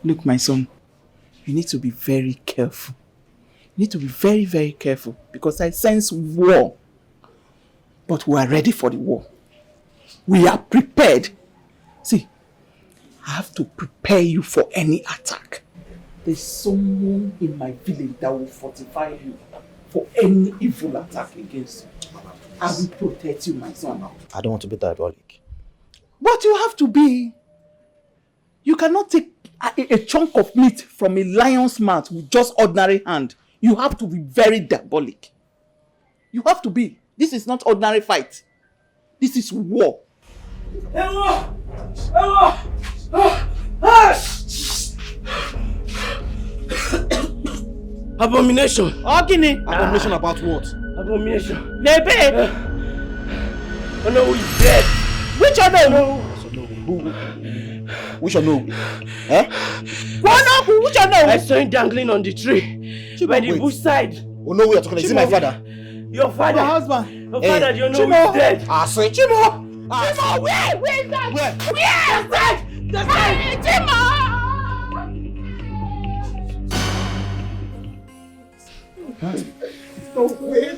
Look, my son, you need to be very careful. You need to be very, very careful because I sense war. But we are ready for the war. We are prepared. See, I have to prepare you for any attack. There's someone in my village that will fortify you for any evil attack against you. I will protect you, my son. I don't want to be diabolic. But you have to be. You cannot take a chunk of meat from a lion's mouth with just ordinary hand. You have to be very diabolic. You have to be. This is not ordinary fight. This is war. Abomination. Ogini. Abomination about what? Abomination. Nebe. Onowu is dead. Which Onowu? Which Onowu? Eh? Which Onowu? I saw him dangling on the tree. By the bush side. Onowu, you're talking. Is it my father? Your father. My husband. Your father, you know he's dead. I say. Chimo! Chimo, where? Where is that? Where? Where is that? Hey, Chimo! No way.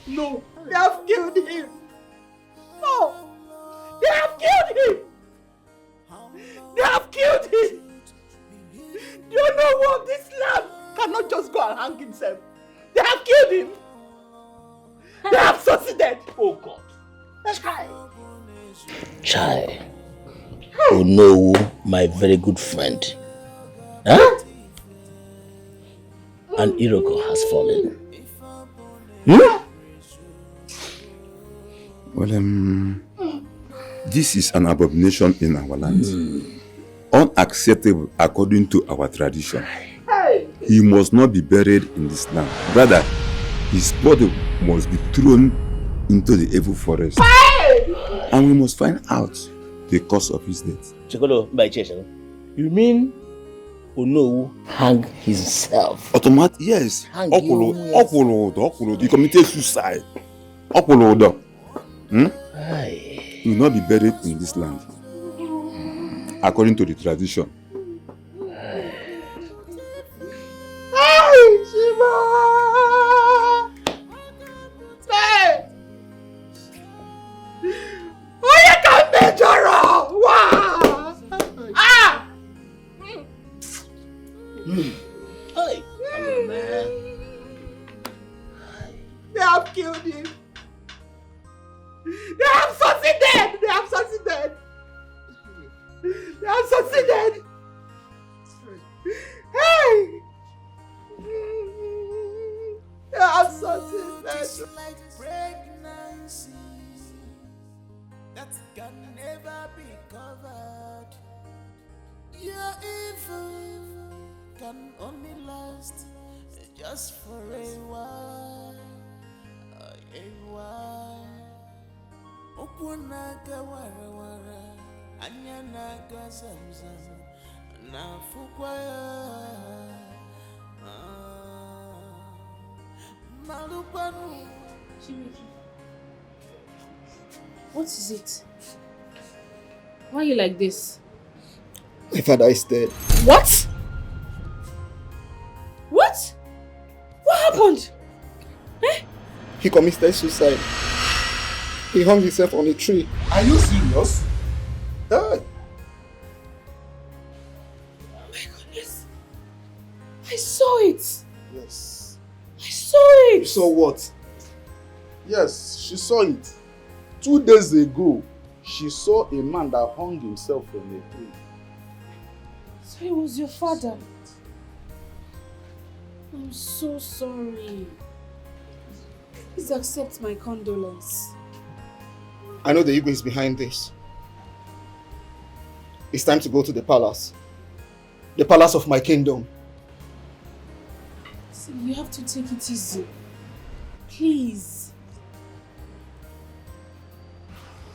No. They have killed him. No. They have killed him. They have killed him. Do you know what? This lad cannot just go and hang himself. They have killed him. They have succeeded. Oh God. Let's try. Chai. Oh no, my very good friend. Huh? An Iroko has fallen. Well, this is an abomination in our land. Unacceptable according to our tradition. He must not be buried in this land. Rather, his body must be thrown into the evil forest. And we must find out the cause of his death. You mean Onowu hang himself? Yes. Hang He committed suicide. He will not be buried in this land. According to the tradition. They have killed him. They have succeeded. They have succeeded. They have succeeded. Hey! They have succeeded. Like pregnancy that can never be covered. Your evil can only last just for a while. A while. Okunaga wara wara, anyanaga zamzam, na fukwaya. Malupanu. What is it? Why are you like this? My father is dead. What? What? What happened? He committed suicide. He hung himself on a tree. Are you serious? Hey. Oh my goodness. I saw it. Yes. I saw it. You saw what? Yes, she saw it. 2 days ago, she saw a man that hung himself from a tree. So it was your father. I'm so sorry. Please accept my condolence. I know the ego is behind this. It's time to go to the palace. The palace of my kingdom. See, you have to take it easy. Please.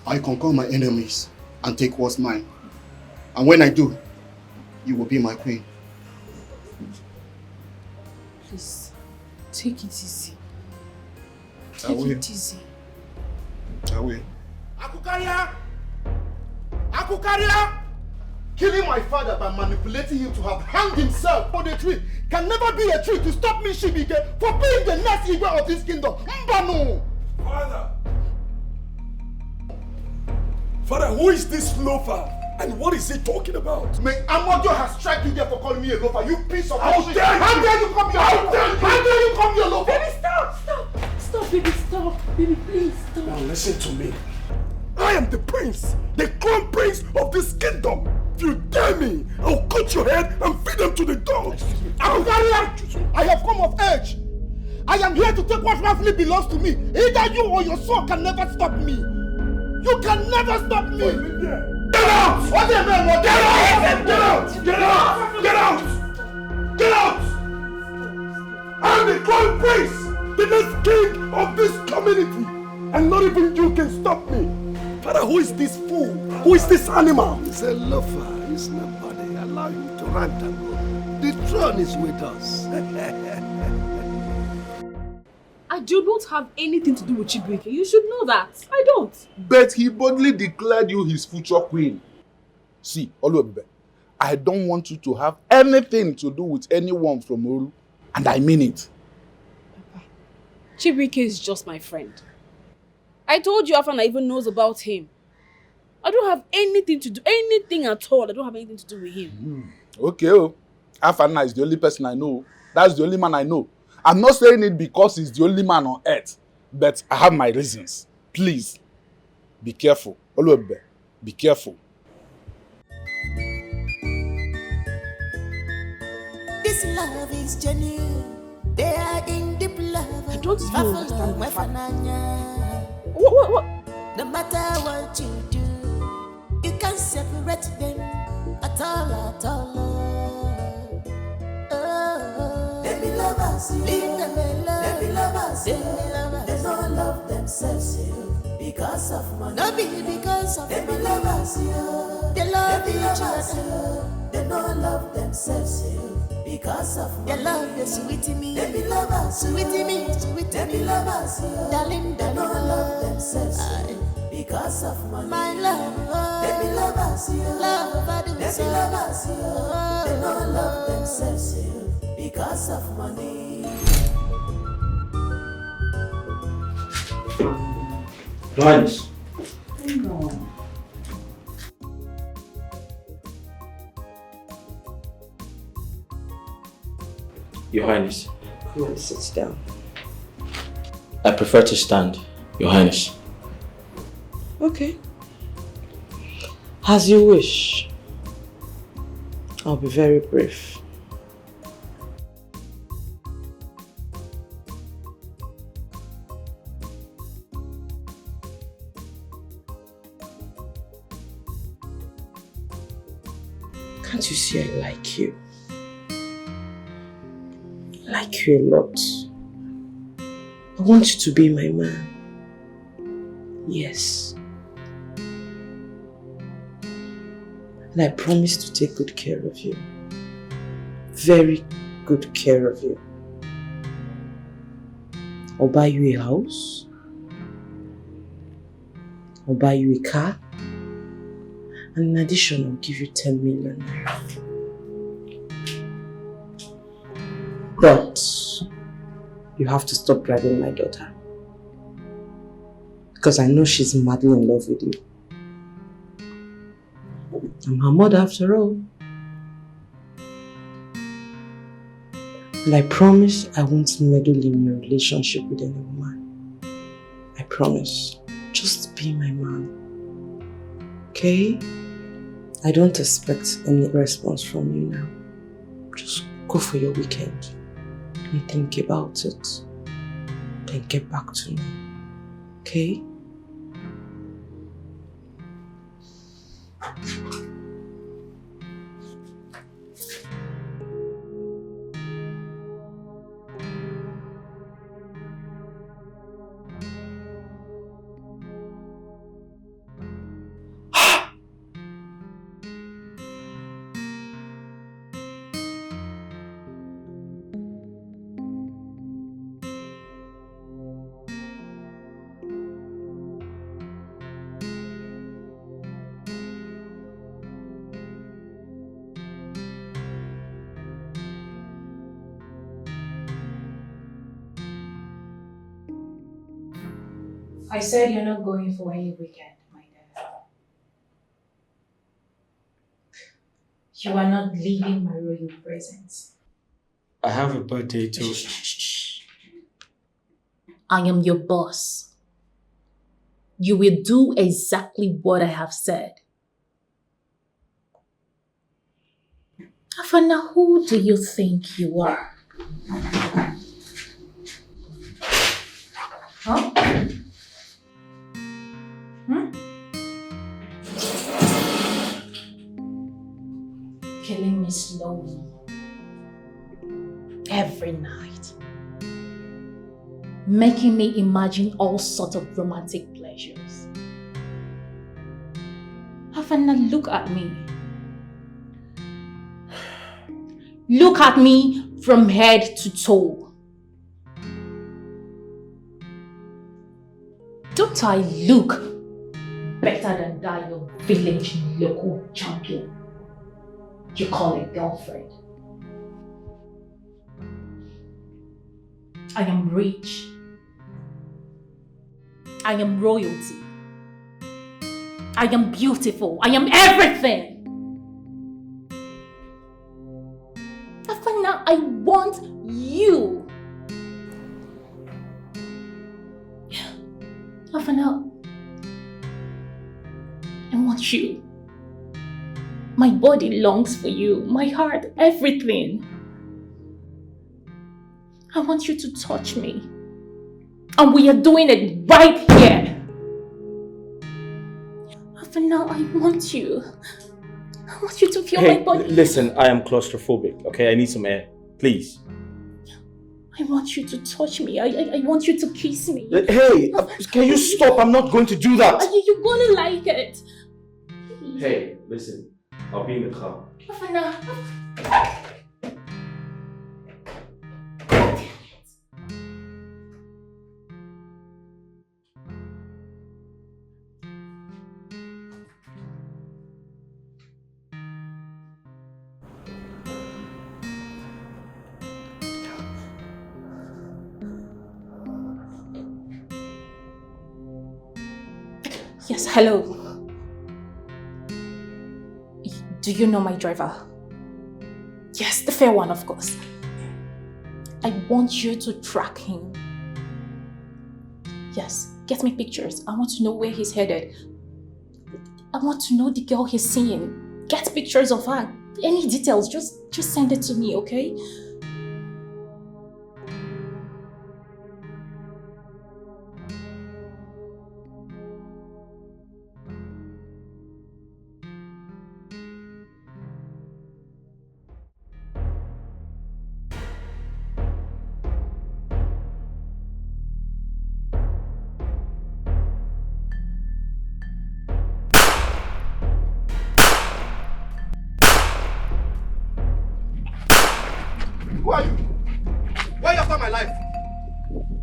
I conquer my enemies and take what's mine. And when I do, you will be my queen. Please, take it easy. I will. Take it easy. I will. Akukaria! Akukaria! Killing my father by manipulating him to have hanged himself on a tree can never be a tree to stop me, Shibike, for being the next Igwe of this kingdom. Mbano! Father, who is this loafer? And what is he talking about? May Amodio has struck you there for calling me a loafer, you piece of How shit. dare you! How dare you come here? How dare you come here, loafer? Baby, stop! Stop! Stop, baby, stop! Baby, please, stop! Now listen to me. I am the prince, the crown prince of this kingdom. If you dare me, I'll cut your head and feed them to the dogs. I have come of age. I am here to take what rightfully belongs to me. Either you or your son can never stop me. You can never stop me. Get out! What the man? Get out! Get out! Get out! Get out! Get out! I'm the crown prince, the next king of this community, and not even you can stop me. Father, who is this fool? Who is this animal? He's a loafer. He's nobody. Allow him to rant and go. The throne is with us. I do not have anything to do with Chibuike. You should know that. I don't. But he boldly declared you his future queen. See, Oluwabibe, I don't want you to have anything to do with anyone from Oru. And I mean it. Papa, Chibuike is just my friend. I told you Afana even knows about him. I don't have anything to do, anything at all. I don't have anything to do with him. Okay, oh. Afana is the only person I know. That's the only man I know. I'm not saying it because he's the only man on earth, but I have my reasons. Please, be careful. Oluwabibe, be careful. This love is genuine. They are in deep love. I don't even understand my father. What? No matter what you do, you can't separate them at all. They be lovers, leave them alone. They be lovers, they don't love themselves because of money. No be because of they be lovers, they love each other. They don't love themselves because of money. They love the sweet me. They be lovers, sweet me. They be lovers, darling. They don't love themselves because of money. My love, they be lovers, love I do. They be lovers, they don't love themselves because of money. Your Highness. No. Your Highness. Come on, sit down. I prefer to stand, Your Highness. Okay. As you wish. I'll be very brief. Can't you see I like you? I like you a lot. I want you to be my man. Yes. And I promise to take good care of you. Very good care of you. I'll buy you a house. I'll buy you a car. And in addition, I'll give you 10 million naira. But you have to stop driving my daughter. Because I know she's madly in love with you. I'm her mother after all. And I promise I won't meddle in your relationship with any woman. I promise. Just be my man. Okay? I don't expect any response from you now. Just go for your weekend and think about it. Then get back to me. Okay? I said you're not going for any weekend, my dear. You are not leaving my royal presence. I have a birthday too. I am your boss. You will do exactly what I have said. Afana, who do you think you are? Huh? Killing me slowly. Every night. Making me imagine all sorts of romantic pleasures. Afana, look at me. Look at me from head to toe. Don't I look better than that your village local champion you call a girlfriend? I am rich. I am royalty. I am beautiful. I am everything. Afana, I want you. Afana, I want you. My body longs for you. My heart, everything. I want you to touch me. And we are doing it right here. Afana, I want you. I want you to feel my body. Listen, I am claustrophobic, okay? I need some air. Please. I want you to touch me. I want you to kiss me. Hey, can you stop? I'm not going to do that. You're gonna like it. Hey, listen. I'll be in the car. Afana. Yes, hello. Do you know my driver? Yes, the fair one, of course. I want you to track him. Yes, get me pictures. I want to know where he's headed. I want to know the girl he's seeing. Get pictures of her. Any details, just send it to me, okay? Who are you? Why are you after my life?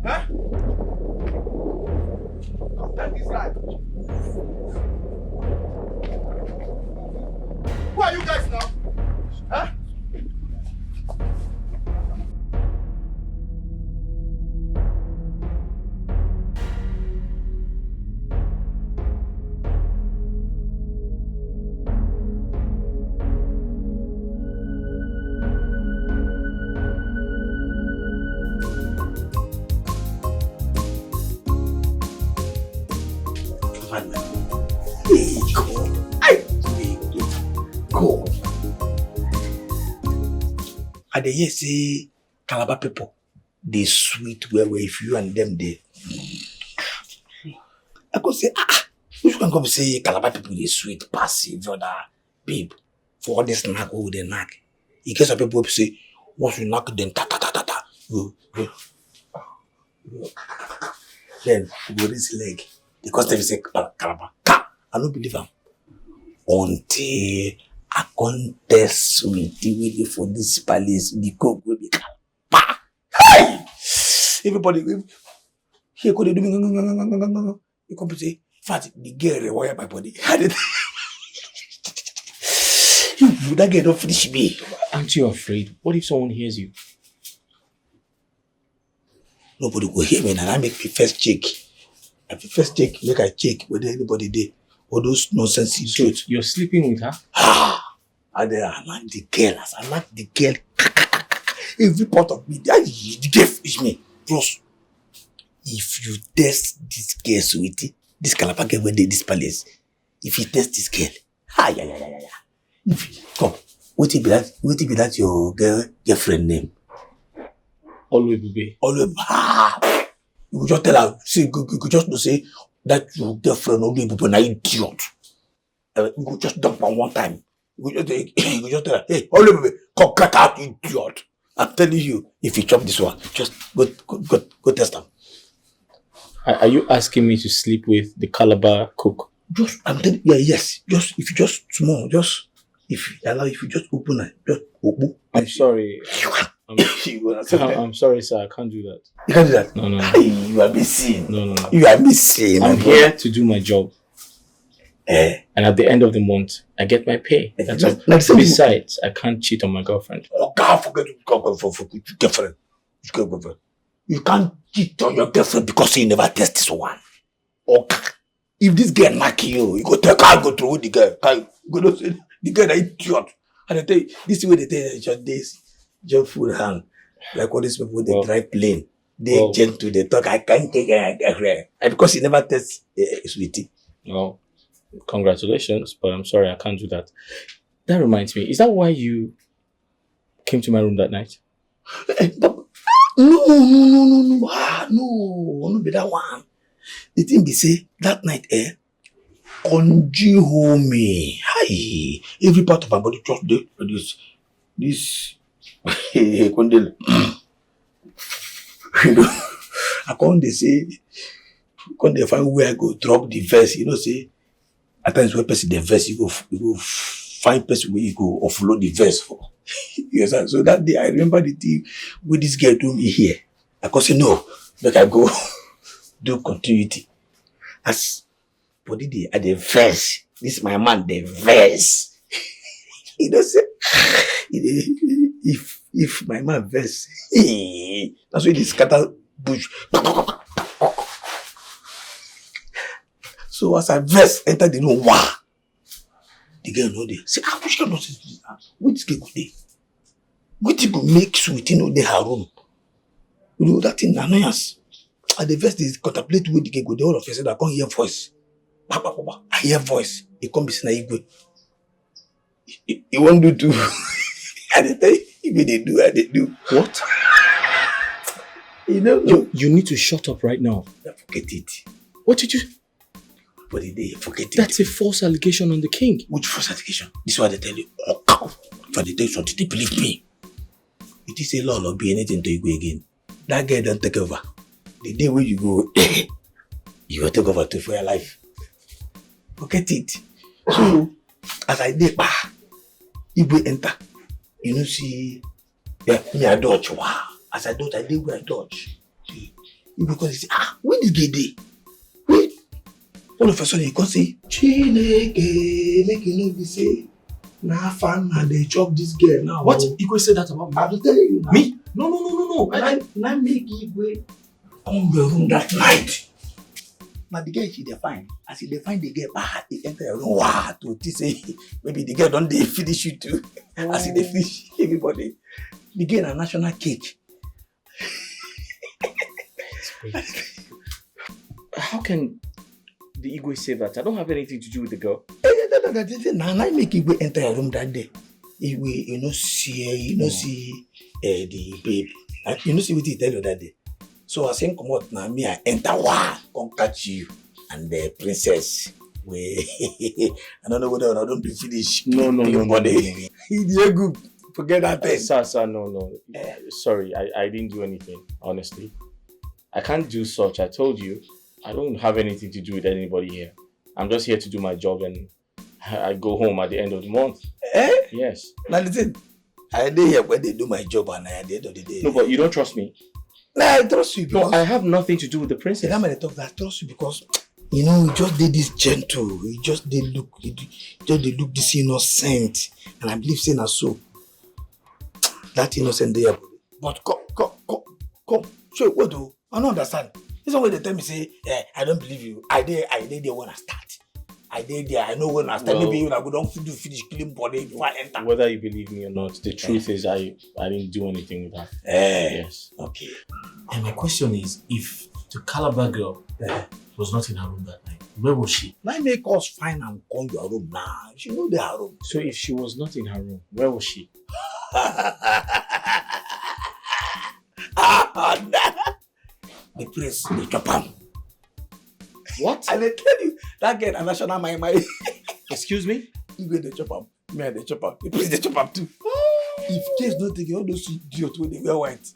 Huh? After this life. Who are you guys now? Huh? I dey hear say Calabar people, they sweet where if you and them they. I could say, which can come say Calabar people they sweet, passive, other babe. For all this knack, oh they knack. In case of people say, once you knock them, ta ta ta ta ta. Then you go this leg. Because they say Calabar. I don't believe them. Until I contest with the for this palace, the cook will be Calabar. Hey! Everybody, here could they do me. You come to say, fat, the girl rewire my body. That girl don't finish me. Aren't you afraid? What if someone hears you? Nobody will hear me and I make me first check. If you first check, make I check whether anybody there. All those nonsense you do. You're sleeping with her? And then I like the girl. As I like the girl. Every part of me, the girl is me. Plus, if you test this girl, sweetie, this Calabar girl when they this palace, if you test this girl, if you, come, what be that your girlfriend name? Always be. Always. You could just tell her, see, you could just say that your girlfriend always be an idiot. You could just dump her one time. You could just tell her, hey, always come crack out, idiot. I'm telling you, if you chop this one, just go test them. Are you asking me to sleep with the Calabar cook? Just, I'm telling you, yes. Just, if you just small, just, if you just open it, just open. I'm sorry. I'm sorry, sir. I can't do that. You can't do that? No. You are missing. No. You are missing. I'm here to do my job. And at the end of the month, I get my pay. That's all. Besides, I can't cheat on my girlfriend. Oh, God, forget your girlfriend. You can't cheat on your girlfriend because you never test this one. Okay. If this girl knock you, you go take her, go through the girl. You go say the girl is idiot. And I tell you, this is where they tell you just this, just full hand. Like all these people, they drive plane. They gentle, they talk, I can't take her. And because you never test sweetie. Well, congratulations, but I'm sorry, I can't do that. That reminds me, is that why you came to my room that night? No, no be that one. The thing be say, that night, conjure me. Hi, every part of my body just did this. Condel. I can't say, can't find where I go drop the verse. You know, say, at times when person the verse, you go find person where you go offload the verse for. Yes, so that day I remember the thing with this girl told me here. I could say no, but I go do continuity. As body day at the verse, this is my man, the verse. He don't say if my man verse, that's why this scatter bush. So as I verse enter the room, wow. The girl know there. Say, which girl knows this? Which girl go there? Which go make sweetie know there her room? You know that thing annoyance. At the verse they contemplate with the girl go there. All of a sudden I can't hear voice. I hear voice. He come be saying Igwe. He won't do too. And they tell you, if they do, and they do. What? You know, you need to shut up right now. Forget it. What did you? But they forget it. That's a false allegation on the king. Which false allegation? This is what they tell you. Oh, cow. If they tell you something, they believe me. It is a law not be anything to you go again. That girl don't take over. The day when you go, you will take over too for your life. Forget it. So, as I did, you will enter. You know, see, yeah, me I dodge. Wow. As I dodge, I did where I dodge. See, you because you say, where this girl dey? Wait. All of a sudden, you can say, Chineke, make you know be say, nah, fan, and they chop this girl now. What? You could say that about me? I will tell you now. Me? No. And I make Igwe come your room that night. Now the girl she define. As he define the girl, he enter your room. Wow, to say maybe the girl don't they finish you too. As he they finish everybody. The girl a national cake. How can the Igwe say that? I don't have anything to do with the girl. Now I make Igwe enter your room that day. If we, see the babe. See what he tell you that day. So I think come out now, me I enter come catch you and the princess. I don't know whether I don't be finished. No. You're good. Forget that thing. Sir, no. Sorry, I didn't do anything, honestly. I can't do such. I told you, I don't have anything to do with anybody here. I'm just here to do my job and I go home at the end of the month. Yes. Now listen, I dey here when they do my job and at the end of the day. No, but you don't trust me. Nah, I trust you because... No, I have nothing to do with the princess. I'm gonna talk that I trust you because, you just did this gentle. You just did look this innocent. And I believe saying so. That innocent there. But come. So what do? I don't understand. This one way they tell me say, I don't believe you. I did there when I start. I did there. I know when I start. Maybe I go down finish killing body before I enter. Whether you believe me or not, the truth is I didn't do anything with her. Yes. Okay. And my question is, if the Calabar girl was not in her room that night, where was she? Now make us find and come to her room now. She know the her room. So if she was not in her room, where was she? The prince, the chopam. What? I will tell you, that girl, a national my. Excuse me? You go the chopam. Me and the chopam. The prince, the chopam too. If case don't take all those idiots when they wear white,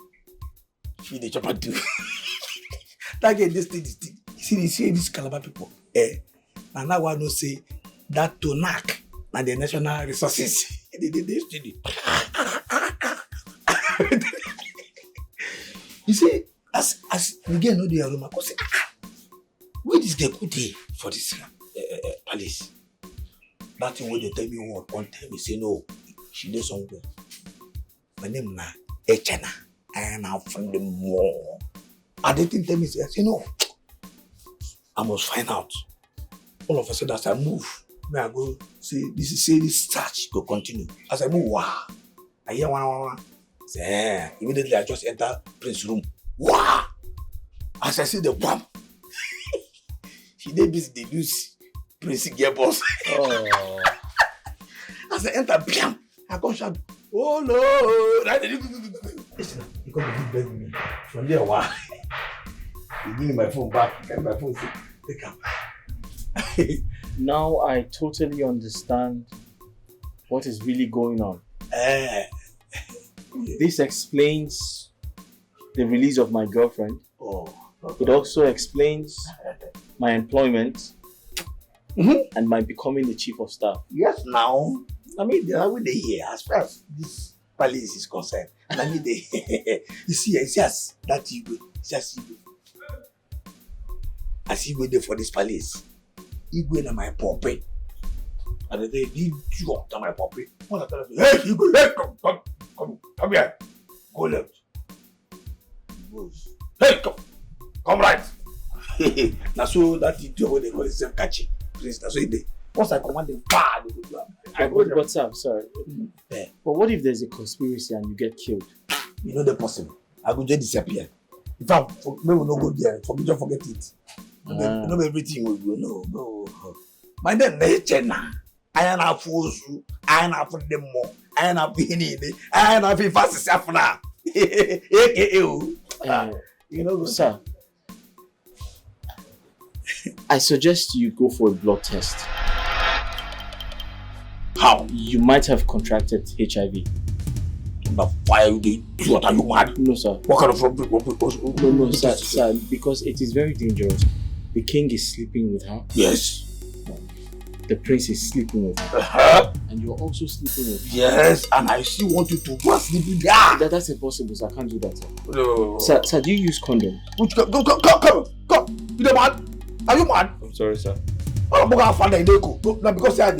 she the chopam too. That girl, this thing. You see these Calabar people. And now I know say that to knock and the national resources. They study. You see, as we get know the aroma, I say, where this girl good day for this palace? That thing when they tell me one time, me say no, she did somewhere. My name na Echena, and I'm from the more. And they didn't tell me, I say no, I must find out. All of a sudden, as I move, I go say this search go continue. As I move, wow, I hear one. Say, immediately I just enter Prince's room. Wow! As I see the bomb, she dey busy dey use Prince gear boss. Oh. As I enter, bam! I come shout, oh no! You come to beg me. From there, wow! You give me my phone back. Get my phone. Take am. Now I totally understand what is really going on. This explains the release of my girlfriend. It also explains my employment and my becoming the chief of staff. Yes, now. I mean, they are with the here as far as this palace is concerned. And I mean, you see, it's just that Igwe. It's just Igwe. As Igwe there for this palace, Igwe na my puppet. And they did you up to my puppet. What I tell you, hey, Igwe, hey, come here. Go left. Hey, come right. Now so that you do what they call itself catching. Please, that's what they. Once I command them, they go But sir, sorry. But what if there's a conspiracy and you get killed? You know the possible. I could just disappear. In fact, maybe we no go there. Forget it. No, everything will go. No. My name nature now. I am not fools. I am not for them more. I am not being in it. I am not being fast as now. You know, sir. I suggest you go for a blood test. How? You might have contracted HIV. Why are you what are you mad? No, sir. What kind of No, sir, because it is very dangerous. The king is sleeping with her. Yes. The prince is sleeping with her. And you're also sleeping with her. Yes, and I still want you to go and sleep with her. That's impossible, sir. I can't do that, sir. No. Sir, do you use condom? Which come. You the mad? Are you mad? I'm sorry, sir. I'm not going to go. Not because I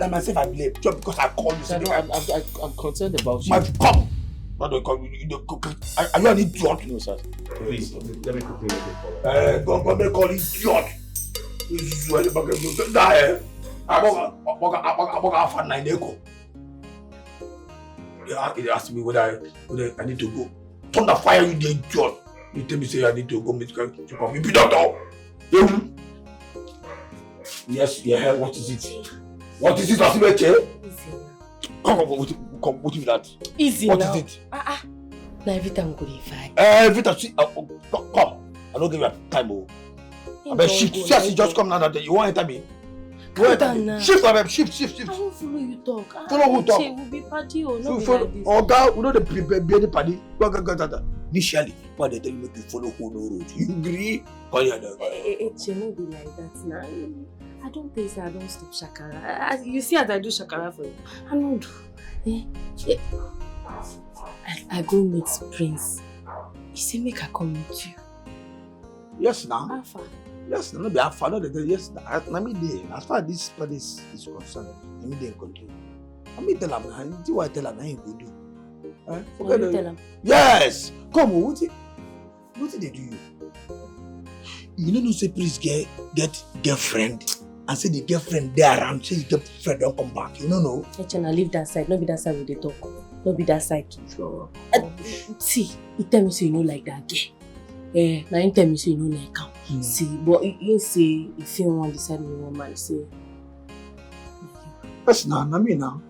myself I blame. Just because I call you. Sir, I'm concerned about you. Come. Are you an idiot? No, sir. Please, let me quickly make a call. Go make call idiot. This is where the bucket will die. I'm going to find my echo. They asked me whether I need to go. Thunder fire you, the idiot. You tell me say I need to go meet you. You be doctor. Yes, yeah, what is it? What is it, Asimeche? Come, what is that? Easy what now. What is it? Now every time go dey fight. Every time, see, come. I don't give you time, oh. I bet shift, just come now that you want to enter me. Calm down now. Shift, I bet shift. I won't follow you talk. Follow who talk? We'll be party or not be Follow. like this. Oh God, we know the baby party. Go. Initially, why they tell you make you follow who no road? You agree? It no be like that now. I don't think I don't stop shakara. You see as I do shakara for you. I don't do. I go meet Prince. He say make I come meet you. Yes, now. How far? Yes, no be how far. No, yes, na me dey. As far as this party is concerned, na me dey in control. I me tell am na. See what I tell am na him go do. Forget you tell him. Yes. Come on, what they do you? You know say please get girlfriend and say the girlfriend there around. Say the girlfriend don't come back. You know. Echena, leave that side. No be that side we dey talk. No be that side. Sure. See, he tell me say you no like that girl. Now he tell me say you no like am. See, but he say if you want decide me one man say. Yes, now, I mean now.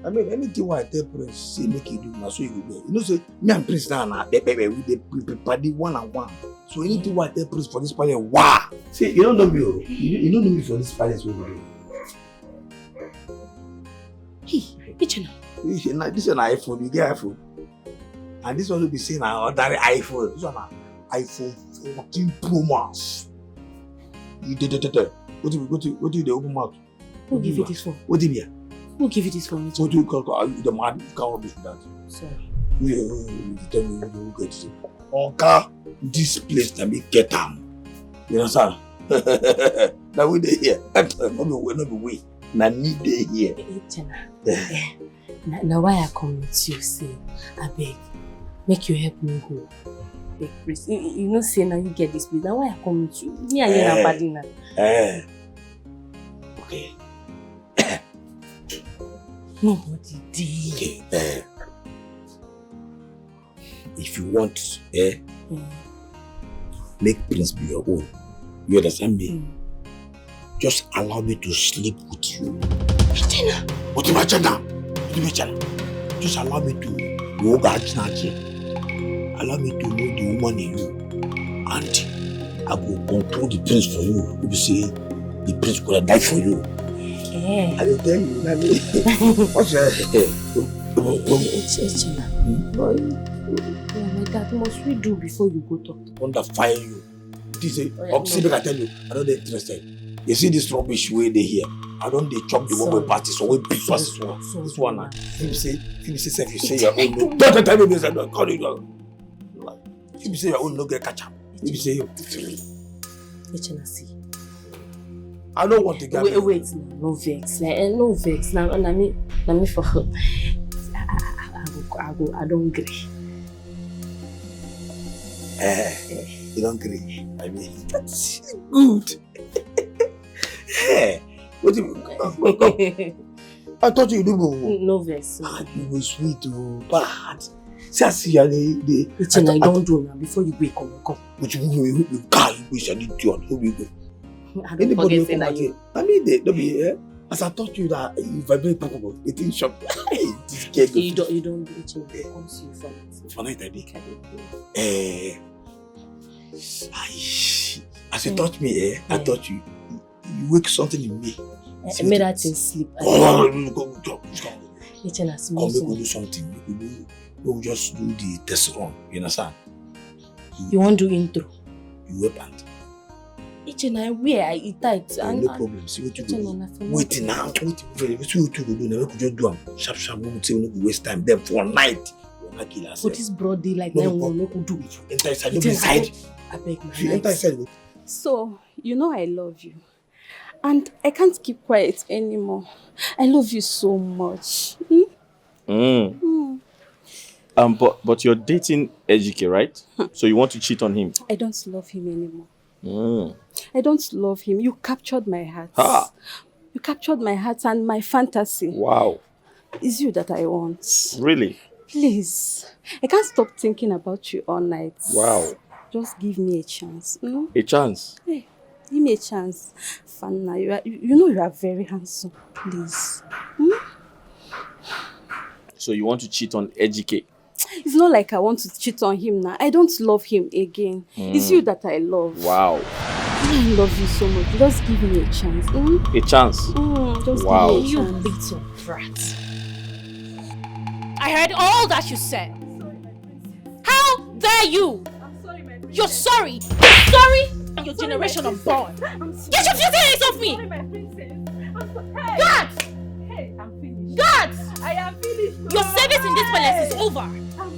I mean anything what I tell Prince say make you do now so you go do. You know say me and Prince now baby we dey party one on one. So anything what I tell Prince for this party, wow. See, you don't know me, oh. You don't know me for this party so well. Hey, Echena. This is an iPhone, you get iPhone. And this one will be saying an ordinary iPhone. This one iPhone 14 Pro Max. You did it. What do you open mouth? Who give you this phone? What do you Who give you this phone? What do you call the man? You can't rubbish with that. Sorry. You tell me who get it. Okay, this place let me get them. You understand? Now we dey here. Not be we. Now me dey here. Now why I come with you say, I beg, make you help me go. Beg, please. You know say now you get this place. Now why I come with you? Me and you na party now. Okay. Nobody did. Okay. If you want, make Prince be your own. You understand me? Just allow me to sleep with you. Echena. What do you Just allow me to yoga allow me to know the woman in you. And I will control the Prince for you. You say the Prince could have died for you. I will tell you, what's your Echena. Boy. My dad, must we do before you go talk? Wonder fire you. This is see, I tell you, I don't interested. You see this rubbish way they here. I don't they chop the one way party, so we big pass this one. This one now. If you say your own don't tell me this, I don't call it. If you say your own no get catch up. If you say you Echena, see. I don't want to get wait, no vex. No vex. Now me for her. I don't agree. You don't agree? I mean, that's good. What do you I thought you do no vex. You were sweet, bad. See, I see the Echena, I don't do now before you wake up. Which you can't wish I did you. Who you go? I don't forget saying that you. I mean, they don't be as I taught you that if I very popular, it didn't shock. You don't do it. Come see you for night I big. As you taught me, I taught you wake something in me. I made that thing sleep. Go. Echena, come make we do something. We'll just do the test run. You understand? You want to do intro? You wear pant. Echena, where I eat tight. No problem. See what you do. Wait now. See what you do. Never could just do them. Sharp. We would say we no waste time. Then for night, we're not kill ourselves. For this broad daylight, now we no could do. Enter inside. Don't be inside. I beg my If you enter inside. So you know I love you, and I can't keep quiet anymore. I love you so much. But you're dating Ejike, right? So you want to cheat on him? I don't love him anymore. I don't love him. You captured my heart. You captured my heart and my fantasy. Wow. It's you that I want. Really? Please. I can't stop thinking about you all night. Wow. Just give me a chance. A chance? Hey, give me a chance. Fanna, you know you are very handsome. Please. So you want to cheat on Ejike? It's not like I want to cheat on him now. I don't love him again. It's you that I love. Wow. I love you so much. Just give me a chance. A chance? Just wow. give me a chance. You little brat. I heard all that you said. How dare you? I'm sorry, my princess. You're sorry. You're sorry and your generation unborn. Get your filthy hands off me! Sorry, my princess. I'm sorry. Hey. Guards! Hey, I'm finished. Guards! I am finished. Your service in this palace is over.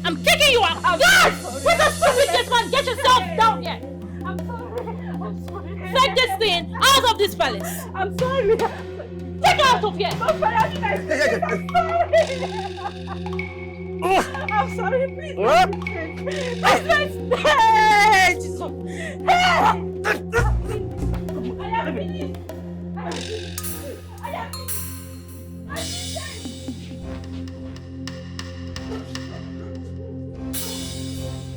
I'm kicking you out. Guards! Where's the stupid man? Get yourself down here. I'm sorry. I'm sorry. Take this thing out of this palace. I'm sorry. Take her out of here. I'm sorry. I'm sorry, please. Hey, Jesus. I am finished.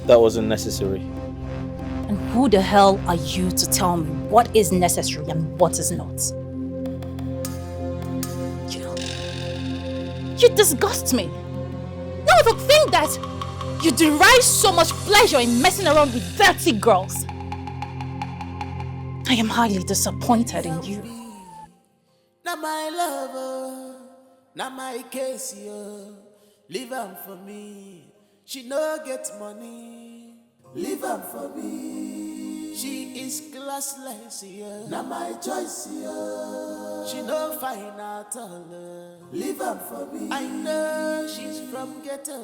That wasn't necessary. And who the hell are you to tell me what is necessary and what is not? You disgust me. Now to think that you derive so much pleasure in messing around with dirty girls. I am highly disappointed in you. Now my lover, now my case, yo. Leave am for me. She no get money. Leave am for me. She is classless, yeah. Now my choice, yeah. She no fine at all. Leave am for me. I know she's from ghetto.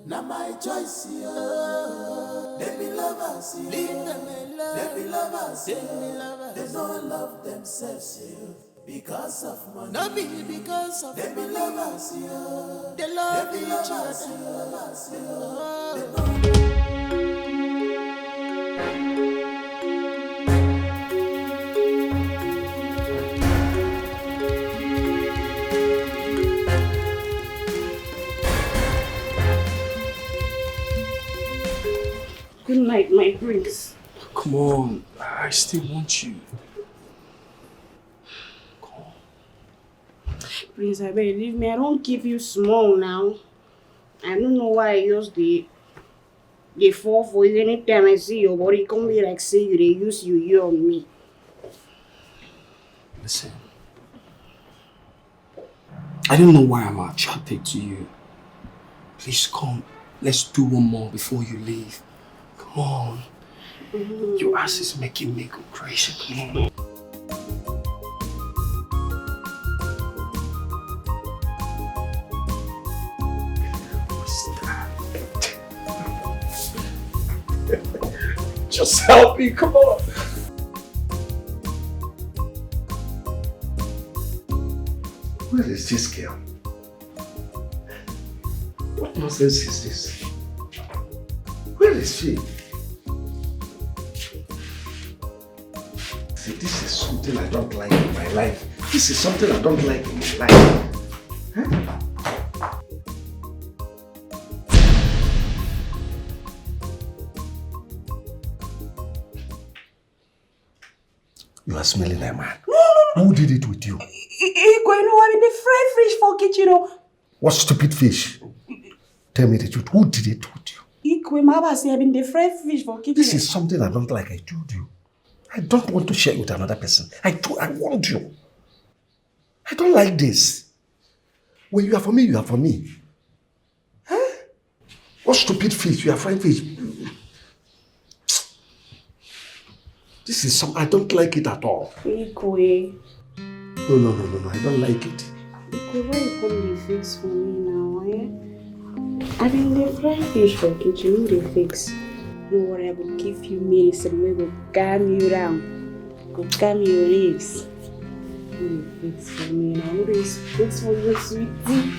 Now my choice, yeah. They be lovers, yeah. Leave them alone. They be lovers, yeah. They be lovers. They don't love themselves, yeah. Because of money. No be because of they be lovers, yeah. They love each other. Good night, my prince. Come on, I still want you. Prince, I beg, leave me. I don't give you small now. I don't know why I use the fall for it. Anytime I see your body, come be like say you they use you on me. Listen, I don't know why I'm attracted to you. Please come, let's do one more before you leave. Come on. Your ass is making me go crazy. Come on. Just help me, come on. Where is this girl? What nonsense is this? Where is she? See, this is something I don't like in my life. This is something I don't like in my life. Huh? You are smelling like man. No. Who did it with you? I'm in the fried fish for kitchen. What stupid fish? Tell me the truth. Who did it with you? I'm in the fried fish for kitchen. This is something I don't like. I told you. I don't want to share with another person. I want you. I don't like this. When you are for me, you are for me. Huh? What stupid fish? You are frying fish. This is some. I don't like it at all. Ikwe. No. I don't like it. Ikwe, why you come the fix for me now, eh? I'm in the fried fish for kitchen, the fix. No worry, I will give you medicine. We will calm you down. Go calm your legs. You fix for me now. This fix for you, sweetie.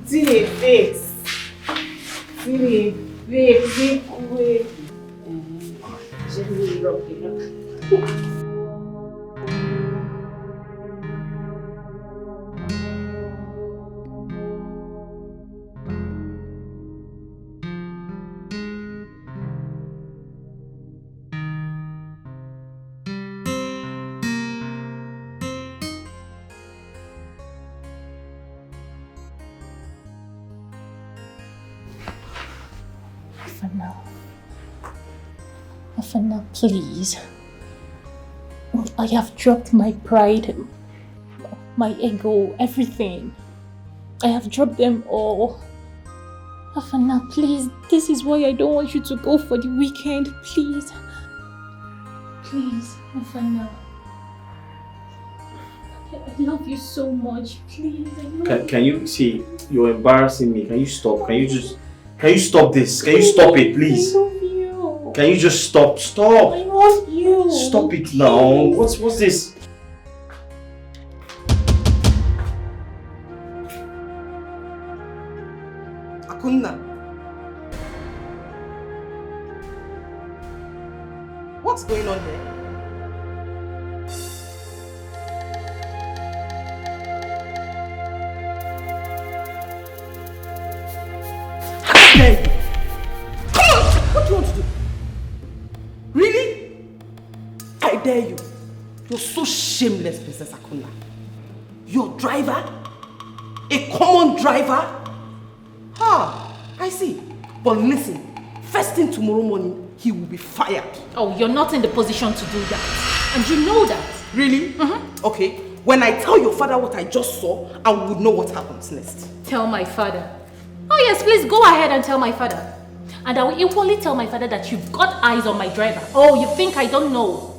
See the fix. See the fix. Ikwe. Just really rock it up. Afana, please. I have dropped my pride, my ego, everything. I have dropped them all. Afana, please. This is why I don't want you to go for the weekend. Please. Please, Afana. I love you so much. Please, I love Can you see? You're embarrassing me. Can you stop? Can you stop this? Can you stop it, please? I love you. Can you just stop? Stop. I want you. Stop it now. What's this? Akunna. What's going on here? Come on! What do you want to do? Really? I dare you. You're so shameless, Princess Akunna. Your driver? A common driver? I see. But listen, first thing tomorrow morning, he will be fired. Oh, you're not in the position to do that. And you know that. Really? Okay. When I tell your father what I just saw, I would know what happens next. Tell my father. Oh yes, please go ahead and tell my father. And I will equally tell my father that you've got eyes on my driver. Oh, you think I don't know?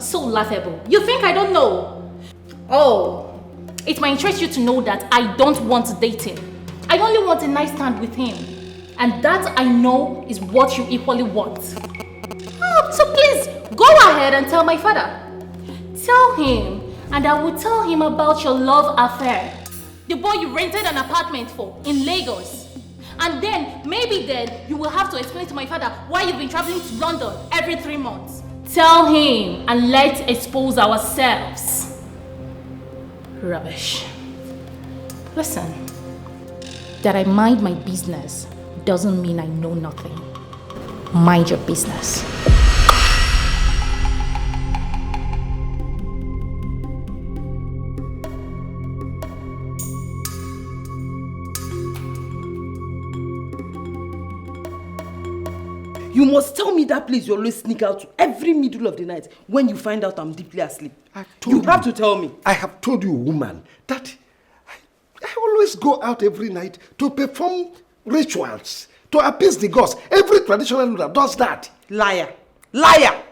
So laughable. You think I don't know? Oh, it might interest you to know that I don't want to date him. I only want a nice stand with him. And that I know is what you equally want. Oh, so please, go ahead and tell my father. Tell him, and I will tell him about your love affair. The boy you rented an apartment for in Lagos. And then, maybe then, you will have to explain to my father why you've been traveling to London every 3 months. Tell him, and let's expose ourselves. Rubbish. Listen, that I mind my business doesn't mean I know nothing. Mind your business. You must tell me that place you always sneak out to every middle of the night when you find out I'm deeply asleep. You have to tell me. I have told you, woman, that I always go out every night to perform rituals, to appease the gods. Every traditional ruler does that. Liar. Liar.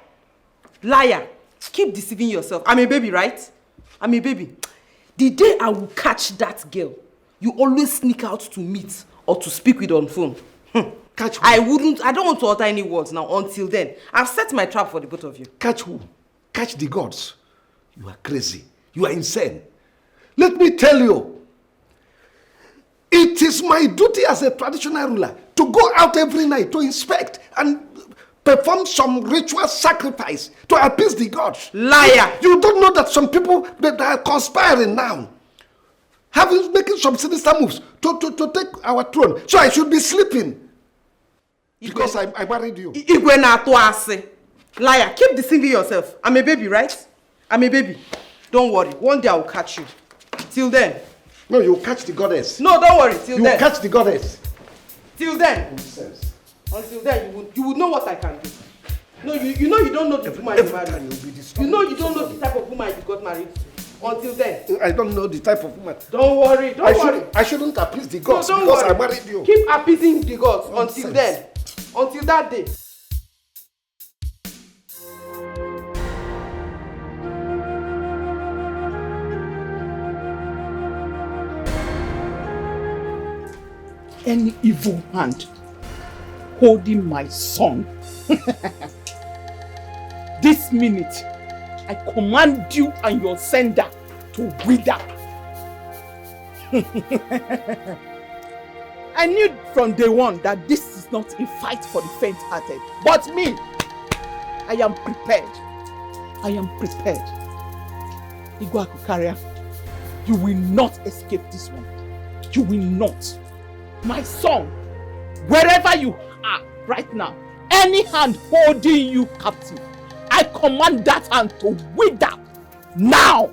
Liar. Keep deceiving yourself. I'm a baby, right? I'm a baby. The day I will catch that girl, you always sneak out to meet or to speak with on phone. Catch who? I don't want to utter any words now. Until then, I've set my trap for the both of you. Catch who? Catch the gods. You are crazy. You are insane. Let me tell you, it is my duty as a traditional ruler to go out every night to inspect and perform some ritual sacrifice to appease the gods. Liar! You don't know that some people that are conspiring now, making some sinister moves to take our throne. So I should be sleeping. Because I married you. Liar, keep deceiving yourself. I'm a baby, right? I'm a baby. Don't worry. One day I will catch you. Till then. No, you'll catch the goddess. No, don't worry. Till then. You'll catch the goddess. Till then. Nonsense. Until then, you would know what I can do. No, you know you don't know the woman you married. You know you don't know the type of woman you got married to. Until then. I don't know the type of woman. Don't worry. Don't worry. I shouldn't appease the gods no, because worry. I married you. Keep appeasing the gods Nonsense. until then. Until that day. Any evil hand holding my son, this minute, I command you and your sender to wither. I knew from day one that this is not a fight for the faint-hearted. But me, I am prepared. I am prepared. Igwe Akukaria, you will not escape this one. You will not. My son, wherever you are right now, any hand holding you captive, I command that hand to wither now.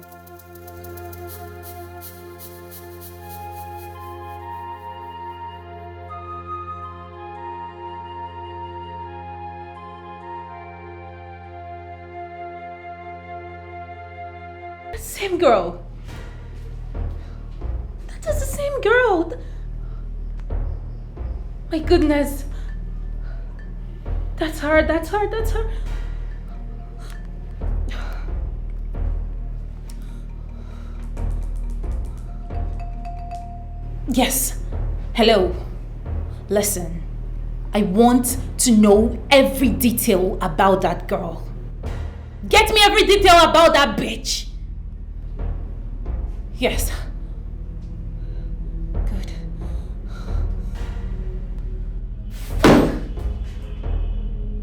same girl. That is the same girl. My goodness. That's her. Yes. Hello. Listen. I want to know every detail about that girl. Get me every detail about that bitch. Yes. Good.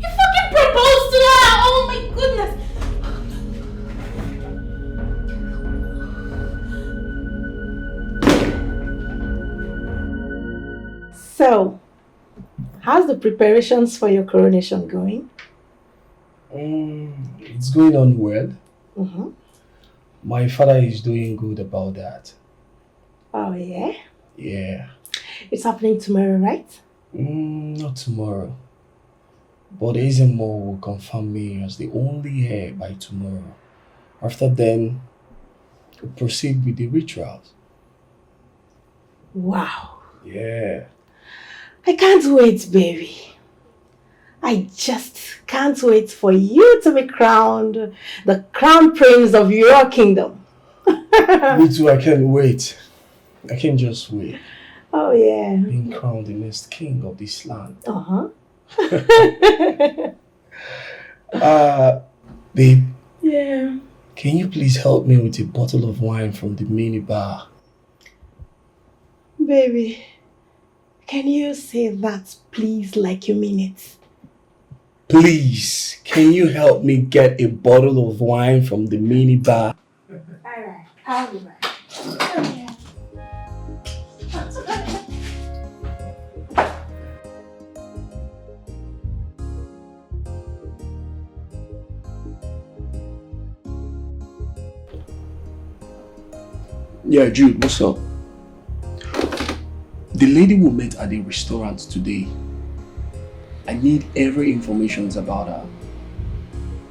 You fucking proposed to her! Oh my goodness! So, how's the preparations for your coronation going? It's going on well. Mm-hmm. My father is doing good about that. Oh, yeah? Yeah. It's happening tomorrow, right? Not tomorrow. But Ezemo will confirm me as the only heir by tomorrow. After then, we'll proceed with the rituals. Wow. Yeah. I can't wait, baby. I just can't wait for you to be crowned the crown prince of your kingdom. Me too, I can't wait. I can't just wait. Oh, yeah. Being crowned the next king of this land. Uh-huh. Babe. Yeah. Can you please help me with a bottle of wine from the minibar? Baby, can you say that please like you mean it? Please, can you help me get a bottle of wine from the minibar? Alright, I'll be back. Yeah, Jude, what's up? The lady we met at the restaurant today, I need every information about her.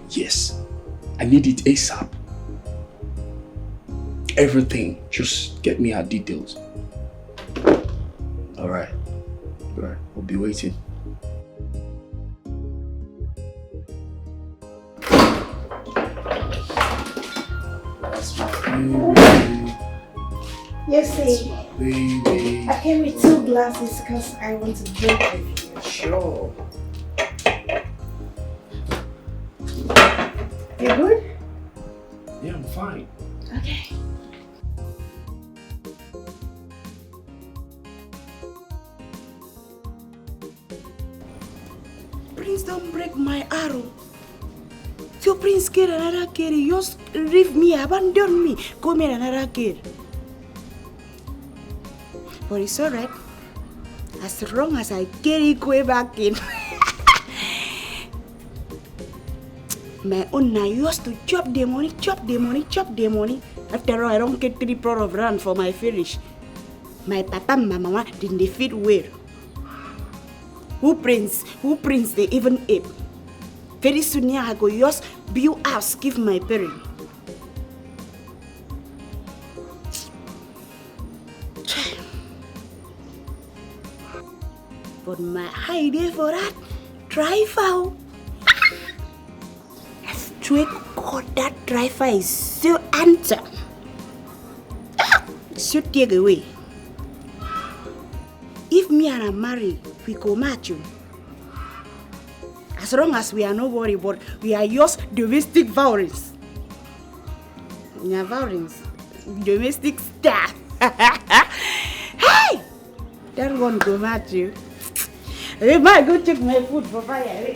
Yes, I need it ASAP. Everything, just get me her details. Alright, I'll be waiting. That's my baby. You see, Baby. I came with 2 glasses because I want to drink with you. Sure. You good? Yeah, I'm fine. Okay. Prince, don't break my arrow. So Prince get another kid, you just leave me, abandon me, go make another kid. But it's alright. As long as I get it way back in. My own now used to chop the money. After all, I don't get 3 plot of land for my finish. My papa and my mama didn't they fit well. Who prince they even ape. Very soon here I go just build house, give my parent. But my idea for that, driver. Straight God, that driver is so handsome. So take away. If me and I marry, we go match you. As long as we are not worried, but we are just domestic violence. Yeah, violence. Domestic stuff. Hey! That one go match you. I might go check my food for fire.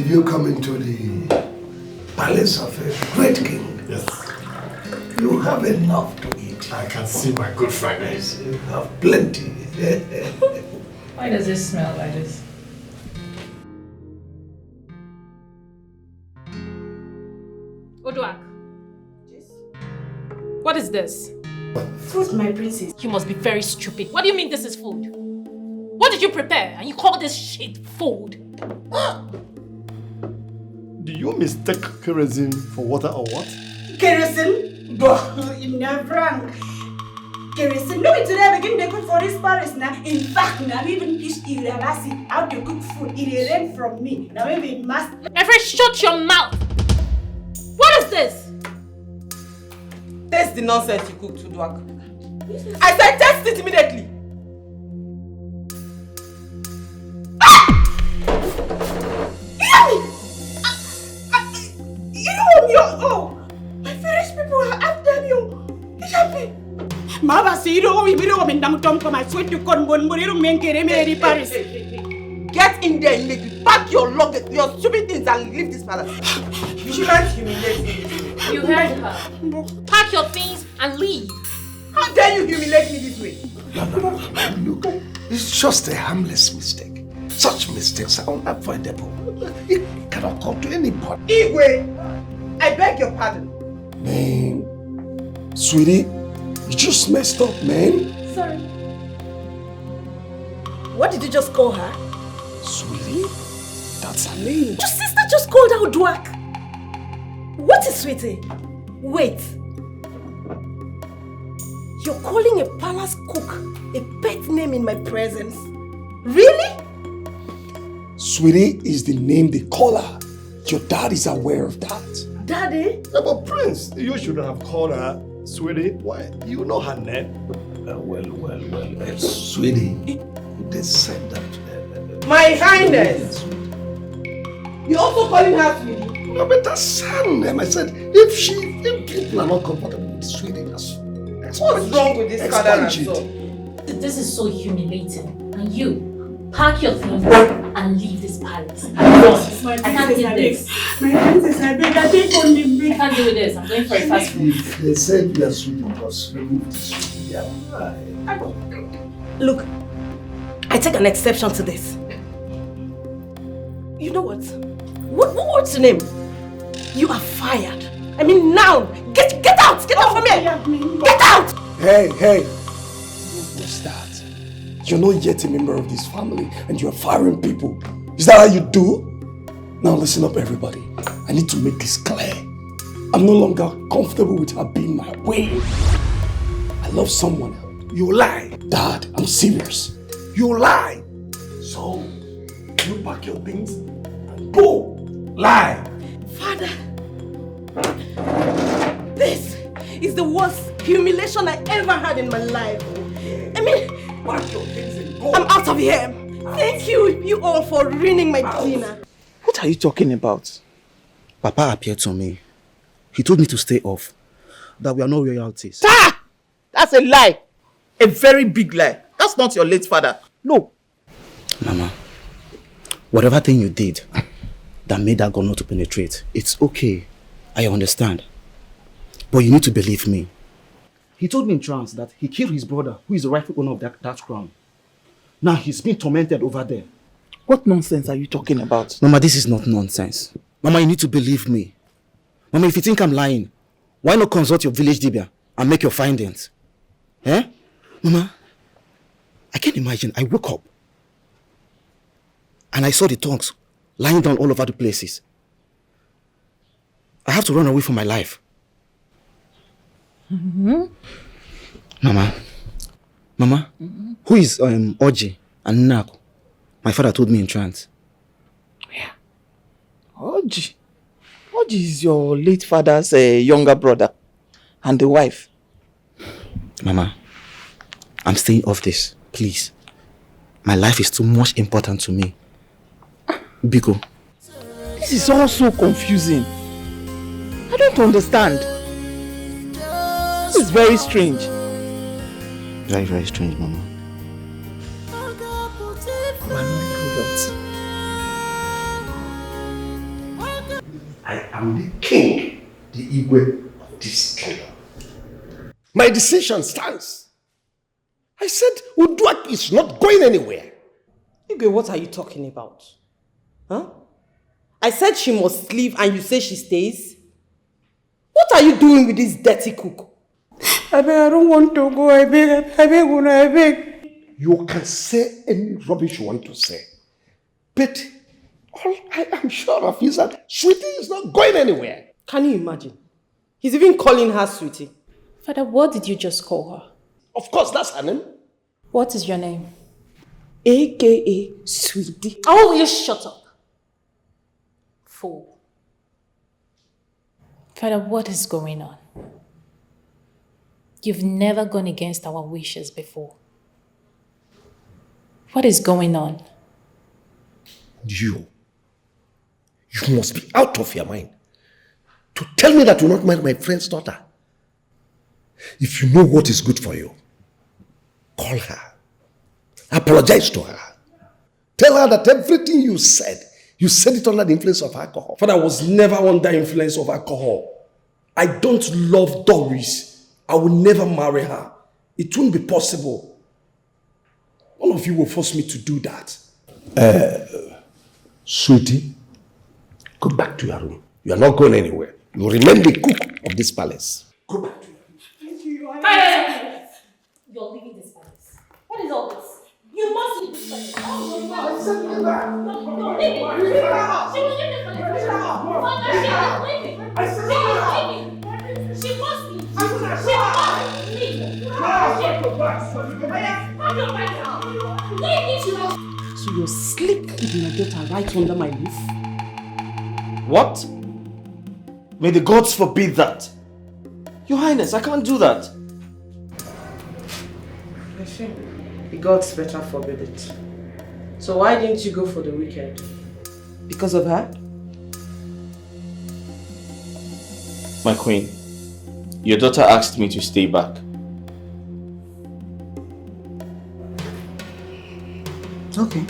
Did you come into the palace of a great king? Yes. You have enough to eat. I can see my good friend. Yes, you have plenty. Why does it smell like this? Oduak. Yes? What is this? Food, my princess. You must be very stupid. What do you mean this is food? What did you prepare and you call this shit food? Do you mistake kerosene for water or what? Kerosene? Boh, in a brand. Kerosene? No, today I begin to cook for this Paris now. In fact, now even teach Irabasi how to cook food. It ran from me. Now maybe it must. Every shut your mouth! What is this? Taste the nonsense you cooked, Uduak. I said taste it immediately. My French people are after you. Mama, see you don't me down to come. I swear to God, Paris. Get in there immediately. Pack your luggage, your stupid things, and leave this palace. You can't humiliate me. You heard her. Pack your things and leave. How dare you humiliate me this way? Look, it's just a harmless mistake. Such mistakes are unavoidable. It cannot come to anybody. Igwe, I beg your pardon. Man, sweetie, you just messed up, man. Sorry. What did you just call her? Sweetie? That's her name. Your sister just called out Dwak. What is sweetie? Wait. You're calling a palace cook a pet name in my presence? Really? Sweetie is the name they call her. Your dad is aware of that. Daddy? Yeah, but Prince, you shouldn't have called her Sweetie. Why? You know her name. Sweetie, they said that. My Highness! You're also calling her Sweetie? No, but that's her name. I said, if people are not comfortable with Sweetie, what's wrong with this father and son? This is so humiliating. And you, pack your things and leave this palace. I can't do this. My princess, I beg, I take only me. I can't do this. I'm going for a fast food. If they said we are Sweetie, because remove the Sweetie, Look, I take an exception to this. You know what? What's your name? You are fired. I mean now! Get out! Get out from here! Get out! Hey! What's that? You're not yet a member of this family and you're firing people. Is that how you do? Now listen up, everybody. I need to make this clear. I'm no longer comfortable with her being my way. I love someone else. You lie. Dad, I'm serious. You lie. So, you pack your things and go. Lie. Father, this is the worst humiliation I ever had in my life. I mean, pack your things and go. I'm out of here. Thank you all for ruining my dinner. What are you talking about? Papa appeared to me. He told me to stay off. That we are no royalties. Ah! That's a lie. A very big lie. That's not your late father. No. Mama, whatever thing you did that made that gun not to penetrate, it's okay. I understand. But you need to believe me. He told me in trance that he killed his brother, who is the rightful owner of that crown. Now he's being tormented over there. What nonsense are you talking about? Mama, this is not nonsense. Mama, you need to believe me. Mama, if you think I'm lying, why not consult your village dibia and make your findings? Eh? Mama, I can't imagine. I woke up and I saw the tongues lying down all over the places. I have to run away from my life. Mm-hmm. Mama, who is Oji and Nako? My father told me in trance. Yeah. Oji is your late father's younger brother and the wife. Mama, I'm staying off this, please. My life is too much important to me. Biko. This is all so confusing. I don't understand. This is very strange. Very, very strange, Mama. I am the king, the Igwe of this kingdom. My decision stands. I said Uduak is not going anywhere. Igwe, what are you talking about? Huh? I said she must leave and you say she stays? What are you doing with this dirty cook? I don't want to go. I beg. You can say any rubbish you want to say. But all I am sure of is that Sweetie is not going anywhere. Can you imagine? He's even calling her Sweetie. Father, what did you just call her? Of course, that's her name. What is your name? AKA Sweetie. Oh, you shut up. Fool. Father, what is going on? You've never gone against our wishes before. What is going on? You must be out of your mind to tell me that you will not marry my friend's daughter. If you know what is good for you, call her. Apologize to her. Tell her that everything you said it under the influence of alcohol. Father, I was never under influence of alcohol. I don't love Doris. I will never marry her. It won't be possible. All of you will force me to do that. Sweetie, go back to your room. You are not going anywhere. You will remain the cook of this palace. Go back to your room. You're leaving this palace. What is all this? You must leave this palace. Oh, no, leave it. She will leave this palace. She was leaving. She must leave. She must leave. So you're sleeping with my daughter right under my roof? What? May the gods forbid that. Your Highness, I can't do that. The gods better forbid it. So why didn't you go for the weekend? Because of her? My queen, your daughter asked me to stay back. Okay.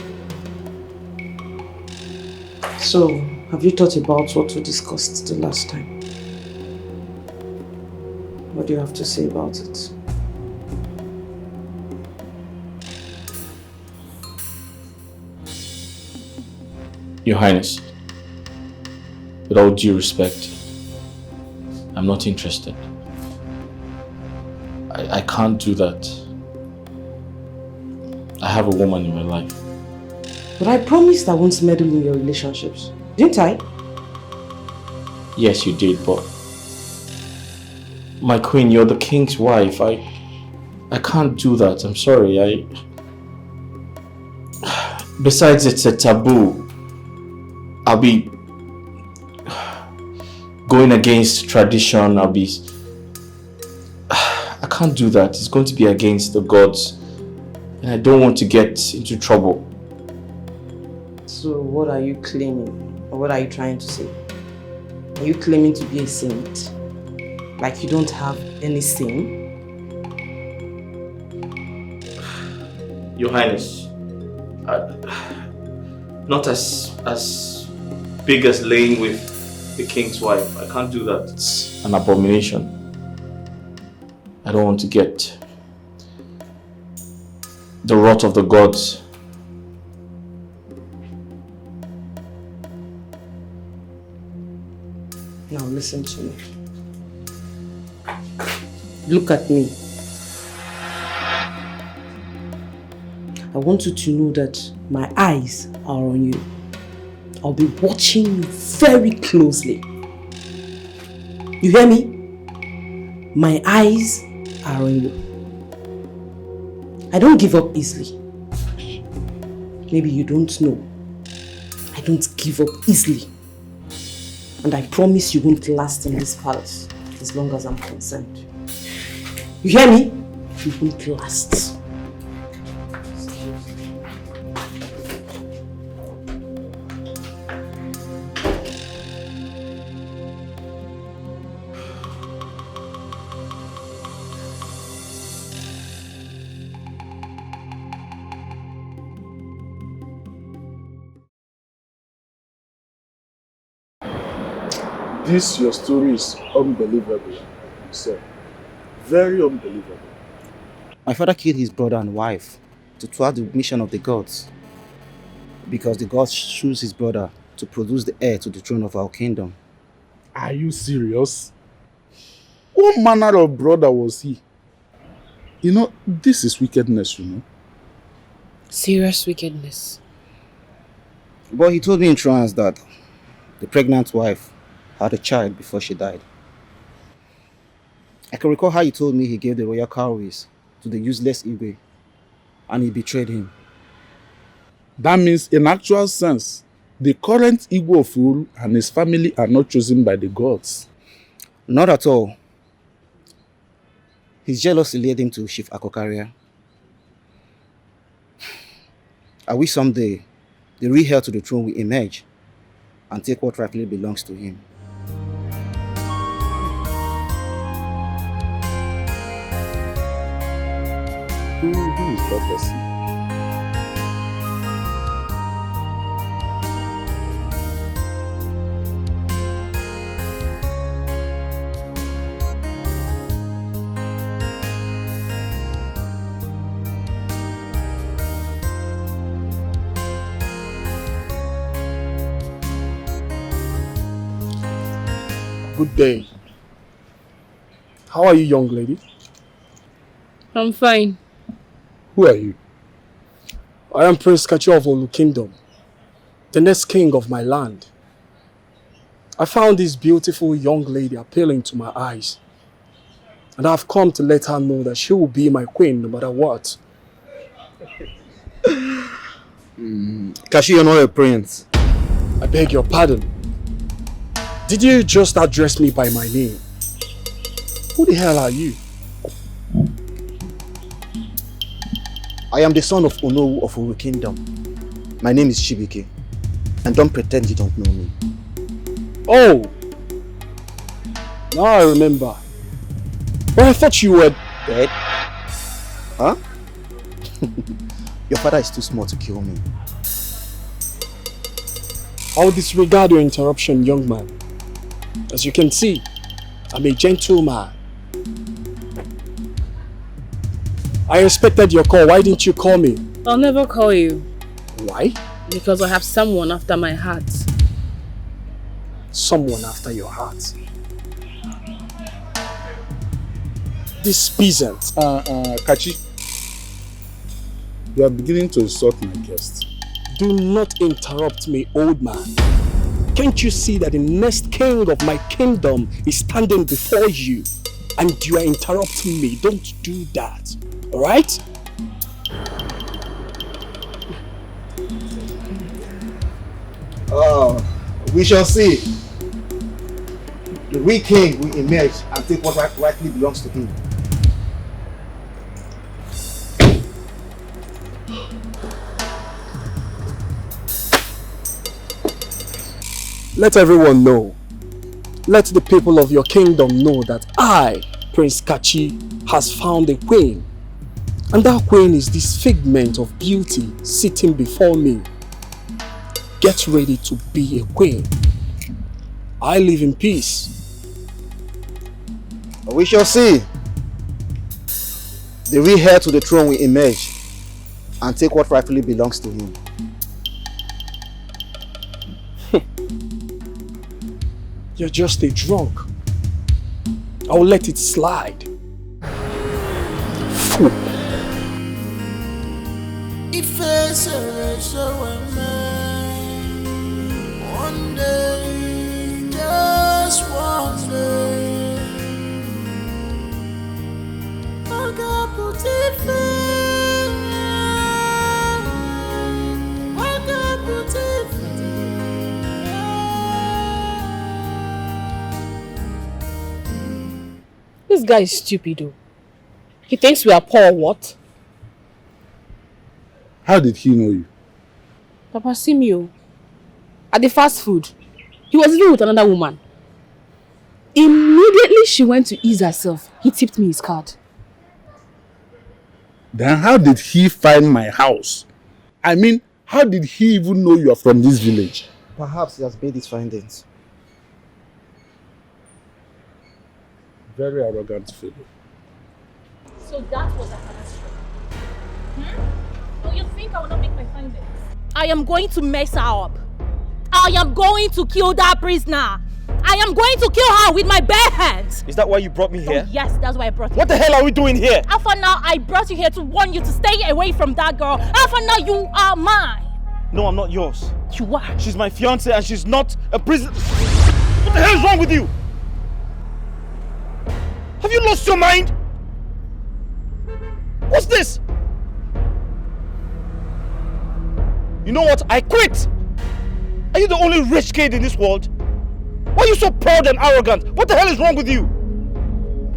So, have you thought about what we discussed the last time? What do you have to say about it? Your Highness, with all due respect, I'm not interested. I can't do that. I have a woman in my life. But I promised I won't meddle in your relationships. Didn't I? Yes, you did, but... My queen, you're the king's wife. I can't do that. I'm sorry. Besides, it's a taboo. I'll be going against tradition. I can't do that. It's going to be against the gods. And I don't want to get into trouble. So what are you claiming? Or what are you trying to say? Are you claiming to be a saint? Like you don't have any sin? Your Highness, not as big as laying with the king's wife. I can't do that. It's an abomination. I don't want to get the wrath of the gods. Now listen to me. Look at me. I want you to know that my eyes are on you. I'll be watching you very closely. You hear me? My eyes are on you. I don't give up easily. Maybe you don't know. I don't give up easily. And I promise you won't last in this palace as long as I'm concerned. You hear me? You won't last. This your story is unbelievable, sir. Very unbelievable. My father killed his brother and wife to thwart the mission of the gods, because the gods choose his brother to produce the heir to the throne of our kingdom. Are you serious? What manner of brother was he? You know, this is wickedness, you know. Serious wickedness. But he told me in trance that the pregnant wife had a child before she died. I can recall how he told me he gave the royal cowries to the useless Igwe and he betrayed him. That means, in actual sense, the current Igwe of rule and his family are not chosen by the gods. Not at all. His jealousy led him to Chief Akokaria. I wish someday the real heir to the throne will emerge and take what rightfully belongs to him. Who is that person? Good day. How are you, young lady? I'm fine. Who are you? I am Prince Kachi of Olu Kingdom, the next king of my land. I found this beautiful young lady appealing to my eyes, and I've come to let her know that she will be my queen no matter what. Kashi, you're not a prince. I beg your pardon. Did you just address me by my name? Who the hell are you? I am the son of Onowu of Uru Kingdom. My name is Chibike, and don't pretend you don't know me. Oh! Now I remember. But I thought you were dead. Huh? Your father is too small to kill me. I'll disregard your interruption, young man. As you can see, I'm a gentleman. I expected your call. Why didn't you call me? I'll never call you. Why? Because I have someone after my heart. Someone after your heart? This peasant. Kachi, you are beginning to insult my guest. Do not interrupt me, old man. Can't you see that the next king of my kingdom is standing before you and you are interrupting me? Don't do that, alright? We shall see. The real king will emerge and take what rightly belongs to him. Let everyone know. Let the people of your kingdom know that I, Prince Kachi, has found a queen. And that queen is this figment of beauty sitting before me. Get ready to be a queen. I live in peace. We shall see. The real heir to the throne will emerge and take what rightfully belongs to him. You're just a drunk. I will let it slide. Fool. If it's a one day, just one day, I got put it I got put it. This guy is stupid though. He thinks we are poor or what? How did he know you? Papa Simio. At the fast food. He was living with another woman. Immediately she went to ease herself. He tipped me his card. Then how did he find my house? I mean, how did he even know you are from this village? Perhaps he has made his findings. Very arrogant fellow. So that was Afana's show. Oh, you think I will not make my findings? I am going to mess her up. I am going to kill that prisoner. I am going to kill her with my bare hands. Is that why you brought me here? Oh, yes, that's why I brought you. What the hell are we doing here? Afana, I brought you here to warn you to stay away from that girl. Afana, you are mine. No, I'm not yours. You are. She's my fiancée and she's not a prisoner. What the hell is wrong with you? Have you lost your mind? What's this? You know what? I quit. Are you the only rich kid in this world? Why are you so proud and arrogant? What the hell is wrong with you?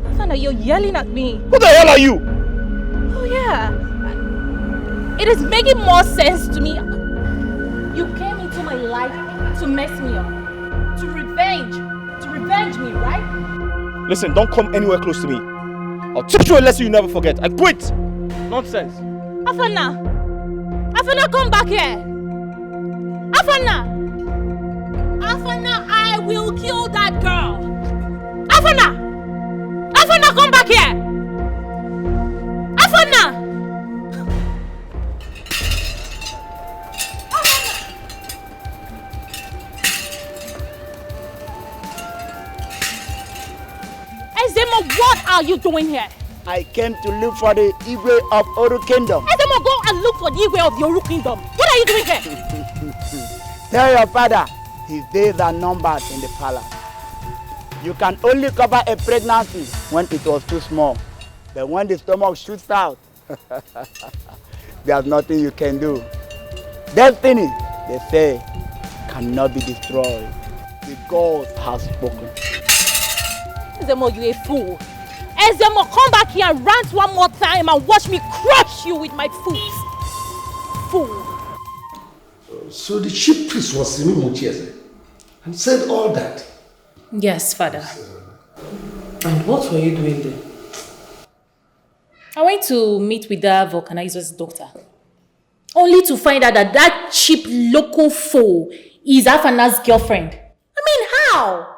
Afana, you're yelling at me. Who the hell are you? Oh yeah. It is making more sense to me. You came into my life to mess me up. To revenge me, right? Listen, don't come anywhere close to me. I'll teach you a lesson you never forget. I quit. Nonsense. Afana! Afana, come back here! Afana! Afana, I will kill that girl! Afana! Afana, come back here! Afana! Ezemo, what are you doing here? I came to look for the Igwe of Oru Kingdom. Ezemo, go and look for the Igwe of the Oru Kingdom. What are you doing here? Tell your father his days are numbered in the palace. You can only cover a pregnancy when it was too small. But when the stomach shoots out, there's nothing you can do. Destiny, they say, cannot be destroyed. The gods have spoken. Ezemo, you a fool. Ezemo, come back here and rant one more time and watch me crush you with my foot. Fool. So the chief priest was Simi Muchieze and said all that. Yes, Father. And what were you doing there? I went to meet with that vulcanizer's doctor. Only to find out that that cheap local fool is Afana's girlfriend. I mean, how?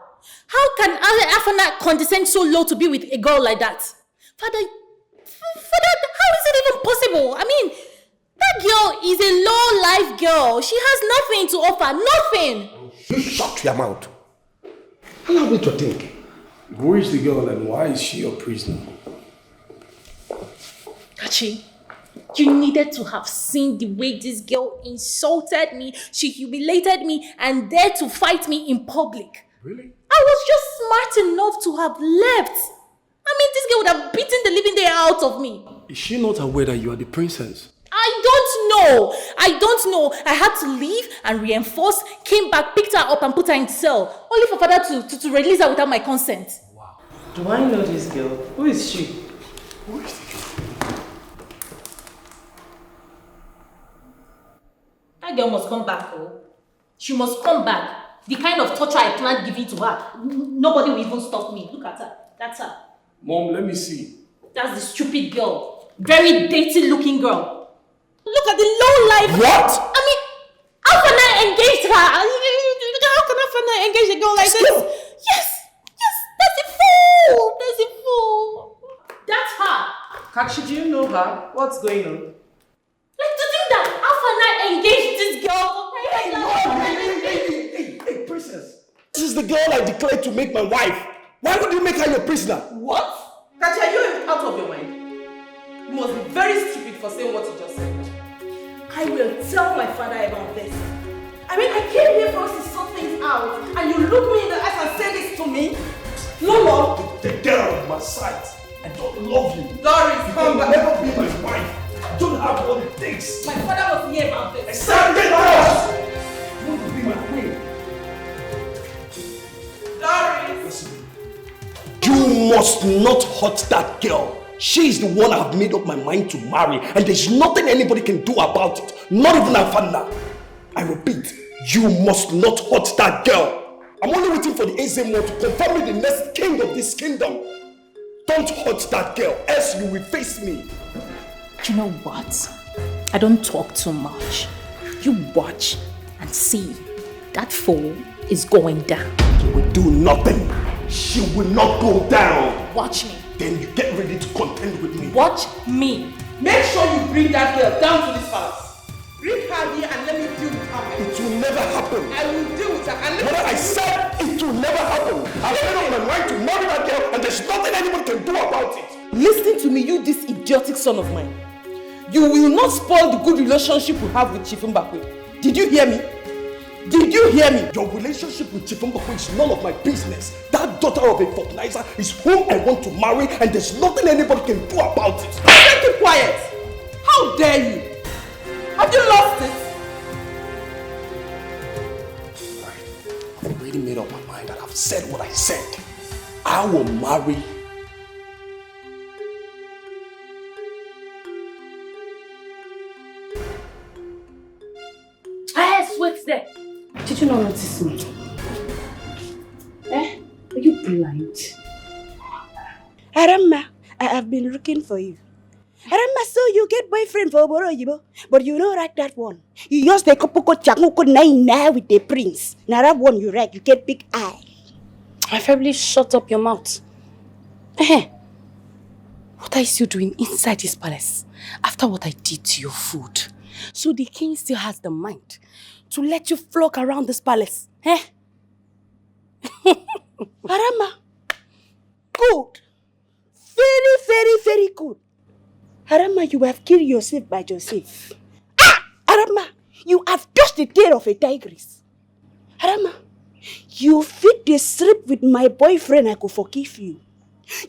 How can Afana condescend so low to be with a girl like that? Father, how is it even possible? I mean, that girl is a low-life girl. She has nothing to offer. Nothing. You shut your mouth. Allow me to think. Who is the girl and why is she your prisoner? Kachi, you needed to have seen the way this girl insulted me, she humiliated me, and dared to fight me in public. Really? I was just smart enough to have left. I mean, this girl would have beaten the living day out of me. Is she not aware that you are the princess? I don't know. I had to leave and reinforce, came back, picked her up and put her in cell. Only for father to release her without my consent. Wow. Do I know this girl? Who is she? Who is the girl? That girl must come back, oh. She must come back. The kind of torture I planned giving to her. Nobody will even stop me. Look at her. That's her. Mom, let me see. That's the stupid girl. Very dainty looking girl. Look at the low life. What? I mean, how can I engage her? How can I engage a girl like this? Yes, that's a fool. That's a fool. That's her. Kachi, do you know her? What's going on? Like to think that Afana engaged this girl. Hey, princess. This is the girl I declared to make my wife. Why would you make her your prisoner? What? Kachi, are you out of your mind? You must be very stupid for saying what you just said. I will tell my father about this. I mean, I came here for us to sort things out, and you look me in the eyes and say this to me? No more. The girl of my sight. I don't love you. Doris, come back. Never be my wife. I don't have what it takes. My father was here about this. Accept it, Doris! You want to be my queen. Doris! You must not hurt that girl. She is the one I have made up my mind to marry, and there's nothing anybody can do about it. Not even Afana. I repeat, you must not hurt that girl. I'm only waiting for the Ezemo to confirm me the next king of this kingdom. Don't hurt that girl, else you will face me. You know what? I don't talk too much. You watch and see. That fool is going down. You will do nothing. She will not go down. Watch me. Then you get ready to contend with me. Watch me. Make sure you bring that girl down to this palace. Bring her here and let me deal with her. It will never happen. I will deal with her. And What I said, it will never happen. I've made up my mind to marry that girl and there's nothing anyone can do about it. Listen to me, you this idiotic son of mine. You will not spoil the good relationship we have with Chief Mbakwe. Did you hear me? Did you hear me? Your relationship with Chief Mbakwe is none of my business. That daughter of a fortnizer is whom I want to marry and there's nothing anybody can do about it. Keep quiet. How dare you? Have you lost it? I've already made up my mind and I've said what I said. I will marry. Yes, wait there. Did you not notice me? Eh? Are you blind? Arama, I have been looking for you. Arama, so you get boyfriend for Oboro Yibo, but you don't like that one. You use the Kopoko Chakuko Naina with the prince. Now that one you like, you get big eye. My family, shut up your mouth. Eh? What are you still doing inside this palace after what I did to your food? So the king still has the mind to let you flock around this palace, eh? Arama, good. Very, very, very good. Arama, you have killed yourself by yourself. Ah! Arama, you have touched the tail of a tigress. Arama, you fit the strip with my boyfriend, I could forgive you.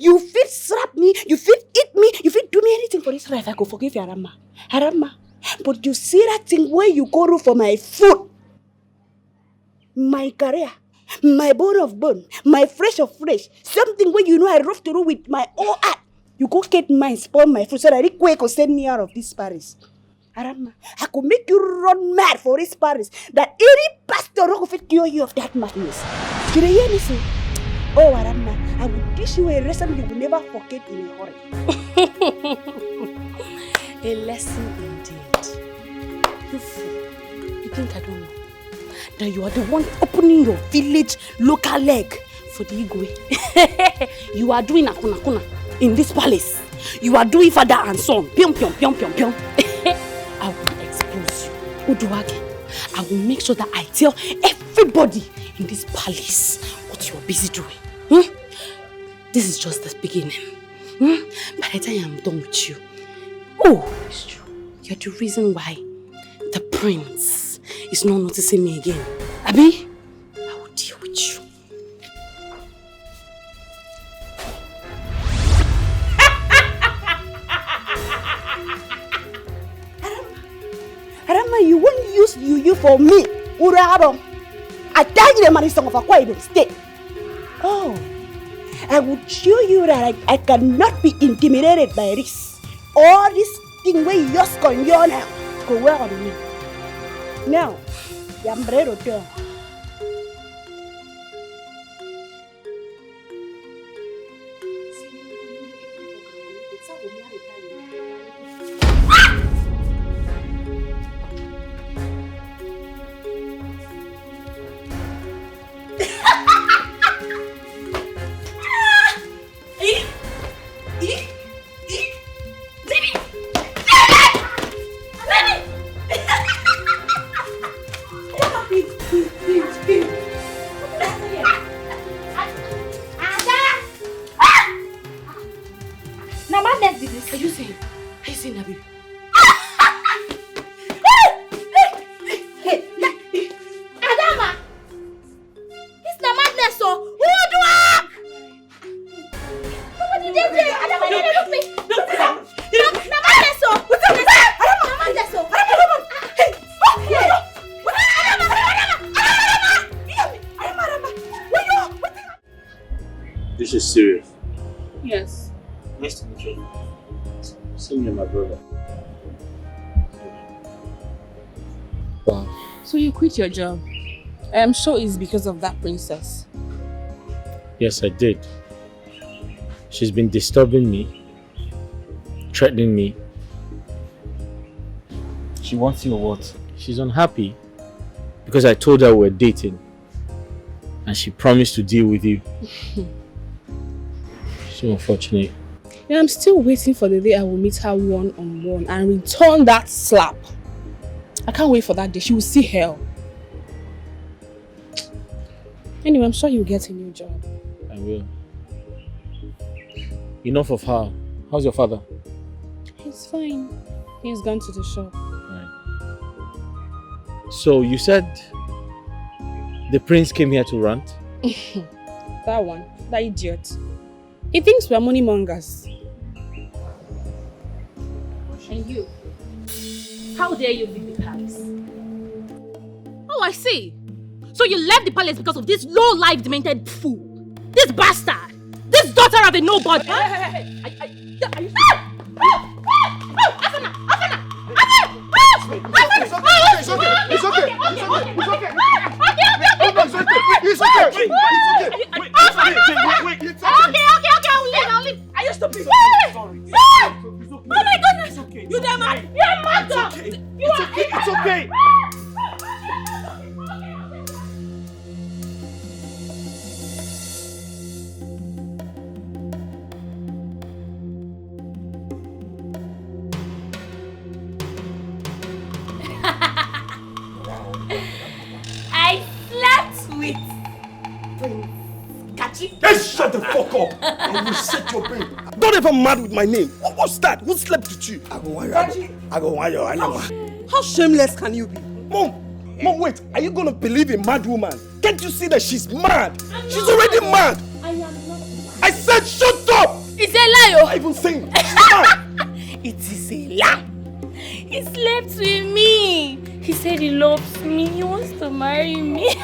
You fit slap me, you fit eat me, you fit do me anything for this life, I could forgive you, Arama. Arama, but you see that thing where you go to for my food, my career, my bone of bone, my flesh of flesh, something where you know I rough to do with my own heart. You go get mine, spoil my food so that it quick will send me out of this Paris. Arama, I could make you run mad for this Paris. That any pastor will fit cure you of that madness. Did you hear me say? Oh, Arama, I will teach you a lesson you will never forget in a hurry. A lesson indeed. You fool. You think I don't know? That you are the one opening your village local leg for the Igwe. You are doing akuna in this palace. You are doing father and son. Pion, pion, pion, pion, pion. I will expose you. Uduage. I will make sure that I tell everybody in this palace what you are busy doing. This is just the beginning. By the time I'm done with you, oh, it's true. You're the reason why the prince is not noticing me again. Abi, I will deal with you. Arama, you won't use you for me. Urabo. I tell you the money song of a quiet state. Oh, I would show you that I cannot be intimidated by this. All this thing where you're just going on now. Go well on me. Now, I'm ready to go. This is serious. Yes. Nice to meet you. See me and my brother. Wow. So you quit your job? I am sure it's because of that princess. Yes, I did. She's been disturbing me, threatening me. She wants you or what? She's unhappy because I told her we're dating. and she promised to deal with you. So unfortunate. And I'm still waiting for the day I will meet her one-on-one and return that slap. I can't wait for that day. She will see hell. Anyway, I'm sure you'll get a new job. I will. Enough of her. How's your father? He's fine. He's gone to the shop. So you said the prince came here to rant? That one. That idiot. He thinks we're money mongers. And you? How dare you leave the palace? Oh, I see. So you left the palace because of this low-life demented fool. This bastard. This daughter of a nobody. I'll leave. I used to be sorry. Oh my goodness! You damn mad! You're mad! It's okay. I slept with Prince Kachi. Just shut the fuck up! I will set your brain. Don't ever mad with my name. What's that? Who slept with you? I go want your animal. How shameless can you be? Mom, wait. Are you gonna believe a mad woman? Can't you see that she's mad? She's already mad. I am not mad. I said shut up! It's a lie, oh! I even saying she's mad. It is a lie. He slept with me. He said he loves me. He wants to marry me.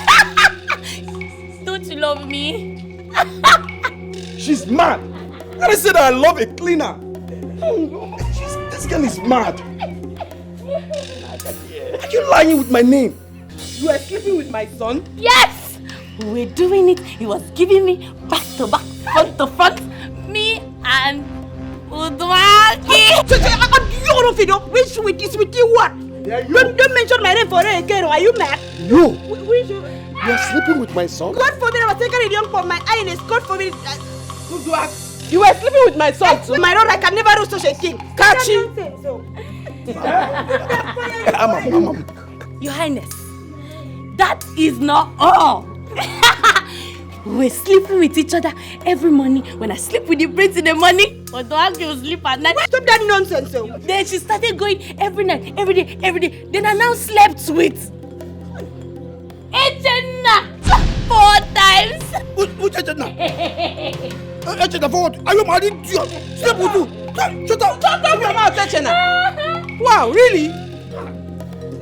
Don't you love me? She's mad. And I said I love a cleaner. This girl is mad. Are you lying with my name? You are sleeping with my son? Yes! We were doing it. He was giving me back to back, front to front. Me and Udwaki. Which with you what? Don't mention my name for her again. Are you mad? You are sleeping with my son? God forbid I was taking it young for my eyes. God forbid. You were sleeping with my son too? My Lord, I can never do such a thing. Catch you. Your Highness, that is not all. We're sleeping with each other every morning. When I sleep with the prince in the morning, Udwaki will sleep at night. Stop that nonsense. Then she started going every night, every day. Then I now slept with Echena 4 times. Which Echena? Echena for what? Are you married? Sleep with you. Shut up. Shut up your mouth, Echena. Wow, really?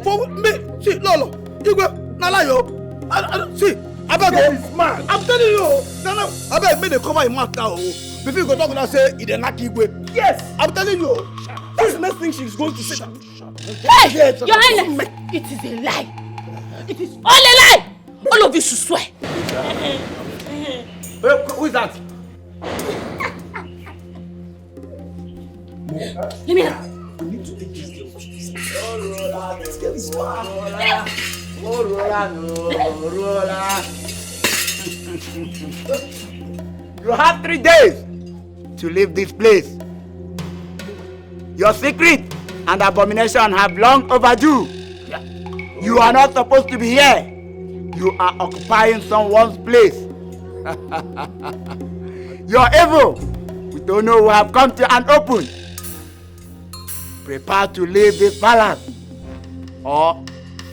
For me? See, Lolo. You go. Nalayo. See. I beg man. I'm telling you. I beg me to cover your mouth now. Before you go talk and say, it's a lucky way. Yes. I'm telling you. This next thing she's going to say. Hey, Your Highness. It is a lie. It is all a lie. All of you should swear. Who is that? Let me know. We need to take this girl. This girl is mad. You have 3 days to leave this place. Your secret and abomination have long overdue. You are not supposed to be here. You are occupying someone's place. Your evil, we don't know who have come to an open. Prepare to leave this palace or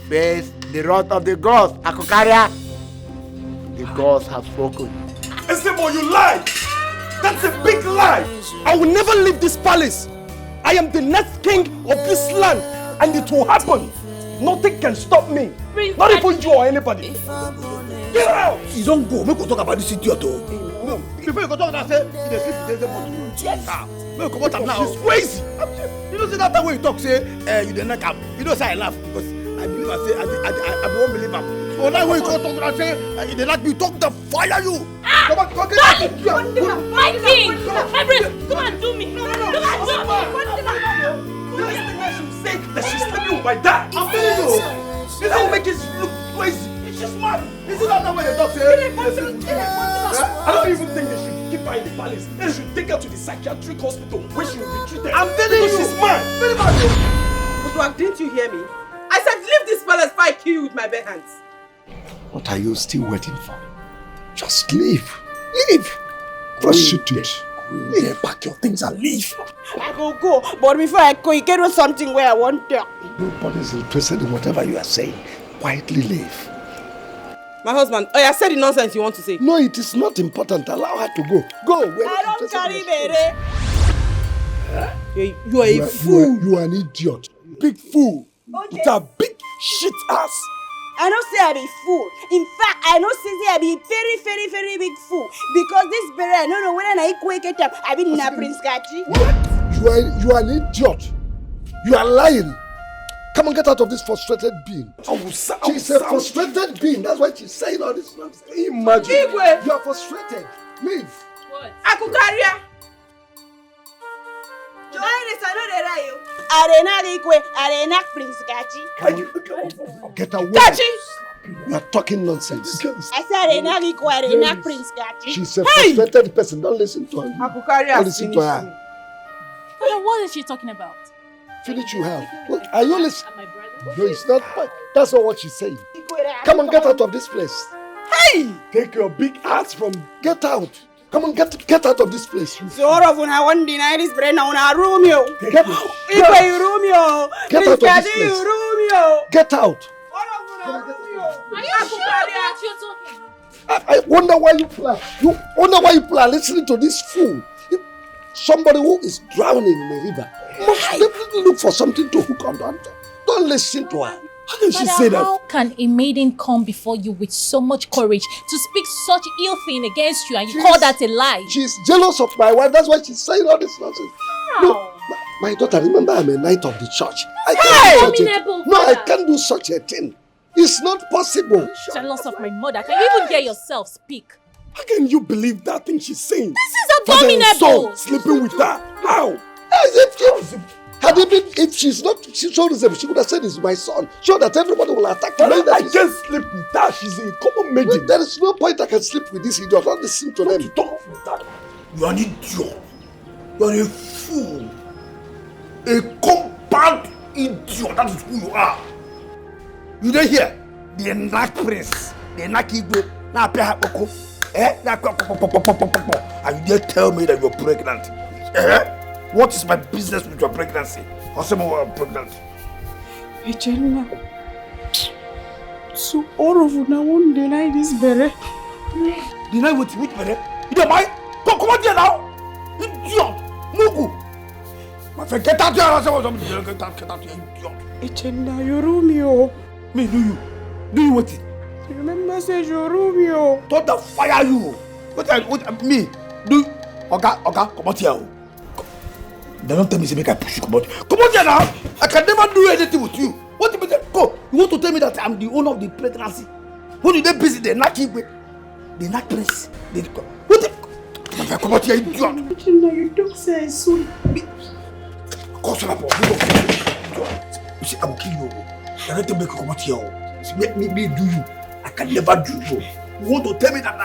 face the wrath of the gods. Akokaria, the gods have spoken. Esemo, you lie! That's a big lie! I will never leave this palace. I am the next king of this land, and it will happen. Nothing can stop me. Not even you or anybody. Get out! You don't go. Make we talk about this idiot. Before you go talk, I say, you sleep with them. Yes. Make we come out now. She's crazy. You don't see that time when you talk, say, you don't like him. You don't say I laugh because I believe I say I won't believe him. So now when you go talk, I say, you don't like me. Talk to fire you. Come on, talk it. My king! My prince, come and do me. Come and do me. This thing I should say that she's sleeping with my dad. I'm telling you. This will make it look crazy. It's just mad. Is it not that way the doctor says? I don't even think they should keep her in the palace. They should take her to the psychiatric hospital where she will be treated. I'm telling you. She's mad. But didn't you hear me? I said leave this palace before I kill you with my bare hands. What are you still waiting for? Just leave. Leave. Prostitute. Yeah, pack your things and leave. I go, but before I go, you get on something where I want to. Nobody's interested in whatever you are saying. Quietly leave. My husband, I said the nonsense you want to say. No, it is not important. Allow her to go. Go. I don't carry bere. You are a fool. You are an idiot. Big fool. Okay. It's a big shit ass. I don't say I be fool. In fact, I don't say I be very, very, very big fool. Because this bere, I don't know when I quick it up. I be na Prince Kachi. What? You are an idiot. You are lying. Come on, get out of this frustrated being. She's a frustrated being. That's why she's saying all this nonsense. Imagine. Igwe. You are frustrated. Leave. What? Akukaria. Johannes, I know that you. Arena Igwe, Arena Prince Kachi. Get away. Kachi. You are talking nonsense. I said Arena Igwe, Arena Prince Kachi. She's a frustrated person. Don't listen to her. Akukaria. Don't listen to her. Father, what is she talking about? Finish you have. Look, are you listening? No, it's not. That's not what she's saying. Come on, get out of this place. Hey! Take your big ass from. Get out. Come on, get out of this place. So all of I won't deny this brain on a room, yo. Get out. Get out of this place. Get out. Are you sure what you're talking? I wonder why you plan. You wonder why you plan listening to this fool. Somebody who is drowning in a river must definitely look for something to hook on. Don't listen to her. How can she say that? How can a maiden come before you with so much courage to speak such ill thing against you and you call that a lie? She's jealous of my wife. That's why she's saying all this nonsense. No, my daughter, remember I'm a knight of the church. I can't do such a thing. It's not possible. Jealous of my mother. Can you even hear yourself speak? How can you believe that thing she's saying? This is abominable. Sleeping with her. How? If she's not, she showed herself, she would have said it's my son. Sure that everybody will attack her. I can't sleep with her. She's a common maiden. There is no point I can sleep with this idiot. Don't listen to them. You are an idiot. You are a fool. A compound idiot. That is who you are. You don't hear? The Enak Prince. The Enak Igwe. Now pay her oko. And you dare tell me that you're pregnant. What is my business with your pregnancy? Or someone who are pregnant? Echenna. So all of you now won't deny this bere. Deny what? Which bere? You don't mind? Come on here now. Idiot. Mugu. My friend, get out here. Get out here, idiot. Echenna, you're Romeo. Me, do you? Do you what? Remember, say you're Romeo. Don't fire you. What me? Do okay, come out here. They don't tell me to make I push you. Come on here now. I can never do anything with you. What do you mean? Go. You want to tell me that I'm the owner of the pregnancy? When did they visit the Naki with the Nak Prince? What the? Come out here, idiot. You don't say so. You see, I will kill you. I don't make you come out here. Make me do you. I can never do you. You want to tell me that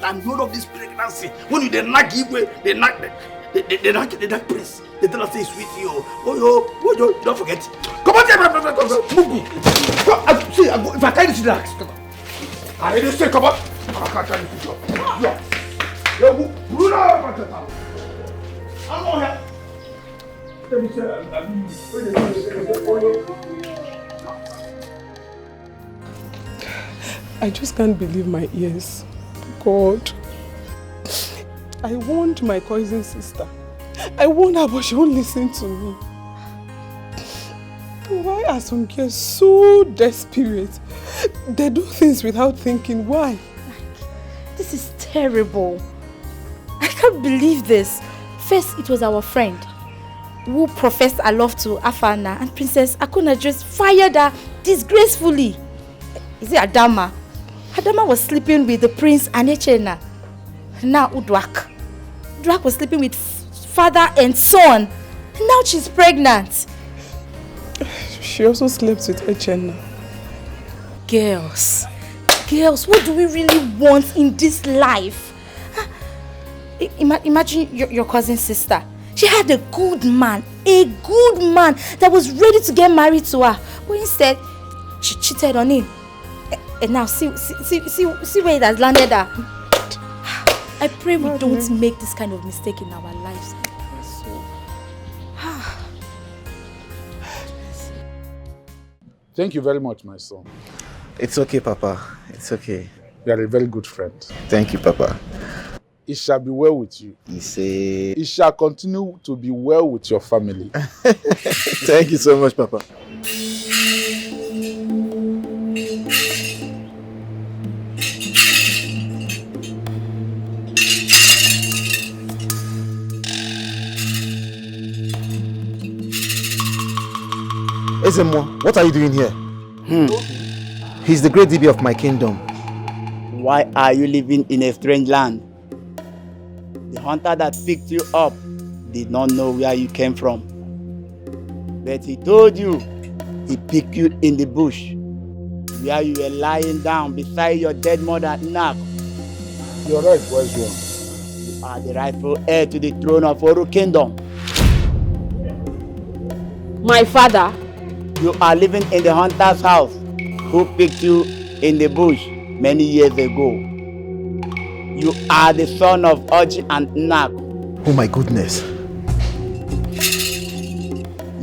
I'm the owner of this pregnancy? When you the Nak Igwe, the Nak Prince. They tell us say sweet you. Oh, don't forget. Come on, Mugu. See, if I can't see that, I didn't say come on. I can't tell you. I'm not here. Let me I just can't believe my ears. God. I warned my cousin sister. I warned her, but she won't listen to me. Why are some girls so desperate? They do things without thinking. Why? This is terrible. I can't believe this. First, it was our friend who professed her love to Afana, and Princess Akuna just fired her disgracefully. Is it Adama? Adama was sleeping with the prince and Echena. Now Udwak. Udwak was sleeping with father and son. Now she's pregnant. She also slept with Echena. Girls, girls, what do we really want in this life? Imagine your cousin's sister. She had a good man that was ready to get married to her. But instead, she cheated on him. And now see where it has landed her. I pray we don't make this kind of mistake in our lives. Thank you very much, my son. It's okay, Papa. It's okay. You are a very good friend. Thank you, Papa. It shall be well with you. It shall continue to be well with your family. Thank you so much, Papa. Ezemo, what are you doing here? He's the great DB of my kingdom. Why are you living in a strange land? The hunter that picked you up did not know where you came from. But he told you he picked you in the bush, where you were lying down beside your dead mother, Nak. You're right, wise one. You are the rightful heir to the throne of Oru Kingdom. My father? You are living in the hunter's house who picked you in the bush many years ago. You are the son of Oji and Nak. Oh my goodness.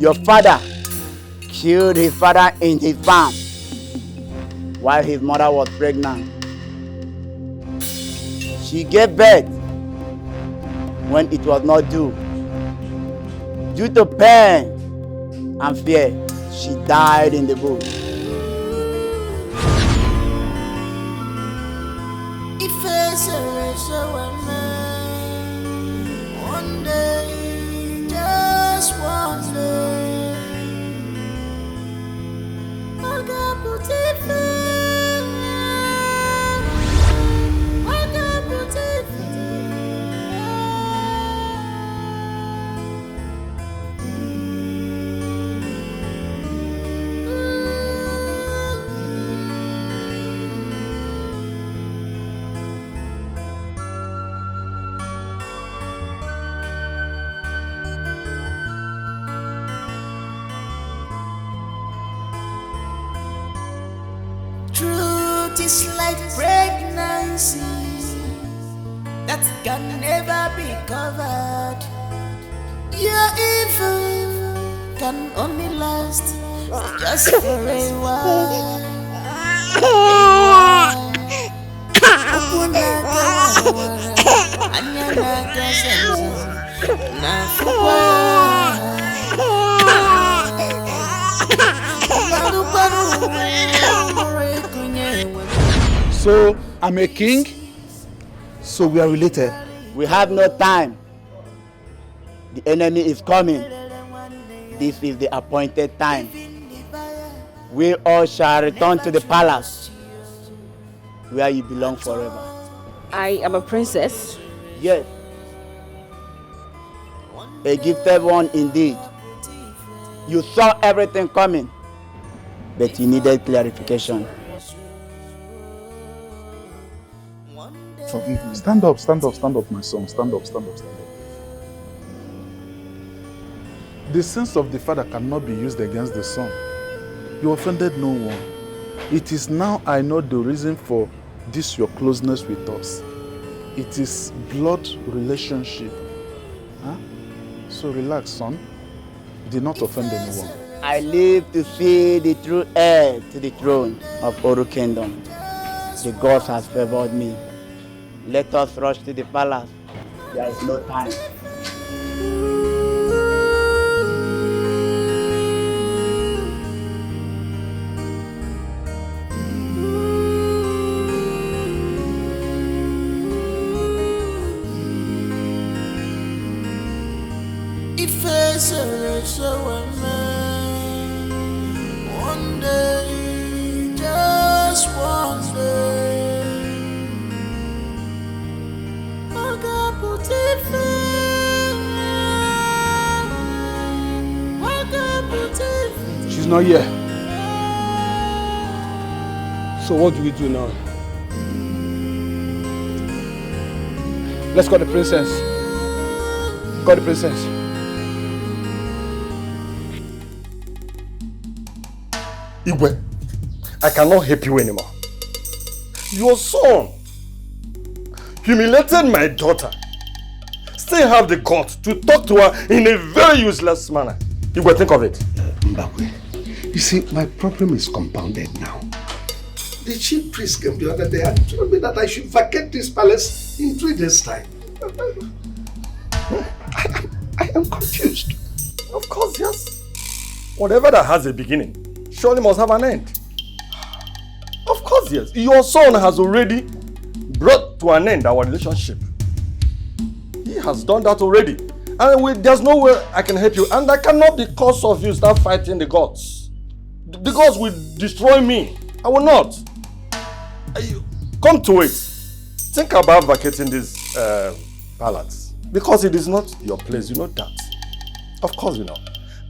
Your father killed his father in his farm while his mother was pregnant. She gave birth when it was not due. Due to pain and fear, she died in the bush. One day, just one day, I got Truth is like pregnancy that can never be covered. Your evil can only last just for a while. So, I'm a king? So we are related? We have no time. The enemy is coming. This is the appointed time. We all shall return to the palace where you belong forever. I am a princess? Yes. A gifted one indeed. You saw everything coming, but you needed clarification. Forgive me. Stand up, my son. Stand up. The sins of the father cannot be used against the son. You offended no one. It is now I know the reason for this your closeness with us. It is blood relationship. Huh? So relax, son. You did not offend anyone. I live to see the true heir to the throne of Oru Kingdom. The gods has favored me. Let us rush to the palace. There is no time. If it's a one day, just one day. She's not here. So what do we do now? Let's call the princess. Call the princess. Igwe, I cannot help you anymore. Your son humiliated my daughter. Still have the guts to talk to her in a very useless manner. Igwe, think of it. Mbakwe, you see, my problem is compounded now. The chief priest came the other day and told me that I should vacate this palace in 3 days' time. I am confused. Of course, yes. Whatever that has a beginning surely must have an end. Of course, yes. Your son has already brought to an end our relationship. He has done that already. And there's no way I can help you. And that cannot be because of you start fighting the gods. The gods will destroy me. I will not. Come to it. Think about vacating this palace. Because it is not your place, you know that. Of course you know.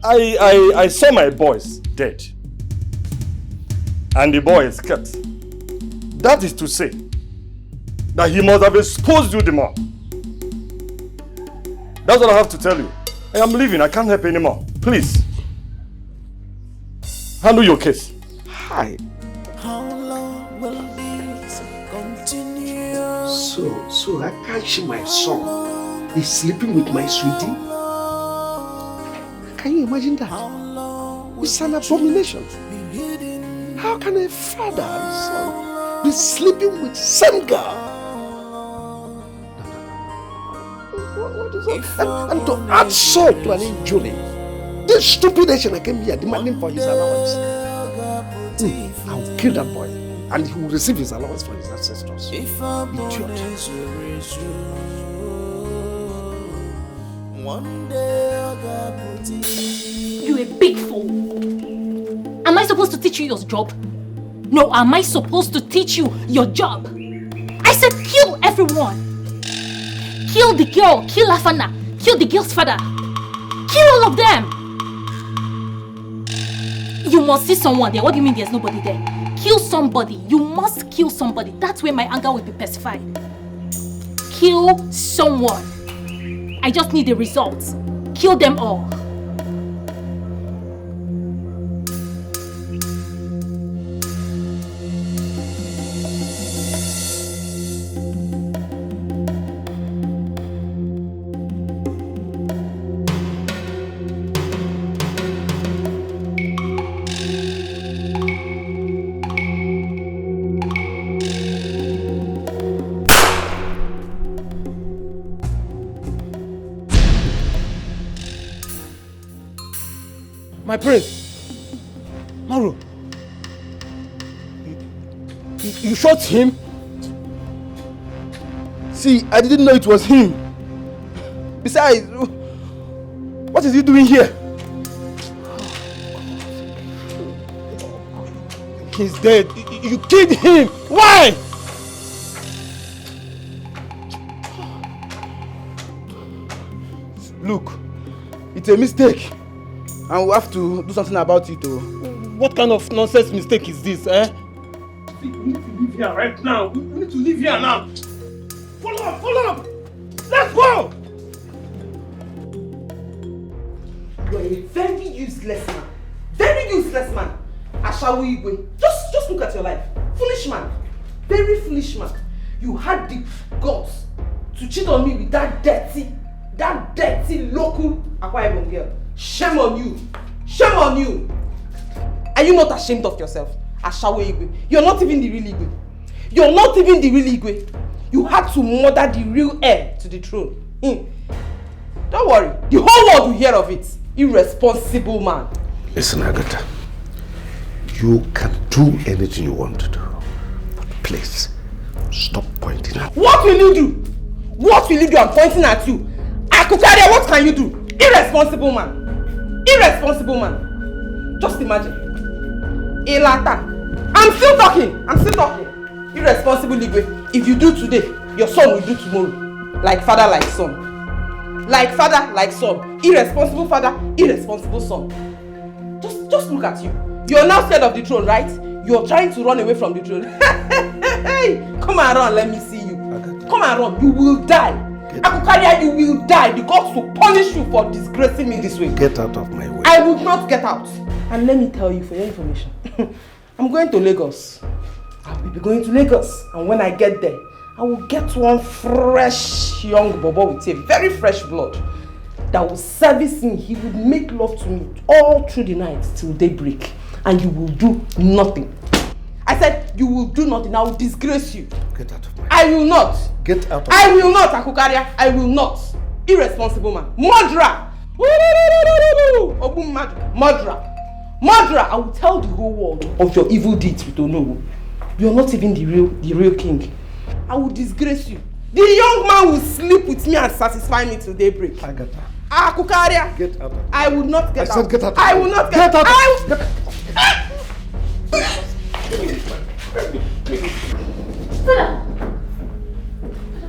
I saw my boys dead. And the boy is kept. That is to say that he must have exposed you the more. That's what I have to tell you. I am leaving. I can't help anymore. Please. Handle your case. Hi. How long will this continue? So I can't see my son. He's sleeping with my sweetie. Can you imagine that? It's an abomination. How can a father and son be sleeping with same girl? What is that? And to add salt to an injury. This stupid Asian came here demanding for his allowance. I will kill that boy and he will receive his allowance for his ancestors. Idiot. You a big fool. Am I supposed to teach you your job? No, am I supposed to teach you your job? I said kill everyone. Kill the girl, kill Afana, kill the girl's father. Kill all of them. You must see someone there. What do you mean there's nobody there? Kill somebody. You must kill somebody. That's where my anger will be pacified. Kill someone. I just need the results. Kill them all. My prince, Maru, you shot him? See, I didn't know it was him. Besides, what is he doing here? He's dead. You killed him. Why? Look, it's a mistake. And we have to do something about it. What kind of nonsense mistake is this, eh? We need to leave here right now. We need to leave here now. Follow up, follow up. Let's go. You are a very useless man. Very useless man. Ashawo Igwe. Just look at your life. Foolish man. Very foolish man. You had the guts to cheat on me with that dirty local Akwa Ibom girl. Shame on you! Shame on you! Are you not ashamed of yourself? Ashawo Igwe. You're not even the real Igwe. You're not even the real Igwe. You had to murder the real heir to the throne. Don't worry. The whole world will hear of it. Irresponsible man. Listen, Agatha. You can do anything you want to do. But please, stop pointing at me. What will you do? What will you do? I'm pointing at you. Akukaria, what can you do? Irresponsible man. Irresponsible man. Just imagine. Elata. I'm still talking. Irresponsible Igwe. If you do today, your son will do tomorrow. Like father, like son. Like father, like son. Irresponsible father, irresponsible son. Just look at you. You're now scared of the throne, right? You're trying to run away from the throne. Come and run, let me see you. Come and run. You will die. Akukaria, you will die. The gods will punish you for disgracing me this way. Get out of my way. I will not get out. And let me tell you for your information, I'm going to Lagos. I will be going to Lagos. And when I get there, I will get one fresh young bobo with a very fresh blood that will service me. He will make love to me all through the night till daybreak. And you will do nothing. I said you will do nothing. I will disgrace you. Get out of my way. I will not. Get out of I will not, Akukaria. I will not. Irresponsible man. Murderer. Murderer. Murderer. I will tell the whole world of your evil deeds with Onowu. You are not even the real king. I will disgrace you. The young man will sleep with me and satisfy me till daybreak. Agatha. Akukaria. Get out. I will not get out. I said get out. I will not get out.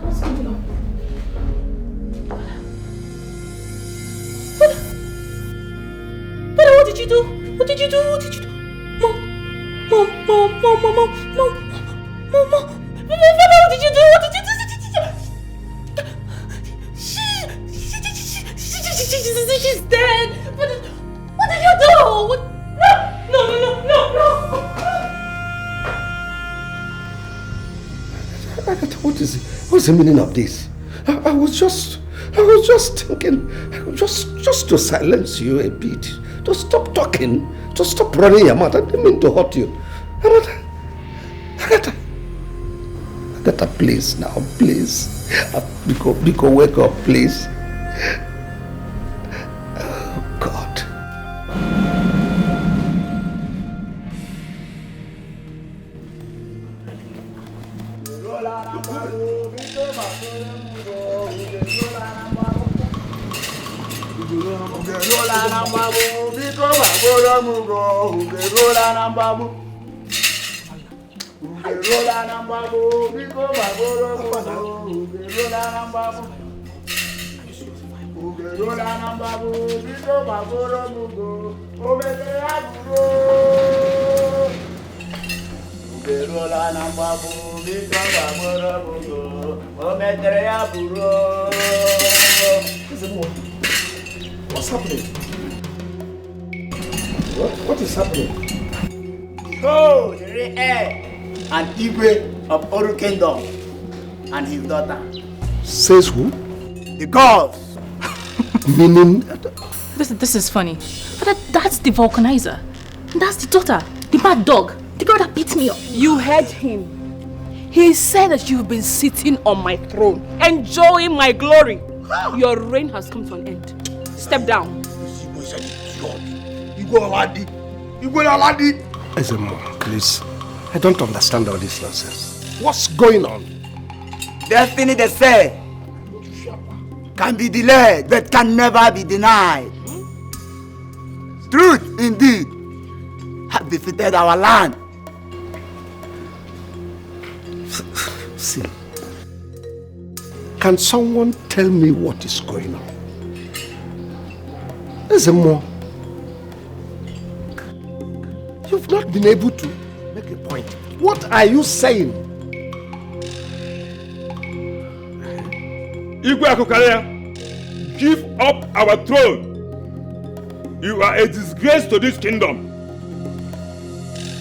What's going on? But what did you do? What did you do? What did you do? Mom. What did you do? What did you do? She's dead. What did you do? No. Agatha, what is it? What's the meaning of this? I was just thinking, just to silence you a bit. To stop talking, to stop running your mouth. I didn't mean to hurt you. Agatha, please now, please. Biko, wake up, please. Oh, God. What's happening? What is happening? Oh, the real heir and Igwe of Oru Kingdom and his daughter. Says who? The gods. Meaning? This is funny. But that's the vulcanizer. That's the daughter. The bad dog. The girl that beat me up. You heard him. He said that you've been sitting on my throne, enjoying my glory. Your reign has come to an end. Step down. Ezemo, please. I don't understand all this nonsense. What's going on? Destiny, they say, can be delayed but can never be denied. Truth, indeed, have defeated our land. See, can someone tell me what is going on? Ezemo, you've not been able to make a point. What are you saying? Igwe Akukaria, give up our throne. You are a disgrace to this kingdom.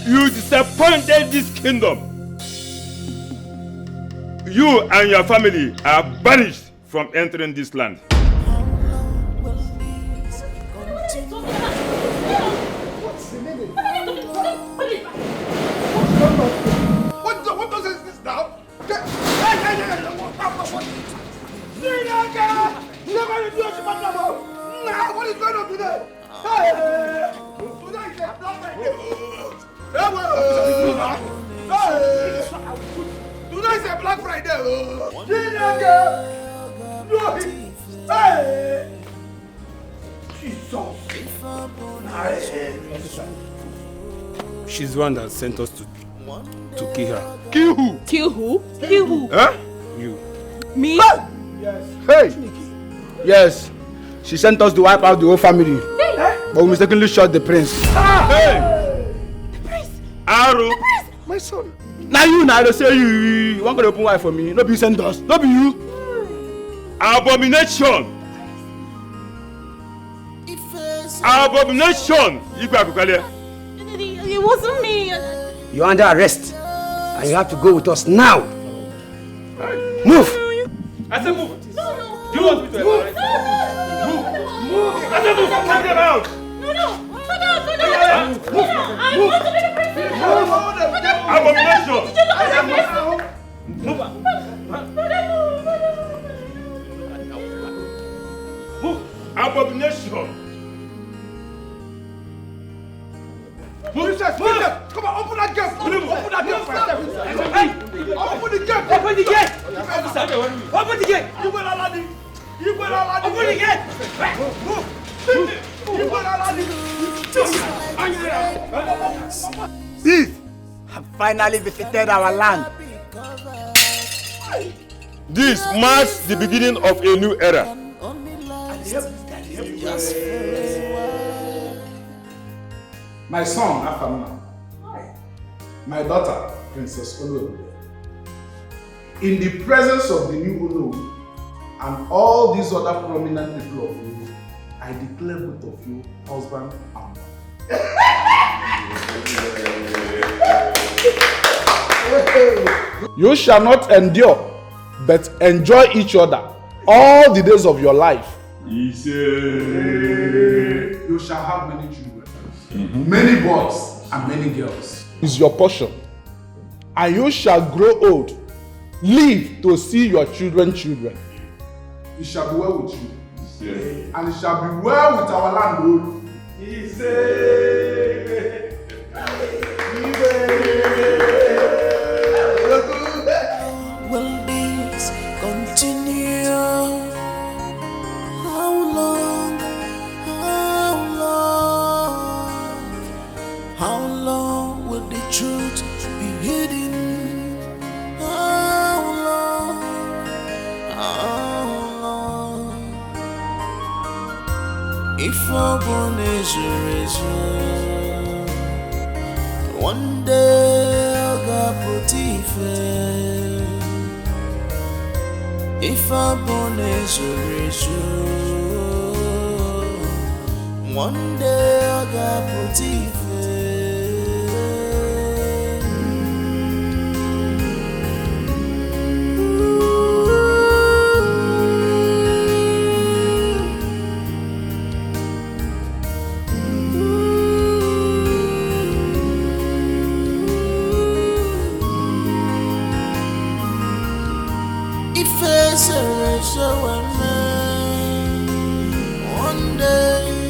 You disappointed this kingdom. You and your family are banished from entering this land. What does this now? What is going on today? Today is a Black Friday. Today is a Black Friday. She's the one that sent us to kill her. Kill who? Kill who? Kill who? Huh? You. Me? Yes. Hey! Yes. She sent us to wipe out the whole family. But we mistakenly shot the prince. Hey! The prince! Aro! The prince! My son. Now you say you want to open wife for me. No be you send us. No be you. Abomination! Abomination! It wasn't me. You're under arrest. And you have to go with us now. Move! I said move! Do you want me to move? Move! I said move! Take them out! No! I want to be the president! Abomination! Move! Abomination! Princess! Come on, open that gate! Open that gate! Hey! Open the gate! Open the gate! Open the gate! You will allow me! Open the gate! Move! You will allow me! Thieves have finally visited our land. This marks the beginning of a new era. My son, Afamna. My daughter, Princess Olu. In the presence of the new Olu and all these other prominent people of you, I declare both of you husband and wife. You shall not endure, but enjoy each other all the days of your life. You shall have many children. Many boys and many girls is your portion, and you shall grow old, live to see your children. It shall be well with you, and it shall be well with our land, Lord. Will this continue? How long? How long will the truth be hidden? How long? If open is one day I'll get put if open is one day I'll get put one day